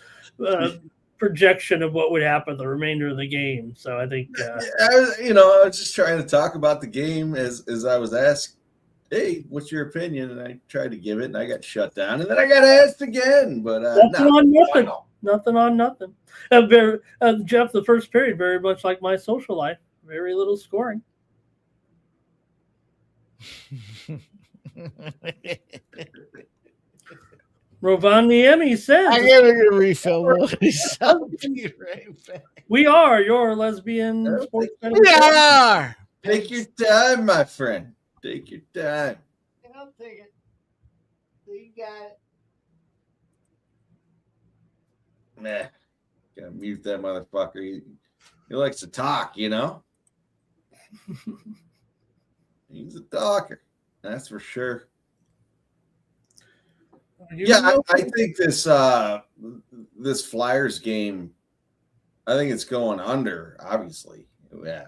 projection of what would happen the remainder of the game, so I think I was just trying to talk about the game as I was asked, "Hey, what's your opinion?" And I tried to give it, and I got shut down, and then I got asked again. But nothing on nothing. Nothing on nothing. Jeff, the first period, very much like my social life, very little scoring. Rovaniemi says, I gotta get a refill. I'll be right back. We are your lesbian sports fan. We are. Take your time, my friend. Take your time. I'll take it. You got it. Nah, gotta mute that motherfucker. He likes to talk, you know. He's a talker, that's for sure. I think this Flyers game, I think it's going under, obviously. I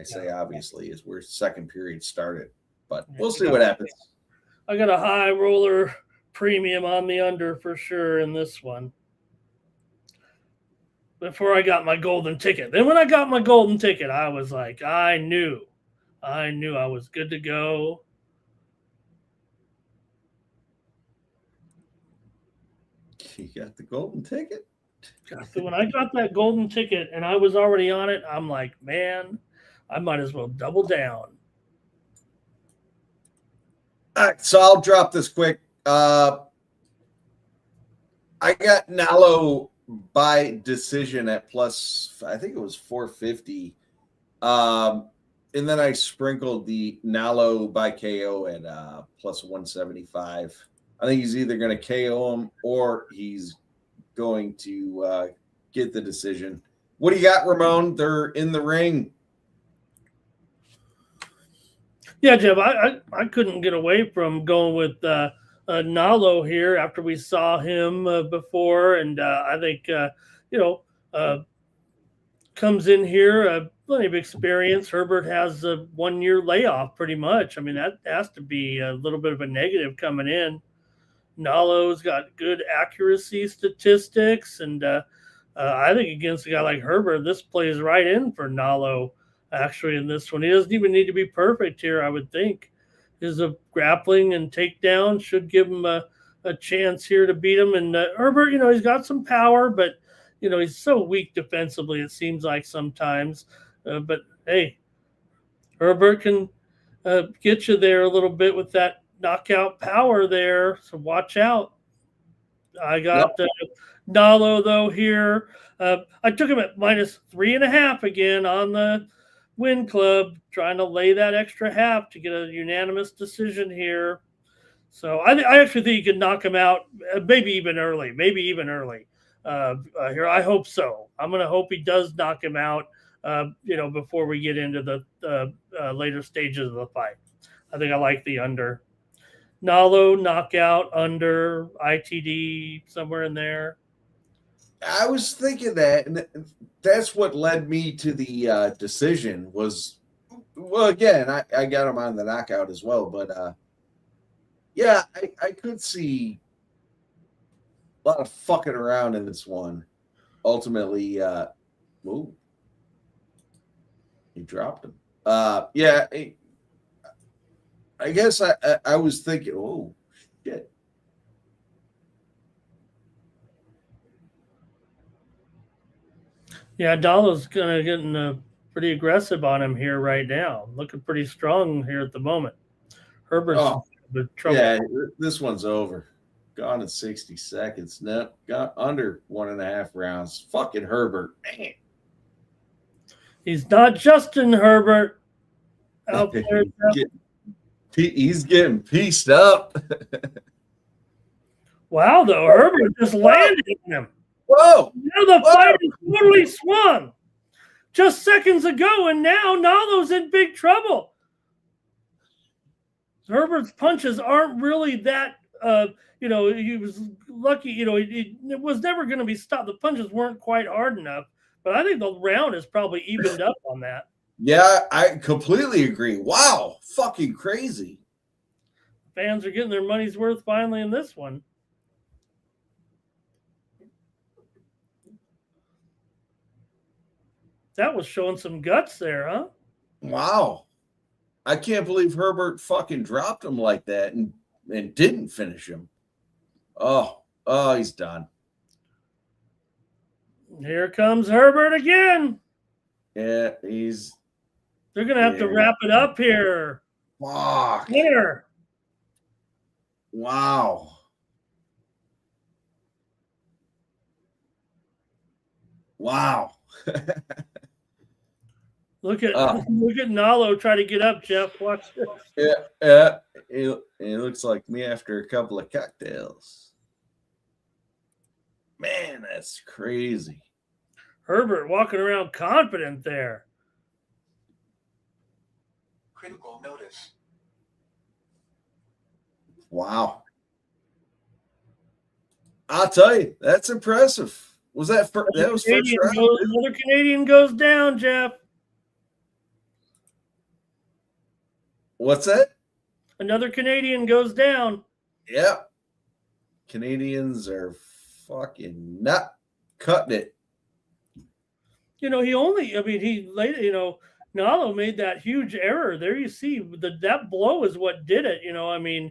say obviously as we're second period started, but we'll see what happens. I got a high roller premium on the under for sure in this one. Before I got my golden ticket. Then when I got my golden ticket, I was like, I knew I was good to go. You got the golden ticket? So when I got that golden ticket and I was already on it, I'm like, man, I might as well double down. All right, so I'll drop this quick. I got Nalo by decision at plus, I think it was 450. And then I sprinkled the Nalo by KO at plus 175. I think he's either going to KO him or he's going to get the decision. What do you got, Ramon? They're in the ring. Yeah, Jeff, I couldn't get away from going with Nalo here after we saw him before. And I think, comes in here, plenty of experience. Herbert has a 1-year layoff pretty much. I mean, that has to be a little bit of a negative coming in. Nalo's got good accuracy statistics, and I think against a guy like Herbert, this plays right in for Nalo, actually, in this one. He doesn't even need to be perfect here, I would think. His grappling and takedown should give him a chance here to beat him. And Herbert, he's got some power, but, he's so weak defensively, it seems like sometimes. But, hey, Herbert can get you there a little bit with that knockout power there, so watch out. I got Nalo, though, here. I took him at -3.5 again on the Win Club, trying to lay that extra half to get a unanimous decision here. So I actually think you could knock him out, maybe even early. Here, I hope so. I'm going to hope he does knock him out, before we get into the later stages of the fight. I think I like the under. Nalo knockout under ITD somewhere in there. I was thinking that, and that's what led me to the decision was, well, again, I got him on the knockout as well, but yeah, I could see a lot of fucking around in this one. Ultimately, he dropped him. Yeah, I guess I was thinking, oh, shit. Yeah, Dalo's going to get pretty aggressive on him here right now. Looking pretty strong here at the moment. Herbert's in trouble. Yeah, this one's over. Gone in 60 seconds. No, got under 1.5 rounds. Fucking Herbert, man. He's not Justin Herbert out there. He's getting pieced up. Wow, though. Herbert just landed on him. Whoa. Now the fight is totally swung. Just seconds ago, and now Nalo's in big trouble. Herbert's punches aren't really that, he was lucky, it was never going to be stopped. The punches weren't quite hard enough, but I think the round is probably evened up on that. Yeah, I completely agree. Wow, fucking crazy. Fans are getting their money's worth finally in this one. That was showing some guts there, huh? Wow. I can't believe Herbert fucking dropped him like that and didn't finish him. Oh, he's done. Here comes Herbert again. Yeah, they're going to have to wrap it up here. Fuck. Winner. Wow. Look at Nalo try to get up, Jeff. Watch this. Yeah. It looks like me after a couple of cocktails. Man, that's crazy. Herbert walking around confident there. Critical notice. Wow. I'll tell you, that's impressive. Was that first round? Another Canadian goes down, Jeff. What's that? Another Canadian goes down. Yep. Canadians are fucking not cutting it. Nalo made that huge error. There you see, that blow is what did it.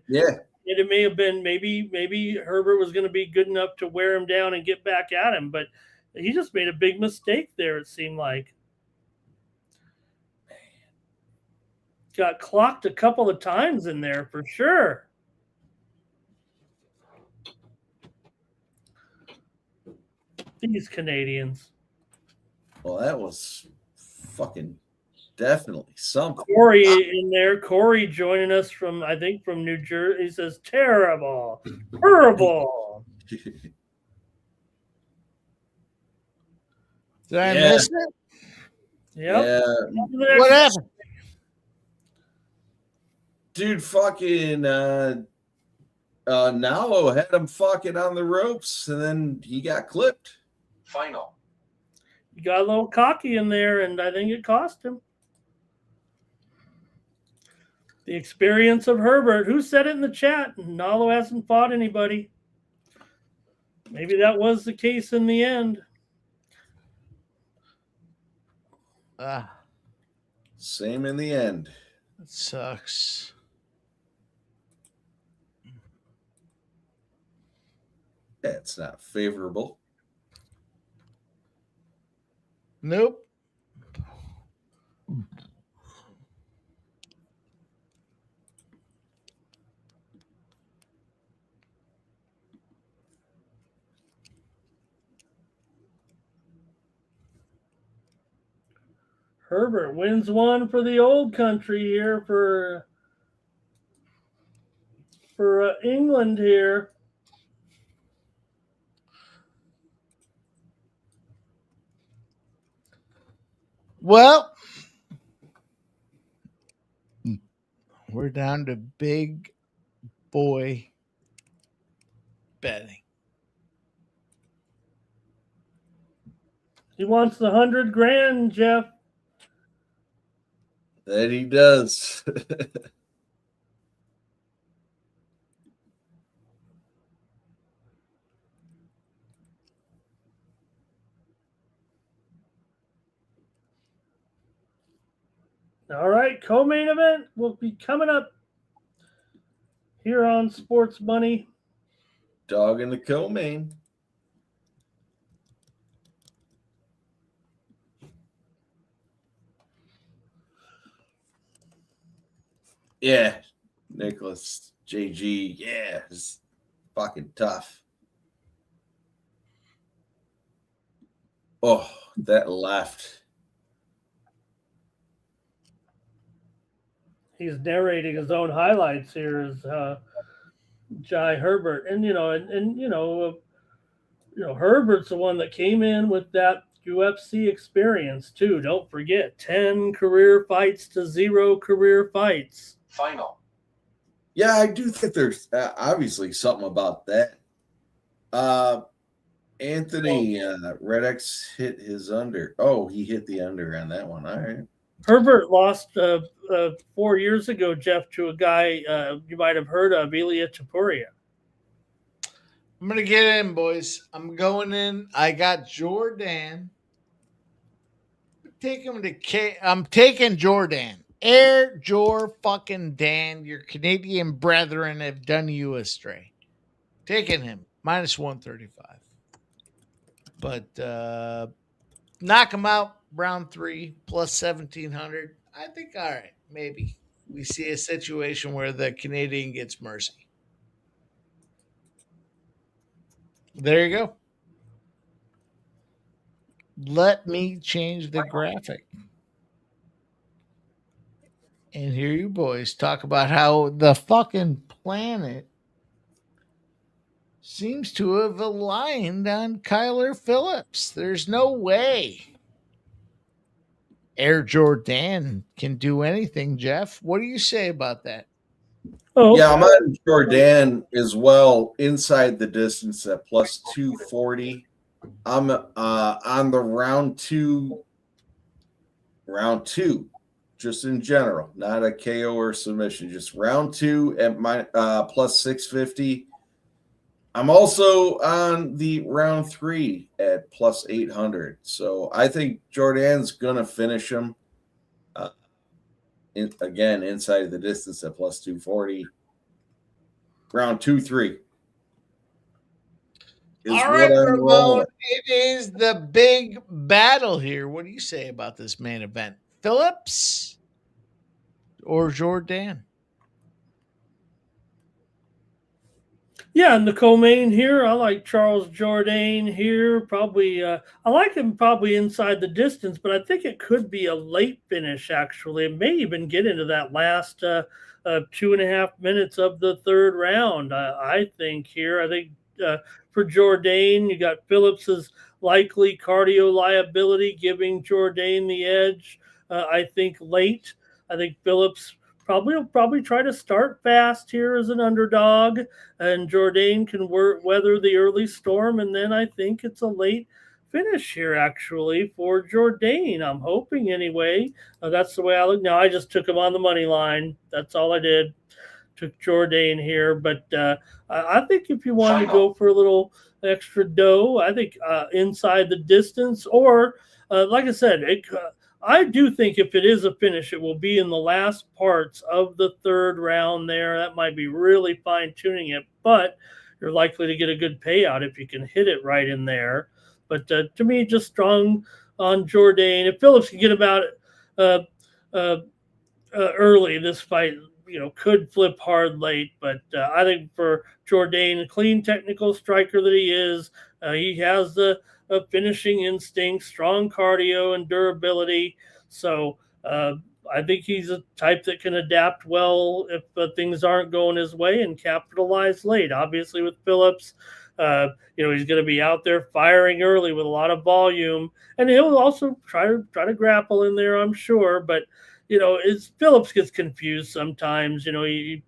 Yeah. It may have been maybe Herbert was going to be good enough to wear him down and get back at him, but he just made a big mistake there, it seemed like. Got clocked a couple of times in there for sure. These Canadians. Well, that was fucking definitely something. Corey in there. Corey joining us from New Jersey. He says, terrible. Horrible. Did I miss it? Yep. Yeah. What happened? Dude, fucking Nalo had him fucking on the ropes, and then he got clipped. Final. He got a little cocky in there, and I think it cost him. The experience of Herbert. Who said it in the chat? Nalo hasn't fought anybody. Maybe that was the case in the end. Same in the end. That sucks. That's not favorable. Nope. Herbert wins one for the old country here for England here. Well, we're down to big boy betting. He wants the $100,000, Jeff. That he does. All right, co-main event will be coming up here on Sports Money. Dog in the co-main. Yeah, Nicholas JG. Yeah, it's fucking tough. Oh, that left. He's narrating his own highlights here as Jai Herbert, and Herbert's the one that came in with that UFC experience too. Don't forget, 10 career fights to 0 career fights. Final. Yeah, I do think there's obviously something about that. Anthony Redx hit his under. Oh, he hit the under on that one. All right. Herbert lost 4 years ago, Jeff, to a guy you might have heard of, Ilya Topuria. I'm going to get in, boys. I'm going in. I got Jordan. I'm taking Jordan. Air Jor fucking Dan. Your Canadian brethren have done you astray. Taking him. Minus 135. But knock him out. Round 3 plus 1,700. I think, all right, maybe we see a situation where the Canadian gets mercy. There you go. Let me change the graphic. And here you boys talk about how the fucking planet seems to have aligned on Kyler Phillips. There's no way Air Jordan can do anything, Jeff. What do you say about that? Oh, yeah, I'm on Jordan as well, inside the distance at plus 240. I'm on the round two, just in general, not a KO or submission, just round 2 at my plus 650. I'm also on the round 3 at plus 800. So I think Jordan's going to finish him. Again, inside the distance at plus 240. Round 2-3. All right, Ramon. It is the big battle here. What do you say about this main event? Phillips or Jordan? Yeah, in the co-main here, I like Charles Jourdain here. Probably, I like him probably inside the distance, but I think it could be a late finish, actually. It may even get into that last 2.5 minutes of the third round, I think here. I think for Jourdain, you got Phillips's likely cardio liability giving Jourdain the edge. I think late. I think Phillips will probably try to start fast here as an underdog, and Jourdain can weather the early storm, and then I think it's a late finish here, actually, for Jourdain. I'm hoping anyway. That's the way I look. Now, I just took him on the money line. That's all I did. Took Jourdain here, but I think if you wanted to go for a little extra dough, I think inside the distance, or like I said, I do think if it is a finish, it will be in the last parts of the third round there. That might be really fine-tuning it, but you're likely to get a good payout if you can hit it right in there. But to me, just strong on Jourdain. If Phillips can get about early, this fight could flip hard late. But I think for Jourdain, a clean technical striker that he is, he has the finishing instinct, strong cardio and durability. So I think he's a type that can adapt well if things aren't going his way and capitalize late. Obviously, with Phillips, he's going to be out there firing early with a lot of volume, and he'll also try to grapple in there, I'm sure. But Phillips gets confused sometimes. He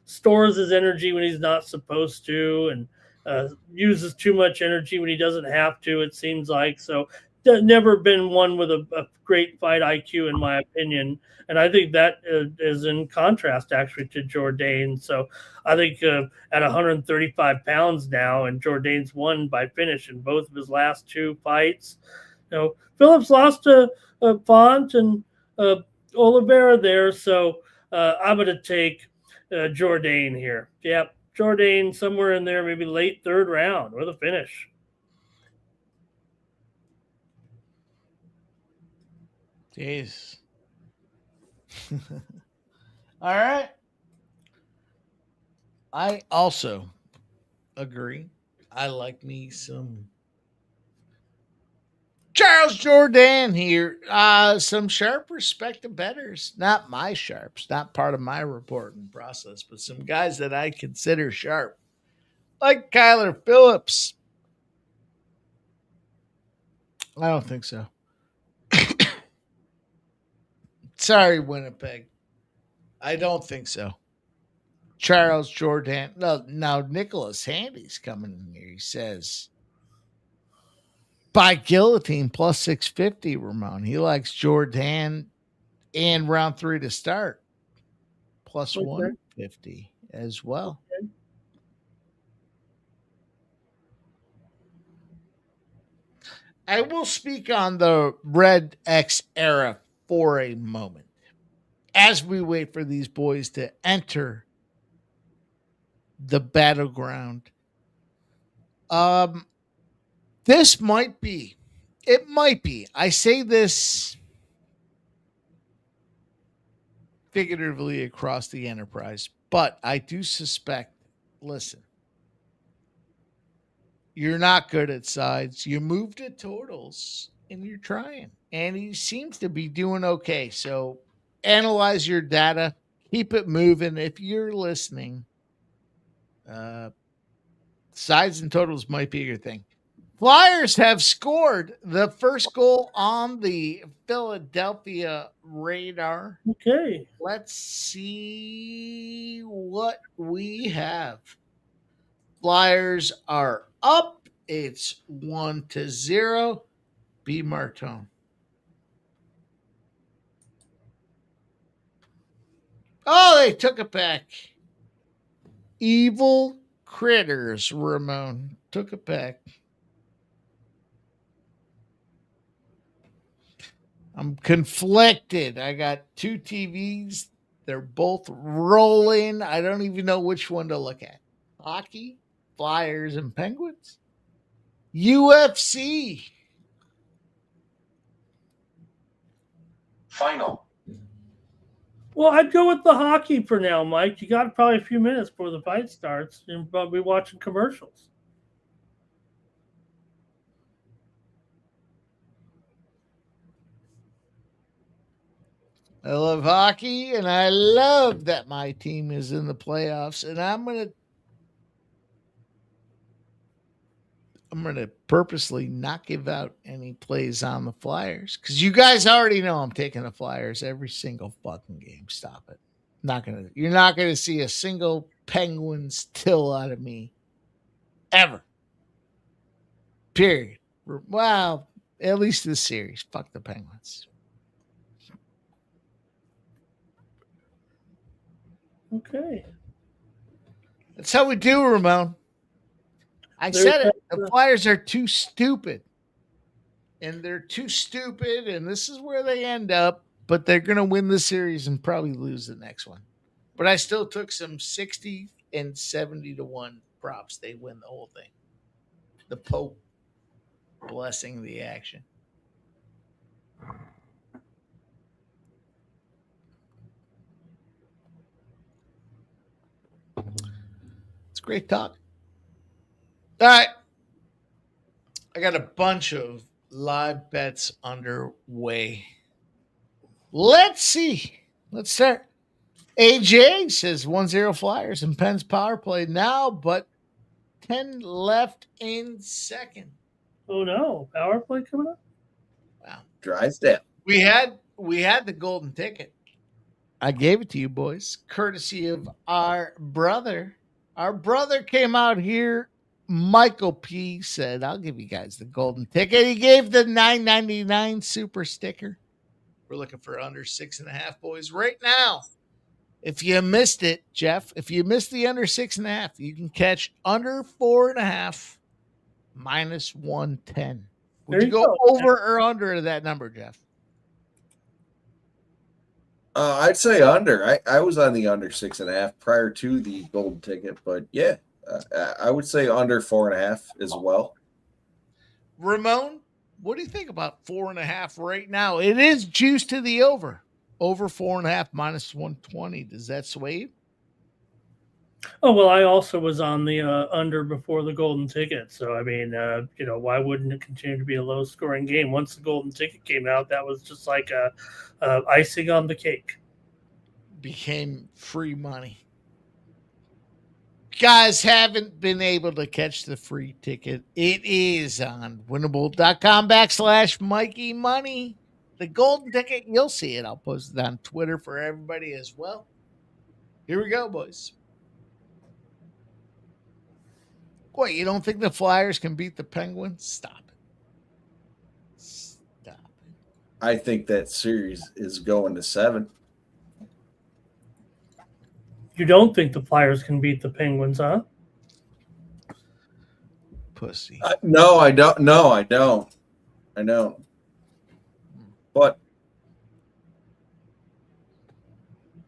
stores his energy when he's not supposed to, and uses too much energy when he doesn't have to. It seems like so. Never been one with a great fight IQ, in my opinion, and I think that is in contrast actually to Jourdain. So I think at 135 pounds now, and Jourdain's won by finish in both of his last two fights. Phillips lost to Font and Oliveira there, so I'm going to take Jourdain here. Yep, Jourdain somewhere in there, maybe late third round with a finish. Jeez. All right. I also agree. I like me some Charles Jourdain here. Some sharp respected bettors. Not my sharps, not part of my reporting process, but some guys that I consider sharp. Like Kyler Phillips. I don't think so. Sorry, Winnipeg. I don't think so. Charles Jourdain. No, now Nicholas Handy's coming in here. He says, by guillotine plus 650, Ramon. He likes Jourdain and round 3 to start. Plus 150 as well. Okay. I will speak on the Red X era for a moment as we wait for these boys to enter the battleground. This might be, I say this figuratively across the enterprise, but I do suspect, listen, you're not good at sides. You moved to totals and you're trying. And he seems to be doing okay. So analyze your data. Keep it moving. If you're listening, sides and totals might be your thing. Flyers have scored the first goal on the Philadelphia radar. Okay. Let's see what we have. Flyers are up. It's 1-0. B. Martone. Oh, they took it back. Evil critters, Ramon. Took it back. I'm conflicted. I got two TVs. They're both rolling. I don't even know which one to look at. Hockey, Flyers, and Penguins. UFC. Final. Well, I'd go with the hockey for now, Mike. You got probably a few minutes before the fight starts, and probably watching commercials. I love hockey, and I love that my team is in the playoffs, and I'm gonna purposely not give out any plays on the Flyers because you guys already know I'm taking the Flyers every single fucking game. Stop it. You're not gonna see a single Penguins till out of me ever. Period. Well, at least this series. Fuck the Penguins. Okay. That's how we do, Ramon. I said it. The Flyers are too stupid. And they're too stupid, and this is where they end up. But they're going to win the series and probably lose the next one. But I still took some 60 and 70-1 props. They win the whole thing. The Pope blessing the action. It's great talk. All right. I got a bunch of live bets underway. Let's see. Let's start. AJ says 1-0 Flyers and Penn's power play now, but 10 left in second. Oh no, power play coming up. Wow. Drysdale. We had the golden ticket. I gave it to you boys, courtesy of our brother. Our brother came out here. Michael P said, I'll give you guys the golden ticket. He gave the $9.99 super sticker. We're looking for under 6.5, boys, right now. If you missed it, Jeff, if you missed the under 6.5, you can catch under 4.5 minus 110. Would you go over or under that number, Jeff? I'd say under. I was on the under 6.5 prior to the golden ticket, but yeah, I would say under 4.5 as well. Ramon, what do you think about 4.5 right now? It is juice to the over. Over 4.5 minus 120. Does that sway you? Oh, well, I also was on the under before the golden ticket. So, I mean, why wouldn't it continue to be a low-scoring game? Once the golden ticket came out, that was just like icing on the cake. Became free money. Guys haven't been able to catch the free ticket. It is on winnable.com/Mikey Money. The golden ticket, you'll see it. I'll post it on Twitter for everybody as well. Here we go, boys. What, you don't think the Flyers can beat the Penguins? Stop it. Stop it. I think that series is going to 7. You don't think the Flyers can beat the Penguins, huh? Pussy. No, I don't. No, I don't. I don't. But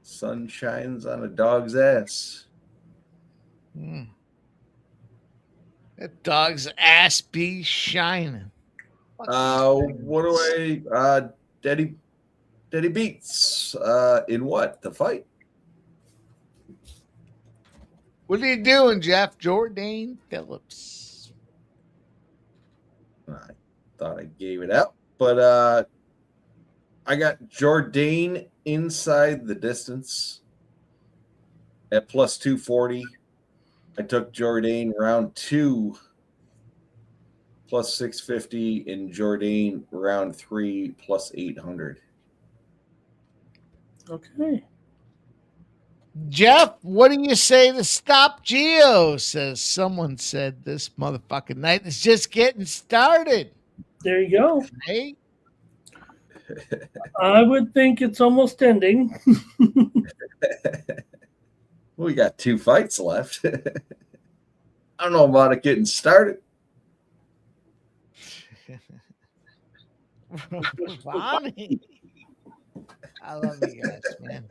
sun shines on a dog's ass. That dog's ass be shining. What do Daddy beats in what? The fight? What are you doing, Jeff? Jordan Phillips. I thought I gave it out, but I got Jordan inside the distance at plus 240. I took Jordan round 2 plus 650 and Jordan round 3 plus 800. Okay. Jeff, what do you say to stop Geo? Says someone said this motherfucking night is just getting started. There you go. Hey. I would think it's almost ending. We got 2 fights left. I don't know about it getting started. Bonnie. I love you guys, man.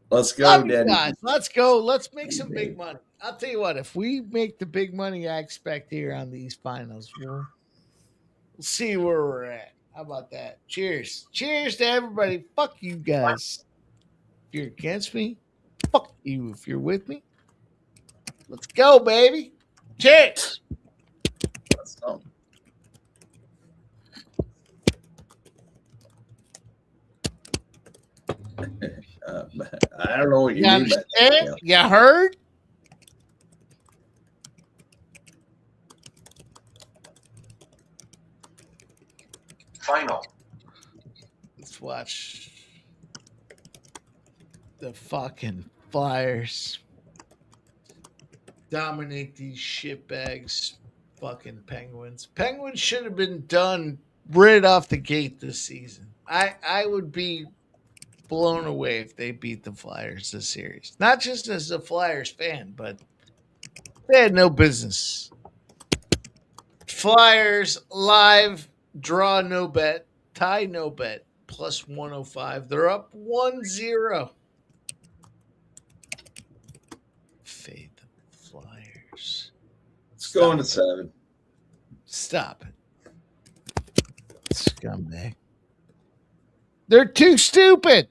Let's go, love you Daddy. guys. Let's go. Let's make some big money. I'll tell you what, if we make the big money I expect here on these finals, we'll see where we're at. How about that? Cheers. Cheers to everybody. Fuck you guys. If you're against me, fuck you. If you're with me, let's go, baby. Cheers. Let's go. I don't know what you mean by that. You heard? Final. Let's watch the fucking Flyers dominate these shitbags fucking Penguins. Penguins should have been done right off the gate this season. I would be blown away if they beat the Flyers this series. Not just as a Flyers fan, but they had no business. Flyers live, draw no bet, tie no bet, plus 105. They're up 1-0. Fade the Flyers. It's going to 7. Stop it. Scumbag. They're too stupid.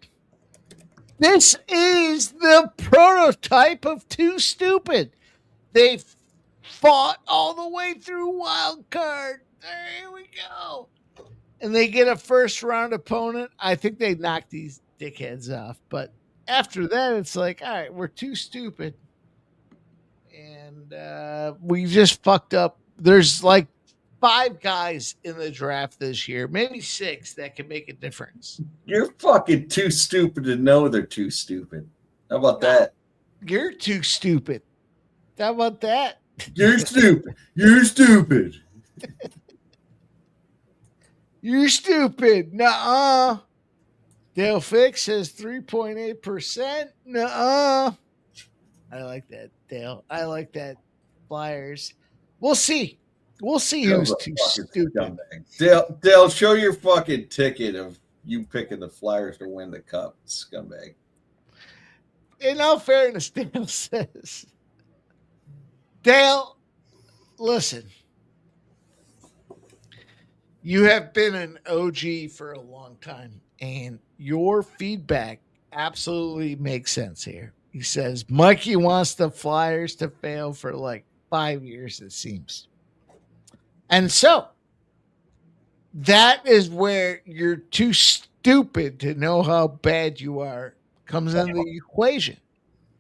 This is the prototype of too stupid. They fought all the way through wild card. There we go. and they get a first round opponent, I think they knock these dickheads off. But after that, it's like, all right, we're too stupid. And we just fucked up. There's like 5 guys in the draft this year, maybe 6 that can make a difference. You're fucking too stupid to know they're too stupid. How about that? You're too stupid. How about that? You're stupid. You're stupid. You're stupid. Nuh-uh. Dale Fix says 3.8%. Nuh-uh. I like that, Dale. I like that. Flyers. We'll see. We'll see who's too stupid. Dale, show your fucking ticket of you picking the Flyers to win the cup, scumbag. In all fairness, Dale says, Dale, listen, you have been an OG for a long time, and your feedback absolutely makes sense here. He says, Mikey wants the Flyers to fail for like 5 years, it seems. And so that is where you're too stupid to know how bad you are comes into the equation.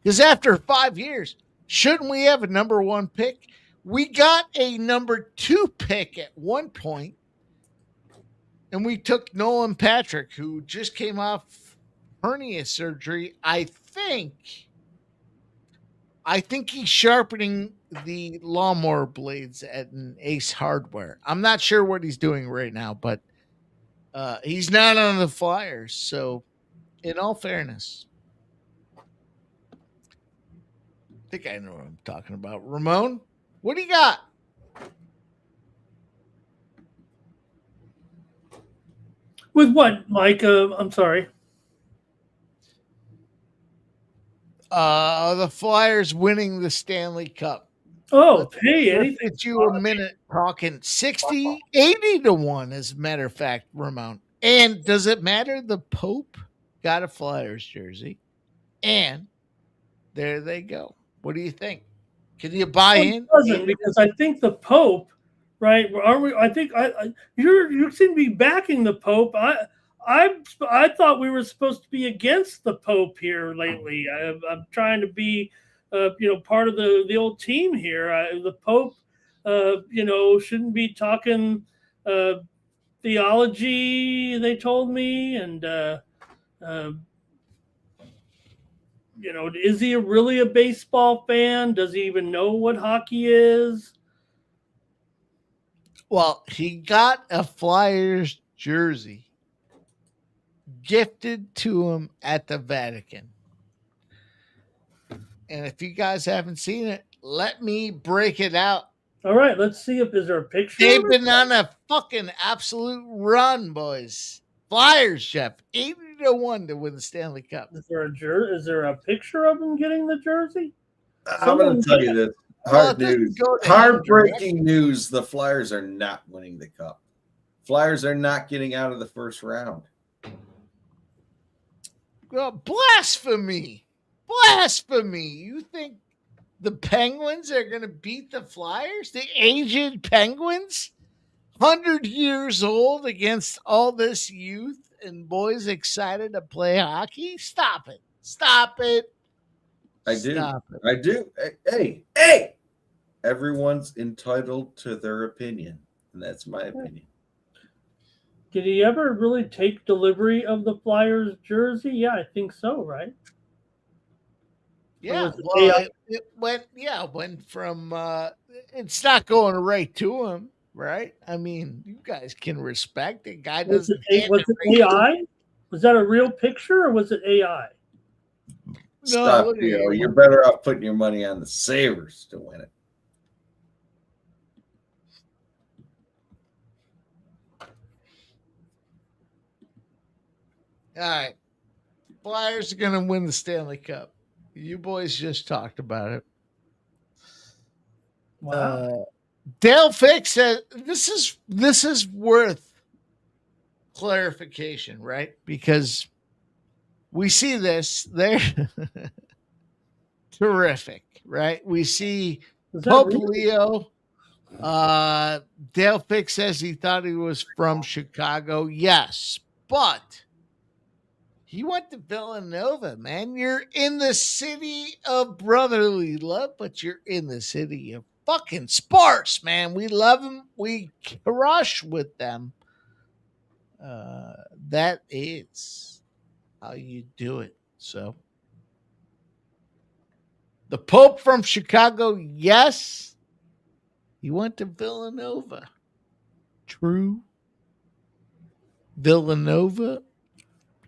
Because after 5 years, shouldn't we have a number 1 pick? We got a number 2 pick at one point, and we took Nolan Patrick, who just came off hernia surgery. I think he's sharpening the lawnmower blades at an Ace Hardware. I'm not sure what he's doing right now, but he's not on the Flyers. So, in all fairness, I think I know what I'm talking about. Ramon, what do you got? With what, Mike? I'm sorry. The Flyers winning the Stanley Cup. Oh, hey, anything. Let's get you a minute talking 60, 80 to 1, as a matter of fact, Ramon. And does it matter? The Pope got a Flyers jersey, and there they go. What do you think? Can you buy in? It doesn't, because I think the Pope, right? Are we? I think you seem to be backing the Pope. I thought we were supposed to be against the Pope here lately. I'm trying to be, part of the old team here. The Pope, shouldn't be talking theology. They told me, and is he really a baseball fan? Does he even know what hockey is? Well, he got a Flyers jersey gifted to him at the Vatican. And if you guys haven't seen it, let me break it out. All right, let's see if is there a picture. They've been on a fucking absolute run, boys. Flyers, Jeff, 80 to 1 to win the Stanley Cup. Is there a picture of him getting the jersey? I'm going to tell you this. Heartbreaking news. The Flyers are not winning the cup. Flyers are not getting out of the first round. Well, blasphemy. Blasphemy. You think the Penguins are going to beat the Flyers? The aged Penguins? 100 years old against all this youth and boys excited to play hockey? Stop it. Stop it. I do. Stop it. I do. Hey. Everyone's entitled to their opinion, and that's my opinion. Did he ever really take delivery of the Flyers jersey? Yeah, I think so, right? Yeah, well, it went from it's not going right to him, right? I mean, you guys can respect it. Guy doesn't. Was it AI? Was that a real picture or was it AI? Stop, you're better off putting your money on the Sabres to win it. All right. Flyers are going to win the Stanley Cup. You boys just talked about it. Wow. Dale Fix says this is worth clarification, right? Because we see this. They're terrific, right? We see Pope Leo Dale Fick says he thought he was from Chicago. Yes, but he went to Villanova, man. You're in the city of brotherly love, but you're in the city of fucking sports, man. We love them. We crush with them. That is how you do it. So, the Pope from Chicago, yes. He went to Villanova. True. Villanova,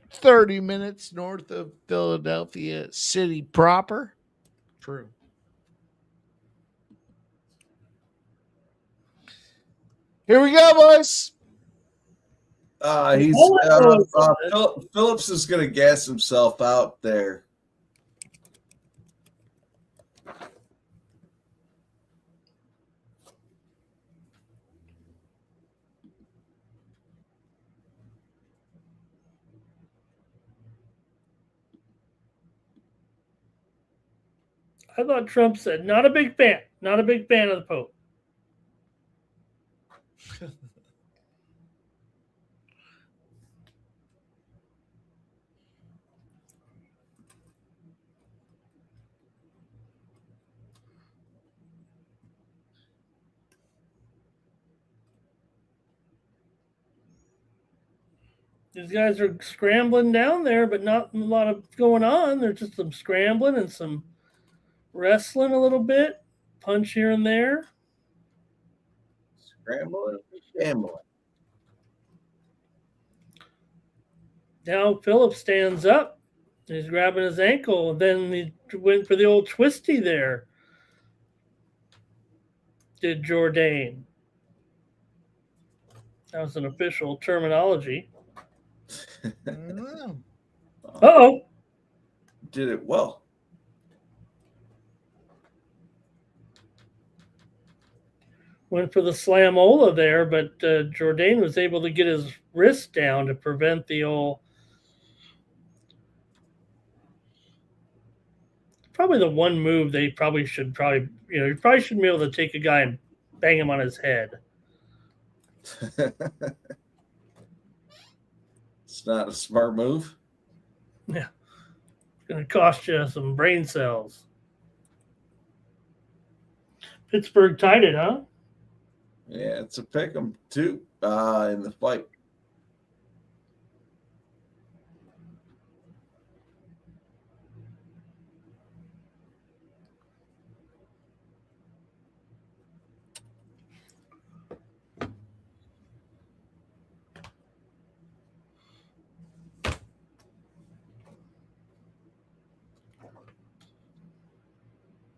30 minutes north of Philadelphia city proper. True. Here we go, boys. Phillips is going to gas himself out there. I thought Trump said, not a big fan of the Pope. These guys are scrambling down there, but not a lot of going on. There's just some scrambling and some wrestling a little bit, punch here and there. Scrambling, gambling. Now Phillips stands up. He's grabbing his ankle. Then he went for the old twisty there. Did Jourdain. That was an official terminology. Uh-oh. Did it well. Went for the slamola there, but Jourdain was able to get his wrist down to prevent the old... Probably the one move they probably should you probably shouldn't be able to take a guy and bang him on his head. It's not a smart move. Yeah. It's going to cost you some brain cells. Pittsburgh tied it, huh? Yeah, it's a pick 'em too in the fight.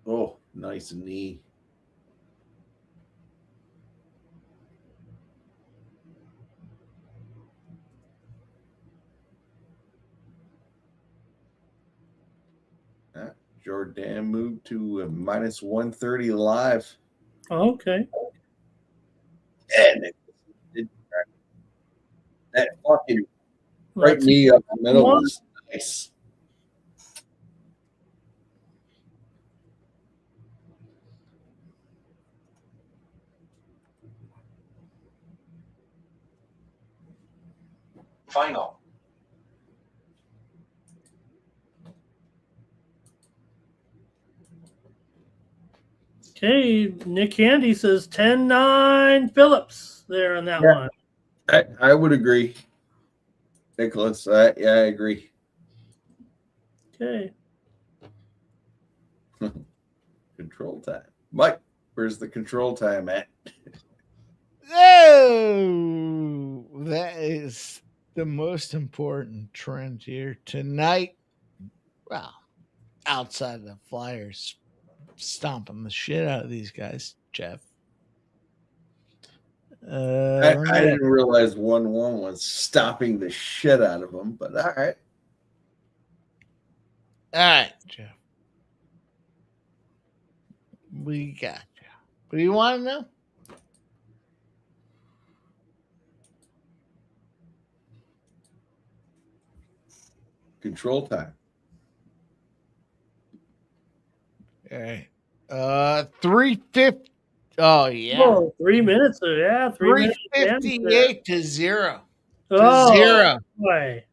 Oh, nice knee. Jourdain moved to minus 130 live. Oh, okay. And that fucking right knee up the middle was nice. Final. Okay, Nick Handy says 10-9 Phillips there on that one. I would agree. Nicholas, I agree. Okay. Control time. Mike, where's the control time at? Oh, that is the most important trend here tonight. Well, outside of the Flyers stomping the shit out of these guys, Jeff. I didn't realize 1-1 was stopping the shit out of them, but all right. All right, Jeff. We got you. What do you want to know? Control time. All right. 350. Oh, yeah. Oh, 3 minutes. 3 minutes. 358 to 0. Oh, 0. boy.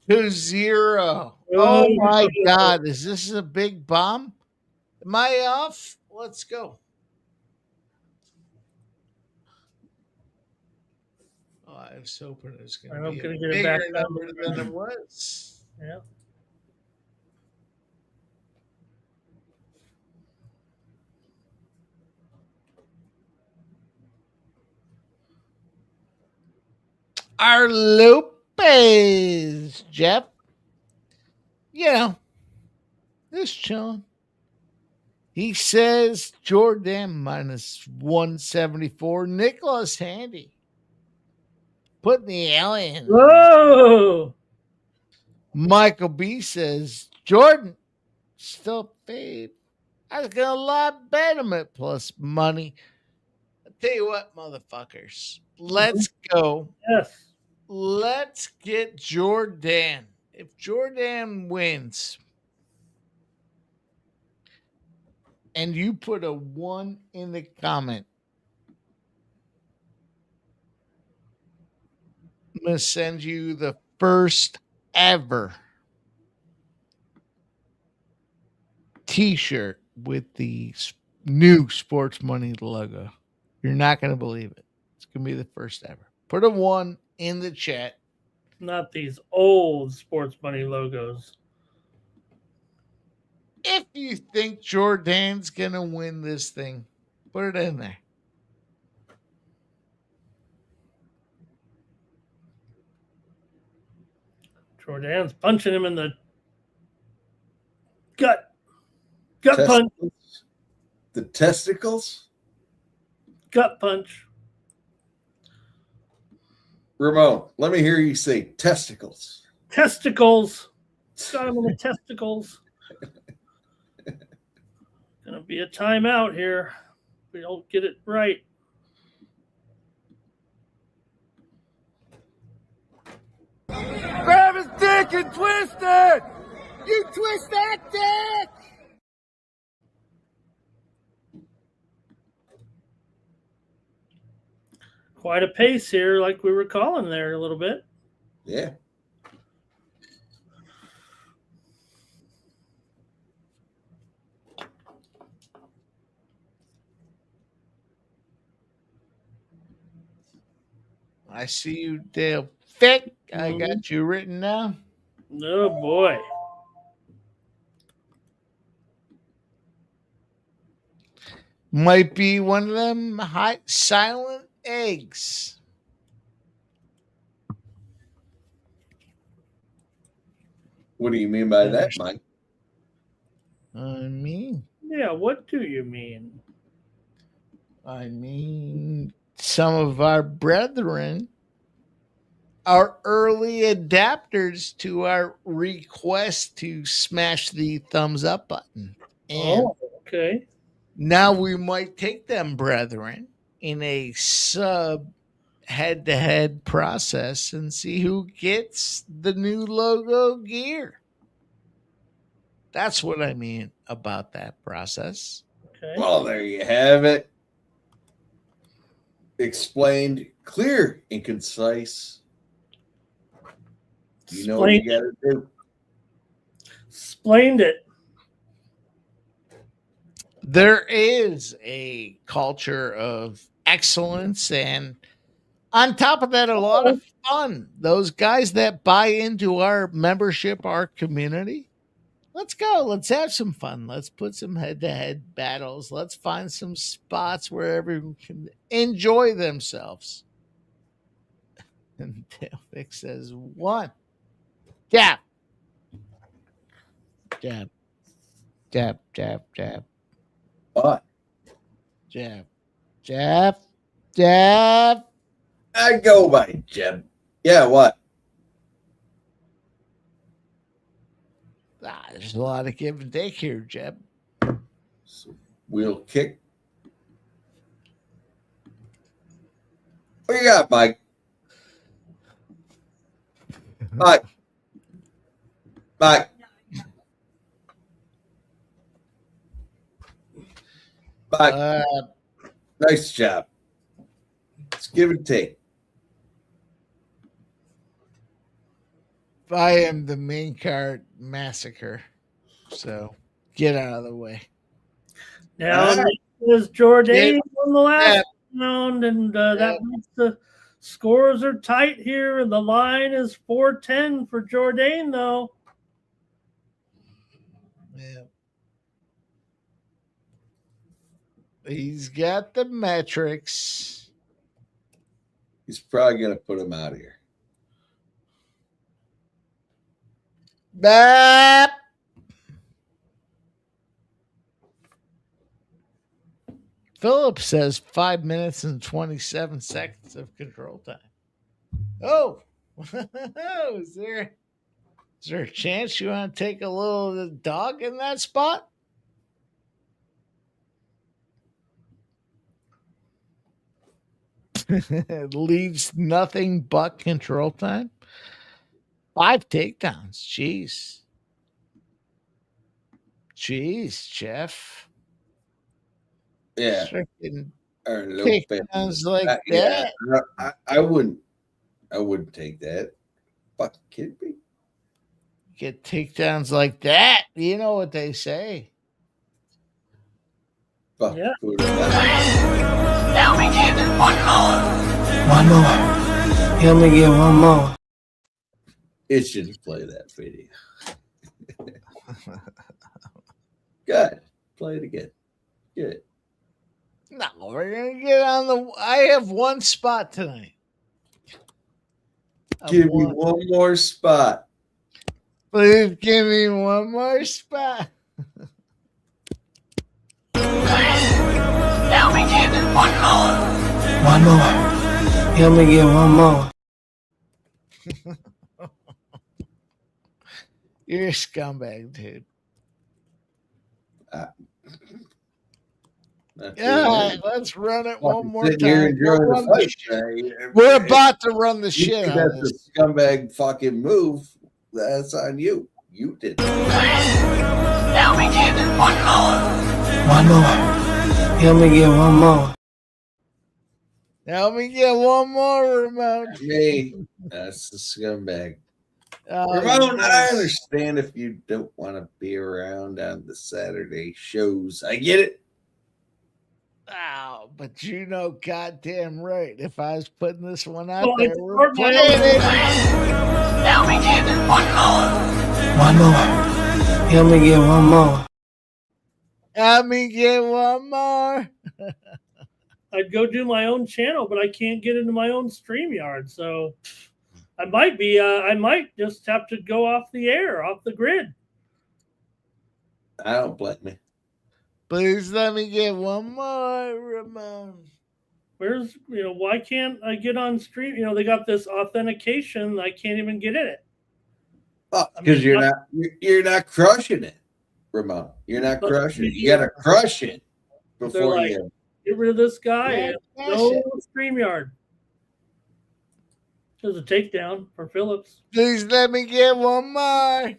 To 0. Oh, my God. Is this a big bomb? Am I off? Let's go. Oh, I was hoping it was going to be a bigger number than it was. Yeah. Our Lopez, Jeff. You know, just chilling. He says Jordan minus 174. Nicholas Handy putting the alien. Whoa! Michael B says Jordan still paid. I was gonna lot bet him at plus money. I tell you what, motherfuckers, let's go. Yes. Let's get Jordan. If Jordan wins, and you put a 1 in the comment, I'm going to send you the first ever t-shirt with the new Sports Money logo. You're not going to believe it. It's going to be the first ever. Put a 1 in the chat. Not these old Sports Money logos. If you think Jordan's going to win this thing, put it in there. Jordan's punching him in the gut. Gut punch. The testicles? Gut punch. Ramon, let me hear you say testicles. Testicles. Got him in the testicles. Gonna be a timeout here. We don't get it right. Grab his dick and twist it! You twist that dick! Quite a pace here, like we were calling there a little bit. Yeah. I see you, Dale Fick. I got you written down. Oh, boy. Might be one of them high silent eggs. What do you mean by that, Mike? Yeah, what do you mean? I mean, some of our brethren are early adapters to our request to smash the thumbs up button. And okay. Now we might take them, brethren, in a sub head-to-head process and see who gets the new logo gear. That's what I mean about that process. Okay. Well, there you have it. Explained clear and concise. You know what you got to do. Explained it. There is a culture of excellence, and on top of that, a lot of fun. Those guys that buy into our membership, our community, let's go. Let's have some fun. Let's put some head-to-head battles. Let's find some spots where everyone can enjoy themselves. And Dale Vic says, 1. Jab. Jab. Jab, jab, jab. What? Jab. Jab. Jab. I go by Jeb. Yeah, what? There's a lot of give and take here, Jeb. So wheel kick. What you got, Mike? Mike. But nice job. Let's give it a take. I am the main card massacre. So get out of the way. Now is Jordan on the last round, and that means the scores are tight here, and the line is 4-10 for Jordan, though. Yeah. He's got the metrics. He's probably going to put him out of here. Bap. Philip says 5 minutes and 27 seconds of control time. Oh, is there a chance you want to take a little dog in that spot? Leaves nothing but control time. 5 takedowns. Jeez, Jeff. Yeah. Takedowns like that. Yeah, I wouldn't take that. Fucking kidding me? Get takedowns like that. You know what they say. Fuck. Yeah. Help me get one more. Help me get one more. It should play that video. Good. Play it again. Good. No, we're gonna get on the. I have one spot tonight. Give me one more spot. Please give me one more spot. Help me get one more. Help me get one more. You're a scumbag, dude. Yeah, let's run it one more time. We're about to run the shit out of this. That's a scumbag fucking move. That's on you. You did. Help me get one more. Help me get one more. Help me get one more, Ramon. Me. That's the scumbag. Oh, Ramon, yes. I understand if you don't want to be around on the Saturday shows. I get it. Oh, but you know goddamn right. If I was putting this one out Well, there, it's we're hard, playing man. it. Help me get one more. Help me get one more. Help me get one more. I'd go do my own channel, but I can't get into my own StreamYard, so I might just have to go off the air, off the grid. I don't blame me. Please let me get one more, Ramon. Why can't I get on stream? They got this authentication. I can't even get in it. Because you're not crushing it, Ramon. You're not crushing it. You got to crush it before you get rid of this guy. Yeah, No StreamYard. There's a takedown for Phillips. Please let me get one more.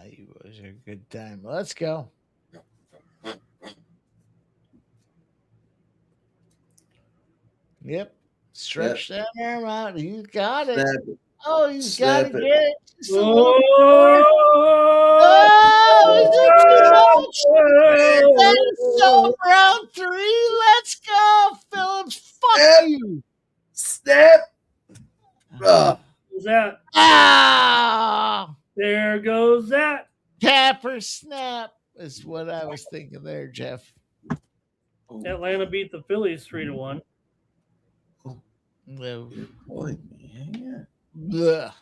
It was a good time. Let's go. Yep. Stretch that arm out. You got it. Snap it. Oh, he's got to Snap get it. it. Just a little more. So round 3. Let's go, Phillips. Fuck you. Snap. Who's that? Ah. There goes that. Tap or snap is what I was thinking there, Jeff. Atlanta beat the Phillies 3-1. No. Boy, man. Blech.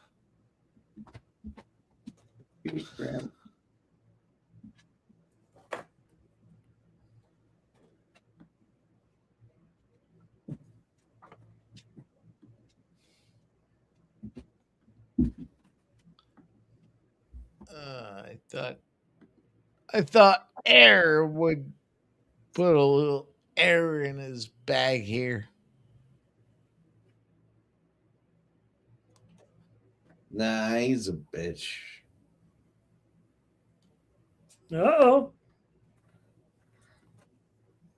I thought air would put a little air in his bag here. Nah, he's a bitch. Uh-oh.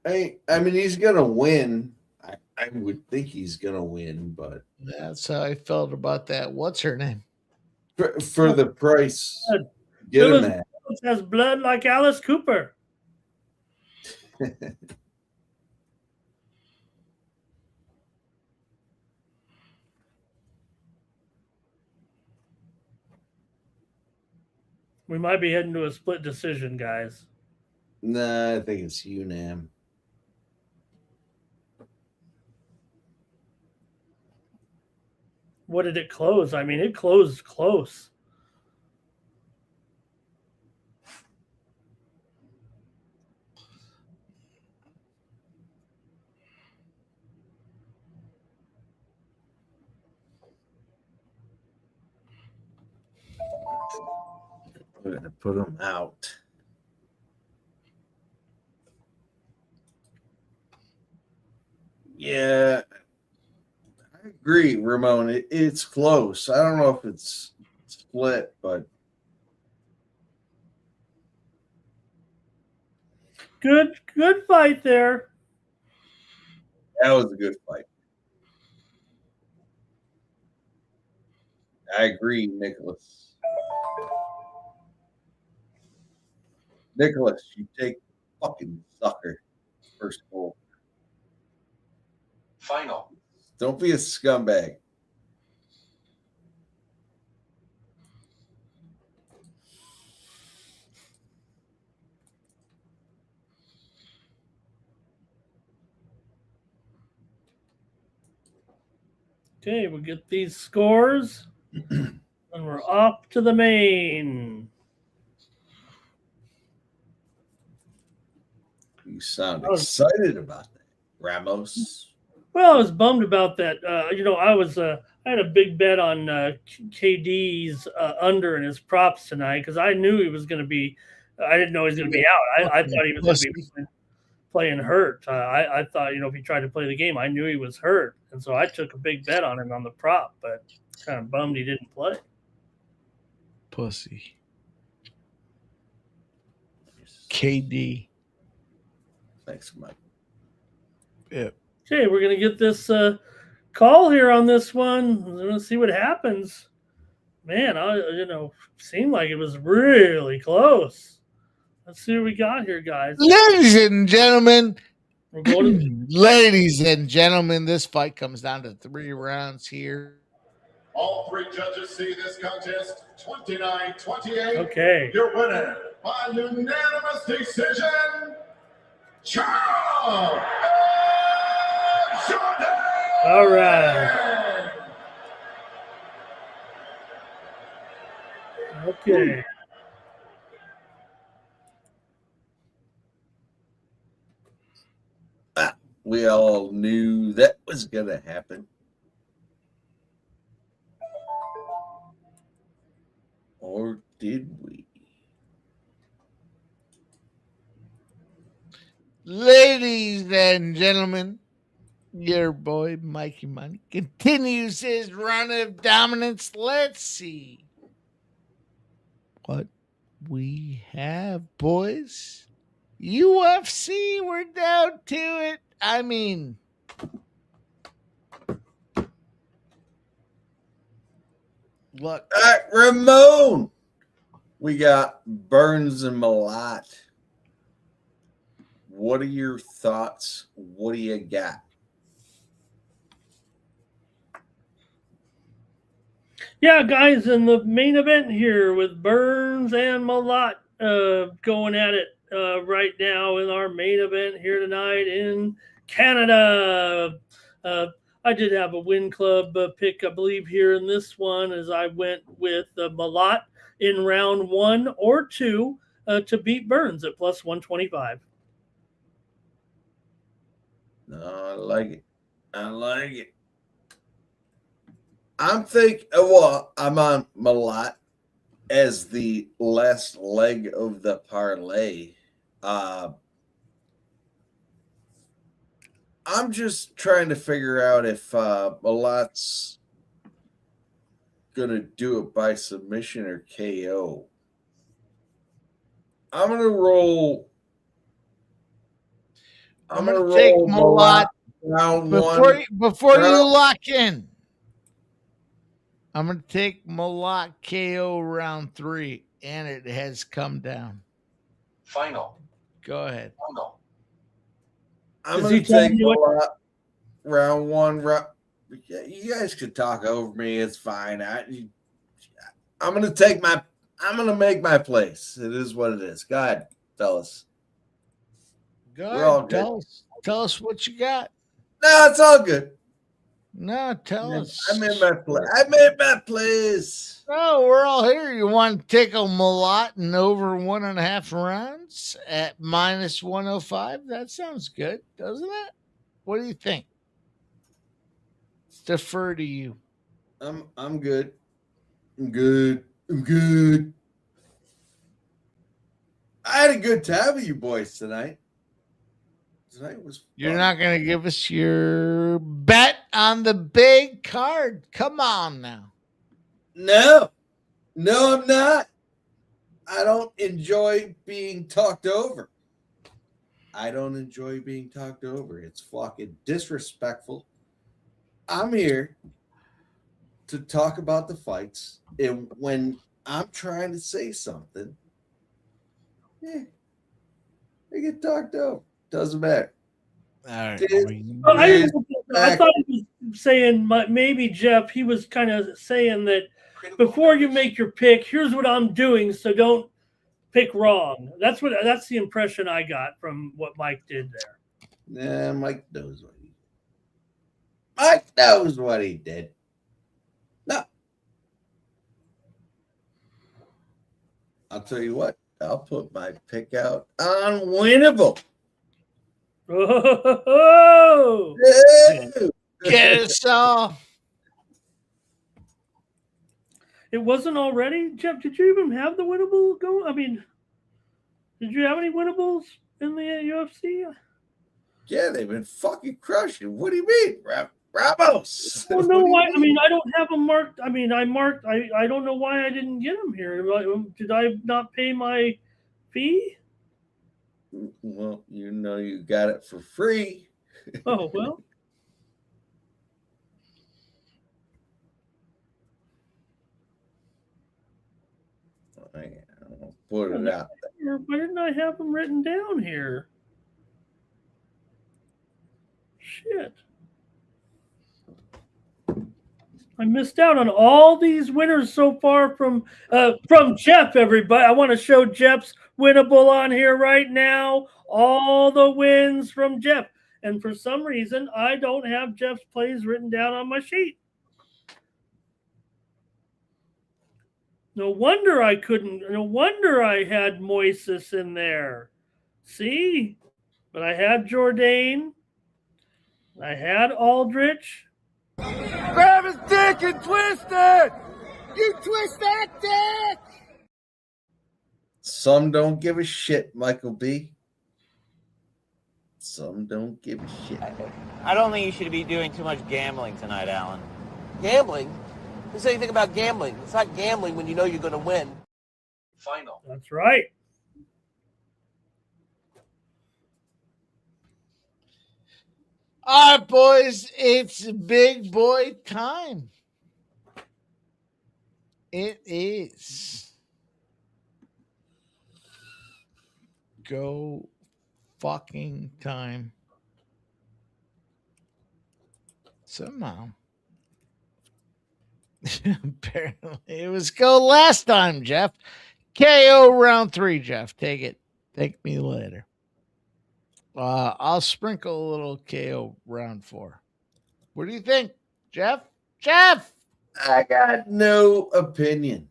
I mean, he's gonna win. I would think he's gonna win, but That's how I felt about that. What's her name? for the price, get him Phyllis at. has blood like Alice Cooper. We might be heading to a split decision, guys. Nah, I think it's UNAM. What did it close? I mean, it closed close. We're gonna put him out. Yeah, I agree, Ramon. It's close. I don't know if it's split, but Good fight there. that was a good fight. I agree, Nicholas. Nicholas, you take fucking sucker. First goal. Final. Don't be a scumbag. Okay, we'll get these scores. And we're off to the main. You sound excited about that, Ramos. Well, I was bummed about that. I had a big bet on KD's under in his props tonight because I knew he was going to be. I didn't know he was going to be out. I thought he was going to be playing hurt. I thought, if he tried to play the game, I knew he was hurt, and so I took a big bet on him on the prop. But kind of bummed he didn't play. Pussy. KD. Thanks, Mike. Yeah. Okay, we're going to get this call here on this one. We're going to see what happens. Man, seemed like it was really close. Let's see what we got here, guys. Ladies and gentlemen, we're going ladies and gentlemen, this fight comes down to 3 rounds here. All 3 judges see this contest 29-28. Okay. Your winner by unanimous decision, Charles. All right. Okay. We all knew that was going to happen. Or did we? Ladies and gentlemen, your boy Mikey Money continues his run of dominance. Let's see what we have, boys. UFC, we're down to it. I mean, look. All right, Ramon. We got Burns and Malott. What are your thoughts? What do you got? Yeah, guys, in the main event here with Burns and Malott going at it right now in our main event here tonight in Canada. I did have a win club pick, I believe, here in this one as I went with Malott in round 1 or 2 to beat Burns at plus 125. No, I like it. I like it. I'm on Malott as the last leg of the parlay. I'm just trying to figure out if Malott's going to do it by submission or KO. I'm gonna roll. I'm gonna take Malott round before you lock in. I'm gonna take Malott KO round 3, and it has come down. Final. Go ahead. Final. I'm gonna take Malott round 1. You guys could talk over me. It's fine. I'm gonna make my place. It is what it is. Go ahead, fellas. Go ahead. Tell us what you got. No, it's all good. No, tell us. I made my place. I made my place. Oh, we're all here. You want to take a Malott and over 1.5 rounds at minus 105? That sounds good, doesn't it? What do you think? Defer to you. I'm good. I'm good. I had a good time with you boys tonight. Tonight was fun. You're not going to give us your bet on the big card. Come on now. No, I'm not. I don't enjoy being talked over. It's fucking disrespectful. I'm here to talk about the fights, and when I'm trying to say something, I get talked over. Doesn't matter. All right. I thought he was saying maybe Jeff. He was kind of saying that before you make your pick, here's what I'm doing, so don't pick wrong. That's the impression I got from what Mike did there. Nah, Mike knows what he did. Mike knows what he did. No. I'll tell you what. I'll put my pick out on winnable. Oh! Get us all. It wasn't already? Jeff, did you even have the winnable going? I mean, did you have any winnables in the UFC? Yeah, they've been fucking crushing. What do you mean, Ramos? I don't know why. I mean, I don't have them marked. I mean, I don't know why I didn't get them here. Did I not pay my fee? Well, you got it for free. Oh, well. I'll put it out there. Why didn't I have them written down here? Shit. I missed out on all these winners so far from Jeff, everybody. I want to show Jeff's winnable on here right now. All the wins from Jeff. And for some reason, I don't have Jeff's plays written down on my sheet. No wonder I couldn't. No wonder I had Moises in there. See? But I had Jourdain. I had Aldrich. Grab his dick and twist it! You twist that dick! Some don't give a shit, Michael B. Some don't give a shit. I don't think you should be doing too much gambling tonight, Alan. Gambling? Who said anything about gambling? It's not gambling when you know you're going to win. Final. That's right. All right, boys, it's big boy time. It is. Go fucking time. Somehow. Apparently it was go last time, Jeff. KO round 3, Jeff. Take it. Thank me later. I'll sprinkle a little KO round 4. What do you think, Jeff? Jeff! I got no opinion.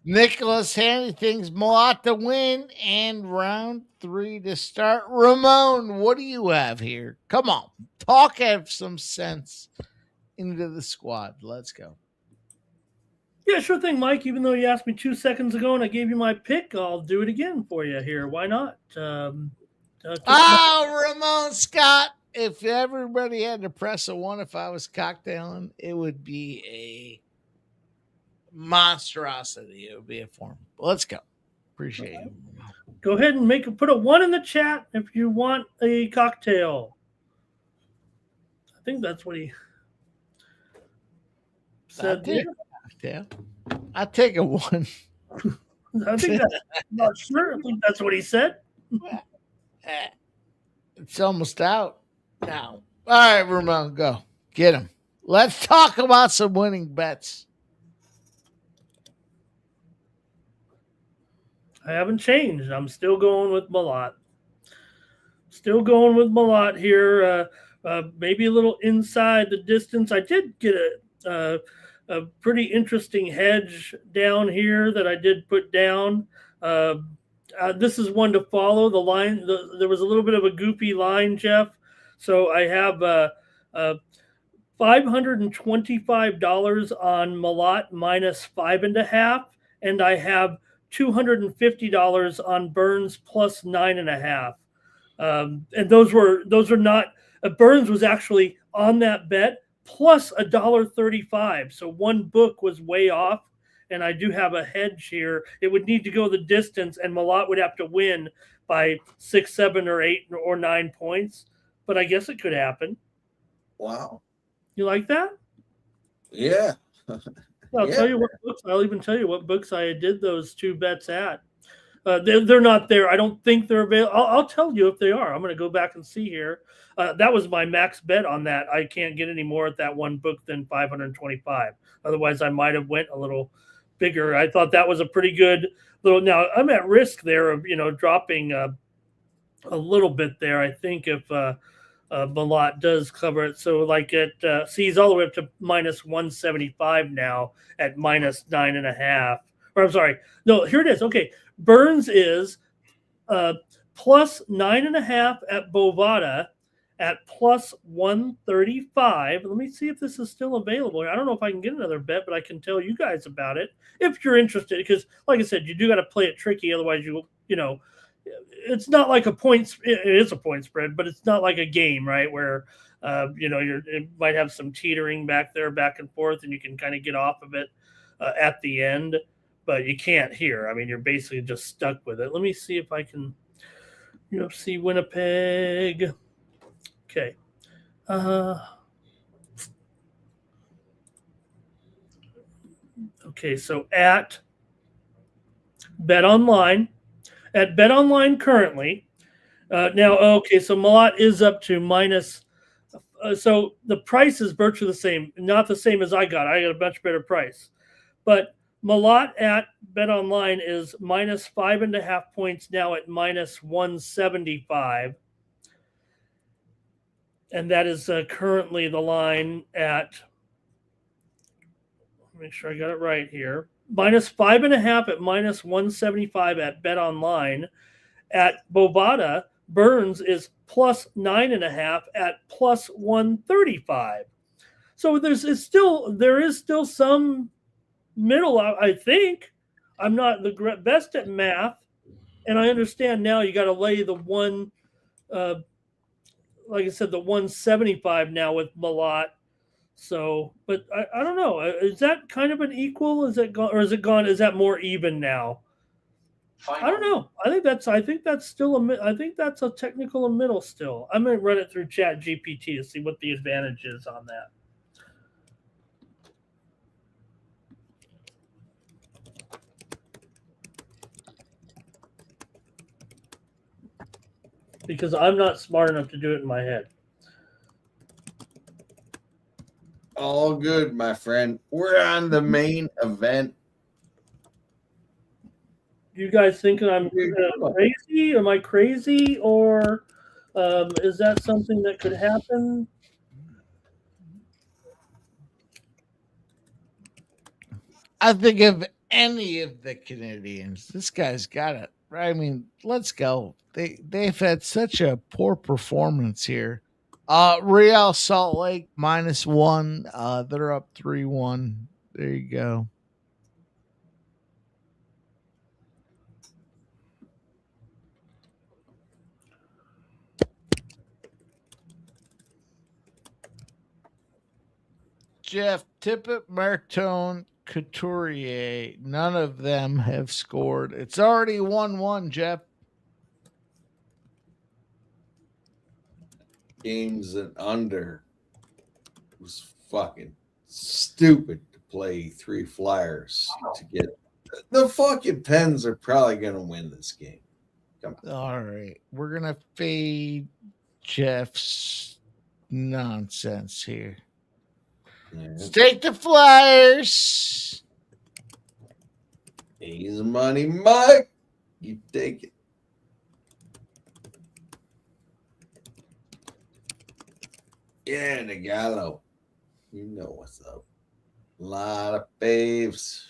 Nicholas Handy thinks Malott to win and round 3 to start. Ramon, what do you have here? Come on. Have some sense into the squad. Let's go. Yeah, sure thing, Mike. Even though you asked me 2 seconds ago and I gave you my pick, I'll do it again for you here. Why not? Ramon Scott. If everybody had to press a 1, if I was cocktailing, it would be a monstrosity it would be a form. Let's go. Appreciate you. Go ahead and put a 1 in the chat if you want a cocktail. I think that's what he said. I take a 1. I think that's not sure. I think that's what he said. It's almost out now. All right, Ramon, go get him. Let's talk about some winning bets. I haven't changed. I'm still going with Malott. Still going with Malott here. Maybe a little inside the distance. I did get a pretty interesting hedge down here that I did put down. This is one to follow. The line, there was a little bit of a goofy line, Jeff. So I have $525 on Malott minus 5.5, and I have $250 on Burns plus 9.5. And those are not. Burns was actually on that bet plus $1.35. So one book was way off, and I do have a hedge here. It would need to go the distance, and Malott would have to win by 6, 7, or 8 or 9 points. But I guess it could happen. Wow. You like that? Yeah. I'll tell you what books. I'll even tell you what books I did those 2 bets at. They're not there. I don't think they're available. I'll tell you if they are. I'm going to go back and see here. That was my max bet on that. I can't get any more at that one book than 525. Otherwise, I might have went a little bigger. I thought that was a pretty good little. Now I'm at risk there of dropping a little bit there. I think if Malott does cover it, so like it sees all the way up to minus 175 now at minus 9.5. Or I'm sorry, no, here it is. Okay, Burns is plus 9.5 at Bovada at plus 135. Let me see if this is still available. I don't know if I can get another bet, but I can tell you guys about it if you're interested. Because, like I said, you do got to play it tricky. Otherwise, it's not like a point. It is a point spread, but it's not like a game, right? Where it might have some teetering back there, back and forth, and you can kind of get off of it at the end. But you can't here. I mean, you're basically just stuck with it. Let me see if I can. UFC Winnipeg. Okay. Okay, so at BetOnline currently. Now, okay, so Malott is up to minus. So the price is virtually the same. Not the same as I got. I got a much better price. But Malott at BetOnline is minus 5.5 points now at minus 175. And that is currently the line at, make sure I got it right here, minus 5.5 at minus 175 at BetOnline. At Bovada, Burns is plus 9.5 at plus 135. So there is still some middle, I think. I'm not the best at math, and I understand now you got to lay the one, like I said, the 175 now with Malott. So, but I don't know. Is that kind of an equal? Is it gone, or is it gone? Is that more even now? Final. I don't know. I think that's still I think that's a technical and middle still. I'm going to run it through Chat GPT to see what the advantage is on that. Because I'm not smart enough to do it in my head. All good, my friend. We're on the main event. You guys thinking I'm crazy? Am I crazy? Or is that something that could happen? I think of any of the Canadians, this guy's got it. I mean, let's go. They've had such a poor performance here. Real Salt Lake -1. They're up 3-1. There you go. Jeff Tippett, Martone, Couturier. None of them have scored. It's already 1-1, Jeff. Games and under. It was fucking stupid to play 3 Flyers to get. The fucking Pens are probably going to win this game. Come on. All right. We're going to fade Jeff's nonsense here. Let's take the Flyers. Easy money, Mike. You take it. Yeah, the Gallo. You know what's up. A lot of faves.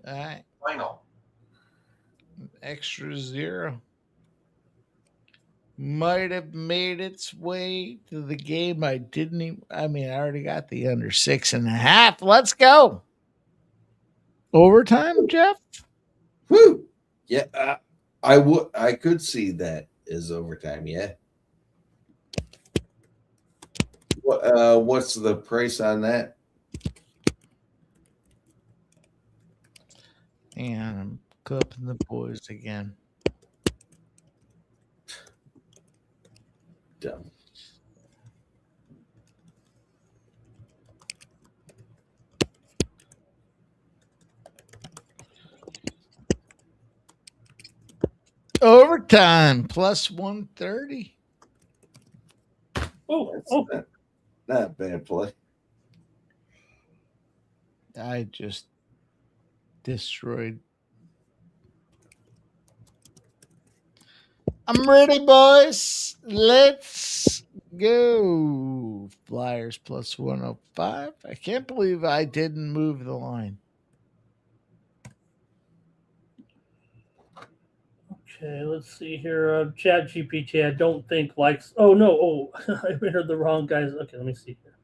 All right. Final. Extra 0. Might have made its way to the game. I already got the under 6.5. Let's go. Overtime, Jeff? Woo! Yeah, I could see that as overtime, yeah. What's the price on that? And I'm clipping the boys again. Dumb. Overtime plus 130. Not a bad play. I just destroyed. I'm ready, boys. Let's go. Flyers plus 105. I can't believe I didn't move the line. Okay, let's see here. Chat GPT, I don't think likes. Oh, no. Oh, I entered the wrong guys. Okay, let me see here.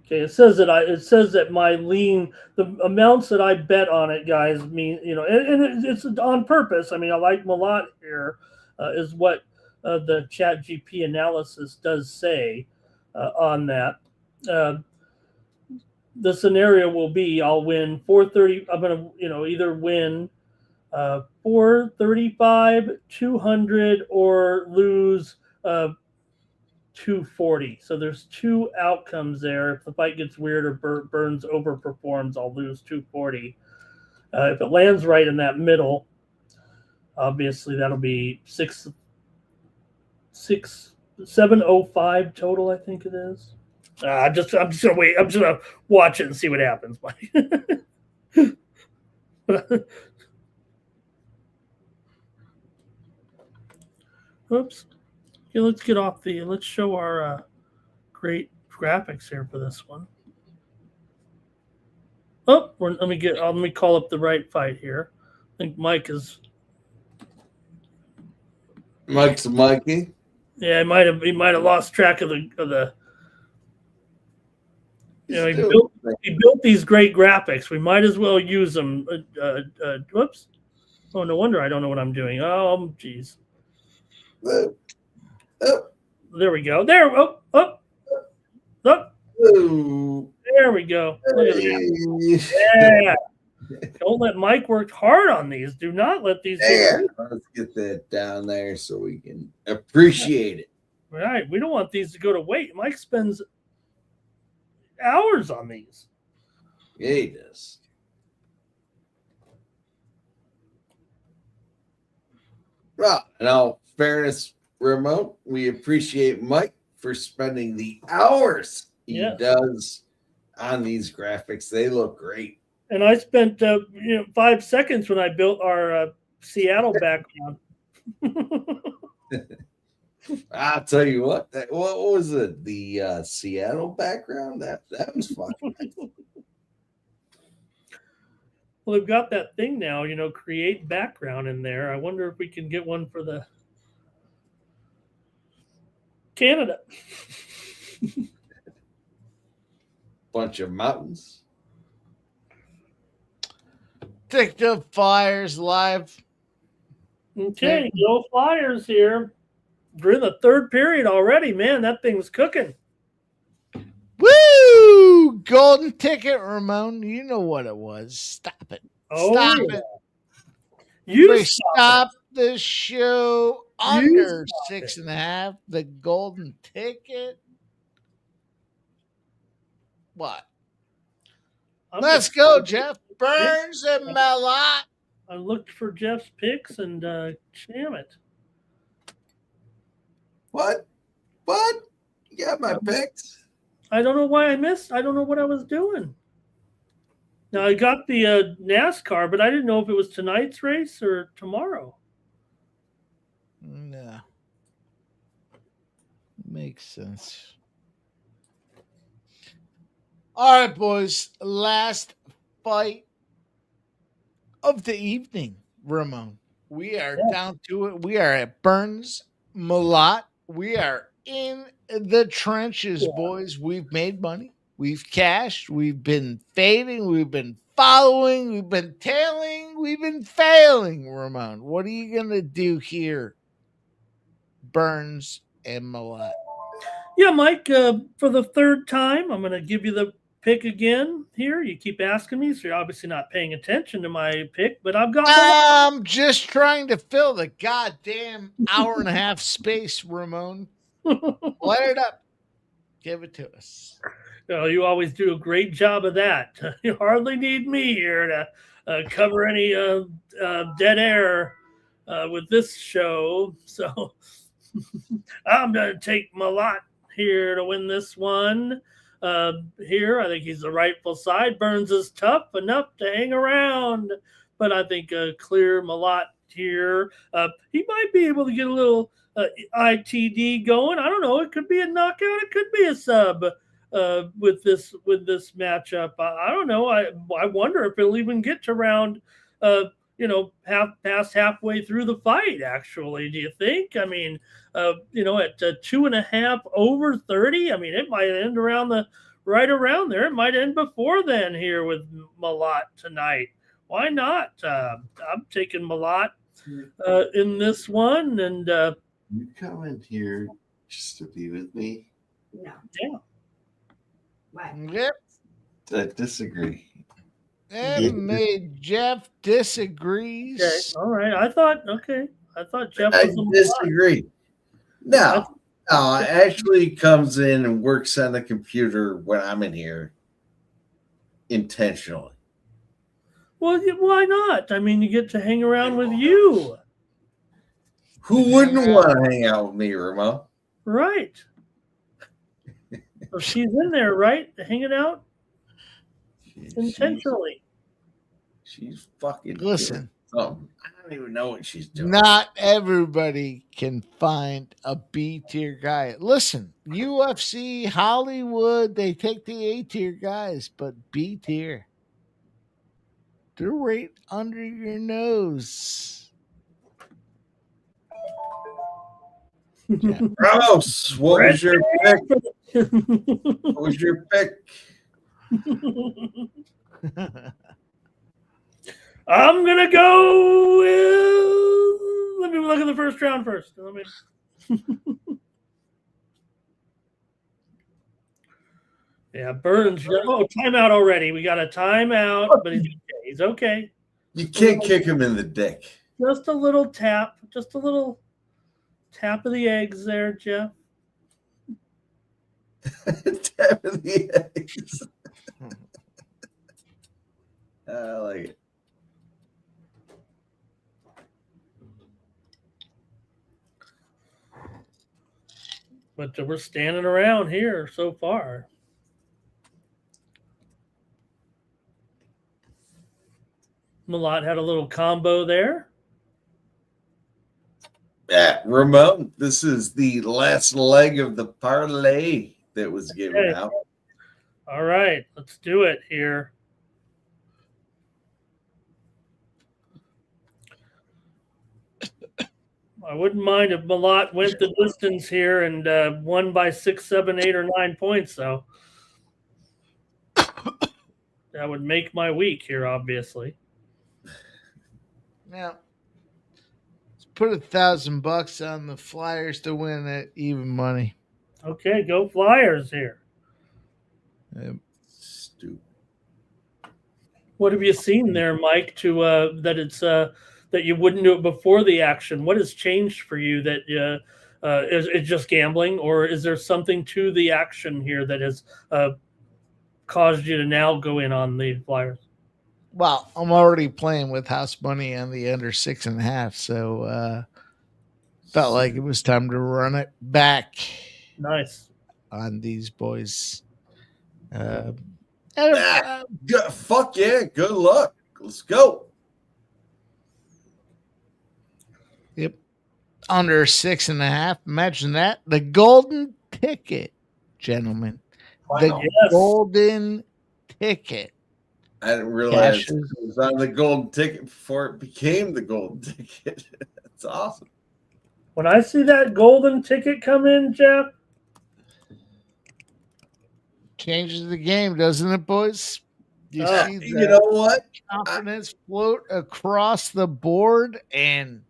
Okay, it says that my lean, the amounts that I bet on it, guys, mean, and it's on purpose. I mean, I like Malott here, is what the Chat GP analysis does say on that. The scenario will be I'll win 430. I'm going to, either win 435, 200, or lose 240. So there's 2 outcomes there. If the fight gets weird or Burns overperforms, I'll lose 240. If it lands right in that middle, obviously that'll be 705 total, I think it is. I'm just gonna wait. I'm just gonna watch it and see what happens. Oops. Okay, let's get off let's show our great graphics here for this one. Oh, let me call up the right fight here. I think Mike's Mikey. Yeah, he might have lost track of the. He built these great graphics. We might as well use them. Whoops. Oh, no wonder I don't know what I'm doing. Oh, geez. There we go. There we go. Look at that. Yeah. Don't let Mike work hard on these. Do not let these. Yeah. Let's get that down there so we can appreciate it. Right. We don't want these to go to waste. Mike spends hours on these. Yeah, he does. Well, in all fairness, Remote, we appreciate Mike for spending the hours he does on these graphics. They look great. And I spent 5 seconds when I built our Seattle background. I'll tell you what. What was it? The Seattle background? That was fucking. Well, they've got that thing now. Create background in there. I wonder if we can get one for the Canada. Bunch of mountains. Take the Flyers live. Okay, go Flyers here. We're in the third period already, man. That thing's cooking. Woo! Golden ticket, Ramon. You know what it was. Stop it. Stop it. You stop the show under 6.5. The golden ticket. What? Let's go, Jeff. Burns and Malott. I looked for Jeff's picks and damn it. What? You got my picks? I don't know why I missed. I don't know what I was doing. Now, I got the NASCAR, but I didn't know if it was tonight's race or tomorrow. No. Makes sense. All right, boys. Last fight of the evening, Ramon. We are down to it. We are at Burns Malott. We are in the trenches, boys. We've made money. We've cashed. We've been fading. We've been following. We've been tailing. We've been failing, Ramon. What are you going to do here, Burns and Malott? Yeah, Mike, for the third time, I'm going to give you the pick again here. You keep asking me, so you're obviously not paying attention to my pick, but I've got I'm just trying to fill the goddamn hour and a half space, Ramon. Light it up. Give it to us. You always do a great job of that. You hardly need me here to cover any dead air with this show. So I'm going to take Malott here to win this one. Here, I think he's the rightful side. Burns is tough enough to hang around, but I think a clear Malott here. He might be able to get a little ITD going. I don't know. It could be a knockout. It could be a sub with this matchup. I don't know. I wonder if it'll even get to round, past halfway through the fight. Actually, do you think? I mean, at 2.5 over 30. I mean, it might end right around there. It might end before then here with Malott tonight. Why not? I'm taking Malott in this one, and you come in here just to be with me? No. Yeah. What? Yep. I disagree. And Jeff disagrees. Okay. All right. I thought Jeff I was disagree. No, it actually comes in and works on the computer when I'm in here intentionally. Well, why not? I mean, you get to hang around with you. Who wouldn't want to hang out with me, Ramon? Right. So she's in there, right? Hanging out intentionally. She's fucking listen. Something. I don't even know what she's doing. Not everybody can find a B tier guy. Listen, UFC, Hollywood, they take the A tier guys, but B tier, they're right under your nose. Yeah. Ramos, what was your pick? What was your pick? I'm gonna go with. Let me look at the first round first. Yeah, Burns. Oh, timeout already. We got a timeout, but he's okay. You can't kick him in the dick. Just a little tap. Just a little tap of the eggs there, Jeff. Tap of the eggs. I like it. But we're standing around here so far. Malott had a little combo there. Yeah, Ramon, this is the last leg of the parlay that was given out. All right, let's do it here. I wouldn't mind if Malott went the distance here and won by 6, 7, 8, or 9 points, though. That would make my week here, obviously. Now, let's put $1,000 on the Flyers to win at even money. Okay, go Flyers here. Stupid. What have you seen there, Mike? To that it's that you wouldn't do it before the action. What has changed for you? That is it just gambling, or is there something to the action here that has caused you to now go in on the Flyers? Well, I'm already playing with house money on the under 6.5, so felt like it was time to run it back. Nice on these boys. Fuck yeah! Good luck. Let's go. Yep, under 6.5. Imagine that. The golden ticket, gentlemen. The golden ticket. I didn't realize it was on the golden ticket before it became the golden ticket. That's awesome. When I see that golden ticket come in, Jeff, changes the game, doesn't it, boys? You see the you know what? Confidence float across the board, and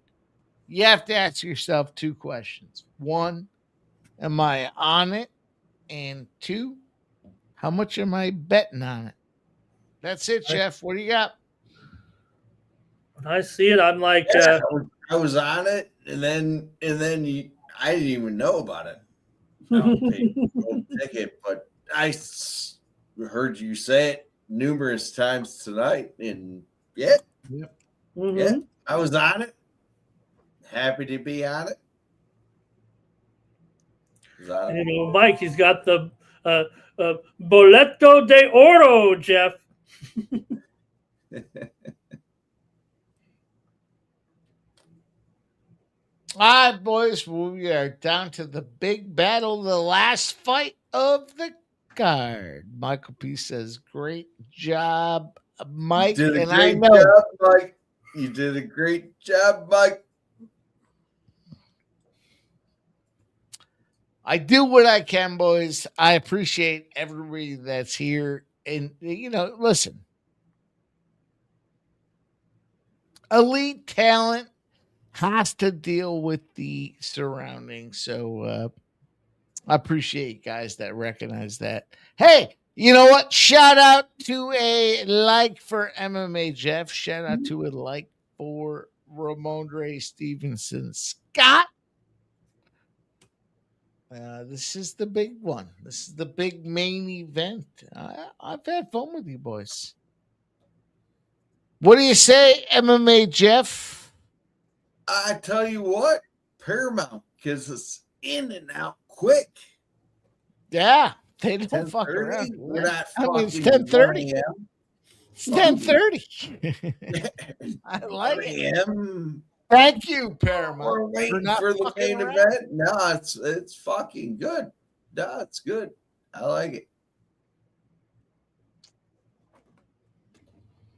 you have to ask yourself 2 questions. 1, am I on it? And 2, how much am I betting on it? That's it, Jeff. What do you got? when I see it, I'm like, I was on it, and then I didn't even know about it. I don't pay golden ticket, but I heard you say it numerous times tonight, and yeah, I was on it. Happy to be on it. You know, Mike, he's got the Boleto de Oro, Jeff. All right, boys, we are down to the big battle, the last fight of the card. Michael P says, great job, Mike. You did a and great I know, job, Mike. You did a great job, Mike. I do what I can, boys. I appreciate everybody that's here. And, you know, listen, elite talent has to deal with the surroundings. So I appreciate guys that recognize that. Hey, you know what? Shout out to a like for MMA Jeff. Shout out to a like for Ramondre Stevenson Scott. This is the big one. This is the big main event. I've had fun with you boys. What do you say, MMA Jeff? I tell you what, Paramount, because it's in and out quick. Yeah, they don't fuck around. We're not it's 10:30. It's 10:30. I like it. Thank you, Paramount. We're waiting for the main event. No, it's fucking good. No, it's good. I like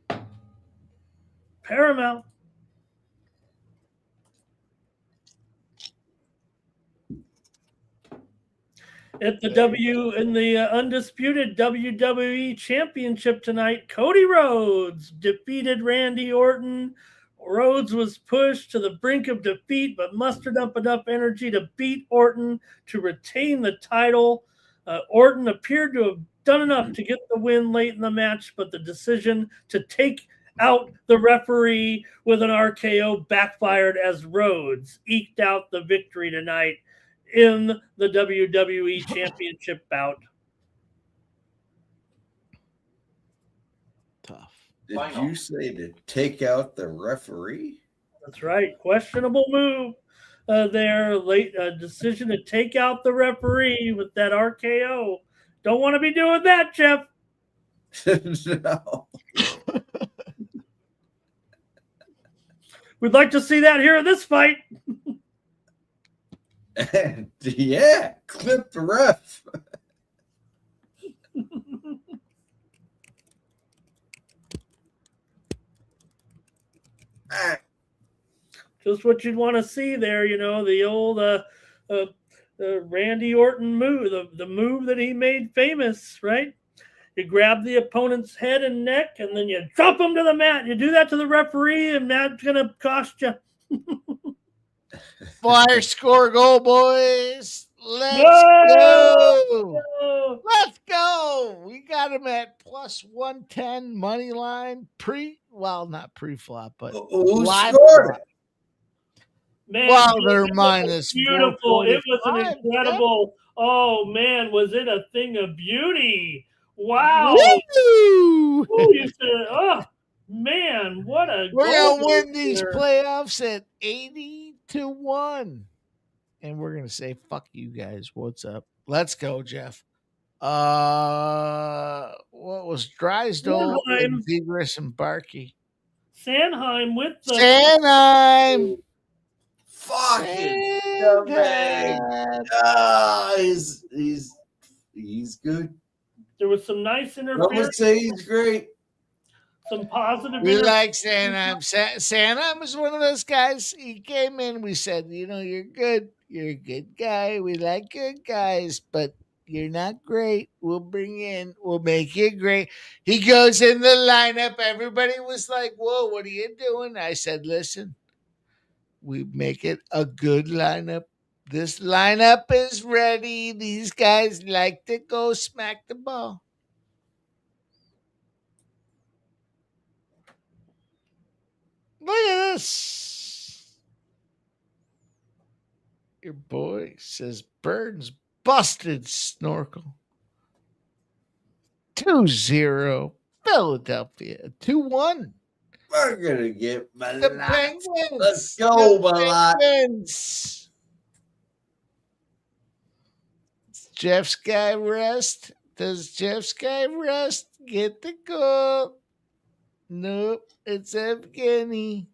it. Paramount. At the undisputed WWE Championship tonight, Cody Rhodes defeated Randy Orton. Rhodes was pushed to the brink of defeat, but mustered up enough energy to beat Orton to retain the title. Orton appeared to have done enough to get the win late in the match, but the decision to take out the referee with an RKO backfired as Rhodes eked out the victory tonight in the WWE Championship bout. Tough. Did you say to take out the referee? That's right. Questionable move there. Late decision to take out the referee with that RKO. Don't want to be doing that, Jeff. No. We'd like to see that here in this fight. Yeah, clip the ref. Just what you'd want to see there, the old Randy Orton move, the move that he made famous, right? You grab the opponent's head and neck, and then you drop him to the mat. You do that to the referee, and that's going to cost you. Flyers score a goal, boys. Let's go. Let's go. We got him at plus 110 money line. Not pre-flop, but live scored? Man, wow, they're minus beautiful. It was an 445. incredible. Oh man, was it a thing of beauty? Wow. Woo! You said, oh man, what a We're gonna goal win these there. playoffs at 80-1. And we're gonna say fuck you guys. What's up? Let's go, Jeff. What was Drysdale and Zegras and Barkey? Sanheim with the Sanheim. Fucking scumbag. He's good. There was some nice I would interference. say he's great. Some positive. We like Sanheim. Sanheim is one of those guys. He came in. We said, you're good. You're a good guy. We like good guys, but you're not great. We'll make you great. He goes in the lineup. Everybody was like, whoa, what are you doing? I said, listen, we make it a good lineup. This lineup is ready. These guys like to go smack the ball. Look at this. Your boy says Burns busted snorkel. 2-0. Philadelphia. 2-1. We're gonna get The Malott. Penguins. Let's go, The Malott. Penguins. Jeff's guy rest. Does Jeff's guy rest get the goal? Nope. It's Evgeny.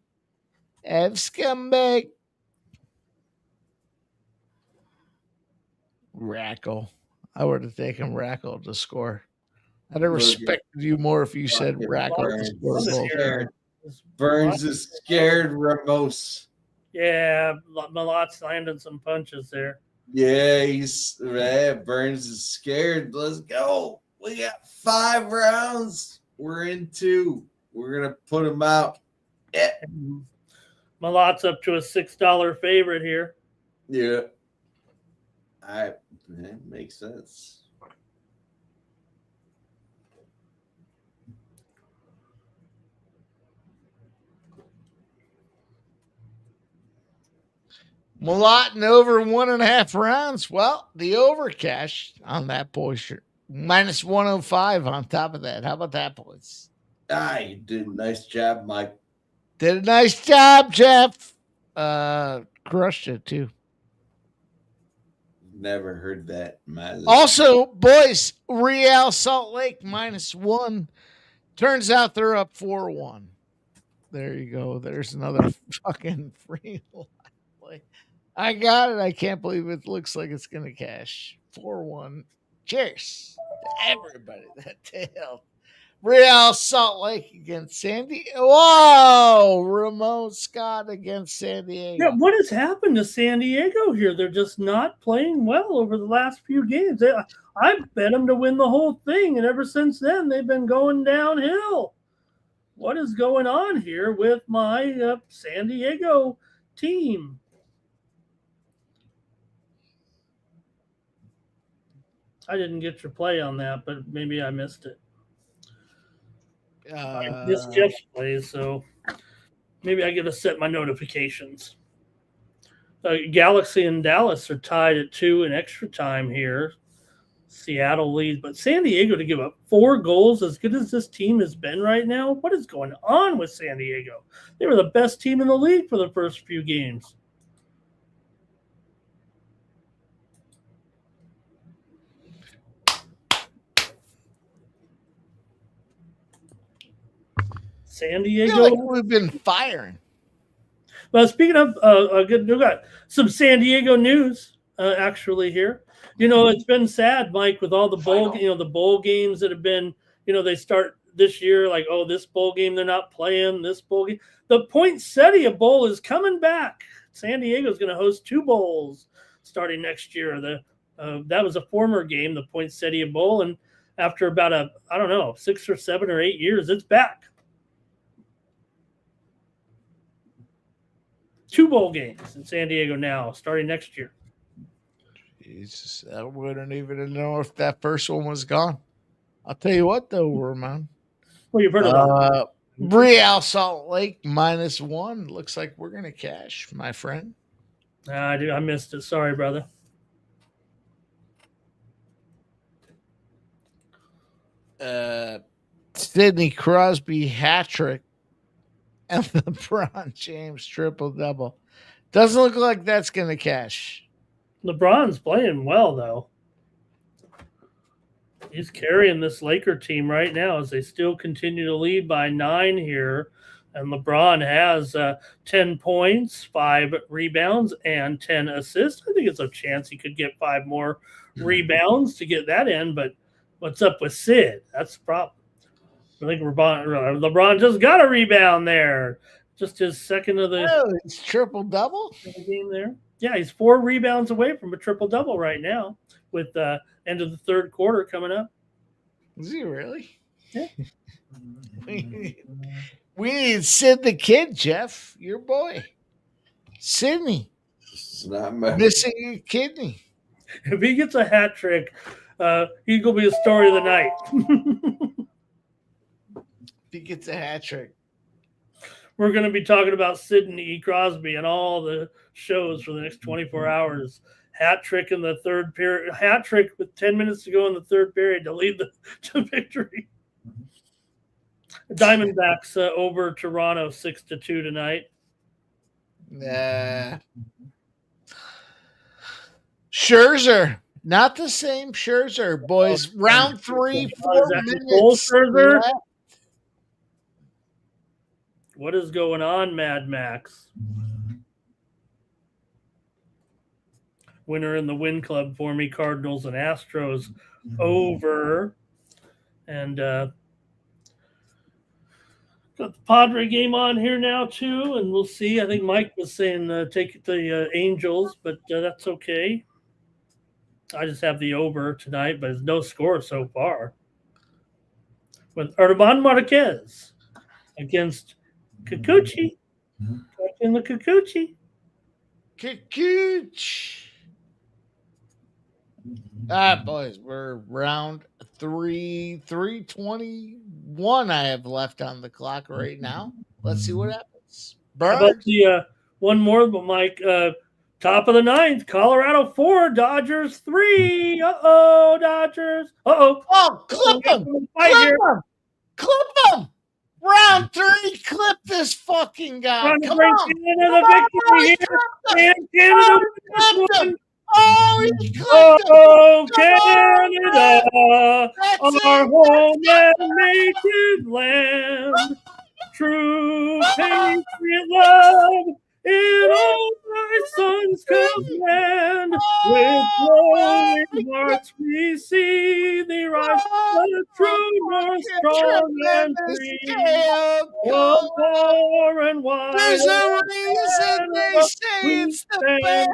Ev scumbag. Rackle. I would have taken Rackle to score. I'd have respected you more if you said Rackle to score a goal. Burns is scared, Ramos. Yeah, Malott's landing some punches there. Yeah, Burns is scared. Let's go. We got 5 rounds. We're in 2. We're gonna put him out. Yeah. Malott's up to a $6 favorite here. Yeah. That makes sense. Malott and over 1.5 rounds. Well, the over cash on that boy shirt. Minus 105 on top of that. How about that, boys? You did a nice job, Mike. Did a nice job, Jeff. Crushed it, too. Never heard that in my life. Also, boys, Real Salt Lake -1. Turns out they're up 4-1. There you go. There's another fucking free play. I got it. I can't believe it looks like it's going to cash. 4-1. Cheers to everybody that tailed. Real Salt Lake against San Diego. Whoa! Ramon Scott against San Diego. Yeah, what has happened to San Diego here? They're just not playing well over the last few games. I bet them to win the whole thing, and ever since then, they've been going downhill. What is going on here with my San Diego team? I didn't get your play on that, but maybe I missed it. I missed Jeff's plays, so maybe I get to set my notifications. Galaxy and Dallas are tied at 2 in extra time here. Seattle leads, but San Diego to give up 4 goals, as good as this team has been right now. What is going on with San Diego? They were the best team in the league for the first few games. San Diego. I feel like we've been firing. Well, speaking of we got some San Diego news actually here. It's been sad, Mike, with all the bowl, the bowl games that have been. They start this year, like, oh, this bowl game they're not playing, this bowl game. The Poinsettia Bowl is coming back. San Diego is going to host 2 bowls starting next year. That was a former game, the Poinsettia Bowl, and after about 6 or 7 or 8 years, it's back. 2 bowl games in San Diego now, starting next year. Jesus, I wouldn't even know if that first one was gone. I'll tell you what, though, Ramon. Well, you've heard of Real Salt Lake -1. Looks like we're going to cash, my friend. I missed it. Sorry, brother. Sidney Crosby hat trick and LeBron James triple-double. Doesn't look like that's going to cash. LeBron's playing well, though. He's carrying this Laker team right now as they still continue to lead by 9 here. And LeBron has 10 points, 5 rebounds, and 10 assists. I think it's a chance he could get 5 more rebounds to get that in. But what's up with Sid? That's the problem. I think LeBron just got a rebound there. Just his second of the it's triple-double game there. Yeah, he's 4 rebounds away from a triple-double right now with the end of the third quarter coming up. Is he really? Yeah. We need Sid the Kid, Jeff, your boy. Sydney. It's not missing a kidney. If he gets a hat trick, he's going to be a story of the night. If he gets a hat trick. We're going to be talking about Sidney Crosby and all the shows for the next 24 hours. Hat trick in the third period. Hat trick with 10 minutes to go in the third period to lead to victory. Diamondbacks over Toronto 6-2 tonight. Scherzer. Not the same Scherzer, boys. Round 3, 4 minutes. Scherzer? What is going on, Mad Max? Winner in the win club for me, Cardinals and Astros over. And got the Padre game on here now, too, and we'll see. I think Mike was saying take the Angels, but that's okay. I just have the over tonight, but there's no score so far. With Armand Marquez against Kikuchi. In the Kikuchi. Kikuchi. All right, boys, we're round 3, 3:21 I have left on the clock right now. Let's see what happens. How about the one more, but Mike, top of the 9th, Colorado 4, Dodgers 3. Uh-oh, Dodgers. Uh-oh. Oh, clip him. Clip him. Round 3, clip this fucking guy. Come on. Canada clipped him. Oh, he clipped him. Canada, our home and native land. True patriot love in all thy sons command. With glowing hearts we see thee rise, the true north strong and free. Oh, far and wide. There's a reason they say it's the best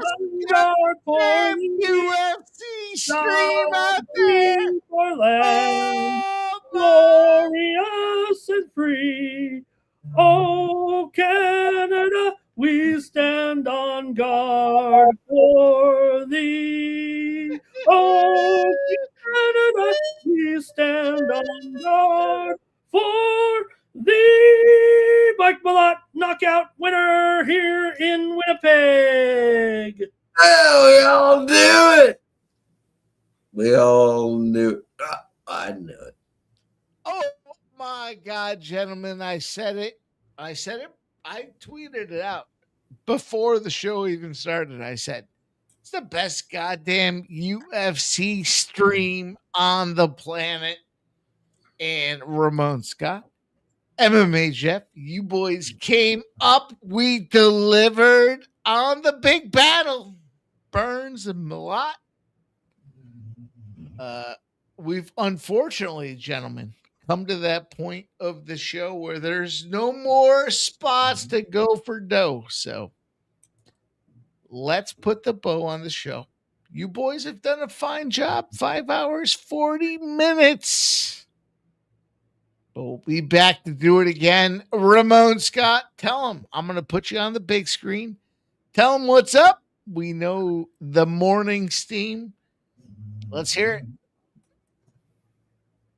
damn UFC stream out there. For land, glorious and free. Oh, Canada, we stand on guard for thee. Oh, Canada, we stand on guard for thee. Mike Malott, knockout winner here in Winnipeg. Oh, we all do it. We all knew it. I knew it. Oh, my God, gentlemen, I said it. I tweeted it out before the show even started. I said, it's the best goddamn UFC stream on the planet. And Ramon Scott, MMA Jeff, you boys came up. We delivered on the big battle. Burns and Malott. We've unfortunately, gentlemen, come to that point of the show where there's no more spots to go for dough. So let's put the bow on the show. You boys have done a fine job. 5 hours, 40 minutes. But we'll be back to do it again. Ramon Scott, tell him I'm going to put you on the big screen. Tell him what's up. We know the morning steam. Let's hear it.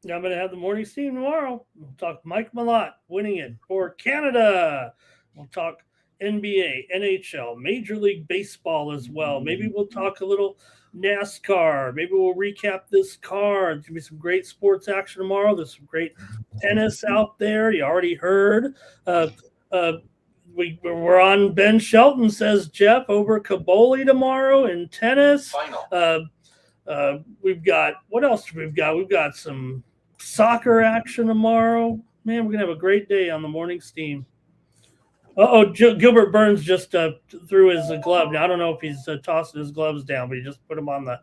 I'm going to have the morning steam tomorrow. We'll talk Mike Malott winning it for Canada. We'll talk NBA, NHL, Major League Baseball as well. Maybe we'll talk a little NASCAR. Maybe we'll recap this card. There's going to be some great sports action tomorrow. There's some great tennis out there. You already heard. We're on Ben Shelton, says Jeff, over Caboli tomorrow in tennis. Final. We've got, what else we've got? We've got some soccer action tomorrow. Man, we're going to have a great day on the morning steam. Gilbert Burns just threw his glove. Now, I don't know if he's tossing his gloves down, but he just put them on the.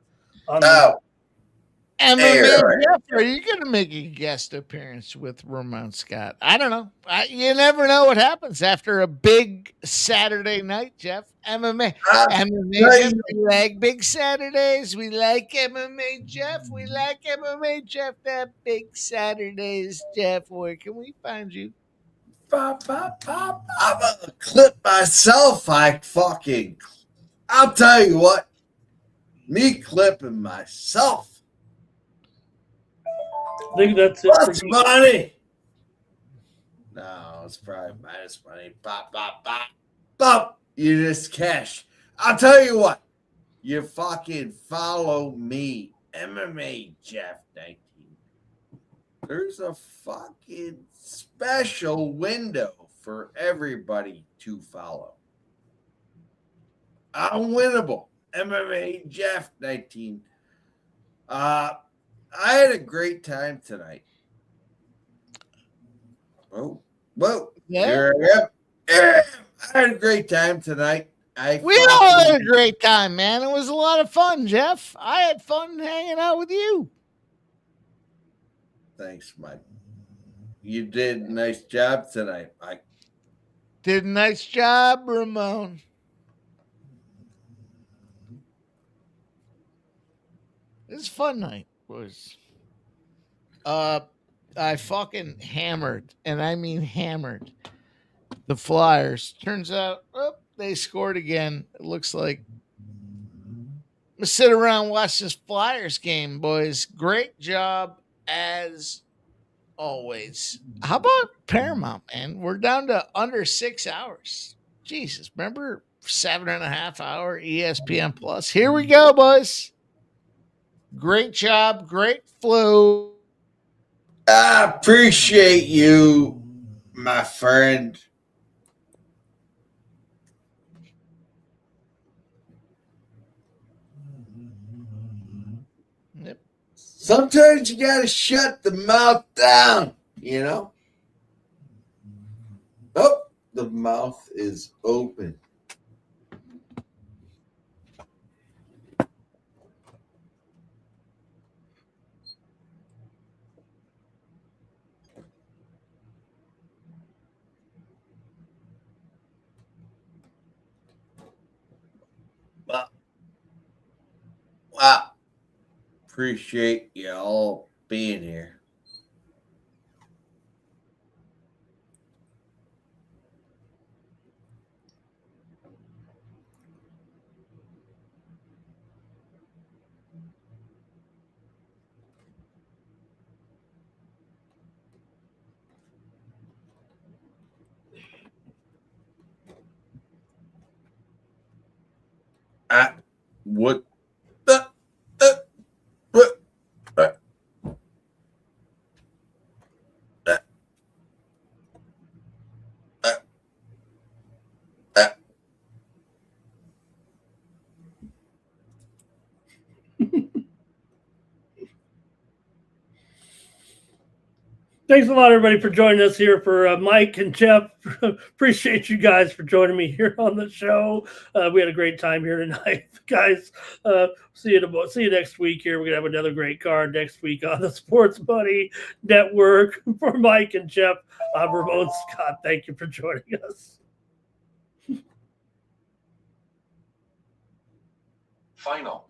MMA Jeff, are you going to make a guest appearance with Ramon Scott? I don't know. You never know what happens after a big Saturday night, Jeff. MMA. Jeff, we like big Saturdays. We like MMA, Jeff. We like MMA, Jeff. That big Saturdays, Jeff. Where can we find you? I'm gonna clip myself. I'll tell you what. Me clipping myself. I think that's it. What's money? No, it's probably minus money. Bop. You just cash. I'll tell you what. You fucking follow me. MMA Jeff 19. There's a fucking special window for everybody to follow. Unwinnable. MMA Jeff 19. I had a great time tonight. Whoa. Yeah. Here I am. I had a great time tonight. We all had a great time, man. It was a lot of fun, Jeff. I had fun hanging out with you. Thanks, Mike. You did a nice job tonight, Mike. Did a nice job, Ramon. It was a fun night, boys. I fucking hammered, and I mean hammered, the Flyers. Turns out, they scored again. It looks like I'm gonna sit around and watch this Flyers game, boys. Great job as always. How about Paramount, man? We're down to under 6 hours. Jesus, remember 7.5 hour ESPN Plus? Here we go, boys. Great job, great flow. I appreciate you, my friend. Yep. Sometimes you gotta shut the mouth down, you know? Oh, the mouth is open. Wow. Appreciate you all being here. What? Thanks a lot, everybody, for joining us here for Mike and Jeff. Appreciate you guys for joining me here on the show. We had a great time here tonight, guys. See you next week here. We're gonna have another great card next week on the Sports Buddy Network. For Mike and Jeff, I'm Ramon Scott. Thank you for joining us. Final.